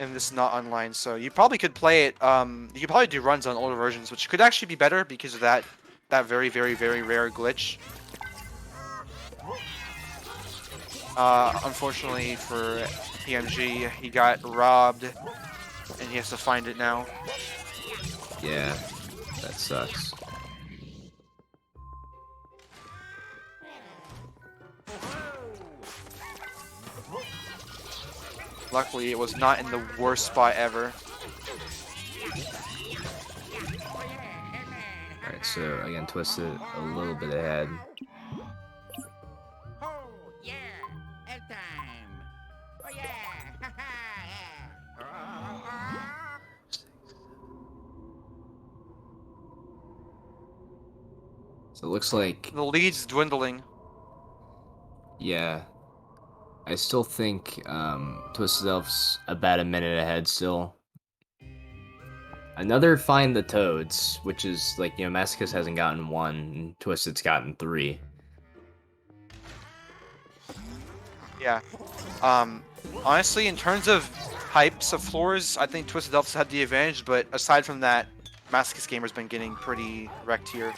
And this is not online, so you probably could play it. You could probably do runs on older versions, which could actually be better because of that very, very, very rare glitch. Unfortunately for PMG, he got robbed, and he has to find it now. Yeah, that sucks. Luckily, it was not in the worst spot ever. Alright, so again, Twisted a little bit ahead. Oh, yeah, it's time. Oh, yeah, yeah. So it looks like, The lead's dwindling. yeah, I still think Twisted Elf's about a minute ahead still. Another Find the Toads, which is like, you know, Masochist hasn't gotten 1, and Twisted's gotten 3. Yeah. Honestly, in terms of types of floors, I think Twisted Elf's had the advantage, but aside from that, Masochist Gamer's been getting pretty wrecked here.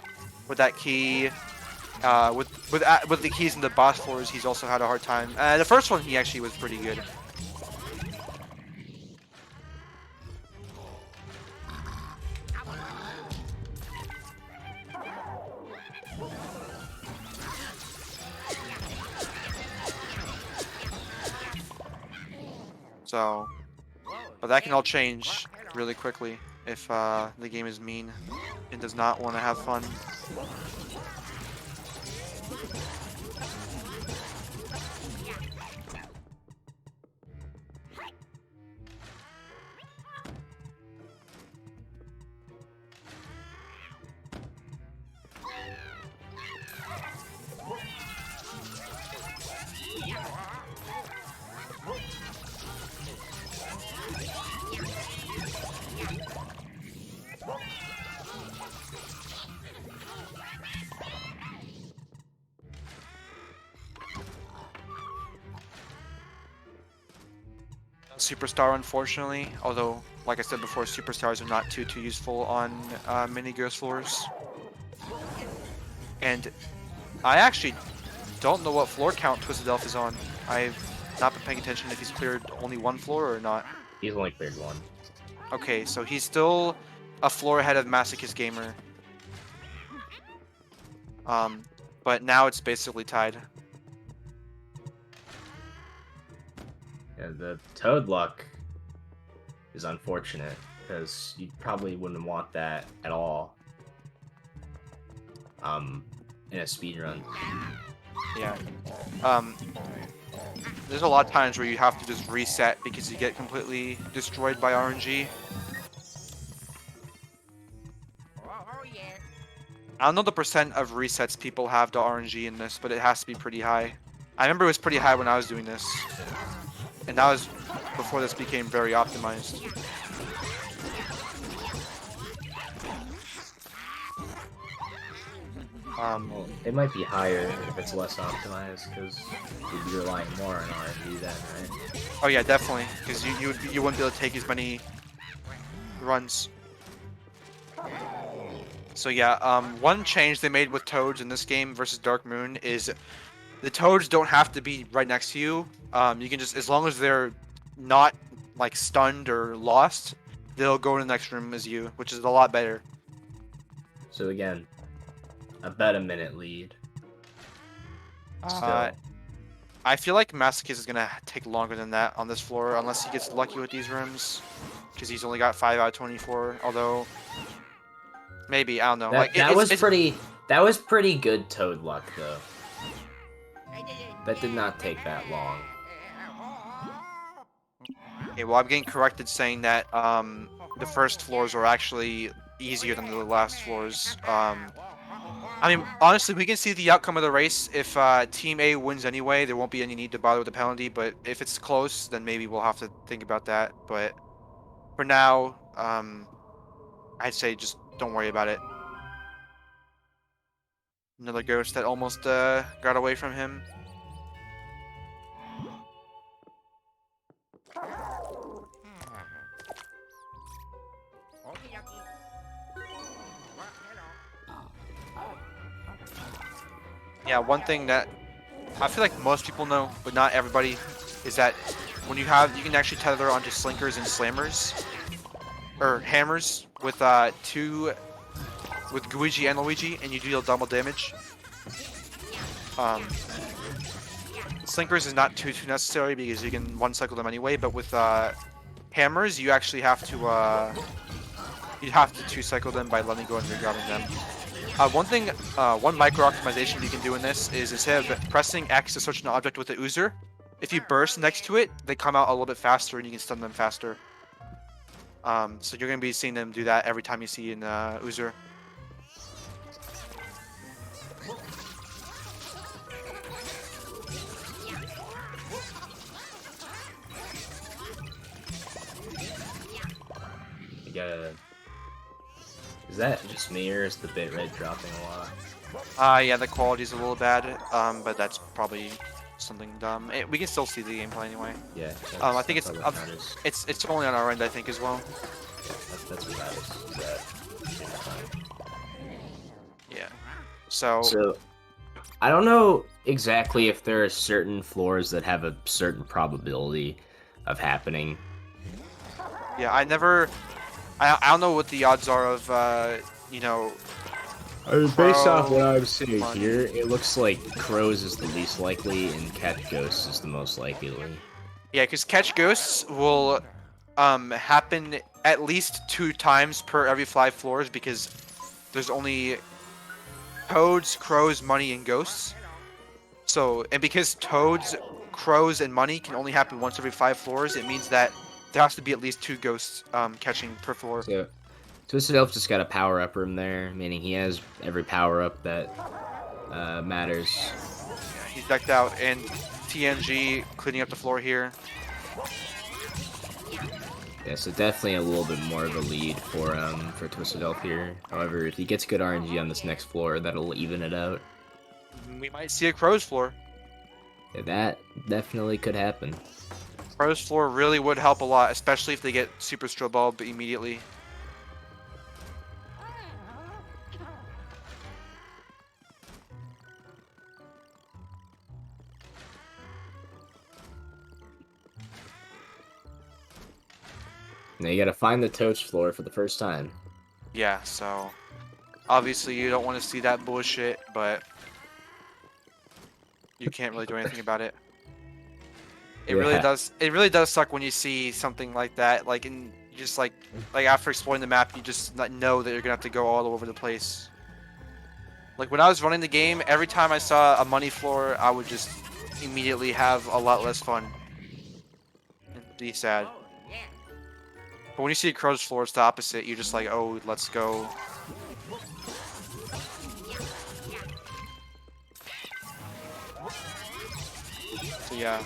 With that key, with the keys in the boss floors, he's also had a hard time. The first one, he actually was pretty good. So, but that can all change really quickly if the game is mean and does not want to have fun. Superstar, unfortunately, although, like I said before, superstars are not too useful on mini ghost floors. And I actually don't know what floor count Twisted Elf is on. I've not been paying attention if he's cleared only 1 floor or not. He's only cleared 1. Okay, so he's still a floor ahead of Masochist Gamer. But now it's basically tied. Yeah, the Toad luck is unfortunate. because you probably wouldn't want that at all. In a speed run. Yeah. There's a lot of times where you have to just reset because you get completely destroyed by RNG. Oh, yeah. I don't know the percent of resets people have to RNG in this, but it has to be pretty high. I remember it was pretty high when I was doing this. And that was before this became very optimized. Well, it might be higher if it's less optimized, because you'd be relying more on RNG then, right? Oh yeah, definitely, because you wouldn't be able to take as many runs. So yeah, one change they made with Toads in this game versus Dark Moon is the Toads don't have to be right next to you. You can just, as long as they're not like stunned or lost, they'll go in the next room as you, which is a lot better. So again, about a minute lead. Still. I feel like Masochist is gonna take longer than that on this floor, unless he gets lucky with these rooms, because he's only got 5 out of 24. Although, maybe, I don't know. That was pretty good Toad luck though. That did not take that long. Okay, well, I'm getting corrected saying that the first floors are actually easier than the last floors. I mean, honestly, we can see the outcome of the race. If Team A wins anyway, there won't be any need to bother with the penalty. But if it's close, then maybe we'll have to think about that. But for now, I'd say just don't worry about it. Another ghost that almost got away from him. Okay, okay. Well, hello. Yeah, one thing that I feel like most people know, but not everybody, is that when you can actually tether onto slinkers and slammers, or hammers with with Luigi and Luigi, and you deal double damage. Slinkers is not too necessary because you can one cycle them anyway, but with hammers, you actually have to two cycle them by letting go and regrabbing them. One micro optimization you can do in this is instead of pressing X to search an object with the Oozer, if you burst next to it, they come out a little bit faster and you can stun them faster. So you're going to be seeing them do that every time you see an Oozer. You gotta... Is that just me, or is the bitrate dropping a lot? Yeah, the quality's a little bad, but that's probably something dumb. We can still see the gameplay anyway. Yeah. I think that's all that matters. it's only on our end, I think, as well. That's what matters. Is that Yeah. So I don't know exactly if there are certain floors that have a certain probability of happening. yeah, I don't know what the odds are of you know. Based off what I'm seeing here, it looks like Crows is the least likely and Catch Ghosts is the most likely. Yeah, because Catch Ghosts will happen at least 2 times per every 5 floors because there's only Toads, Crows, Money, and Ghosts. So, and because Toads, Crows, and Money can only happen once every 5 floors, it means that there has to be at least 2 Ghosts catching per floor. So, Twisted Elf just got a power-up room there, meaning he has every power-up that matters. Yeah, he's decked out, and TNG cleaning up the floor here. Yeah, so definitely a little bit more of a lead for Twisted Elf here. However, if he gets good RNG on this next floor, that'll even it out. We might see a Crow's floor. Yeah, that definitely could happen. Crow's floor really would help a lot, especially if they get Super Stro Bulb immediately. Now you gotta find the Toad's floor for the first time. Yeah, so obviously you don't want to see that bullshit, but you can't really do anything about it. It really does. It really does suck when you see something like that. Like, and You just like after exploring the map, you just know that you're gonna have to go all over the place. Like when I was running the game, every time I saw a money floor, I would just immediately have a lot less fun. And be sad. But when you see a crow's floor, it's the opposite. You're just like, oh, let's go. So yeah,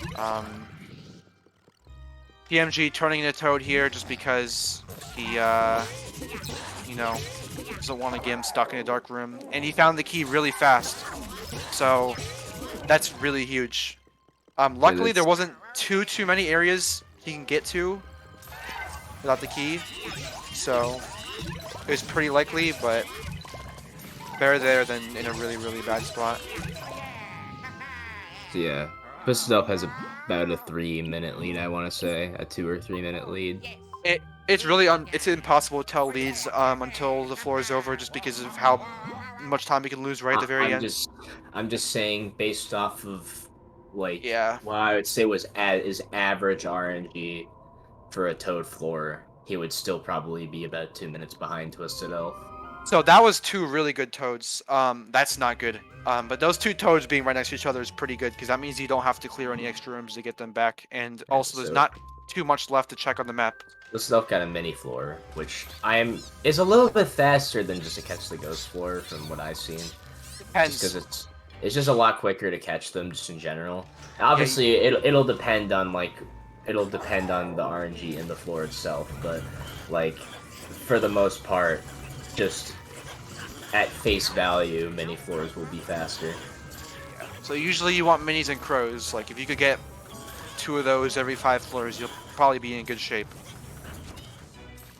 PMG turning into Toad here just because he, you know, doesn't want to get him stuck in a dark room. And he found the key really fast. So that's really huge. Luckily, there wasn't too many areas he can get to without the key. So it was pretty likely, but better there than in a really, really bad spot. So yeah, Twisted Elf has about a 3-minute lead, I want to say. A 2 or 3-minute lead. It's really it's impossible to tell leads until the floor is over, just because of how much time you can lose right at the very end. I'm just saying, based off of like Yeah. what I would say was is average RNG for a Toad floor, he would still probably be about 2 minutes behind Twisted Elf. So that was 2 really good Toads. That's not good. But those 2 Toads being right next to each other is pretty good, because that means you don't have to clear any extra rooms to get them back, and also there's not too much left to check on the map. Twisted Elf got a mini floor, which is a little bit faster than just to catch the ghost floor from what I've seen. Depends. Just because it's just a lot quicker to catch them, just in general. Obviously, it'll depend on the RNG in the floor itself, but like for the most part, just at face value, mini floors will be faster. So usually you want minis and crows. Like if you could get 2 of those every 5 floors, you'll probably be in good shape.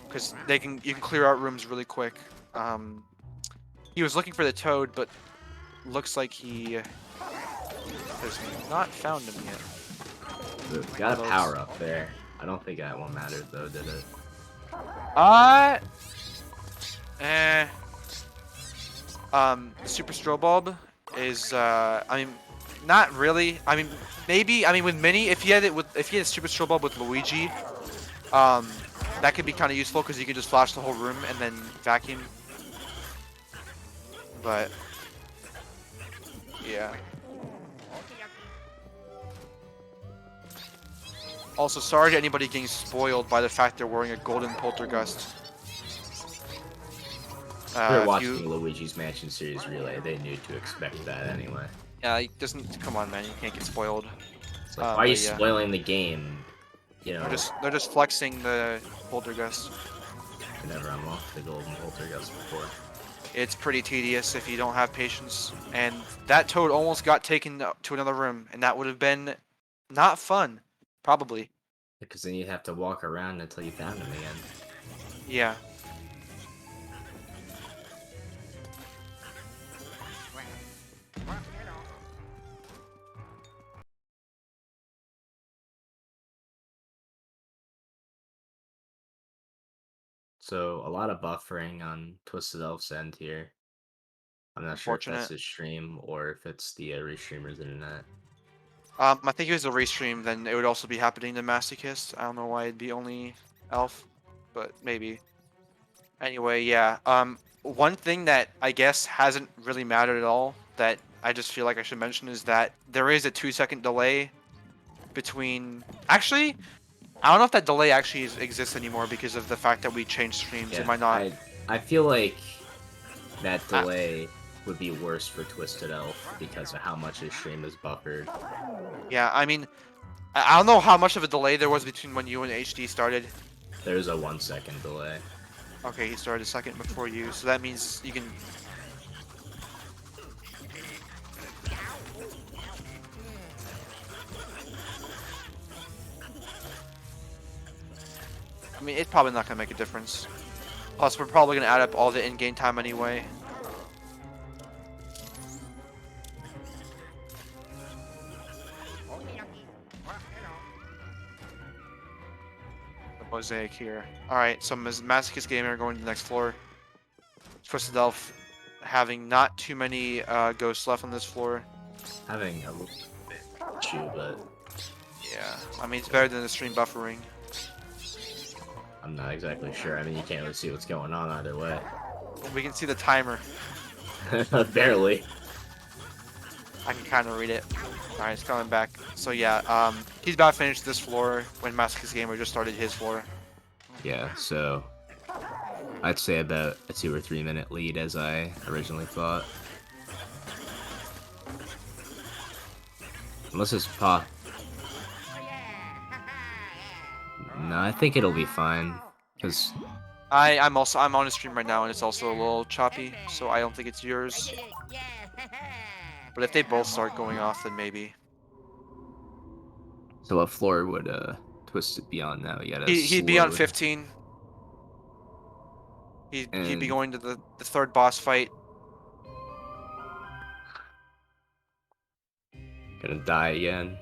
Because you can clear out rooms really quick. He was looking for the Toad, but looks like he has not found him yet. Got a power up there. I don't think that one mattered though, did it? Super Strobe Bulb is I mean, not really. I mean, maybe. I mean, with Mini, if you had Super Strobe Bulb with Luigi, that could be kind of useful because you could just flash the whole room and then vacuum. But yeah. Also, sorry to anybody getting spoiled by the fact they're wearing a golden poltergust. They're watching Luigi's Mansion Series Relay. They knew to expect that anyway. Yeah, it doesn't. Come on, man. You can't get spoiled. It's like, why are you spoiling the game? You know, they're just flexing the poltergust. I never unlocked the golden poltergust before. It's pretty tedious if you don't have patience. And that Toad almost got taken to another room, and that would have been not fun, probably. Because then you'd have to walk around until you found him again. Yeah. So a lot of buffering on Twisted Elf's end here. I'm not sure if that's his stream or if it's the restreamer's internet. I think it was a restream, then it would also be happening to Masochist. I don't know why it'd be only Elf, but maybe. Anyway, yeah. One thing that I guess hasn't really mattered at all that I just feel like I should mention is that there is a 2-second delay between... Actually, I don't know if that delay actually exists anymore because of the fact that we changed streams. Yeah, it might not. I feel like that delay would be worse for Twisted Elf because of how much his stream is buffered. Yeah, I mean, I don't know how much of a delay there was between when you and HD started. There's a 1-second delay. Okay, he started a second before you, so that means you can... I mean, it's probably not going to make a difference. Plus, we're probably going to add up all the in-game time anyway. The mosaic here. Alright, so Masochist Gamer going to the next floor. Twisted Elf having not too many ghosts left on this floor. Having a little bit issue, but... Yeah, I mean, it's better than the stream buffering. I'm not exactly sure. I mean, you can't really see what's going on either way. We can see the timer. Barely. I can kind of read it. Alright, it's coming back. So yeah, he's about to finish this floor when Masochist Gamer just started his floor. Yeah, so I'd say about a 2 or 3 minute lead as I originally thought. Unless it's pop. No, I think it'll be fine. Cause I'm on a stream right now and it's also a little choppy, so I don't think it's yours. But if they both start going off, then maybe. so what floor would Twisted be on now? You gotta He'd be on slowly- 15. He'd be And- going to the third boss fight. Gonna die again.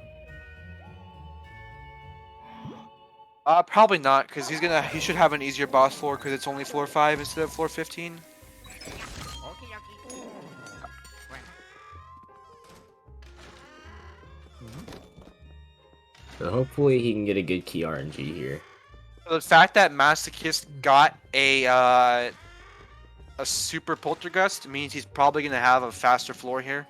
Probably not, because he should have an easier boss floor because it's only floor 5 instead of floor 15. So hopefully he can get a good key RNG here. The fact that Masochist got a super poltergust means he's probably gonna have a faster floor here.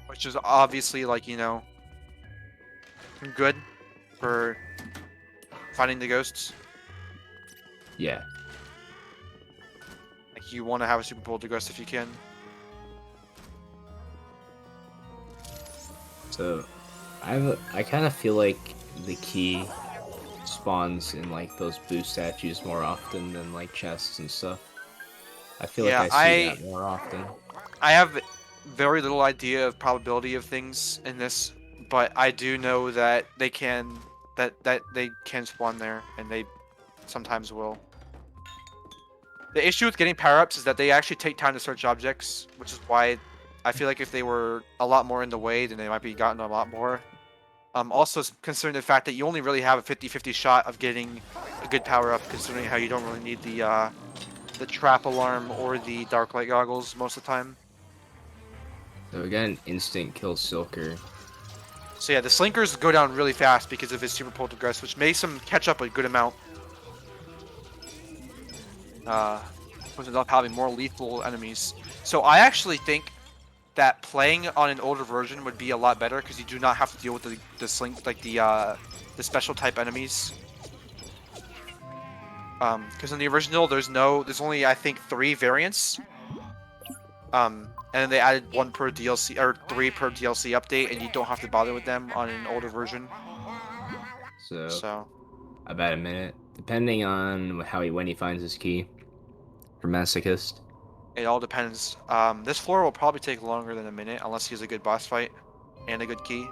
Which is obviously, like, you know, good for finding the ghosts. Yeah. Like, you want to have a super poltergust if you can. So I kind of feel like the key spawns in like those boost statues more often than like chests and stuff. I feel Yeah, like I see that more often. I have very little idea of probability of things in this, but I do know that they can they can spawn there, and they sometimes will. The issue with getting power-ups is that they actually take time to search objects, which is why I feel like if they were a lot more in the way, then they might be gotten a lot more. Also considering the fact that you only really have a 50-50 shot of getting a good power-up, considering how you don't really need the trap alarm or the dark light goggles most of the time. So again, instant kill Silker. So yeah, the Slinkers go down really fast because of his super poltergeist, which makes him catch up a good amount. Puts up having more lethal enemies. So I actually think that playing on an older version would be a lot better because you do not have to deal with the slink, like the special type enemies. Because in the original, there's only, I think, 3 variants. And then they added 1 per DLC or 3 per DLC update, and you don't have to bother with them on an older version. So about a minute, depending on when he finds his key for Masochist. It all depends. This floor will probably take longer than a minute unless he has a good boss fight and a good key.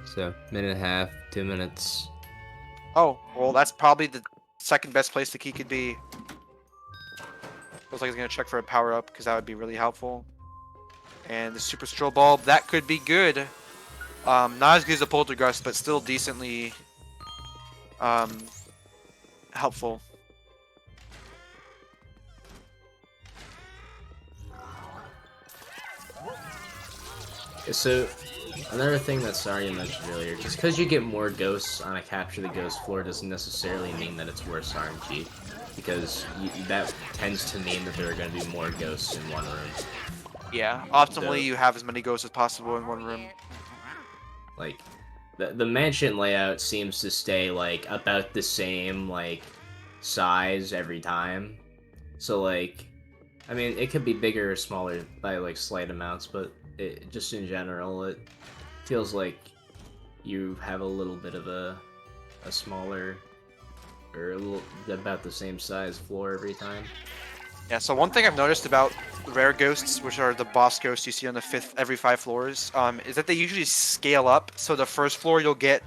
So minute and a half, 2 minutes. Oh, well, that's probably the second best place the key could be. Looks like he's gonna check for a power up because that would be really helpful. And the super strobe bulb, that could be good. Not as good as a poltergust, but still decently helpful. So another thing that Saria mentioned earlier, just because you get more ghosts on a capture the ghost floor doesn't necessarily mean that it's worse RNG, because that tends to mean that there are going to be more ghosts in one room. Yeah, optimally you have as many ghosts as possible in one room. Like, the mansion layout seems to stay like about the same like size every time. So like, I mean, it could be bigger or smaller by like slight amounts, but just in general, it feels like you have a little bit of a smaller or about the same size floor every time. Yeah, so one thing I've noticed about rare ghosts, which are the boss ghosts you see on every 5 floors, is that they usually scale up. So the first floor you'll get,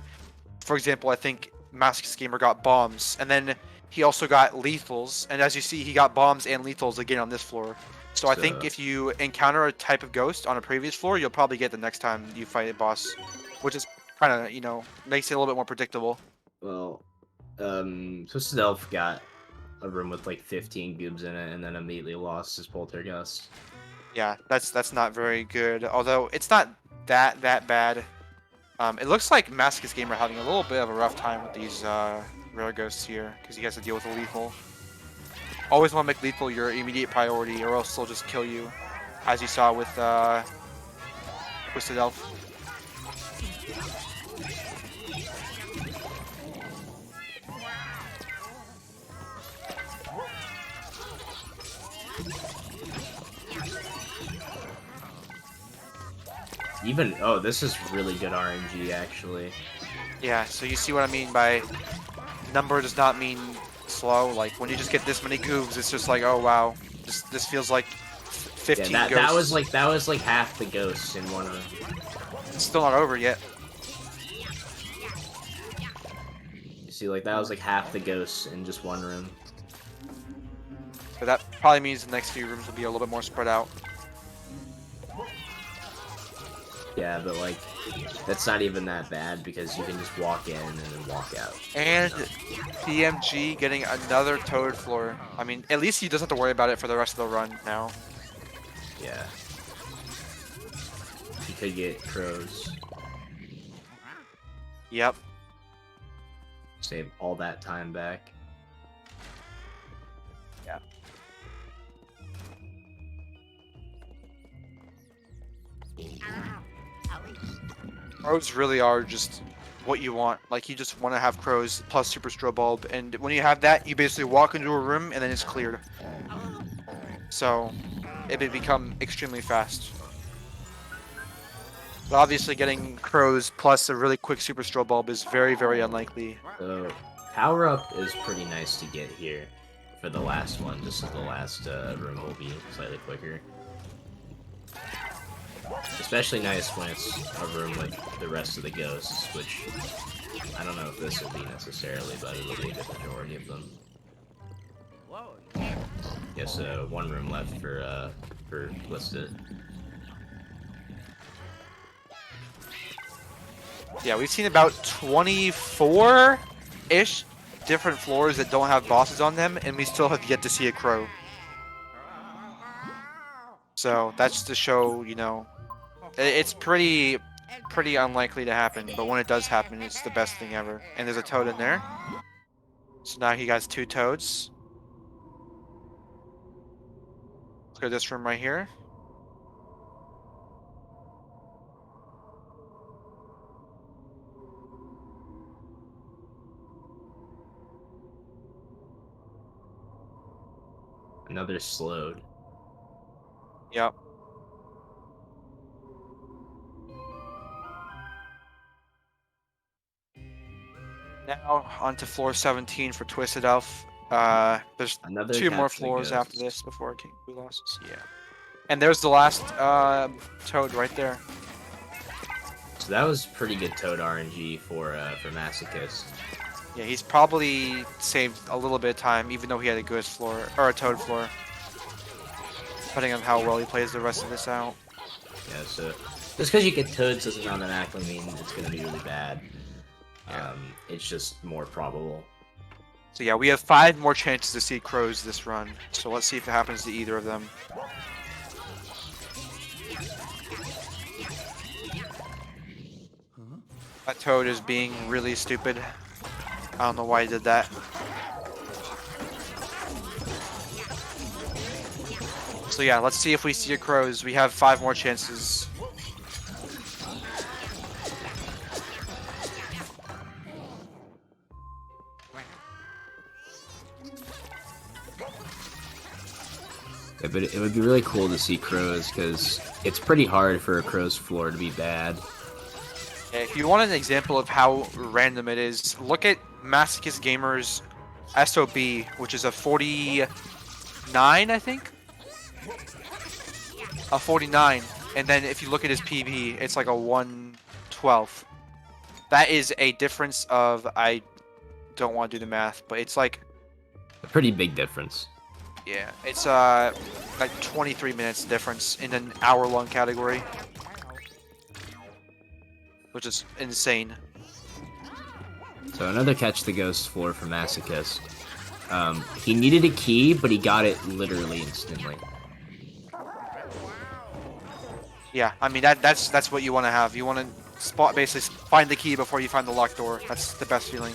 for example, I think Masochist Gamer got bombs, and then he also got lethals, and as you see, he got bombs and lethals again on this floor. So I think if you encounter a type of ghost on a previous floor, you'll probably get the next time you fight a boss, which is kind of, you know, makes it a little bit more predictable. Well, Twisted Elf got a room with like 15 goobs in it and then immediately lost his poltergust. Yeah, that's not very good. Although it's not that bad. It looks like Masochist Gamer having a little bit of a rough time with these rare ghosts here because he has to deal with a lethal. Always want to make lethal your immediate priority, or else they'll just kill you, as you saw with Twisted Elf. Even oh, this is really good RNG actually. Yeah, so you see what I mean by number does not mean slow. Like when you just get this many goobs, it's just like, oh wow, this feels like 15 Yeah, ghosts. that was like half the ghosts in one room. It's still not over yet. You see, like that was like half the ghosts in just one room. But that probably means the next few rooms will be a little bit more spread out. Yeah, but like that's not even that bad because you can just walk in and then walk out. And PMG getting another toad floor. I mean, at least he doesn't have to worry about it for the rest of the run now. Yeah. You could get crows. Yep. Save all that time back. Yeah. Crows really are just what you want. Like, you just want to have crows plus Super Strobe Bulb, and when you have that, you basically walk into a room and then it's cleared. So, it would become extremely fast. But obviously, getting crows plus a really quick Super Strobe Bulb is very, very unlikely. So power up is pretty nice to get here for the last one, just so the last room will be slightly quicker. Especially nice when it's a room with the rest of the ghosts, which I don't know if this will be necessarily, but it'll be a good majority of them. Yeah, so one room left for Listed. Yeah, we've seen about 24-ish different floors that don't have bosses on them, and we still have yet to see a crow. So that's to show, you know, it's pretty unlikely to happen, but when it does happen, it's the best thing ever. And there's a toad in there. So now he has 2 toads. Let's go to this room right here. Another slowed. Yep. Now onto floor 17 for Twisted Elf. There's Another 2 more capturing floors after ghost. this before King we losses. Yeah. And there's the last toad right there. So that was pretty good Toad RNG for Masochist. Yeah, he's probably saved a little bit of time, even though he had a ghost floor or a toad floor. Depending on how well he plays the rest of this out. Yeah, so just because you get Toads doesn't automatically mean it's going to be really bad. It's just more probable. So yeah, we have 5 more chances to see crows this run. So let's see if it happens to either of them. That toad is being really stupid. I don't know why he did that. So yeah, let's see if we see a crows. We have 5 more chances. Yeah, but it would be really cool to see crows because it's pretty hard for a crow's floor to be bad. Yeah, if you want an example of how random it is, look at Masochist Gamer's SOB, which is a 49, I think? A 49. And then if you look at his PB, it's like a 112. That is a difference of, I don't want to do the math, but it's like, A pretty big difference. yeah, it's like 23 minutes difference in an hour-long category. Which is insane. So another catch the ghost floor for Masochist. He needed a key, but he got it literally instantly. Yeah, I mean that's what you want to have. You want to basically find the key before you find the locked door. That's the best feeling.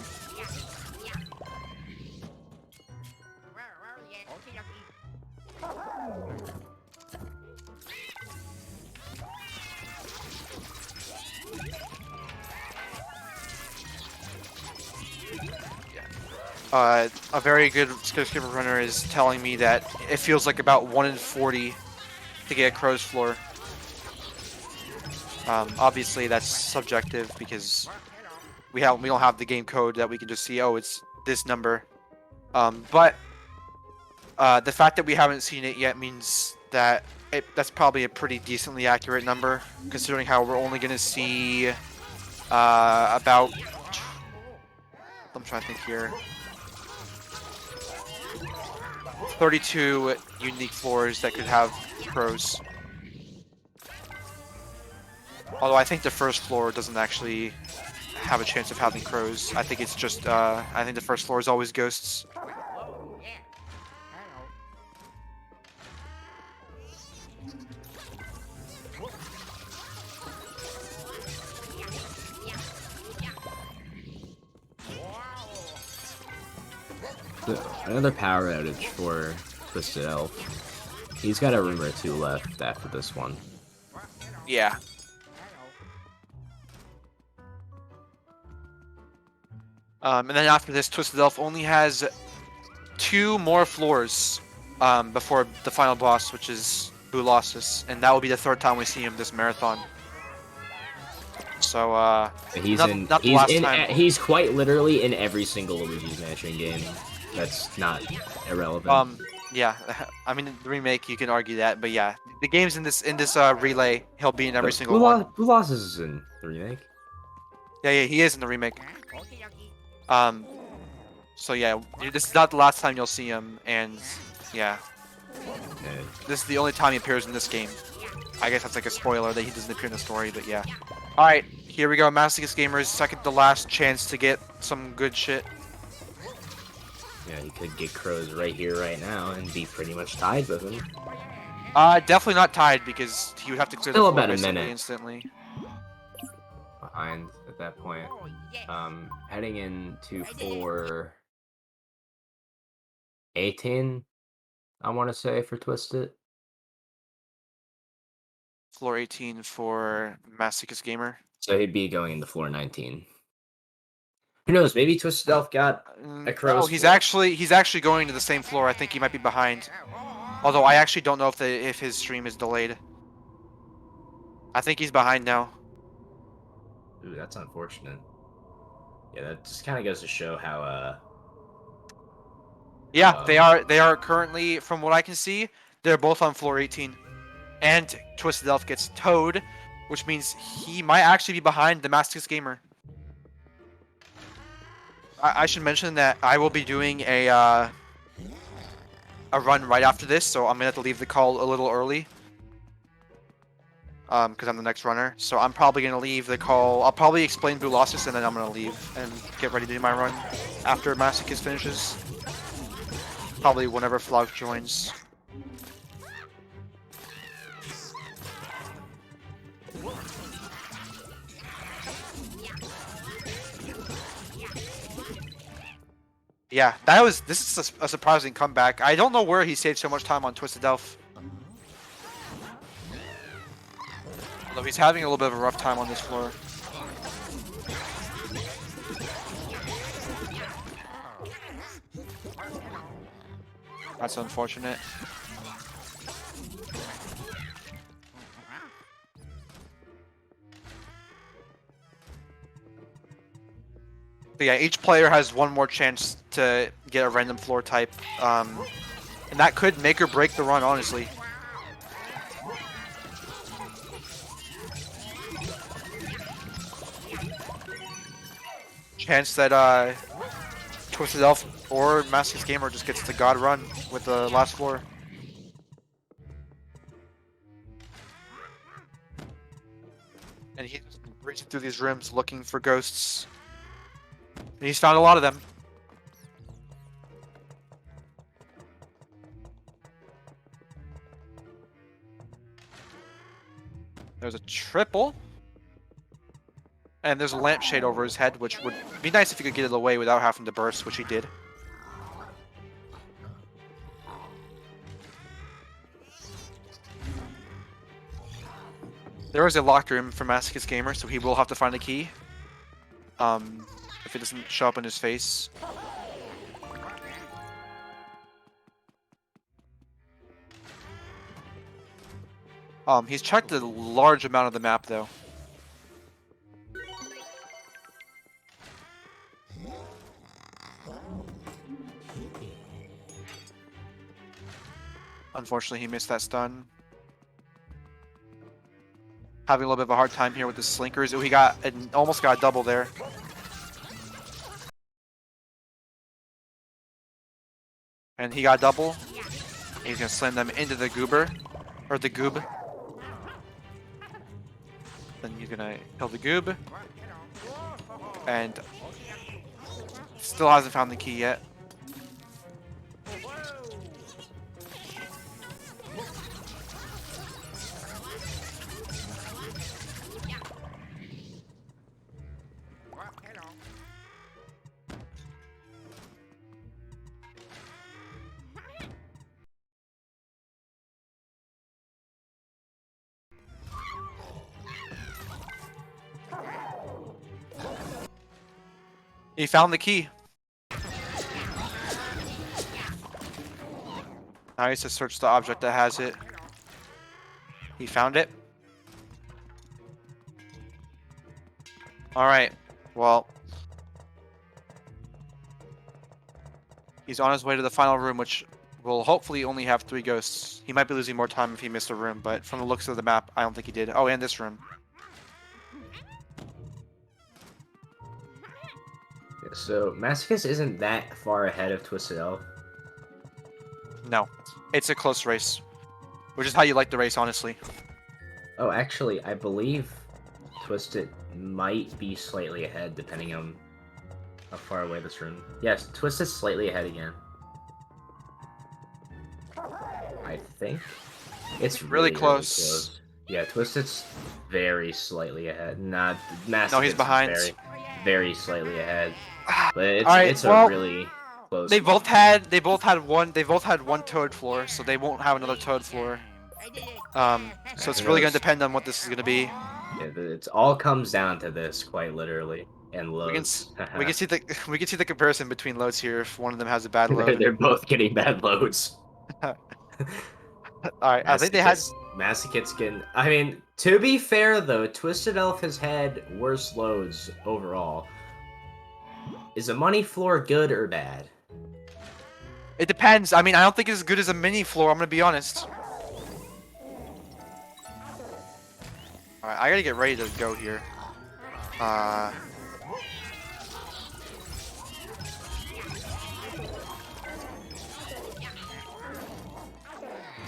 A very good skipper runner is telling me that it feels like about 1 in 40 to get a crow's floor. Obviously that's subjective because we don't have the game code that we can just see. Oh, it's this number. But the fact that we haven't seen it yet means that that's probably a pretty decently accurate number, considering how we're only going to see about. I'm trying to think here. 32 unique floors that could have crows. Although I think the first floor doesn't actually have a chance of having crows. I think it's just, I think the first floor is always ghosts. Another power outage for Twisted Elf. He's got a room or two left after this one. Yeah. And then after this, Twisted Elf only has 2 more floors before the final boss, which is Bulosis, and that will be the 3rd time we see him this marathon. So he's quite literally in every single Luigi's Mansion game. That's not irrelevant. Yeah, I mean the remake you can argue that, but yeah, the games in this relay he'll be in every single one. Bulosis is in the remake. Yeah, he is in the remake. So yeah, this is not the last time you'll see him, and yeah, this is the only time he appears in this game. I guess that's like a spoiler that he doesn't appear in the story, but yeah. All right, here we go, Masochist Gamers, second to last chance to get some good shit. Yeah, he could get crows right here, right now, and be pretty much tied with him. Definitely not tied because he would have to clear Still the floor about a basically minute instantly. Behind at that point. Heading into floor 18, I want to say, for Twisted. Floor 18 for Masochist Gamer. So he'd be going into floor 19. Who knows? Maybe Twisted Elf got a crow's Oh, he's floor. actually going to the same floor. I think he might be behind. Although I actually don't know if his stream is delayed. I think he's behind now. Ooh, that's unfortunate. Yeah, that just kind of goes to show how Yeah, they are currently, from what I can see, they're both on floor 18. And Twisted Elf gets towed, which means he might actually be behind the Masochist Gamer. I should mention that I will be doing a run right after this, so I'm gonna have to leave the call a little early. Because I'm the next runner, so I'm probably gonna leave the call. I'll probably explain Bulosis, and then I'm gonna leave and get ready to do my run after Masochist finishes. Probably whenever Flaug joins. Yeah, this is a surprising comeback. I don't know where he saved so much time on Twisted Elf. Although he's having a little bit of a rough time on this floor. That's unfortunate. But yeah, each player has one more chance to get a random floor type. And that could make or break the run, honestly. Chance that Twisted Elf or Masochist Gamer just gets the God run with the last floor. And he's just breezing through these rooms looking for ghosts. And he's found a lot of them. There's a triple. And there's a lampshade over his head, which would be nice if he could get it away without having to burst, which he did. There is a locked room for Masochist Gamer, so he will have to find a key. If it doesn't show up in his face. He's checked a large amount of the map, though. Unfortunately, he missed that stun. Having a little bit of a hard time here with the slinkers. Oh, he almost got a double there. And he got a double. He's gonna slam them into the goober, or the goob. Then he's gonna kill the goob, and still hasn't found the key yet. He found the key. Now he has to search the object that has it. He found it. Alright, well. He's on his way to the final room, which will hopefully only have 3 ghosts. He might be losing more time if he missed a room, but from the looks of the map, I don't think he did. Oh, and this room. So Masochist isn't that far ahead of Twisted Elf. No. It's a close race. Which is how you like the race, honestly. Oh, actually, I believe Twisted might be slightly ahead, depending on how far away this room. Yes, Twisted's slightly ahead again. I think. It's really close. Yeah, Twisted's very slightly ahead. Not Masochist. No, he's behind. Very, very slightly ahead. But it's Alright, a really close. They both had one toad floor, so they won't have another toad floor. So it's really gonna depend on what this is gonna be. Yeah, it all comes down to this, quite literally, and loads. We can see the comparison between loads here. If one of them has a bad load, They're both getting bad loads. All right, I think they had. Masochist can. I mean, to be fair though, Twisted Elf has had worse loads overall. Is a money floor good or bad? It depends. I mean, I don't think it's as good as a mini floor. I'm gonna be honest. All right, I gotta get ready to go here.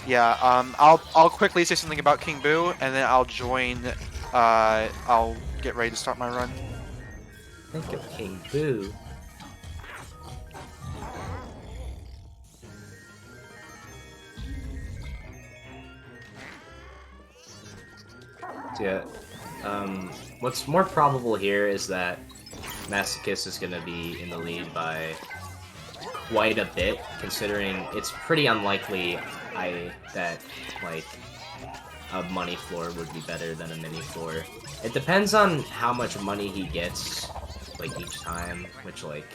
Yeah. I'll quickly say something about King Boo, and then I'll join. I'll get ready to start my run. Think of King Boo. Yeah. What's more probable here is that Masochist is gonna be in the lead by quite a bit, considering it's pretty unlikely that like a money floor would be better than a mini floor. It depends on how much money he gets like each time, which like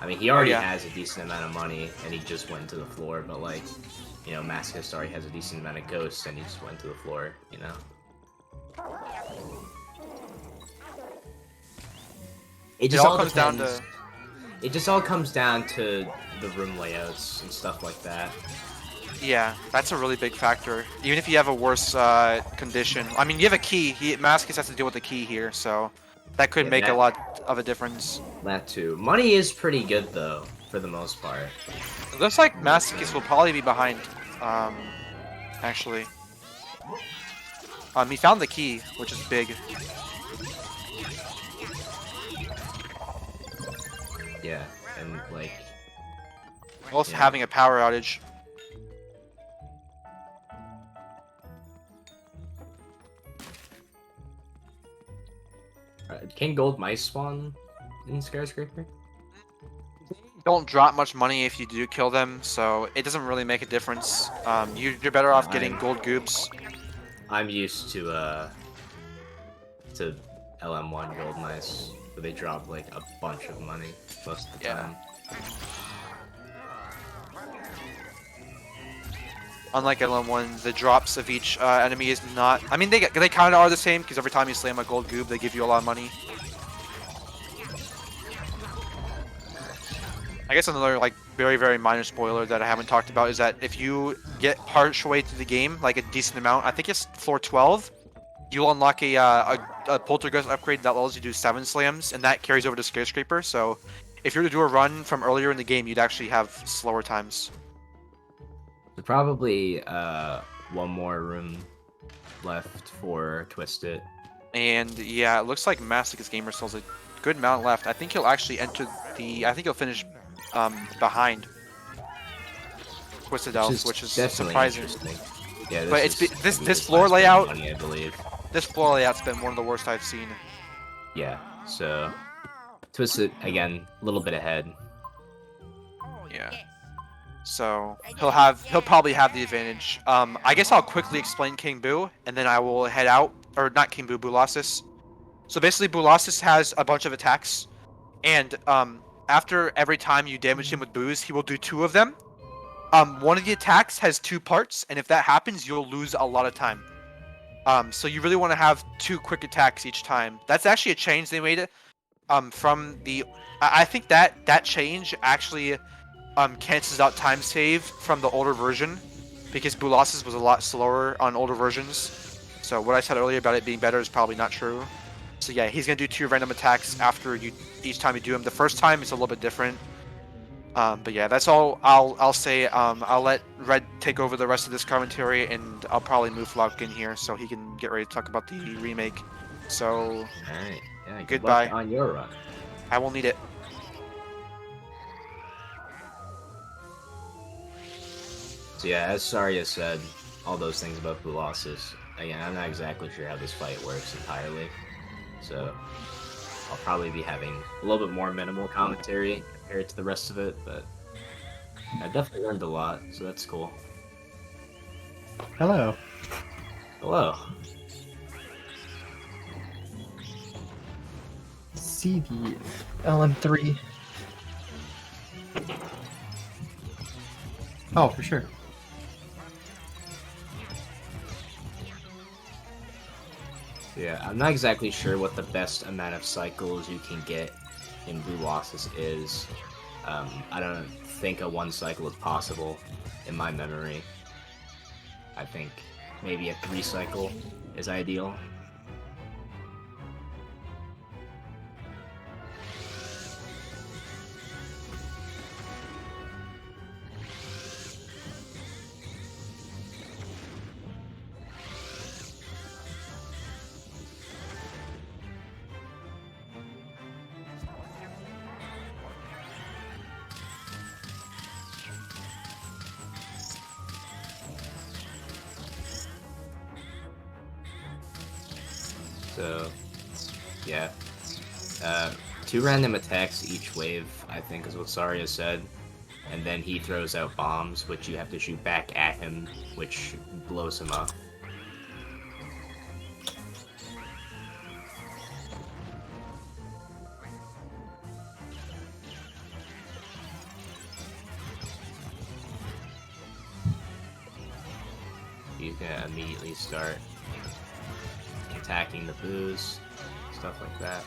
I mean he already has a decent amount of money and he just went to the floor, but like you know Masochist already has a decent amount of ghosts and he just went to the floor, you know. It just all comes down to the room layouts and stuff like that. Yeah, that's a really big factor. Even if you have a worse condition. I mean, you have a key. Masochist has to deal with the key here, so that could make a lot of a difference. That too. Money is pretty good, though, for the most part. It looks like Masochist will probably be behind, actually. He found the key, which is big. Yeah, and like... Both having a power outage. Can gold mice spawn in Skyscraper? Don't drop much money if you do kill them, so it doesn't really make a difference. You're better off getting gold goobs. I'm used to LM1 gold mice, where they drop like a bunch of money most of the time. Unlike LM1, the drops of each enemy is not. I mean, they kind of are the same because every time you slam a gold goob, they give you a lot of money. I guess another like very minor spoiler that I haven't talked about is that if you get partially through the game, like a decent amount, I think it's floor 12, you'll unlock a poltergeist upgrade that allows you to do 7 slams, and that carries over to Skyscraper. So if you were to do a run from earlier in the game, you'd actually have slower times. There's probably one more room left for Twisted. And yeah, it looks like Masticus Gamer still has a good amount left. I think he'll actually enter the. I think he'll finish behind Twisted Elf, which is surprising. Yeah, but this floor layout. Money, I believe. This floor layout's been one of the worst I've seen. Yeah, so Twisted again, a little bit ahead. Yeah. So he'll probably have the advantage. I guess I'll quickly explain King Boo, and then I will head out. Or not King Boo, Bulasis. So basically, Bulasis has a bunch of attacks, and after every time you damage him with boos, he will do 2 of them. One of the attacks has 2 parts, and if that happens, you'll lose a lot of time. So you really want to have 2 quick attacks each time. That's actually a change they made. From the, I think that change actually cancels out time save from the older version, because Bulasis was a lot slower on older versions. So what I said earlier about it being better is probably not true. So yeah, he's gonna do 2 random attacks after each time you do them. The first time it's a little bit different. But yeah, that's all I'll say. I'll let Red take over the rest of this commentary, and I'll probably move Flauk in here so he can get ready to talk about the remake. So, all right, yeah, goodbye. Luck on your run. I will need it. So yeah, as Saria said, all those things about Bulasis. Again, I'm not exactly sure how this fight works entirely, so I'll probably be having a little bit more minimal commentary compared to the rest of it, but I definitely learned a lot, so that's cool. Hello. Hello. See the LM3. Oh, for sure. Yeah, I'm not exactly sure what the best amount of cycles you can get in Bulasis is. I don't think a 1 cycle is possible in my memory. I think maybe a 3 cycle is ideal. So, yeah. 2 random attacks each wave, I think is what Saria said. And then he throws out bombs, which you have to shoot back at him, which blows him up. You can immediately start attacking the boos, stuff like that.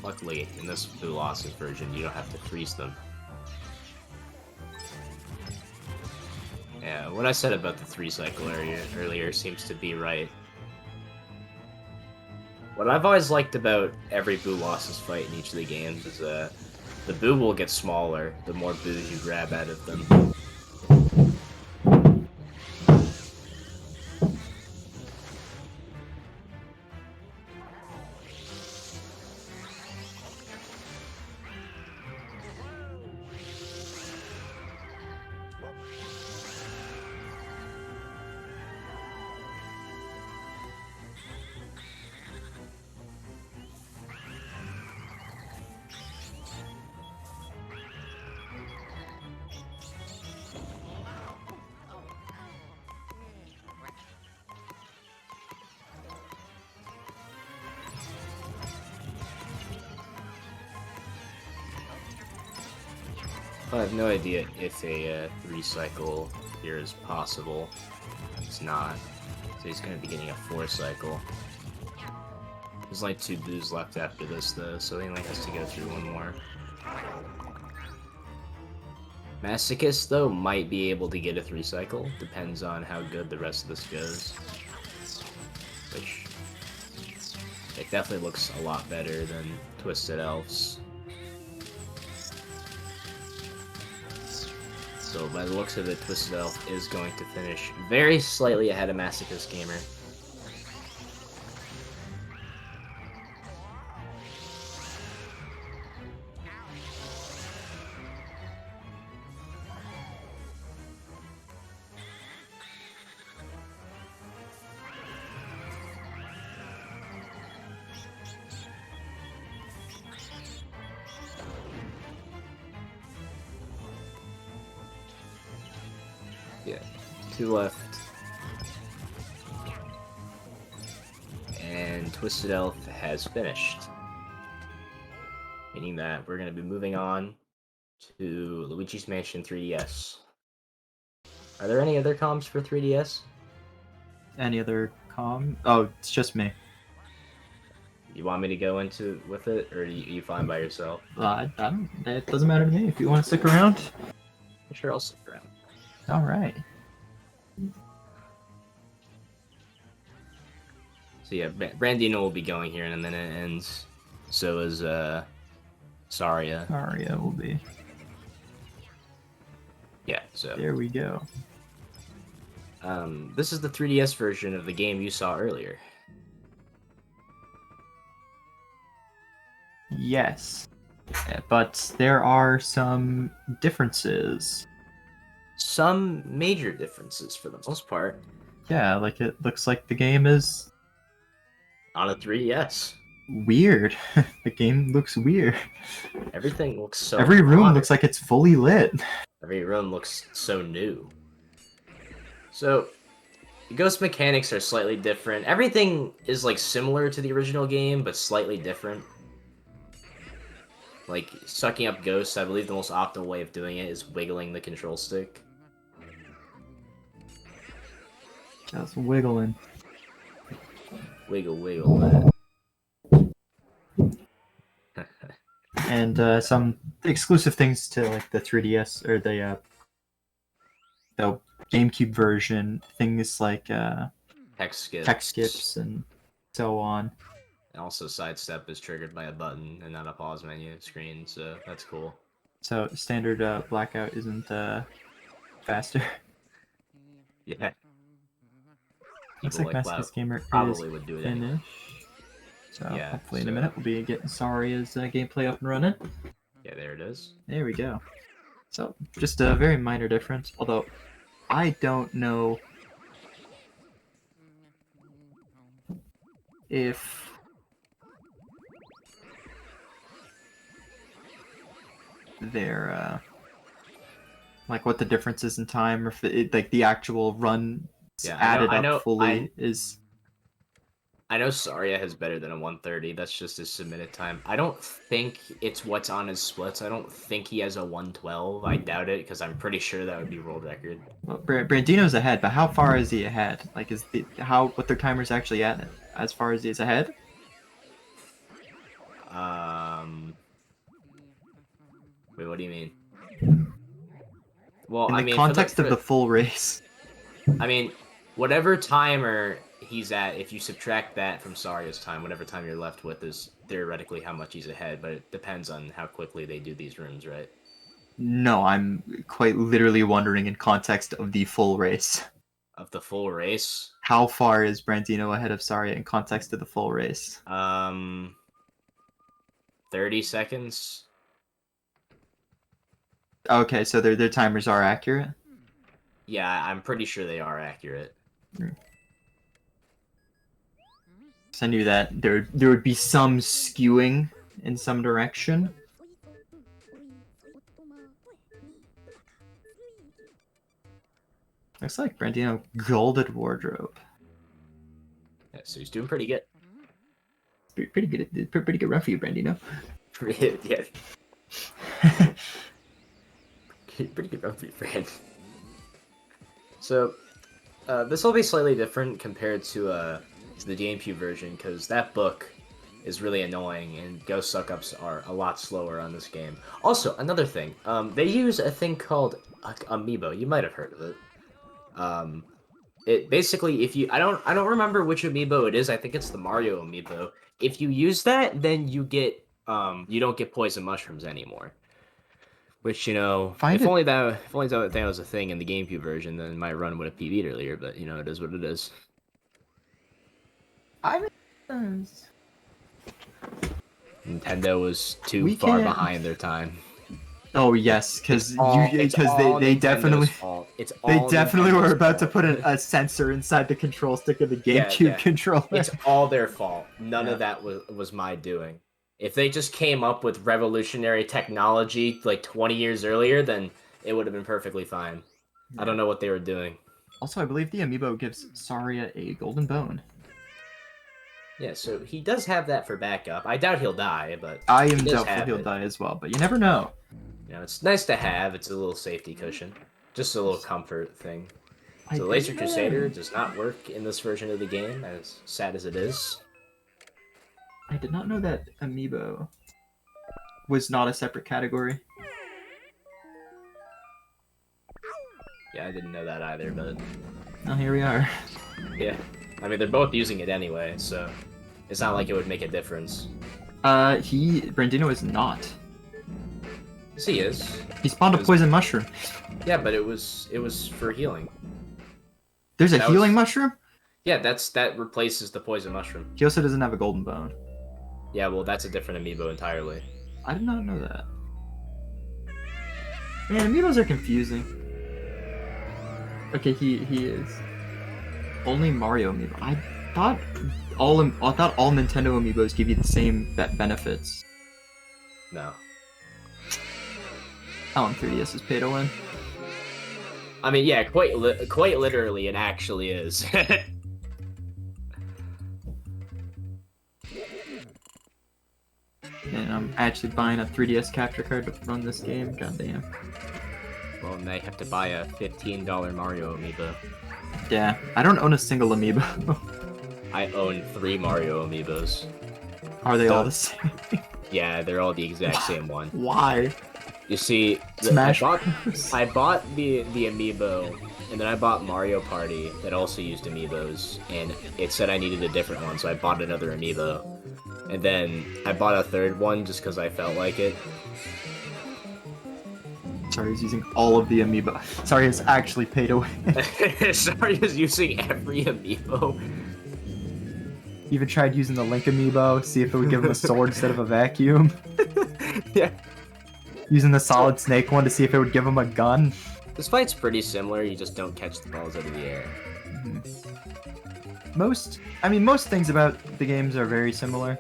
Luckily, in this Bulasis version, you don't have to freeze them. Yeah, what I said about the 3 cycle earlier seems to be right. What I've always liked about every Bulasis fight in each of the games is the boo will get smaller the more boos you grab out of them. I have no idea if a 3-cycle here is possible. It's not. So he's going to be getting a 4-cycle. There's like 2 boos left after this, though, so he only has to go through 1 more. Masochist, though, might be able to get a 3-cycle. Depends on how good the rest of this goes. Which, it definitely looks a lot better than Twisted Elves. So by the looks of it, Twisted Elf is going to finish very slightly ahead of Masochist Gamer. Yeah, 2 left. And Twisted Elf has finished. Meaning that we're going to be moving on to Luigi's Mansion 3DS. Are there any other comms for 3DS? Any other com? Oh, it's just me. You want me to go into with it, or are you fine by yourself? I don't. It doesn't matter to me. If you want to stick around. Sure, I'll stick around. All right. So yeah, Brandino will be going here in a minute, and so is Saria. Aria will be. Yeah, so There we go. this is the 3DS version of the game you saw earlier. Yes, but there are some differences. Some major differences for the most part Yeah, like it looks like the game is on a 3DS. weird. The game looks weird. Everything looks so. Every room modern. looks like it's fully lit. Every room looks so new. So, the ghost mechanics are slightly different. Everything is like similar to the original game, but slightly different. Like, sucking up ghosts, I believe the most optimal way of doing it is wiggling the control stick. Just wiggling. Wiggle, wiggle that. And some exclusive things to like the 3DS or the GameCube version. Things like text skips and so on. And also, sidestep is triggered by a button and not a pause menu screen, so that's cool. So standard blackout isn't faster. Yeah. Looks People like like Masochist Gamer probably is would do it anyway. finished. So Yeah, hopefully in a so- minute we'll be getting Saria's gameplay up and running. Yeah, there it is. There we go. So just a very minor difference, although I don't know if they're like what the difference is in time, or if it, like the actual run Yeah, added I know, up fully is. I know Saria has better than a 130. That's just his submitted time. I don't think it's what's on his splits. I don't think he has a 112. I doubt it, because I'm pretty sure that would be world record. Well, Brandino's ahead, but how far is he ahead? Like, is what their timer's actually at as far as he's ahead? Wait, what do you mean? Well, In I the mean, context of the full race. I mean, whatever timer he's at, if you subtract that from Saria's time, whatever time you're left with is theoretically how much he's ahead, but it depends on how quickly they do these rooms, right? No, I'm quite literally wondering in context of the full race. Of the full race? How far is Brandino ahead of Saria in context of the full race? 30 seconds? Okay, so their timers are accurate? Yeah, I'm pretty sure they are accurate. So I knew that there would be some skewing in some direction. Looks like Brandino golded wardrobe. Yeah, so he's doing pretty good. Pretty good run for you, Brandino. Yeah. pretty good run for your friend. So, this will be slightly different compared to the GameCube version, because that book is really annoying, and ghost suck-ups are a lot slower on this game. Also, another thing, they use a thing called Amiibo. You might have heard of it. It basically, if you, I don't remember which Amiibo it is. I think it's the Mario Amiibo. If you use that, then you get, you don't get poison mushrooms anymore. Which, you know, if only that was a thing in the GameCube version, then my run would have PB'd earlier. But you know, it is what it is. Nintendo was too far behind their time. Oh yes, because they definitely were about to put a sensor inside the control stick of the GameCube controller. It's all their fault. None of that was my doing. If they just came up with revolutionary technology like 20 years earlier, then it would have been perfectly fine. Yeah. I don't know what they were doing. Also, I believe the Amiibo gives Saria a golden bone. Yeah, so he does have that for backup. I doubt he'll die, but I am doubtful he'll die as well, but you never know. You know, it's nice to have. It's a little safety cushion. Just a little comfort thing. So Laser Crusader does not work in this version of the game, as sad as it is. I did not know that Amiibo was not a separate category. Yeah, I didn't know that either, but... Now here we are. Yeah. I mean, they're both using it anyway, so... It's not like it would make a difference. Brandino is not. Yes, he is. He spawned a poison mushroom. Yeah, but it was for healing. There's a healing mushroom? Yeah, that replaces the poison mushroom. He also doesn't have a golden bone. Yeah, well, that's a different Amiibo entirely. I did not know that. Man, Amiibos are confusing. Okay, he is. Only Mario Amiibo. I thought all Nintendo Amiibos give you the same benefits. No. LM3DS is pay to win. I mean, yeah, quite literally, it actually is. And I'm actually buying a 3DS capture card to run this game. Goddamn. Well, now you have to buy a $15 Mario Amiibo. Yeah, I don't own a single Amiibo. I own 3 Mario Amiibos. Are they all the same? Yeah, they're all the exact same one. Why? You see, Smash I bought the Amiibo, and then I bought Mario Party that also used Amiibos, and it said I needed a different one, so I bought another Amiibo. And then I bought a third one just because I felt like it. Sorry, he's using all of the Amiibo. Sorry, it's actually pay to win. Sorry, is using every Amiibo. Even tried using the Link Amiibo, see if it would give him a sword instead of a vacuum. Yeah. Using the Solid Snake one to see if it would give him a gun. This fight's pretty similar, you just don't catch the balls out of the air. Most things about the games are very similar.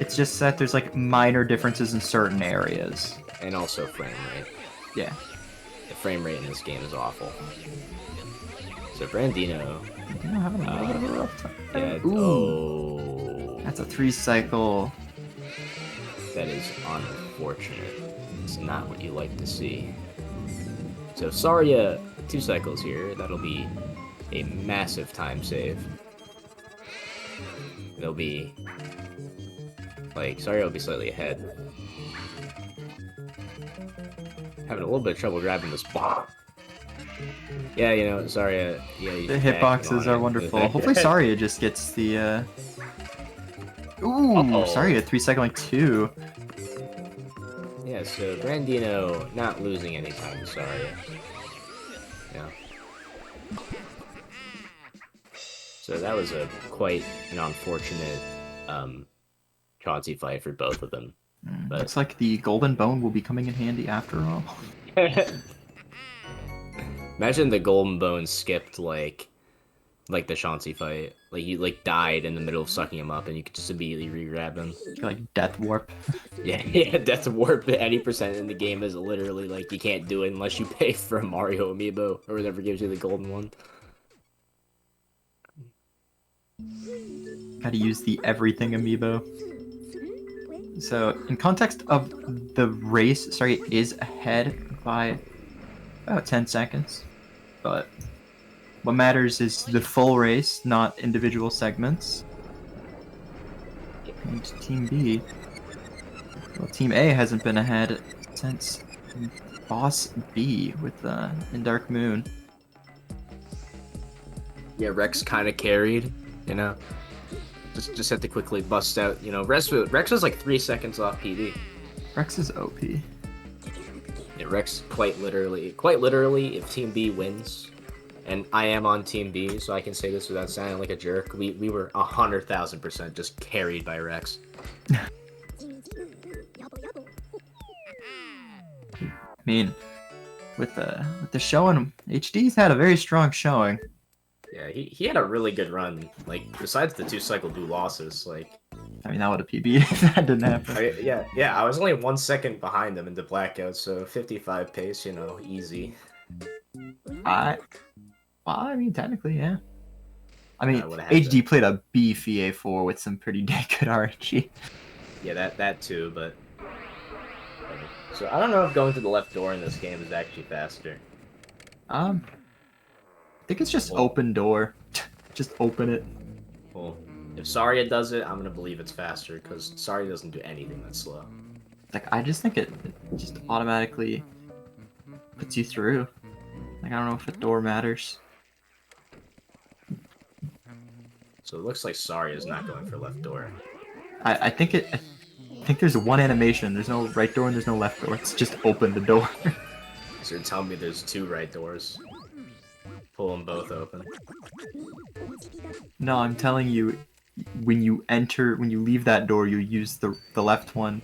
It's just that there's like minor differences in certain areas. And also frame rate. Yeah. The frame rate in this game is awful. So Brandino... having a little bit of a rough time. Yeah, ooh. That's a 3-cycle. That is unfortunate. It's not what you like to see. So Saria, 2 cycles here. That'll be a massive time save. It'll be... like, Saria will be slightly ahead. Having a little bit of trouble grabbing this ball. Yeah, you know, Saria... yeah, the hitboxes are wonderful. Hopefully Saria just gets the, Ooh, Saria 3-cycling 2. Yeah, so Brandino not losing any time to Saria. Yeah. So that was quite an unfortunate Chauncey fight for both of them. But... looks like the golden bone will be coming in handy after all. Imagine the golden bone skipped like the Chauncey fight. Like he died in the middle of sucking him up, and you could just immediately re-grab him. Like death warp. Yeah, death warp. Any percent in the game is literally like you can't do it unless you pay for a Mario Amiibo or whatever gives you the golden one. Gotta use the everything Amiibo. So, in context of the race, Saria is ahead by about 10 seconds. But what matters is the full race, not individual segments. And Team B. Well, Team A hasn't been ahead since Boss B with in Dark Moon. Yeah, Rex kind of carried, you know. Just had to quickly bust out, you know. Rex was like 3 seconds off PD. Rex is OP. Yeah, Rex quite literally, if Team B wins, and I am on Team B, so I can say this without sounding like a jerk, we were 100,000% just carried by Rex. I mean, with the showing, HD's had a very strong showing. Yeah, he had a really good run. Like, besides the 2-cycle blue losses, like... I mean, that would have PB if that didn't happen. Yeah, I was only 1 second behind them in the blackout, so 55 pace, you know, easy. Well, I mean, technically, yeah. I mean, I would've had HD played a beef EA4 with some pretty dang good RNG. Yeah, that too, but... So, I don't know if going to the left door in this game is actually faster. I think it's just open door. Just open it. Well, if Saria does it, I'm gonna believe it's faster, because Saria doesn't do anything that's slow. Like, I just think it just automatically puts you through. Like, I don't know if a door matters. So it looks like Saria's not going for left door. I think there's one animation. There's no right door and there's no left door. It's just open the door. So you're telling me there's 2 right doors. Pull them both open. No, I'm telling you, when you leave that door, you use the left one.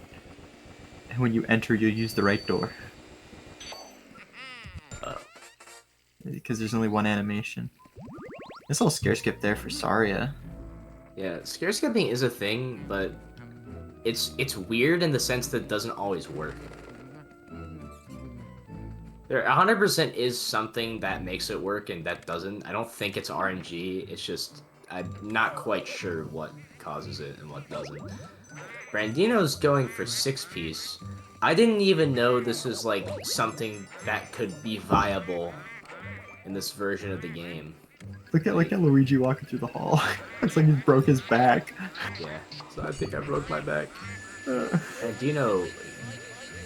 And when you enter, you use the right door. Because there's only one animation. This little scare skip there for Saria. Yeah, scare skipping is a thing, but it's weird in the sense that it doesn't always work. There 100% is something that makes it work and that doesn't. I don't think it's RNG, it's just I'm not quite sure what causes it and what doesn't. Brandino's going for 6-piece. I didn't even know this was like something that could be viable in this version of the game. Look at Luigi walking through the hall. It's like he broke his back. Yeah, so I think I broke my back. Brandino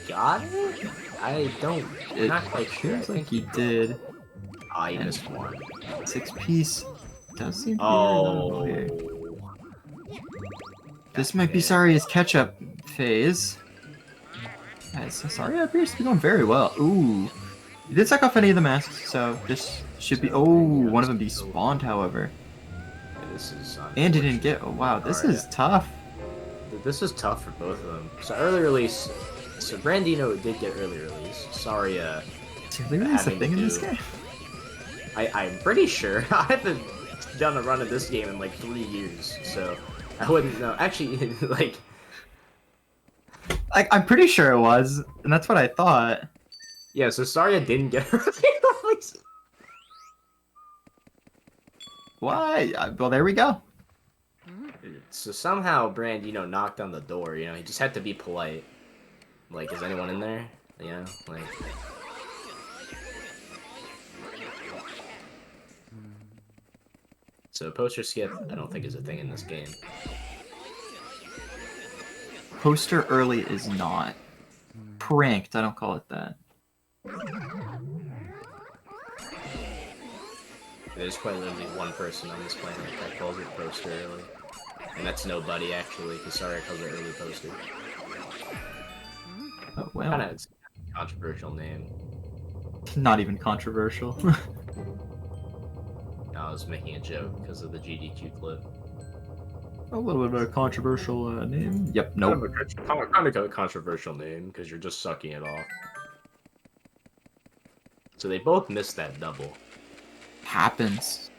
got it? I'm not quite sure. Feels like he did. I missed one. 6-piece does seem to be Oh. here. This might be Saria's catch-up phase. Guys, Saria appears to be going very well. Ooh. He didn't suck off any of the masks, so this should be... Oh, one of them despawned, however. Yeah, this is And didn't get... Oh, wow, this is tough. This is tough for both of them. So early release... So Brandino did get early release. Saria... Is early release a thing in this game? I'm pretty sure. I haven't done a run of this game in like 3 years, so I wouldn't know. Actually, like... I'm pretty sure it was, and that's what I thought. Yeah, so Saria didn't get early release. Why? Well, there we go. So somehow Brandino knocked on the door, you know, he just had to be polite. Like, is anyone in there? You know, like... So poster skip, I don't think is a thing in this game. Poster early is not. Pranked, I don't call it that. There's quite literally one person on this planet that calls it poster early. And that's nobody, actually, because sorry, I called it early poster. Oh, well. Kind of controversial name. Not even controversial. No, I was making a joke because of the GDQ clip. A little bit of a controversial name. Yep, nope. Kind of a controversial name because you're just sucking it off. So they both missed that double. Happens.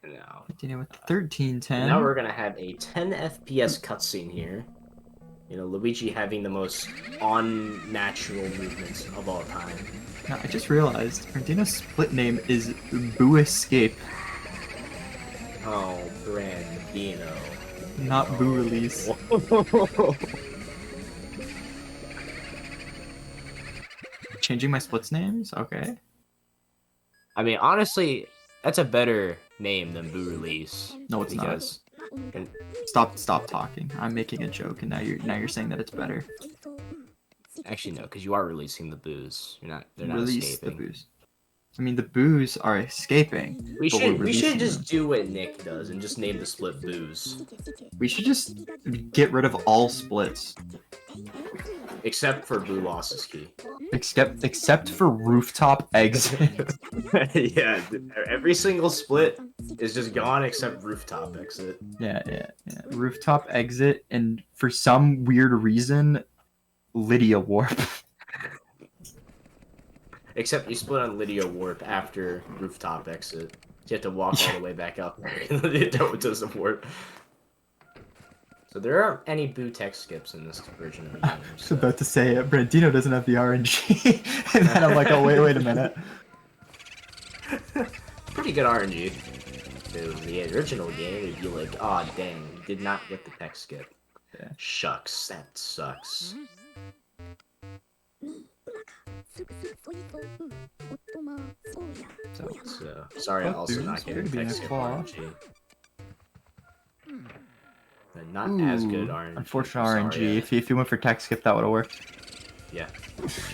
Now, Continue with 1310. now we're gonna have a 10 FPS cutscene here. You know, Luigi having the most unnatural movements of all time. Now, I just realized Brandino's split name is Boo Escape, Oh, Brandino. not Boo Release. changing my splits names? Okay. I mean, honestly, that's a better name than Boo Release. No, it's not. because Stop talking. I'm making a joke, and now you're saying that it's better. actually no, because you are releasing the boos. They're not Release escaping. the booze. I mean, the boos are escaping. We but we're should releasing just them. do what Nick does and just name the split boos, We should just get rid of all splits, except for Boo Loss's Key. except for rooftop exit. Yeah, every single split is just gone except rooftop exit. Yeah. Rooftop exit, and for some weird reason, Lydia warp. Except you split on Lydia Warp after rooftop exit. You have to walk all the way back up. It doesn't work. So there aren't any Boo tech skips in this version of the game. I was So. about to say Brandino doesn't have the RNG, and then I'm like, oh wait a minute. Pretty good RNG. If the original game, it'd be like, aw, dang, you did not get the tech skip. Yeah. Shucks, that sucks. So sorry, I Fuck, also dude, not it's getting weird being tech a skip claw. RNG. But not as good Ooh, RNG. unfortunate for RNG. Zarya. If you went for tech skip, that would have worked. Yeah,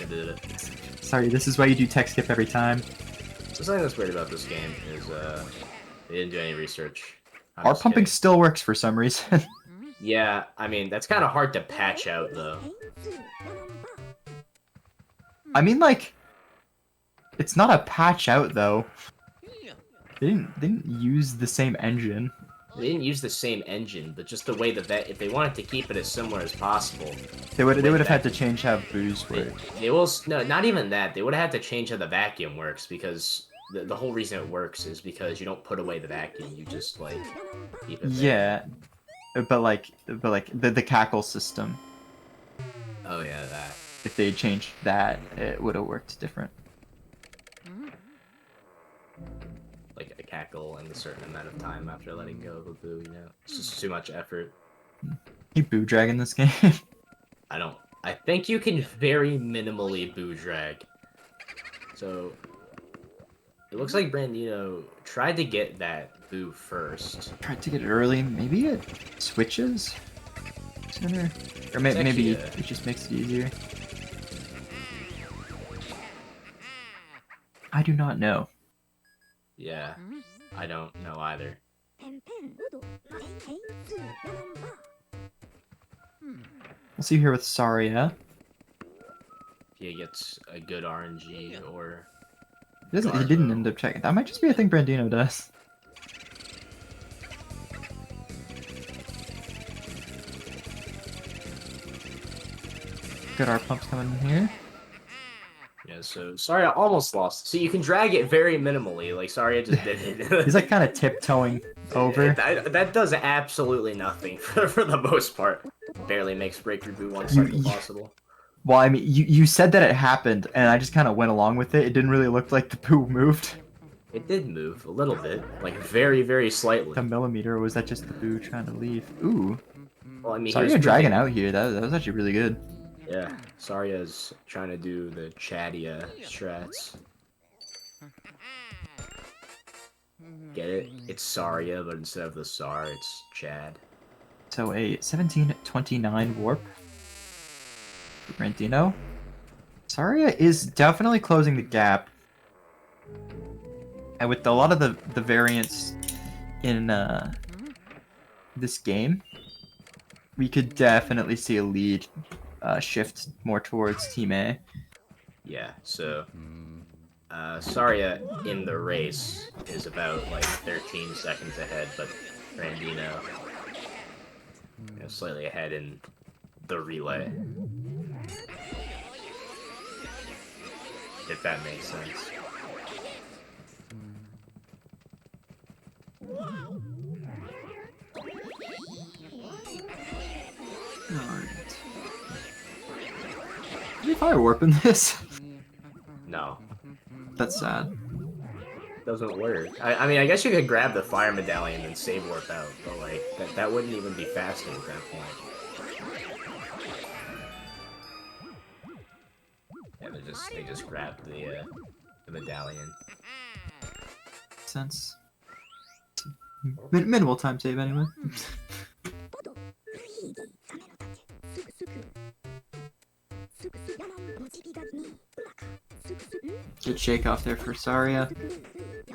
I did it. Sorry, this is why you do tech skip every time. So something that's weird about this game is they didn't do any research. I'm Our just pumping kidding. still works for some reason. Yeah, I mean that's kind of hard to patch out though. I mean, like, it's not a patch out though. They didn't use the same engine. They didn't use the same engine, but just the way if they wanted to keep it as similar as possible, They would Wait, have had that- to change how booze they, work. they will no, not even that. They would have had to change how the vacuum works because the whole reason it works is because you don't put away the vacuum, you just like keep it there. Yeah, but like the cackle system. Oh yeah, that. If they had changed that, it would have worked different. Like a cackle in a certain amount of time after letting go of a boo, you know? It's just too much effort. You boo drag in this game. I think you can very minimally boo drag. So it looks like Brandino tried to get that boo first. Tried to get it early. Maybe it switches sooner, or maybe actually, it just makes it easier. I do not know. Yeah, I don't know either. We'll see here with Saria. If he gets a good RNG or He didn't end up checking. That might just be a thing Brandino does. Good R pumps coming in here. yeah. So sorry, I almost lost. So you can drag it very minimally. Like sorry, I just did it. He's like kind of tiptoeing over. That does absolutely nothing for the most part. Barely makes breakthrough boo one cycle possible. Well, I mean, you said that it happened, and I just kind of went along with it. It didn't really look like the poo moved. It did move a little bit, like very, very slightly. The millimeter, or was that just the boo trying to leave? Ooh. Well, I mean, Sorry, you're dragging out here. That was actually really good. Yeah, Sarya's trying to do the Chadia strats. Get it? It's Sarya, but instead of the Sar, it's Chad. So a 1729 warp for Brandino. Saria is definitely closing the gap. And with a lot of the variants in this game, we could definitely see a lead shift more towards Team A. Yeah, so Sarya in the race is about like 13 seconds ahead, but Brandino slightly ahead in the relay. If that makes sense. Alright. Did you fire warp in this? No, That's sad. doesn't work. I mean, I guess you could grab the fire medallion and save warp out, but like that wouldn't even be faster at that point. Yeah, they just grabbed the medallion. Sense. Minimal time save anyway. Good shake off there for Saria.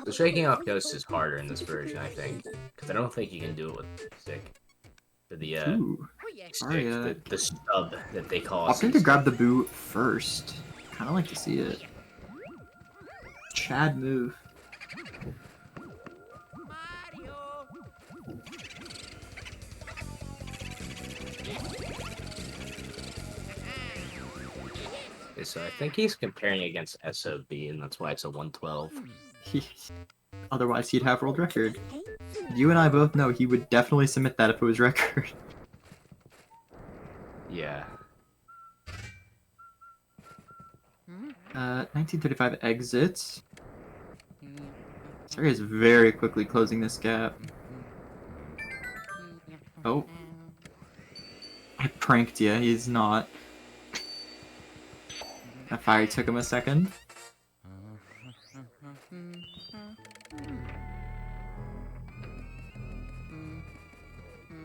The shaking off ghost is harder in this version, I think, because I don't think you can do it with stick. The Ooh, stick, Saria. the stub that they call. Opting to grab the boot first. Kind of like to see it. Chad move. So I think he's comparing against SOB, and that's why it's a 112. Otherwise, he'd have world record. You and I both know he would definitely submit that if it was record. Yeah. 1935 exits. Saria is very quickly closing this gap. Oh. I pranked you, he's not. That fire took him a second.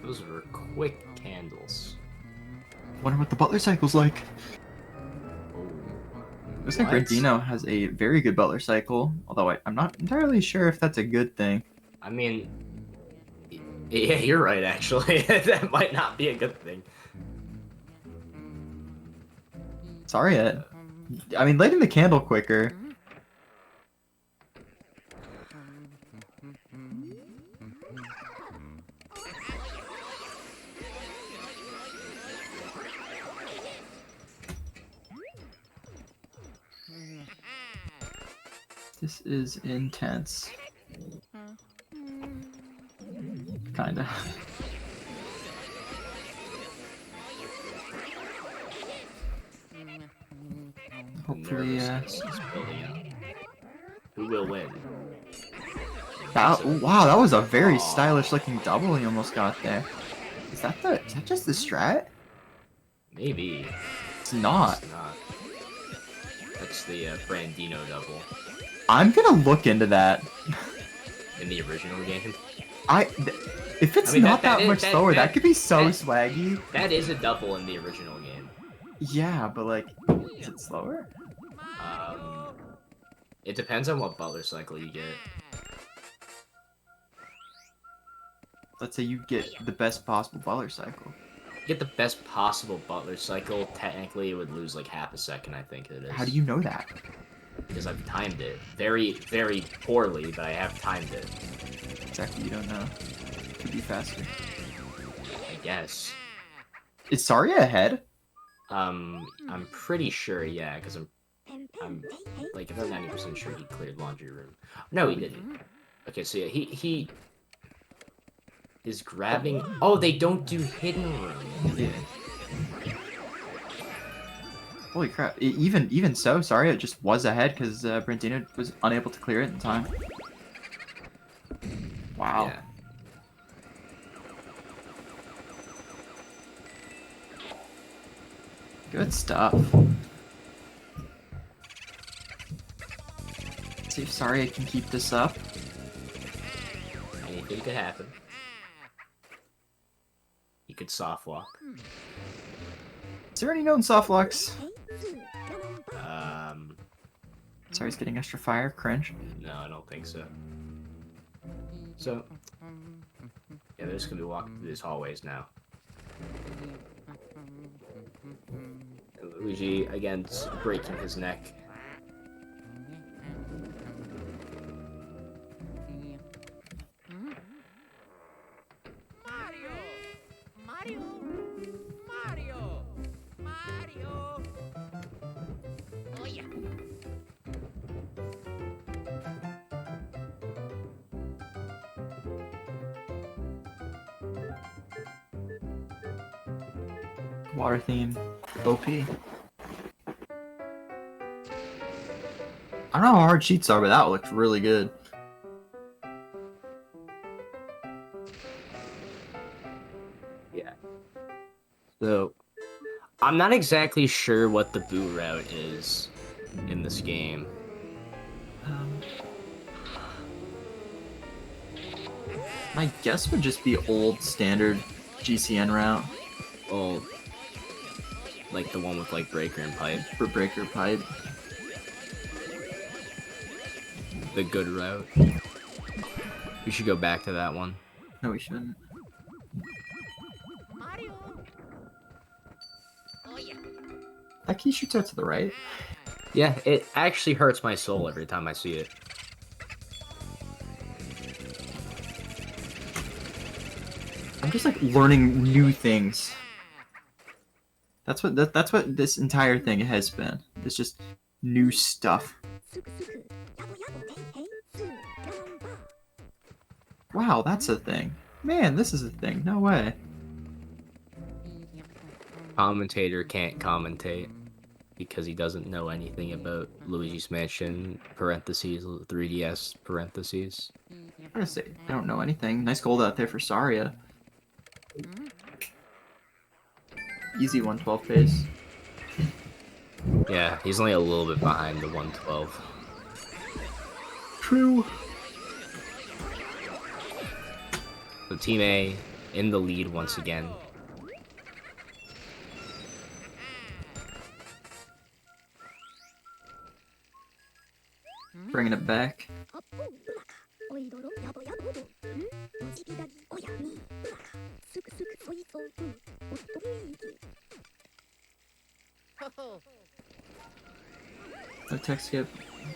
Those were quick candles. Wonder what the butler cycle's like. Oh. Looks like What? Brandino has a very good butler cycle, although I'm not entirely sure if that's a good thing. I mean, yeah, you're right, actually. That might not be a good thing. Sorry, I mean, lighting the candle quicker. This is intense. Kinda. Hopefully, Who will win? wow, that was a very stylish looking double he almost got there. Is that just the strat? Maybe. It's not. It's not. That's the Brandino double I'm gonna look into that. in the original game. If it's I mean, not that, is- much slower, that could be so that- swaggy. That is a double in the original game. Yeah, but like, is it slower? It depends on what butler cycle you get. Let's say you get the best possible butler cycle. Get the best possible butler cycle, technically it would lose like half a second, I think it is. How do you know that? Because I've timed it. Very, very poorly, but I have timed it. Exactly, you don't know. Could be faster. I guess. Is Saria ahead? I'm pretty sure, yeah, because I'm like about 90% sure he cleared laundry room. No, he didn't. Okay, so yeah, he is grabbing. Oh, they don't do hidden room. Yeah. Holy crap! Even so, Saria just was ahead because Brandino was unable to clear it in time. Wow. Yeah. Good stuff. See if Saria can keep this up. Anything could happen. He could soft walk. Is there any known soft locks? Sorry, he's getting extra fire. Cringe. No, I don't think so. So, yeah, they're just gonna be walking through these hallways now. Luigi, again, breaking his neck. Mario! Oh yeah. Water theme. OP. I don't know how hard sheets are, but that looks really good. Yeah. So, I'm not exactly sure what the boot route is. in this game. My guess would just be old standard GCN route Well, like the one with like breaker and pipe, for breaker pipe. the good route. We should go back to that one. No, we shouldn't. Mario. Oh yeah. That key shoots out to the right. Yeah, it actually hurts my soul every time I see it. I'm just like learning new things. That's what this entire thing has been. It's just new stuff. Wow, that's a thing. Man, this is a thing. No way. Commentator can't commentate because he doesn't know anything about Luigi's Mansion parentheses 3DS parentheses. I'm gonna say I don't know anything. Nice gold out there for Saria. Easy 112 pace. Yeah, he's only a little bit behind the 112. True. So Team A in the lead once again. Bringing it back. No text skip.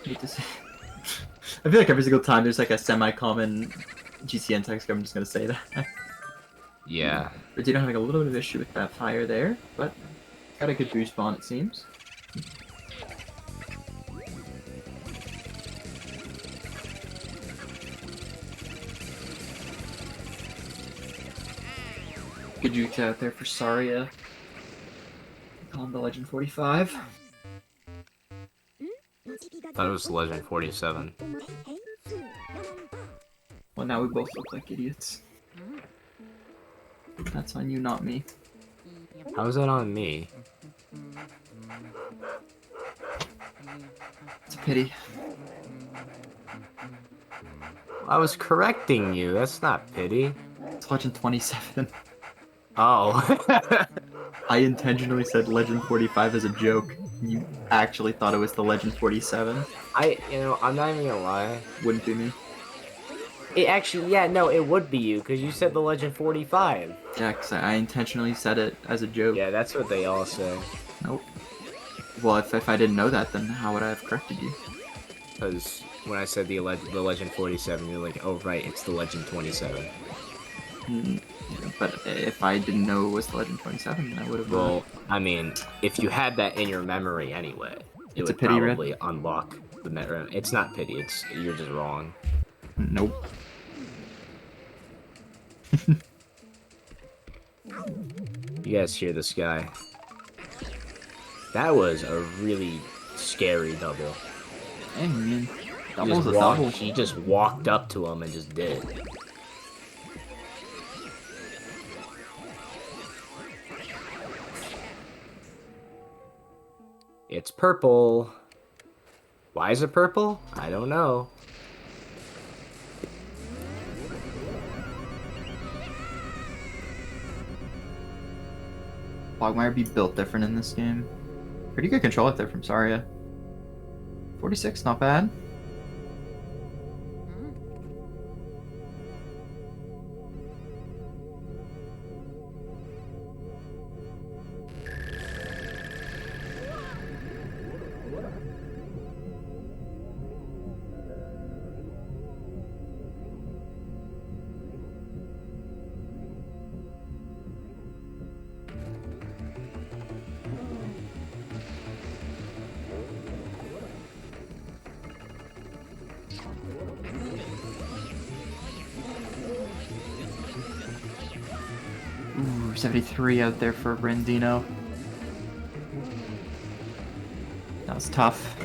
Hate to say. I feel like every single time there's like a semi-common GCN text skip, I'm just gonna say that. Yeah. But you don't having a little bit of issue with that fire there, but got a good boost spawn it seems. Good juke out there for Saria. Call him the Legend 45. Thought it was Legend 47. Well, now we both look like idiots. That's on you, not me. How is that on me? It's a pity. I was correcting you. That's not pity. It's Legend 27. Oh. I intentionally said Legend 45 as a joke. You actually thought it was the Legend 47. I'm not even gonna lie. Wouldn't be me. It actually, yeah, no, it would be you, because you said the Legend 45. Yeah, 'cause I intentionally said it as a joke. Yeah, that's what they all say. Nope. Well, if I didn't know that, then how would I have corrected you? Because when I said the Legend 47, you're like, oh, right, it's the Legend 27. But if I didn't know it was the Legend 27, then I would have... Well, I mean, if you had that in your memory anyway, it It's a would pity, Red. probably unlock the meta. It's not pity, you're just wrong. Nope. You guys hear this guy? That was a really scary double. Hey, man. Double's a double. He just walked up to him and just did it. It's purple. Why is it purple? I don't know. Quagmire be built different in this game. Pretty good control up there from Saria. 46, not bad. Ooh, 73 out there for Brandino. That was tough.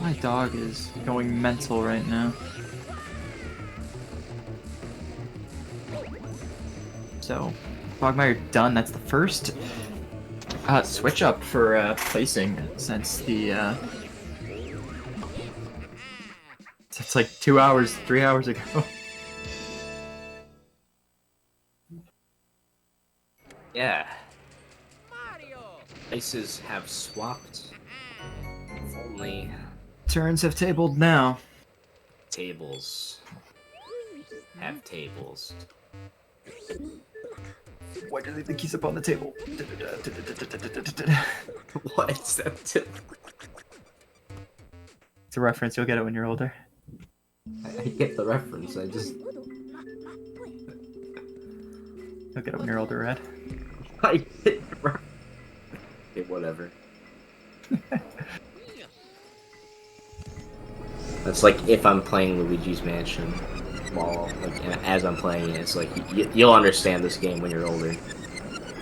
My dog is going mental right now. So, Quagmire done. That's the first switch up for placing since the it's like 2 hours, 3 hours ago. Yeah. Places have swapped. If only Turns have tabled now. tables have tables. Why do they think he's up on the table? What is that? It's a reference. You'll get it when you're older. I get the reference. I just You'll get it when you're older, Red. I get the reference. Okay, whatever. That's like if I'm playing Luigi's Mansion, while like and as I'm playing it, it's like you'll understand this game when you're older.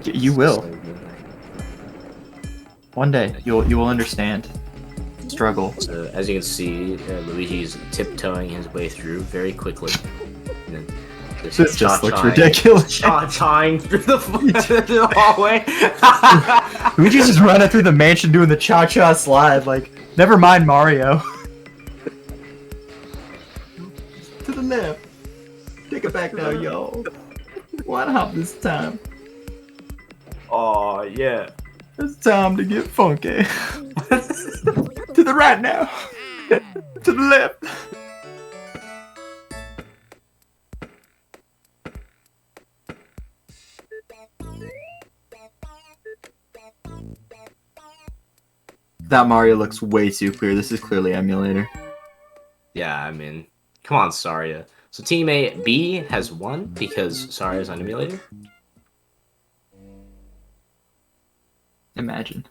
You will. One day, you will understand. Struggle. So as you can see, Luigi's tiptoeing his way through very quickly. And then This just looks ridiculous. Cha-chaing through the hallway. Luigi's just running through the mansion doing the cha-cha slide. Like, never mind Mario. To the left. Take it back now, y'all. One hop this time. Oh yeah. It's time to get funky. To the right now. To the left. That Mario looks way too clear. This is clearly emulator. Yeah, I mean, come on, Saria. So Team A B has won because Saria's on emulator. Imagine.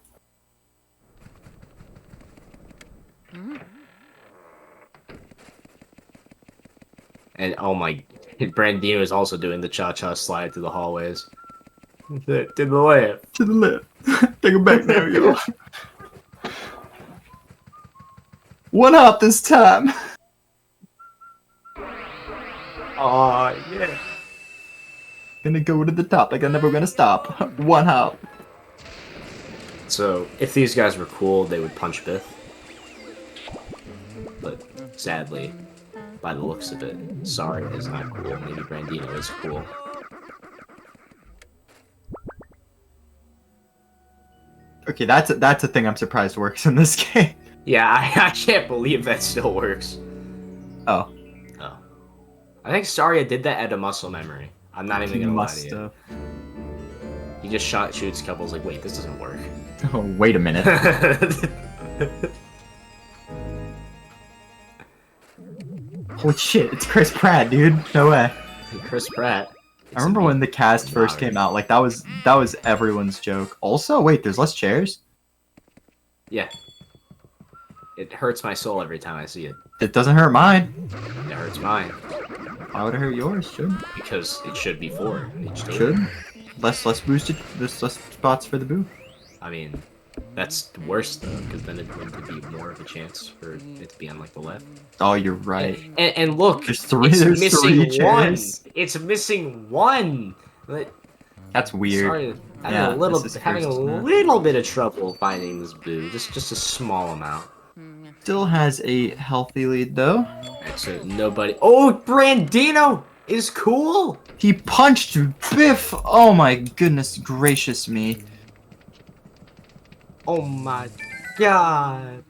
And oh my, Brandino is also doing the cha-cha slide through the hallways. To the left. To the left. Take it back now, y'all. One hop this time. Oh yeah. Gonna go to the top like I'm never gonna stop. One hop. So if these guys were cool, they would punch Biff. But sadly, by the looks of it, Saria is not cool. Maybe Brandino is cool. Okay, that's a thing I'm surprised works in this game. Yeah, I can't believe that still works. Oh. Oh. I think Saria did that at a muscle memory. I'm not even gonna lie to you. He just shoots couples like, wait, this doesn't work. Oh, wait a minute. Holy shit, it's Chris Pratt, dude. No way. Chris Pratt. I remember when the cast first came out, like that was everyone's joke. Also, wait, there's less chairs? Yeah. It hurts my soul every time I see it. It doesn't hurt mine. It hurts mine. Why would it hurt yours? Should. Because it should be 4 in each door. Should. Less boosted. There's less spots for the boo. I mean, that's worse though, because then it's going to be more of a chance for it to be on like the left. Oh, you're right. And look, There's three. it's There's missing three one. chairs. It's missing one. But, That's weird. sorry, having Yeah, a little, this is having a first, isn't it? little bit of trouble finding this boo. Just a small amount. Still has a healthy lead though. Right, so nobody. Oh, Brandino is cool. He punched Biff. Oh my goodness gracious me. Oh my god.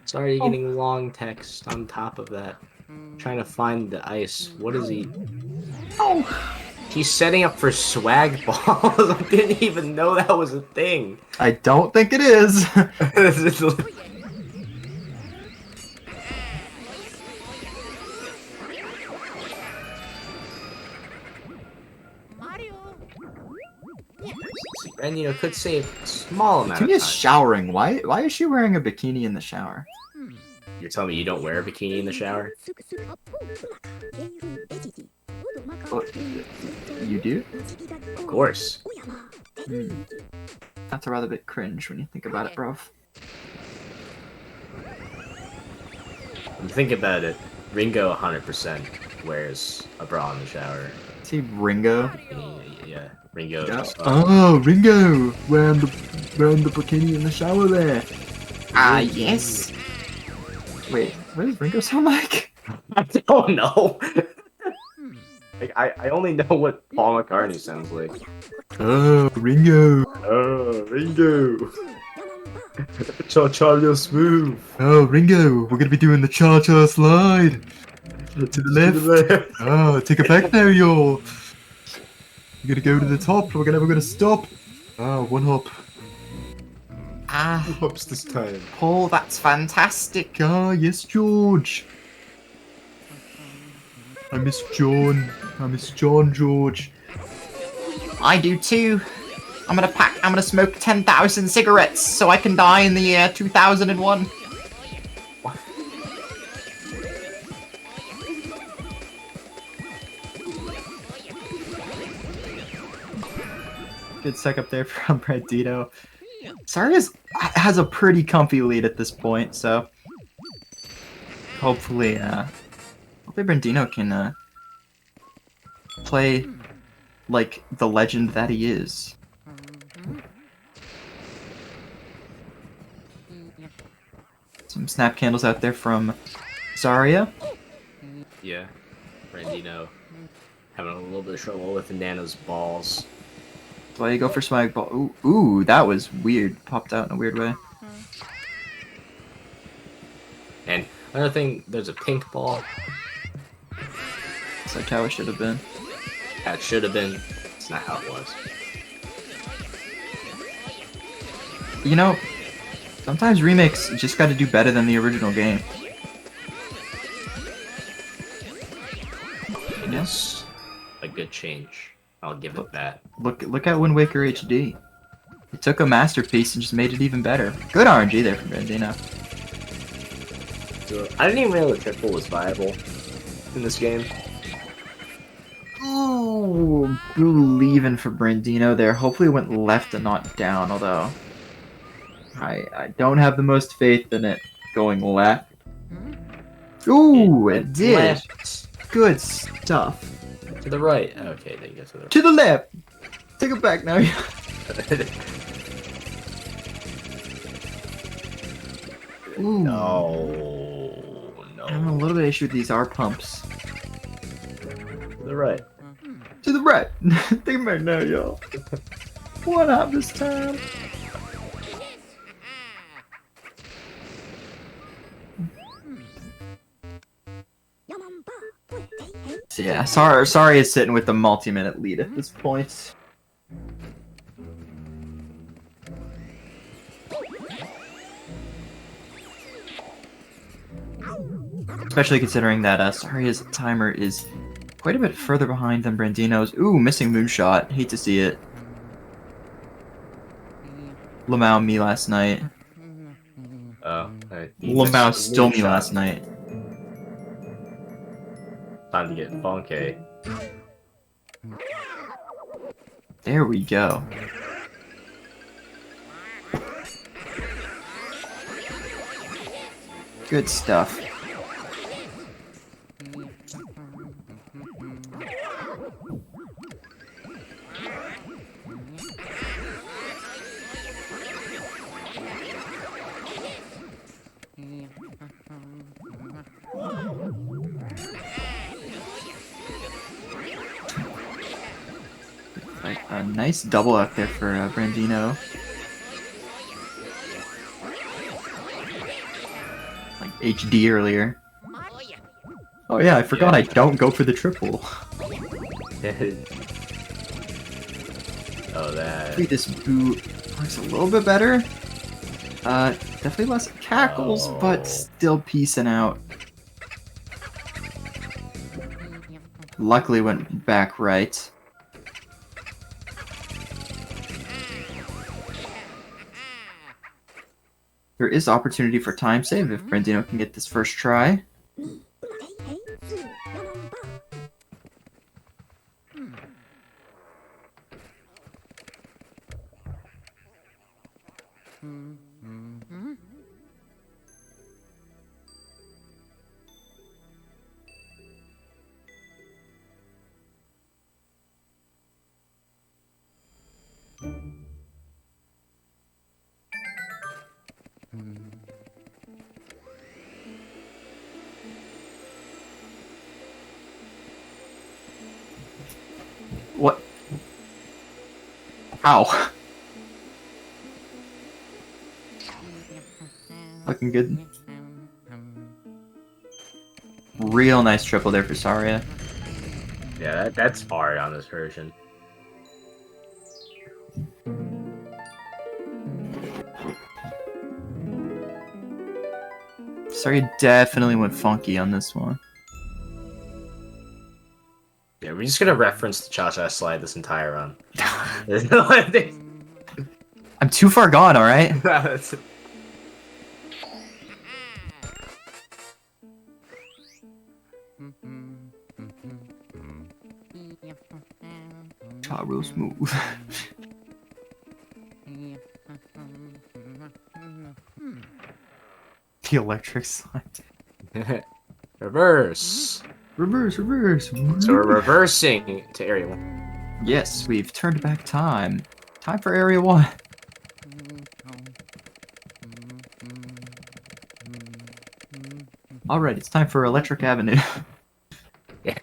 Sorry, you're getting long text on top of that. Trying to find the ice. What is he? Oh. He's setting up for swag balls. I didn't even know that was a thing. I don't think it is. Brandino could save a small amount of Petunia's time. showering. Why is she wearing a bikini in the shower? You're telling me you don't wear a bikini in the shower? What? You do? Of course. That's a rather bit cringe when you think about it, bruv. Think about it. Ringo 100% wears a bra in the shower. See Ringo. Yeah, Ringo. Yeah. Just, Oh, Ringo, wearing the bikini in the shower there. Ah, Ringo. yes. Wait, what does Ringo sound like? I don't know. Like, I only know what Paul McCartney sounds like. Oh, Ringo. Oh, Ringo. Cha-cha smooth. Oh, Ringo, we're gonna be doing the cha-cha slide. To the left. Oh, take it back now, y'all. You're gonna go to the top. We're never gonna stop. Oh, one hop. Ah, Hops this time. Paul, that's fantastic. Ah, yes, George. I miss John. I miss John, George. I do too. I'm gonna smoke 10,000 cigarettes so I can die in the year 2001. Good suck up there from Brandino. Saria's has a pretty comfy lead at this point, so hopefully Brandino can play like the legend that he is. Some snap candles out there from Zarya. Yeah, Brandino having a little bit of trouble with Nano's balls. Why you go for swag ball? Ooh, that was weird. Popped out in a weird way. And another thing, there's a pink ball. It's like how it should have been. That should have been. It's not how it was. You know, sometimes remakes just got to do better than the original game. Yes, a good change. I'll give it that. Look at Wind Waker HD. It took a masterpiece and just made it even better. Good RNG there from Brandino. So, I didn't even know the triple was viable in this game. Ooh, believing for Brandino there. Hopefully it went left and not down, although I don't have the most faith in it going left. Ooh, it did. Left. Good stuff. To the right. Okay, there you go. To the right. To the left. Take it back now. Ooh. No. I'm having a little bit of issue with these R pumps. To the right. To the right. Take it back now, y'all. What up this time? So yeah, sorry is sitting with the multi-minute lead at this point. Especially considering that Saria's timer is quite a bit further behind than Brandino's. Ooh, missing moonshot. Hate to see it. Lamau me last night. Oh, right. Lamau stole me last night. Time to get funky. There we go. Good stuff. A nice double out there for Brandino. Like HD earlier. Oh yeah, I forgot I don't go for the triple. Oh, that. Maybe this boot works a little bit better. Definitely less cackles, but still piecing out. Luckily went back right. There is opportunity for time save if Brandino can get this first try. Ow. Looking good. Real nice triple there for Saria. Yeah, that's hard on this version. Saria definitely went funky on this one. Yeah, we're just gonna reference the cha-cha slide this entire run. There's no other. I'm too far gone, alright? Cha real smooth. The electric slide. Reverse. Reverse, reverse. So we're reversing to area 1. Yes, we've turned back time. Time for area 1. Alright, it's time for Electric Avenue. Yeah.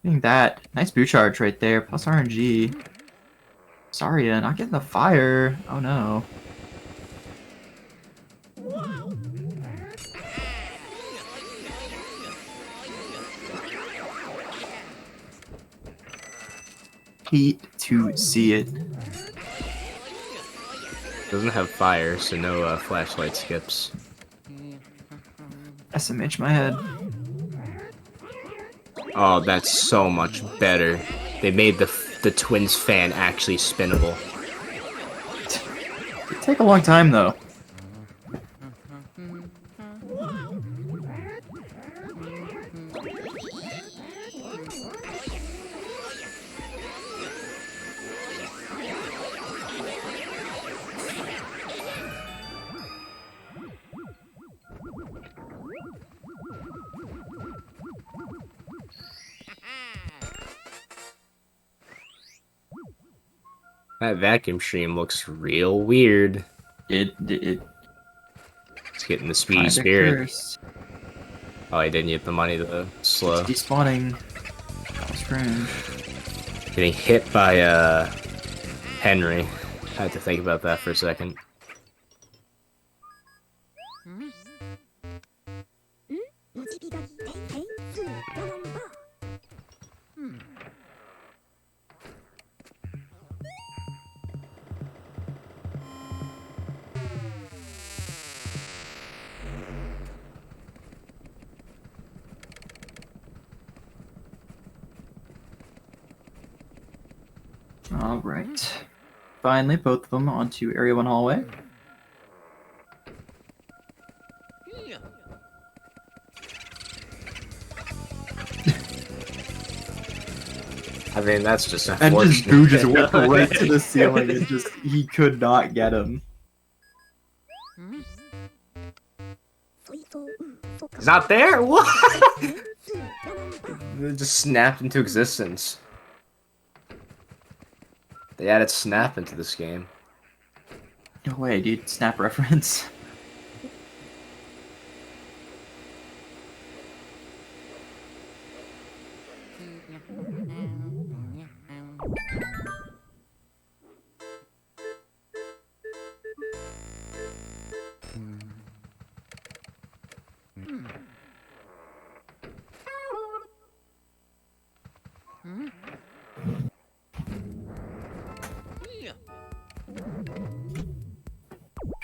Getting that. Nice boot charge right there. Plus RNG. Saria, not getting the fire. Oh no. Hate to see it. Doesn't have fire, so no flashlight skips. SMH my head. Oh, that's so much better. They made the Twins fan actually spinnable. It'd take a long time though. That vacuum stream looks real weird. It It's getting the speedy kinda spirit. cursed. Oh, I didn't get the money to slow. Despawning. Strange. Getting hit by Henry. I had to think about that for a second. Alright. Finally, both of them onto Area 1 hallway. I mean, that's just And unfortunate. just Boo just went right to the ceiling and just, he could not get him. He's not there? What? It just snapped into existence. They added Snap into this game. No way, dude. Snap reference.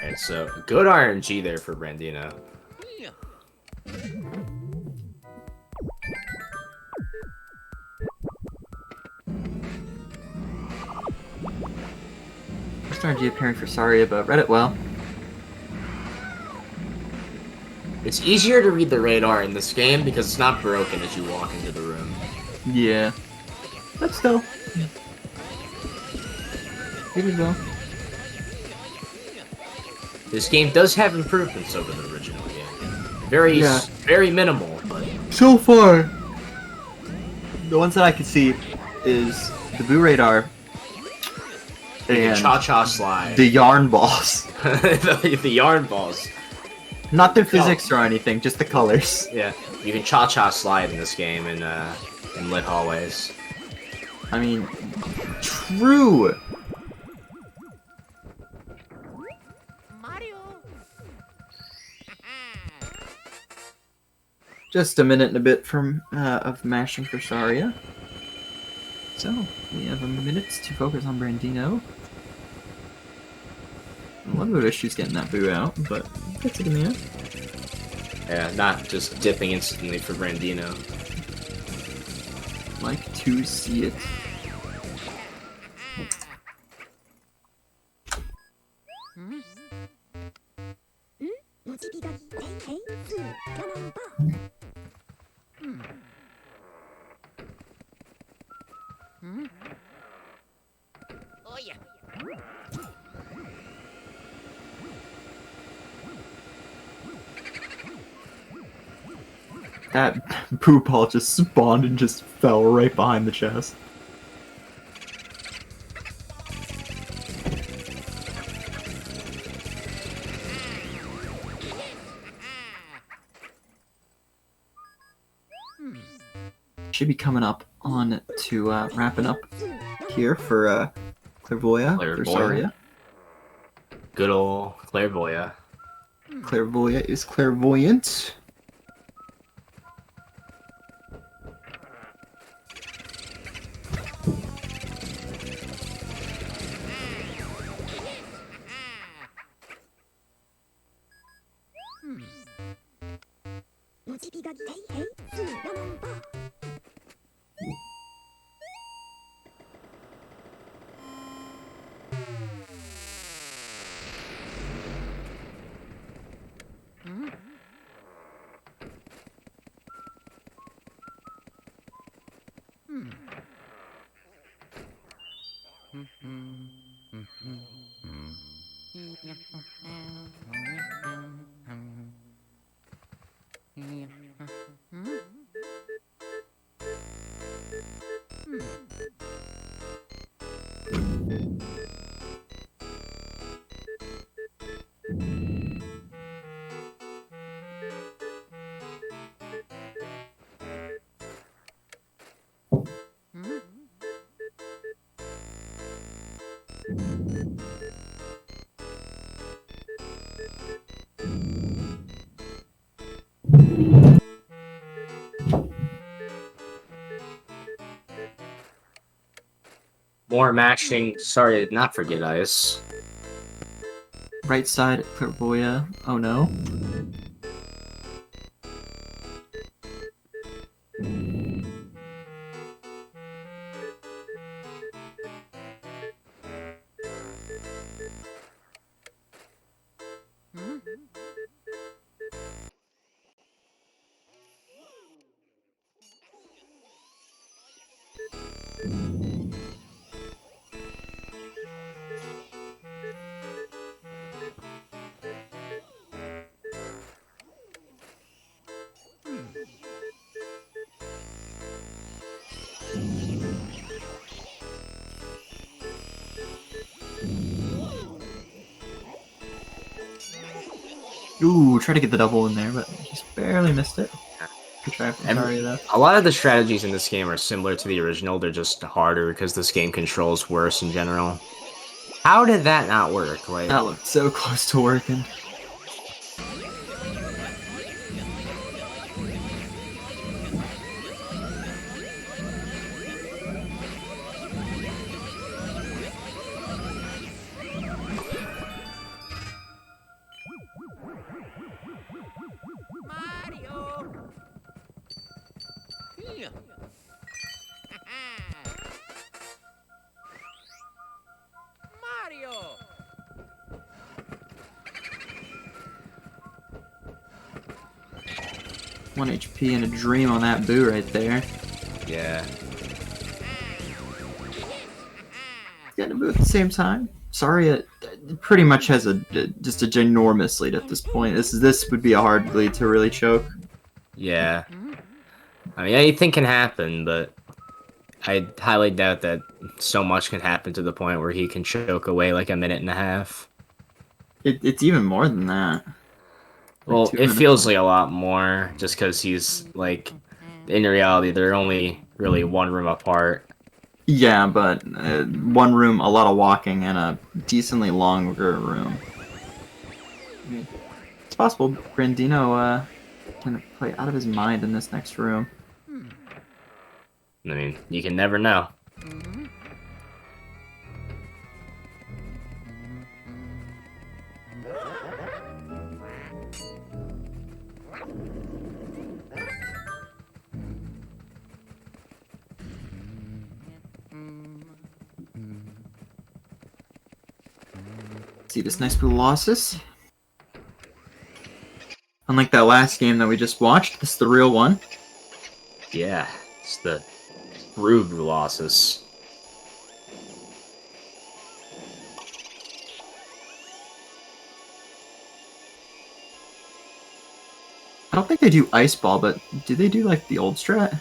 And so, good RNG there for Brandino. First RNG appearing for Saria, but read it well. It's easier to read the radar in this game because it's not broken as you walk into the room. Yeah. But still. Here we go. This game does have improvements over the original game. Very, Yeah. very minimal, but So far, the ones that I could see is the Boo Radar the and cha-cha slide, the Yarn Balls. the yarn balls. Not their physics or anything, just the colors. Yeah, You can cha-cha slide in this game in lit hallways. I mean, true. Mario. Just a minute and a bit from of mashing for Saria. So we have a minute to focus on Brandino. A little bit of issues getting that boo out, but gets it in the end. Yeah, not just dipping instantly for Brandino. Like to see it. Oh yeah. That poo ball just spawned and just fell right behind the chest. Should be coming up on to wrapping up here for Clairvoya. For Saria. Good ol' Clairvoya. Clairvoya is clairvoyant. More mashing. Sorry, not forget ice. Right side, Clairvoya. Oh no. Ooh, try to get the double in there, but just barely missed it. Good try from Saria though. A lot of the strategies in this game are similar to the original. They're just harder because this game controls worse in general. How did that not work? Like, That looked so close to working. Mario. Yeah. 1 HP and a dream on that boo right there. yeah. Getting a boo at the same time. Saria pretty much has just a ginormous lead at this point. This would be a hard lead to really choke. Yeah. I mean, anything can happen, but I highly doubt that so much can happen to the point where he can choke away like a minute and a half. It's even more than that. Well, two it minutes. feels like a lot more just because he's like, in reality, they're only really one room apart. Yeah, but one room, a lot of walking, and a decently longer room. I mean, it's possible Grandino can play out of his mind in this next room. I mean, you can never know. See this nice Colossus? Unlike that last game that we just watched, this is the real one. Yeah, it's the true Colossus. I don't think they do Ice Ball, but do they do like the old strat?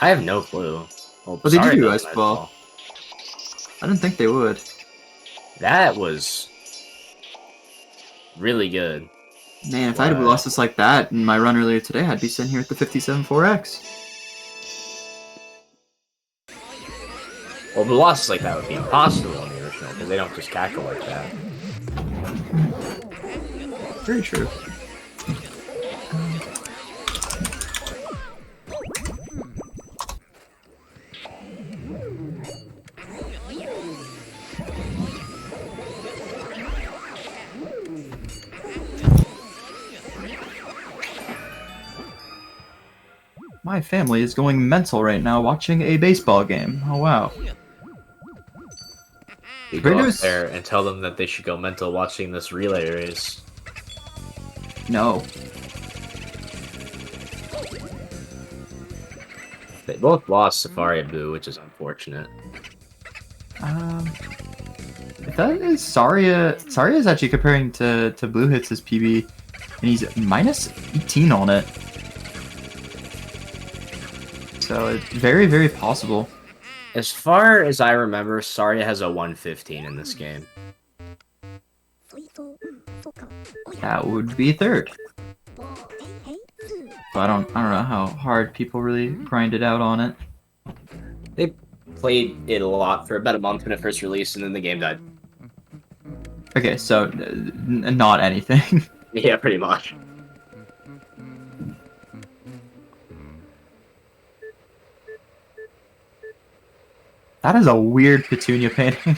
I have no clue. Well, But they sorry, do doesn't Ice Ball. I didn't think they would. That was really good. Man, if I had a Colossus like that in my run earlier today, I'd be sitting here at the 57-4X. Well, Colossus like that would be impossible in the original because they don't just cackle like that. Very true. My family is going mental right now watching a baseball game. Oh wow. You Great go up news. there and tell them that they should go mental watching this relay race. No. They both lost Safari and Boo, which is unfortunate. If that is Saria is actually comparing to Blue Hits' PB, and he's minus 18 on it. So it's very, very possible. As far as I remember, Saria has a 115 in this game. That would be third. But I don't know how hard people really grinded out on it. They played it a lot for about a month when it first released, and then the game died. Okay, so not anything. Yeah, pretty much. That is a weird Petunia painting.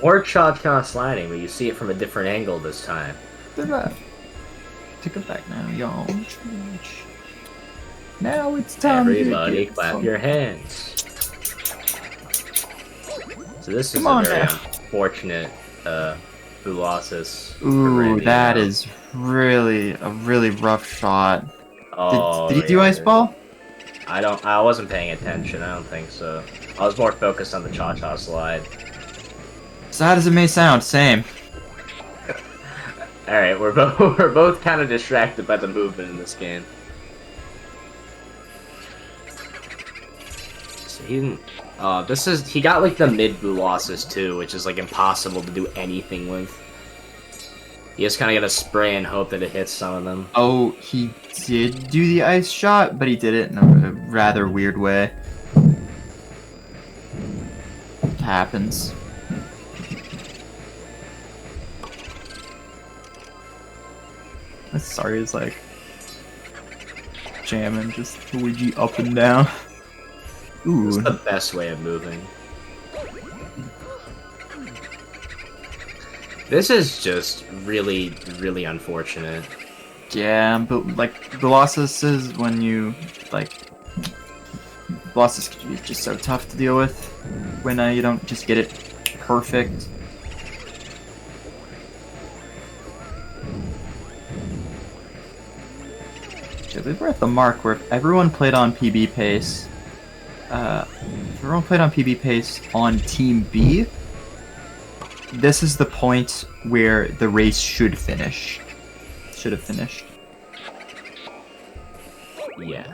Or cha-cha sliding, but you see it from a different angle this time. Take it back now, y'all. Now it's time Everybody to clap your hands. So this is Come on a very now. unfortunate Colossus. Ooh, that is really a really rough shot. Oh, did he do yeah, Ice Ball? I wasn't paying attention, I don't think so. I was more focused on the cha-cha slide. Sad as it may sound, same. Alright, we're both kind of distracted by the movement in this game. So he didn't he got like the mid Colossus too, which is like impossible to do anything with. You just kinda gotta spray and hope that it hits some of them. Oh, he did do the ice shot, but he did it in a rather weird way. It happens. Sorry, is like jamming just Luigi up and down. Ooh. It's the best way of moving. This is just really, really unfortunate. Yeah, but like the losses is when you like losses can be just so tough to deal with when you don't just get it perfect. I believe we're at the mark where if everyone played on PB pace, if everyone played on PB pace on Team B, this is the point where the race should finish. Should have finished. Yeah.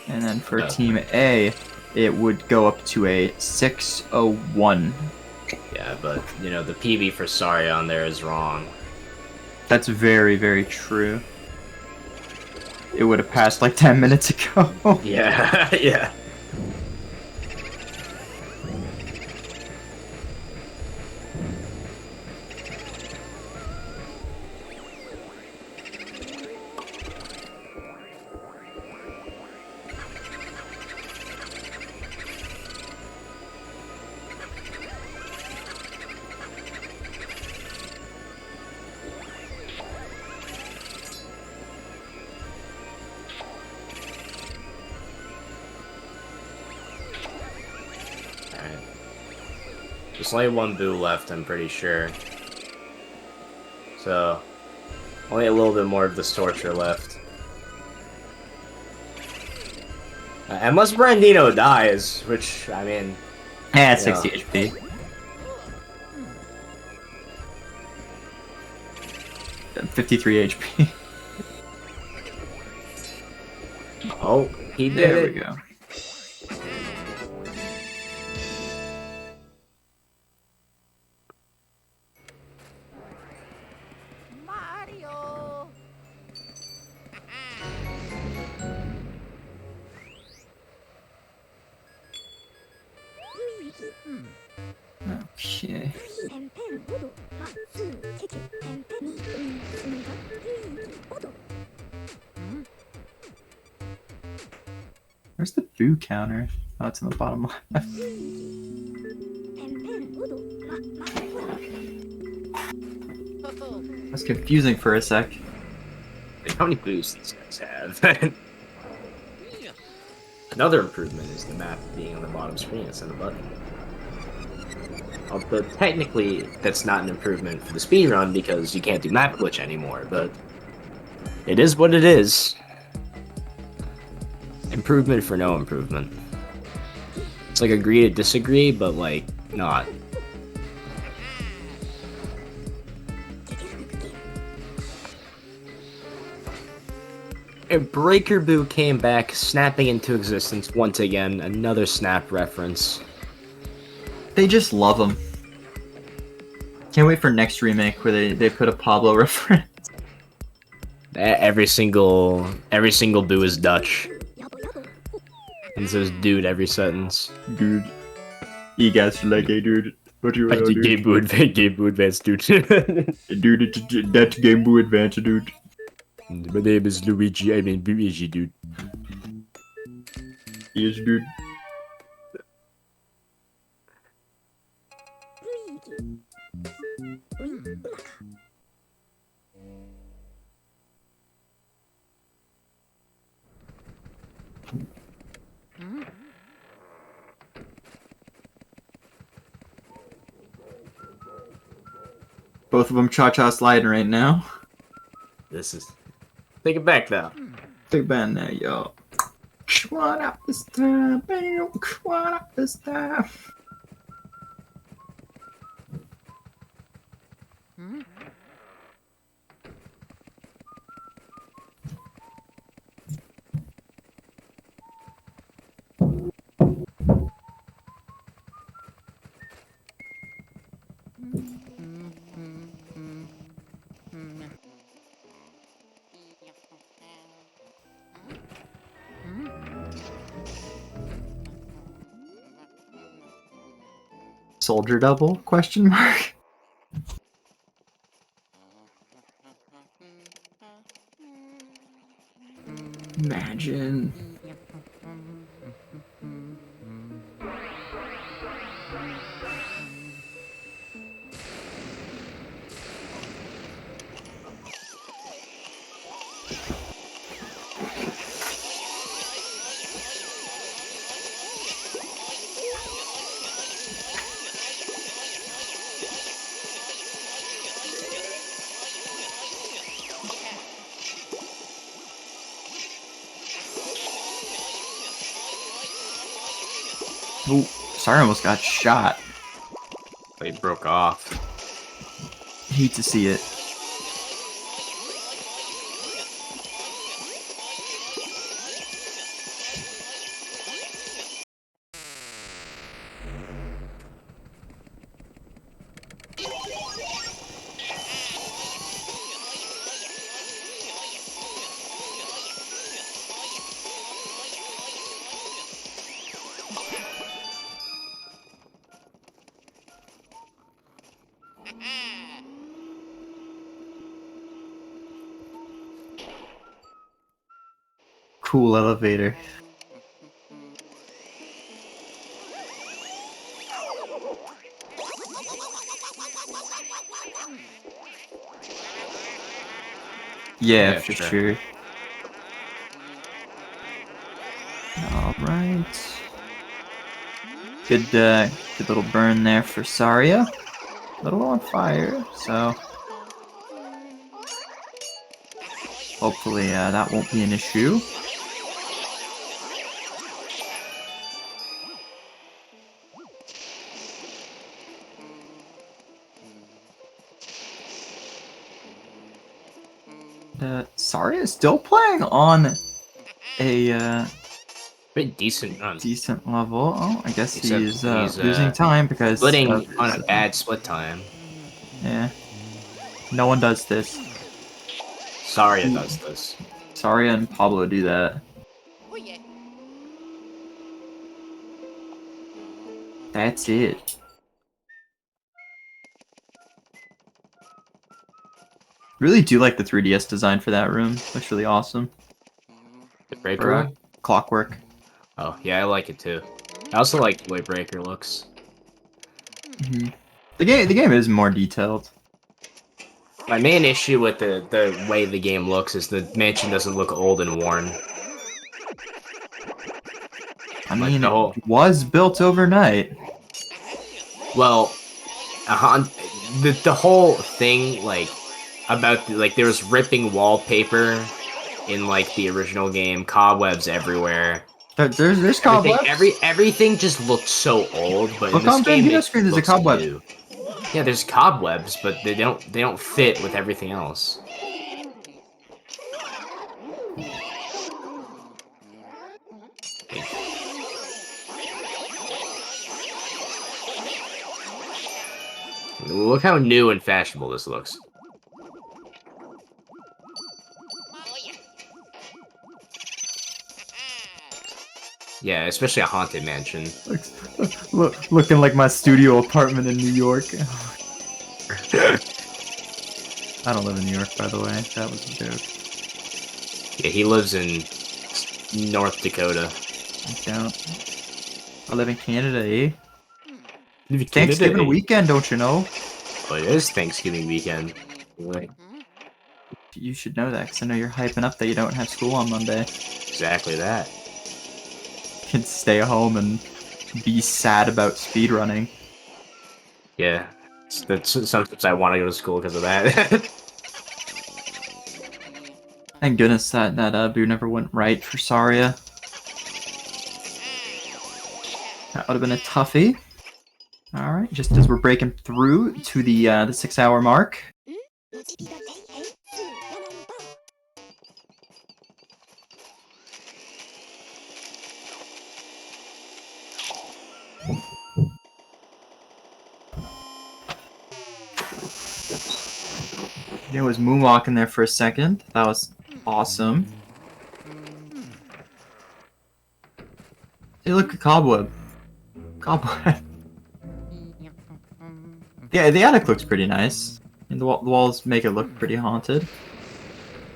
And then for Oh. Team A, it would go up to a 6:01. Yeah, but, you know, the PB for Sorry on there is wrong. That's very, very true. It would have passed like 10 minutes ago. Yeah, yeah. Alright. There's only one boo left, I'm pretty sure. So, only a little bit more of this torture left. Unless Brandino dies, which, I mean... Yeah, 60 HP. Uh, 53 HP. Oh, he did There it. we go. Mario. Luigi. Okay. ペンペンボドマツーケケペンペンミスミガルイーギボド Where's the boo counter? Oh, it's in the bottom left. ペンペンボドママホ That's confusing for a sec. How many boos these guys have? Another improvement is the map being on the bottom screen instead of the button. Although technically, that's not an improvement for the speedrun because you can't do map glitch anymore, but it is what it is. Improvement for no improvement. It's like agree to disagree, but like, not. And Breaker Boo came back, snapping into existence once again. Another snap reference. They just love him. Can't wait for next remake where they put a Pablo reference. Every single Boo is Dutch. And says dude every sentence. Dude. You guys like a dude. What you want, dude? Game Boo Advance, dude. Dude, that's Game Boy Advance, dude. My name is Luigi, I mean Luigi, dude. Yes, dude. Both of them cha-cha sliding right now. This is... Take it back now. Big band now, yo. What up this time, bam? What up this time? Soldier double? Question mark. Imagine. Sorry, almost got shot. They broke off. Hate to see it. Cool elevator. Yeah, for sure. All right. Good, good little burn there for Saria. A little on fire, so hopefully that won't be an issue. Saria is still playing on a Pretty decent run. decent level. Oh, I guess Except he's he's, losing time because Splitting of on his, a bad split time. yeah. No one does this. Saria does this. Saria and Pablo do that. That's it. Really do like the 3DS design for that room. Looks really awesome. The breaker For, room? Clockwork. Oh, yeah, I like it too. I also like the way breaker looks. Mm-hmm. The game is more detailed. My main issue with the way the game looks is the mansion doesn't look old and worn. I Like mean, the whole- it was built overnight. Well, the whole thing, like, about, like, there was ripping wallpaper in, like, the original game, cobwebs everywhere. There's cobwebs. Everything just looked so old, but Look in this on game, Bandito it screen, there's a looks cobweb. new. Yeah, there's cobwebs, but they don't fit with everything else. Look how new and fashionable this looks. Yeah, especially a haunted mansion. Looking like my studio apartment in New York. I don't live in New York, by the way. That was a joke. Yeah, he lives in North Dakota. I don't. I live in Canada, eh? Canada, Thanksgiving eh? weekend, don't you know? Oh, it is Thanksgiving weekend. Like, You should know that, because I know you're hyping up that you don't have school on Monday. exactly that. You can stay home and be sad about speedrunning. Yeah, sometimes I want to go to school because of that. Thank goodness that boo never went right for Saria. That would have been a toughie. Alright, just as we're breaking through to the 6-hour mark. There was moonwalking there for a second. That was awesome. Hey, look, a cobweb. Cobweb. Yeah, the attic looks pretty nice. And the walls make it look pretty haunted.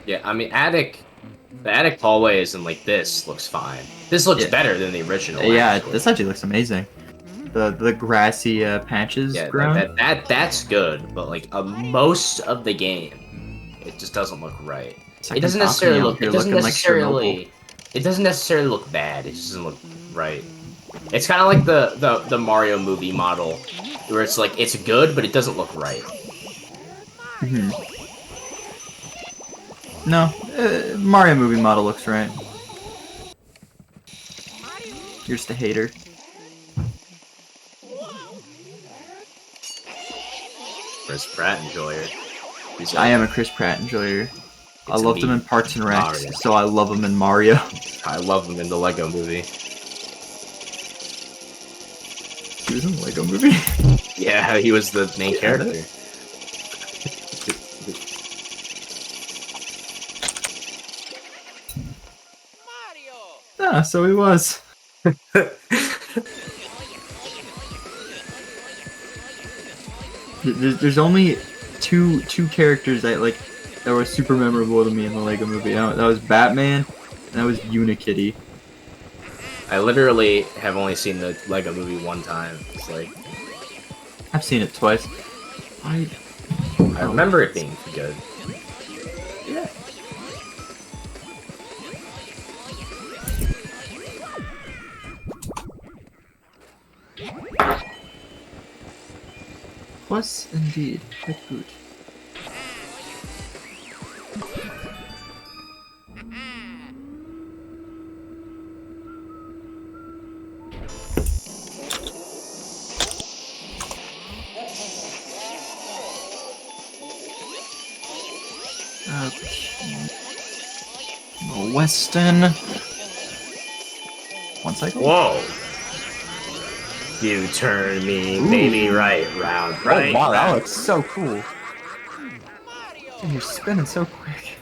Yeah, I mean, the attic hallways and like this looks fine. This looks Yeah. better than the original. Yeah, actually. this actually looks amazing. The grassy patches Yeah, grown. that's good, but like most of the game, it just doesn't look right. Second It doesn't balcony necessarily out look. here It doesn't looking like necessarily. It doesn't necessarily look bad. It just doesn't look right. It's kind of like the Mario movie model, where it's like it's good, but it doesn't look right. Mhm. No, Mario movie model looks right. You're just a hater. Chris Pratt enjoyer. I am a Chris Pratt enjoyer. I It's loved him me, in Parks and Rec, Mario. so I love him in Mario. I love him in the Lego Movie. He was in the Lego Movie. Yeah, he was the main Yeah, character. Ah, so he was. There's only two characters that were super memorable to me in the Lego Movie. That was Batman, and that was Unikitty. I literally have only seen the Lego Movie one time. It's like I've seen it twice. I remember it being good. Yeah. Plus, indeed, pet food. Okay. Weston. One cycle? Whoa! You turn me, baby, right round, right. Oh wow, that round. looks so cool. And you're spinning so quick.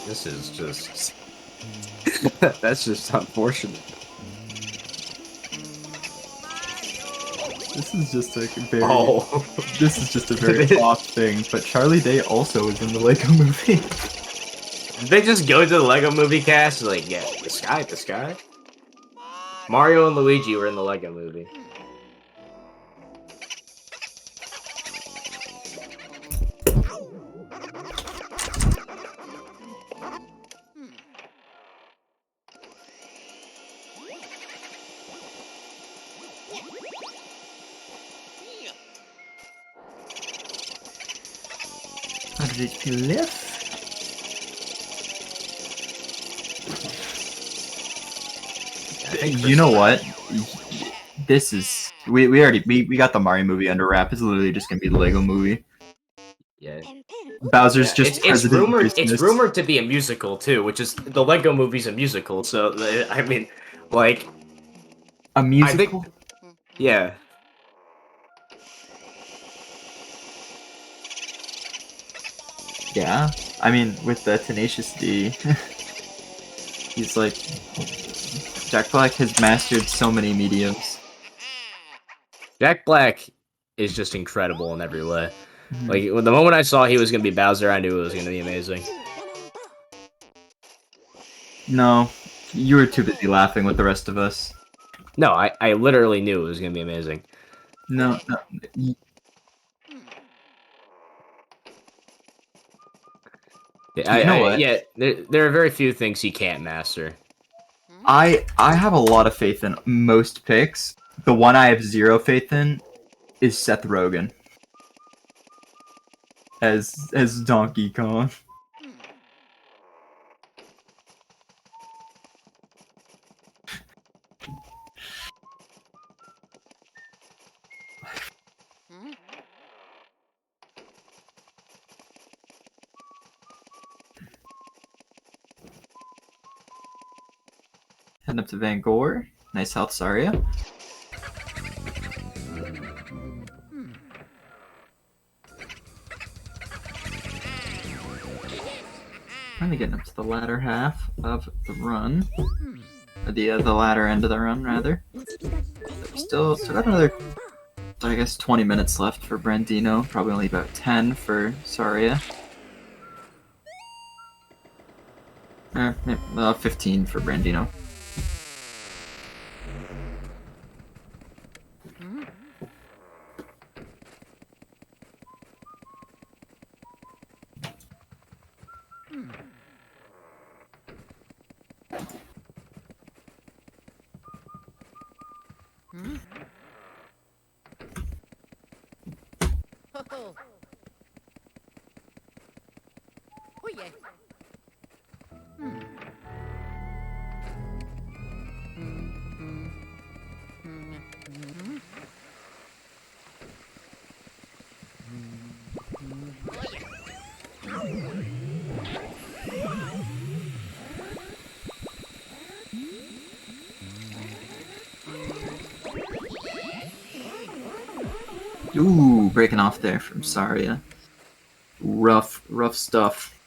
This is just. That's just unfortunate. This is just a very. Oh. This is just a very off thing. But Charlie Day also is in the Lego Movie. Did they just go to the Lego Movie cast? Like, yeah, the sky. Mario and Luigi were in the Lego Movie. Left. You know what? This is we got the Mario movie under wrap. It's literally just gonna be the Lego movie. Yeah. Bowser's Yeah, just it's President rumored. Christmas. It's rumored to be a musical too, which is the Lego Movie's a musical. So I mean, like A musical. yeah. Yeah, I mean with the Tenacious D, he's like Jack Black has mastered so many mediums. Jack Black is just incredible in every way. Mhm. Like the moment I saw he was gonna be Bowser, I knew it was gonna be amazing. No, you were too busy laughing with the rest of us. No, I literally knew it was gonna be amazing. No. Yeah, You know what? Yeah, there are very few things he can't master. I have a lot of faith in most picks. The one I have zero faith in is Seth Rogen as Donkey Kong. Heading up to Van Gore. Nice South Saria. Finally getting up to the latter half of the run. Or the latter end of the run, rather. Still got another, I guess, 20 minutes left for Brandino. Probably only about 10 for Saria. 15 for Brandino. Ooh, breaking off there from Saria. Rough stuff.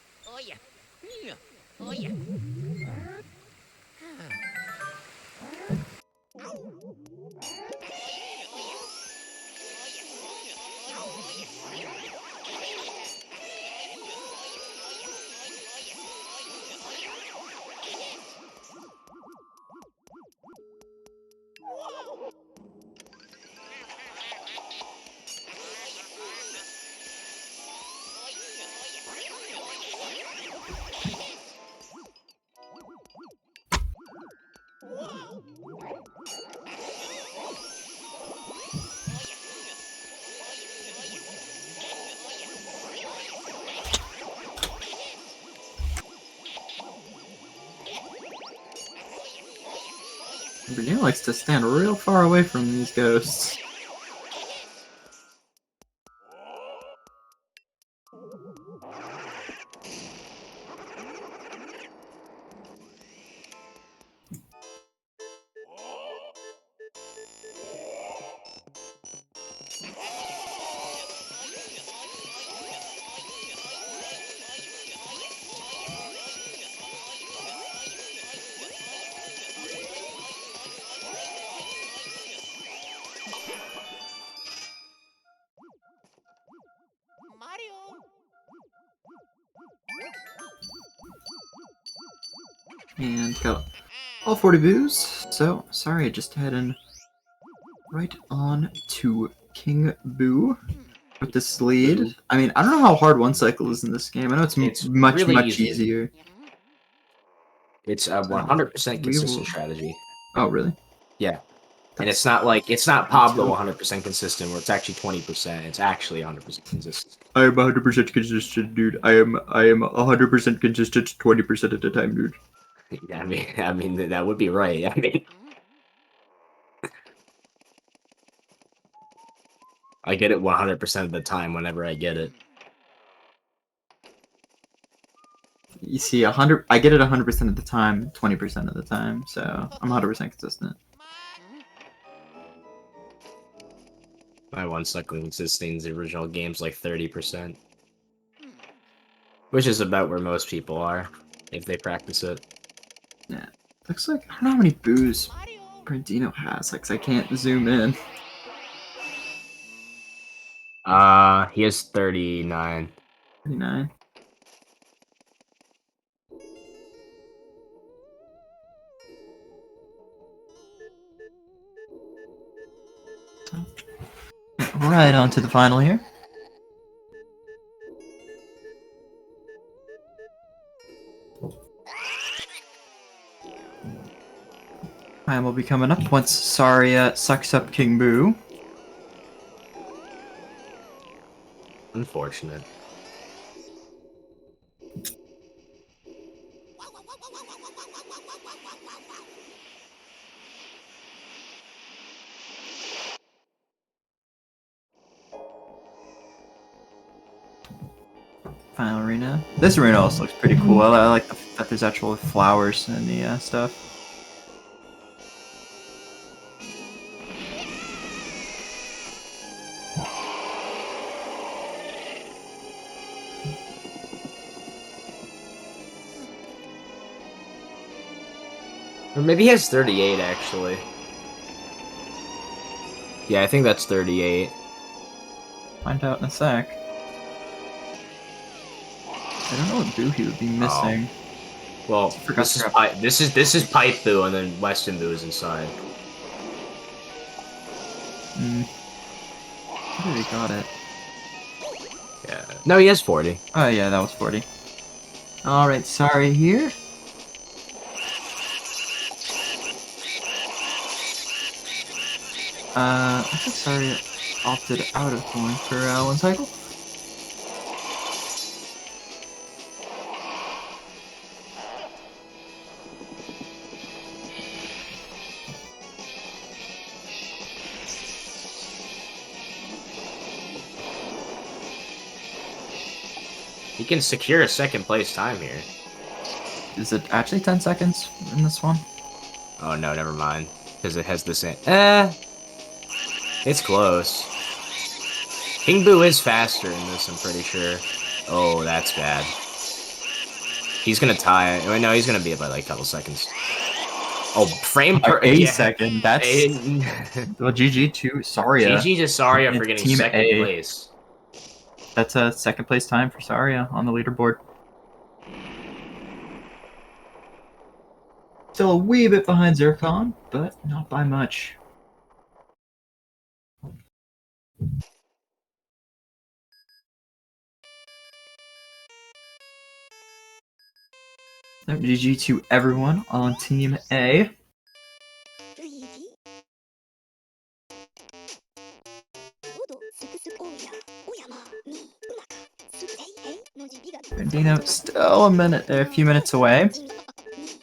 Brunel likes to stand real far away from these ghosts. And got all 40 boos. So, sorry, just heading right on to King Boo with this lead. I mean, I don't know how hard one cycle is in this game. I know it's much really easy. easier. It's a 100% consistent strategy. Oh, really? Yeah. And it's not Pablo 100% consistent, where it's actually 20%. It's actually 100% consistent. I am 100% consistent, dude. I am 100% consistent 20% of the time, dude. I mean that would be right. I mean, I get it 100% of the time whenever I get it. You see, I get it 100% of the time, 20% of the time, so I'm 100% consistent. My one cycle consistency in the original game's like 30%. Which is about where most people are, if they practice it. Yeah. Looks like, I don't know how many boos Brandino has, like, 'cause I can't zoom in. He has 39. 39. Right on to the final here. Time will be coming up once Saria sucks up King Boo. Unfortunate. Final arena. This arena also looks pretty cool. I like the fact that there's actual flowers and the stuff. Or maybe he has 38, actually. Yeah, I think that's 38. Find out in a sec. I don't know what Boo he would be missing. Well, this is Pipe Boo, and then Weston Boo is inside. I think he got it. Yeah. No, he has 40. Oh yeah, that was 40. Alright, sorry here. I think sorry. opted out of going for one cycle. He can secure a second place time here. Is it actually 10 seconds in this one? Oh no, never mind. Because it has the same. It's close. King Boo is faster in this, I'm pretty sure. Oh, that's bad. He's gonna tie it. Wait, no, he's gonna be it by like a couple seconds. Oh, frame per second. That's well, GG to Saria. GG to Saria for It's getting Team second A. place. That's a second place time for Saria on the leaderboard. Still a wee bit behind Zircon, but not by much. So, GG to everyone on Team A. ルイージオドスクスオーヤオヤマミウマカステイヘイのジビガ Dino still a few minutes away.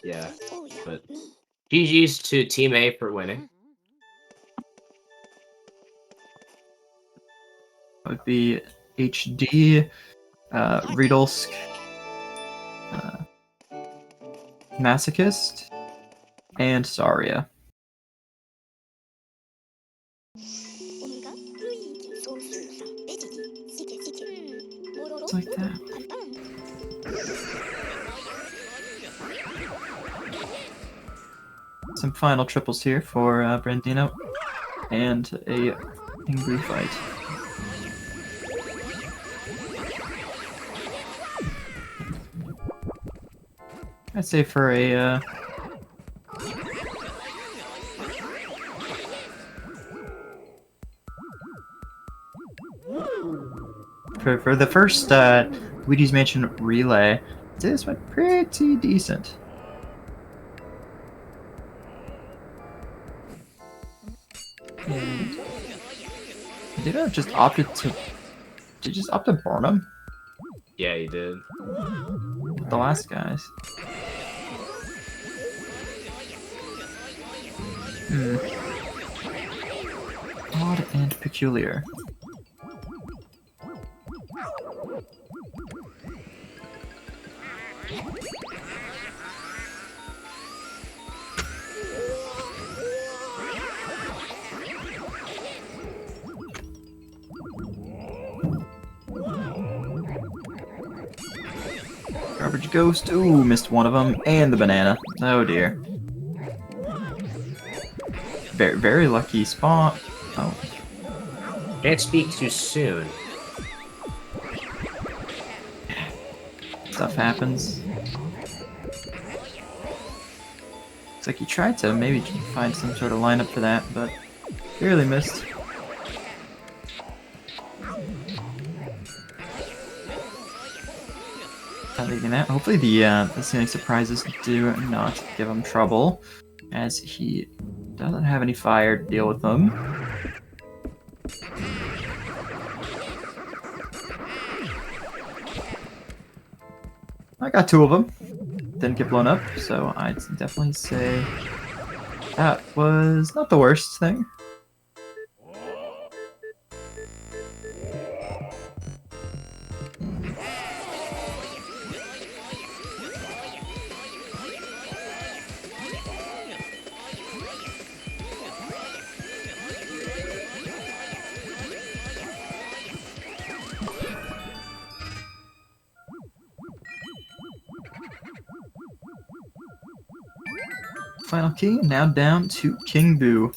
Yeah, but GG's to Team A for winning. Would be HD, Riedolsk, Masochist, and Saria. オムガルイージソースーさんベジギシケシケモロロ It's like that. パンパン Some final triples here for Brandino, and a Ingru fight. I'd say for a for the first Luigi's Mansion relay, I'd say this went pretty decent. And did I just opted to? Did you just opt to burn him? Yeah, he did. The last guys. Odd and peculiar. Garbage Ghost. Ooh, missed one of them. And the banana. Oh dear. Very, very lucky spot. Oh. Can't speak too soon. Stuff happens. It's like he tried to maybe find some sort of lineup for that, but barely missed. Other than that, hopefully the ceiling surprises do not give him trouble, as he doesn't have any fire to deal with them. I got two of them. Didn't get blown up, so I'd definitely say that was not the worst thing. Final key, now down to King Boo.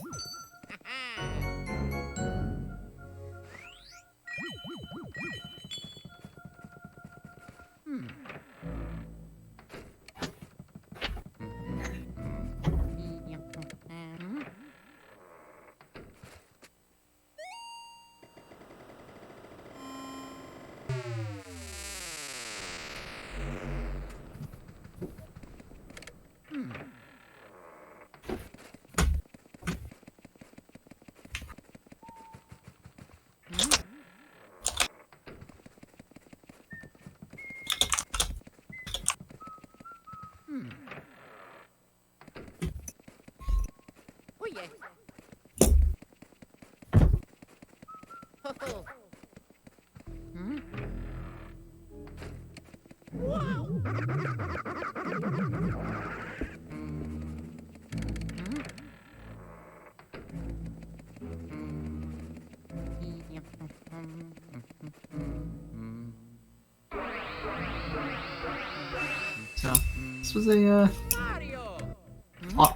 So this was a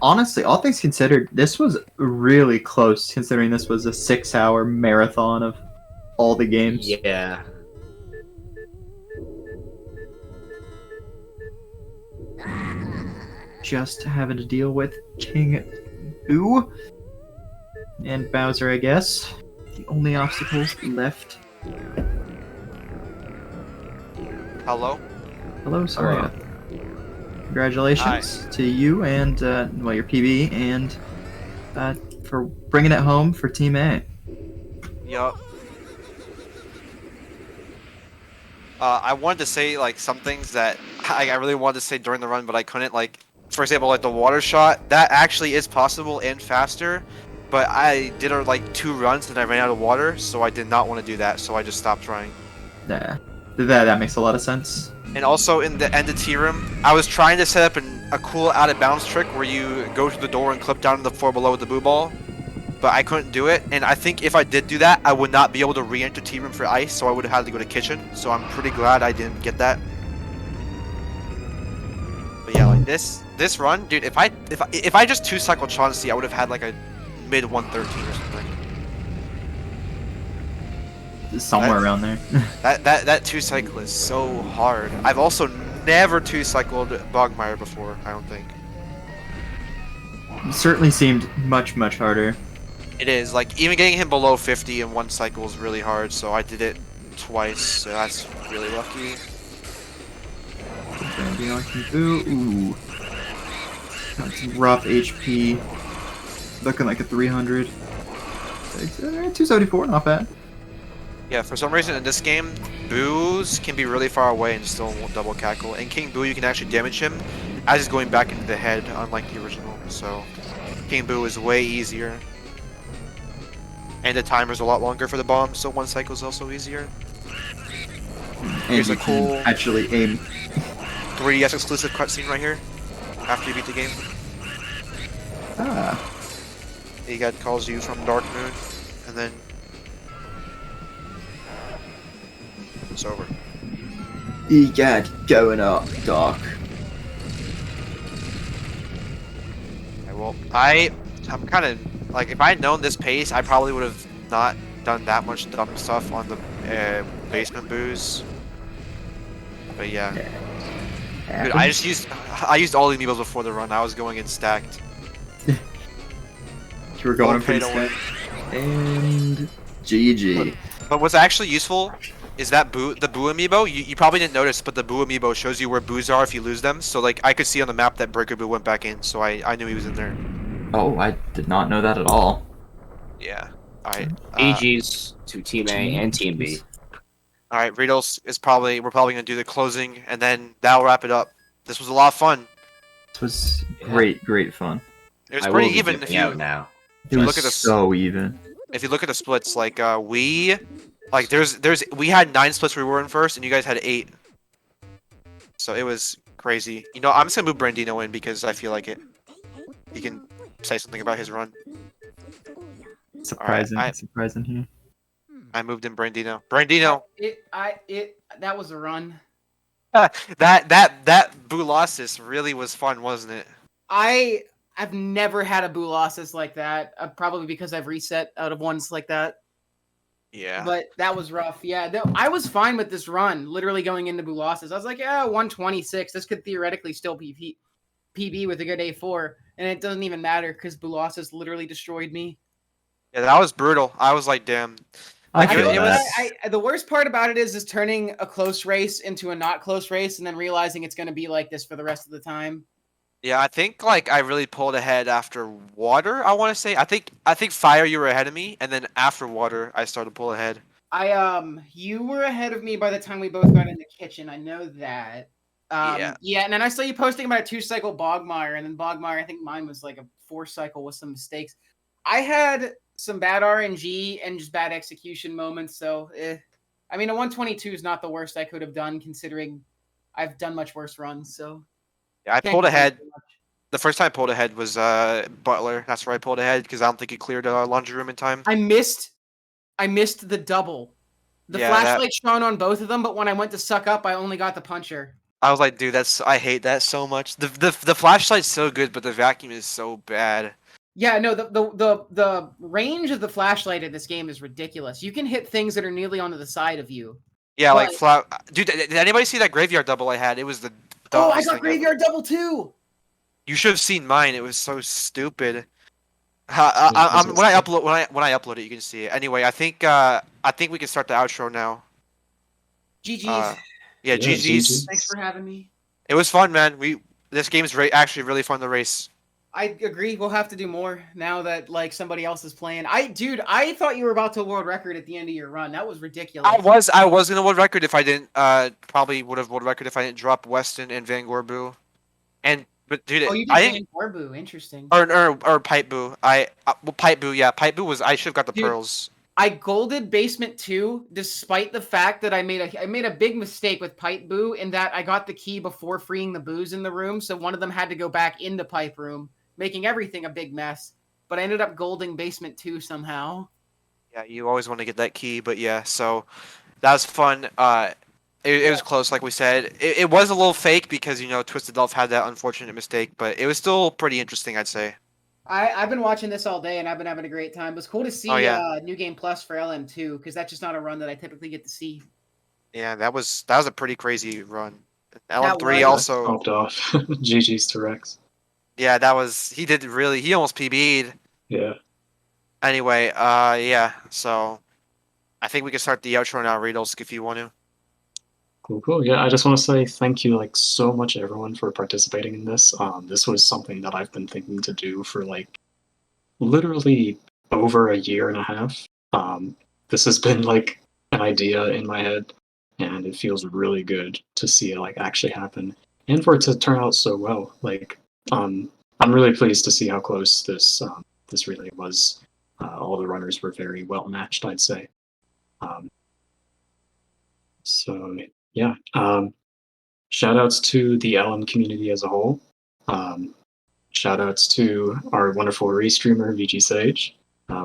honestly, all things considered, this was really close considering this was a 6-hour marathon of all the games. Yeah. Just having to deal with King Boo and Bowser, I guess. The only obstacles left. Hello? Hello, sorry. Hello. Congratulations to you and well, your PB and for bringing it home for Team A. Yup. I wanted to say like some things that I really wanted to say during the run, but I couldn't. Like, for example, like the water shot. That actually is possible and faster, but I did like 2 runs and I ran out of water, so I did not want to do that. So I just stopped trying. Yeah, that makes a lot of sense. And also in the end of Tea Room, I was trying to set up a cool out of bounds trick where you go to the door and clip down to the floor below with the boo ball, but I couldn't do it. And I think if I did do that, I would not be able to re-enter Tea Room for ice, so I would have had to go to kitchen. So I'm pretty glad I didn't get that. But yeah, like this run, dude. If I just 2-cycle Chauncey, I would have had like a mid 113 or something. Somewhere around there. That 2-cycle is so hard. I've also never 2-cycled Bogmire before, I don't think. It certainly seemed much harder. It is, like, even getting him below 50 in 1 cycle is really hard, so I did it twice, so that's really lucky. Ooh. Got some rough HP. Looking like a 300. 274, not bad. Yeah, for some reason in this game, Boos can be really far away and still won't double cackle. And King Boo, you can actually damage him as he's going back into the head, unlike the original. So, King Boo is way easier. And the timer's a lot longer for the bomb, so 1 cycle is also easier. And Here's you a cool can actually aim. 3DS exclusive cutscene right here, after you beat the game. Ah. He calls you from Dark Moon, and then it's over. You got going up, Doc. Okay, well, I'm kind of like, if I had known this pace, I probably would have not done that much dumb stuff on the basement booze. But yeah, dude, I used all the amiibos before the run. I was going in stacked. You were going Okay, pretty don't worry. stacked. And GG. But what's actually useful is that the Boo amiibo. You probably didn't notice, but the Boo amiibo shows you where Boos are if you lose them. So like, I could see on the map that Breaker Boo went back in, so I knew he was in there. Oh, I did not know that at all. Yeah. Alright. GG's to Team A and Team B. Alright, Riddles is we're probably gonna do the closing, and then that'll wrap it up. This was a lot of fun. This was great fun. It was I pretty will be even if dipping you out now. It you was look at the so even. if you look at the splits. Like we had 9 splits we were in first, and you guys had 8. So it was crazy. You know, I'm just gonna move Brandino in because I feel like it. He can say something about his run. Surprising, Alright, surprising here. I moved in Brandino. Brandino, That was a run. that Boolossus really was fun, wasn't it? I've never had a Boolossus like that. Probably because I've reset out of ones like that. Yeah. But that was rough. Yeah, I was fine with this run. Literally going into Boolossus, I was like, yeah, 126. This could theoretically still be PB with a good A4, and it doesn't even matter because Boolossus literally destroyed me. Yeah, that was brutal. I was like, damn. I Like, feel it was. The worst part about it is turning a close race into a not close race, and then realizing it's going to be like this for the rest of the time. Yeah, I think like I really pulled ahead after water. I want to say. I think fire you were ahead of me, and then after water I started to pull ahead. You were ahead of me by the time we both got in the kitchen. I know that. Yeah, and then I saw you posting about a 2-cycle Bogmire, and then Bogmire, I think mine was like a 4-cycle with some mistakes. I had some bad RNG and just bad execution moments. So, I mean, a 122 is not the worst I could have done, considering I've done much worse runs. So, Yeah, I can't pulled complain ahead. too much. The first time I pulled ahead was Butler. That's where I pulled ahead because I don't think he cleared a laundry room in time. I missed the double. The Yeah, that flashlight shone on both of them, but when I went to suck up, I only got the puncher. I was like, dude, I hate that so much. The flashlight's so good, but the vacuum is so bad. Yeah, no, the range of the flashlight in this game is ridiculous. You can hit things that are nearly onto the side of you. Yeah, like But- dude, did anybody see that graveyard double I had? It was the Oh, I dumbest got thing ever. graveyard double too. You should have seen mine. It was so stupid. When I upload it, you can see it. Anyway, I think we can start the outro now. GG's. Yeah, Yeah, GG's. GG's. Thanks for having me. It was fun, man. This game is actually really fun to race. I agree. We'll have to do more now that like somebody else is playing. I thought you were about to world record at the end of your run. That was ridiculous. I was gonna world record if I didn't. Probably would have world record if I didn't drop Weston and Van Gorbu. But dude, Oh, you I did didn't. Van Gorbu. Interesting. Or Pipe Boo. Well, Pipe Boo. Yeah, Pipe Boo was. I should have got the Dude, pearls. I golded basement 2 despite the fact that I made a big mistake with Pipe Boo in that I got the key before freeing the boos in the room, so one of them had to go back into Pipe Room, making everything a big mess. But I ended up golding basement 2 somehow. Yeah, you always want to get that key, but yeah. So that was fun. It was close, like we said. It was a little fake because Twisted Elf had that unfortunate mistake, but it was still pretty interesting, I'd say. I've been watching this all day and I've been having a great time. It was cool to see Oh, yeah. New Game Plus for LM2 because that's just not a run that I typically get to see. Yeah, that was a pretty crazy run. LM3 was. also. Popped off. GG's to Rex. Yeah, he almost PB'd. Yeah. Anyway, yeah. So I think we can start the outro now, Riddles, if you want to. Cool. Yeah, I just want to say thank you like so much everyone for participating in this. This was something that I've been thinking to do for like literally over a year and a half. This has been like an idea in my head, and it feels really good to see it like actually happen and for it to turn out so well. Like, I'm really pleased to see how close this relay was. All the runners were very well matched, I'd say. So yeah, shout outs to the LM community as a whole. Shout outs to our wonderful restreamer, VG Sage,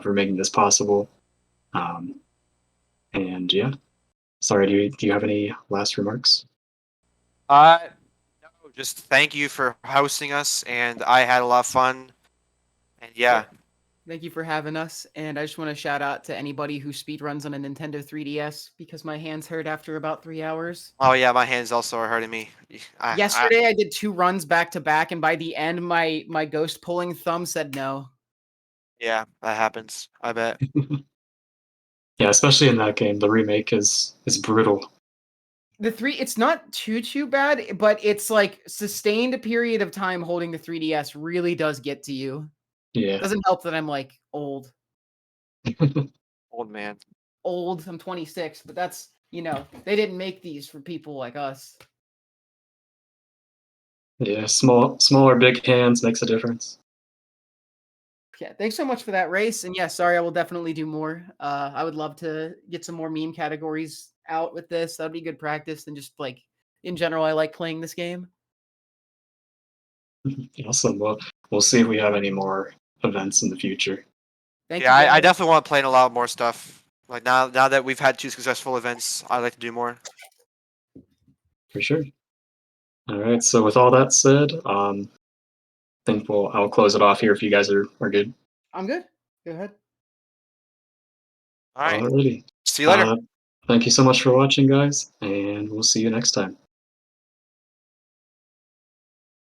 for making this possible. And yeah, sorry, do you have any last remarks? No, just thank you for hosting us, and I had a lot of fun. And yeah. Thank you for having us, and I just want to shout out to anybody who speedruns on a Nintendo 3DS because my hands hurt after about 3 hours. Oh yeah, my hands also are hurting me. Yesterday I did 2 runs back to back, and by the end my ghost pulling thumb said no. Yeah, that happens. I bet. Yeah, especially in that game, the remake is brutal. It's not too bad, but it's like sustained a period of time holding the 3DS really does get to you. Yeah. Doesn't help that I'm like old. Old man. Old. I'm 26, but that's they didn't make these for people like us. Yeah, smaller big hands makes a difference. Yeah, thanks so much for that race. And yeah, sorry, I will definitely do more. I would love to get some more meme categories out with this. That'd be good practice. And just like in general, I like playing this game. Awesome. Well, we'll see if we have any more events in the future. Thank Yeah, you. I definitely want to play in a lot more stuff. Like now that we've had 2 successful events, I'd like to do more. For sure. All right. So with all that said, I think I'll close it off here if you guys are good. I'm good. Go ahead. All right. Alrighty. See you later. Thank you so much for watching, guys, and we'll see you next time.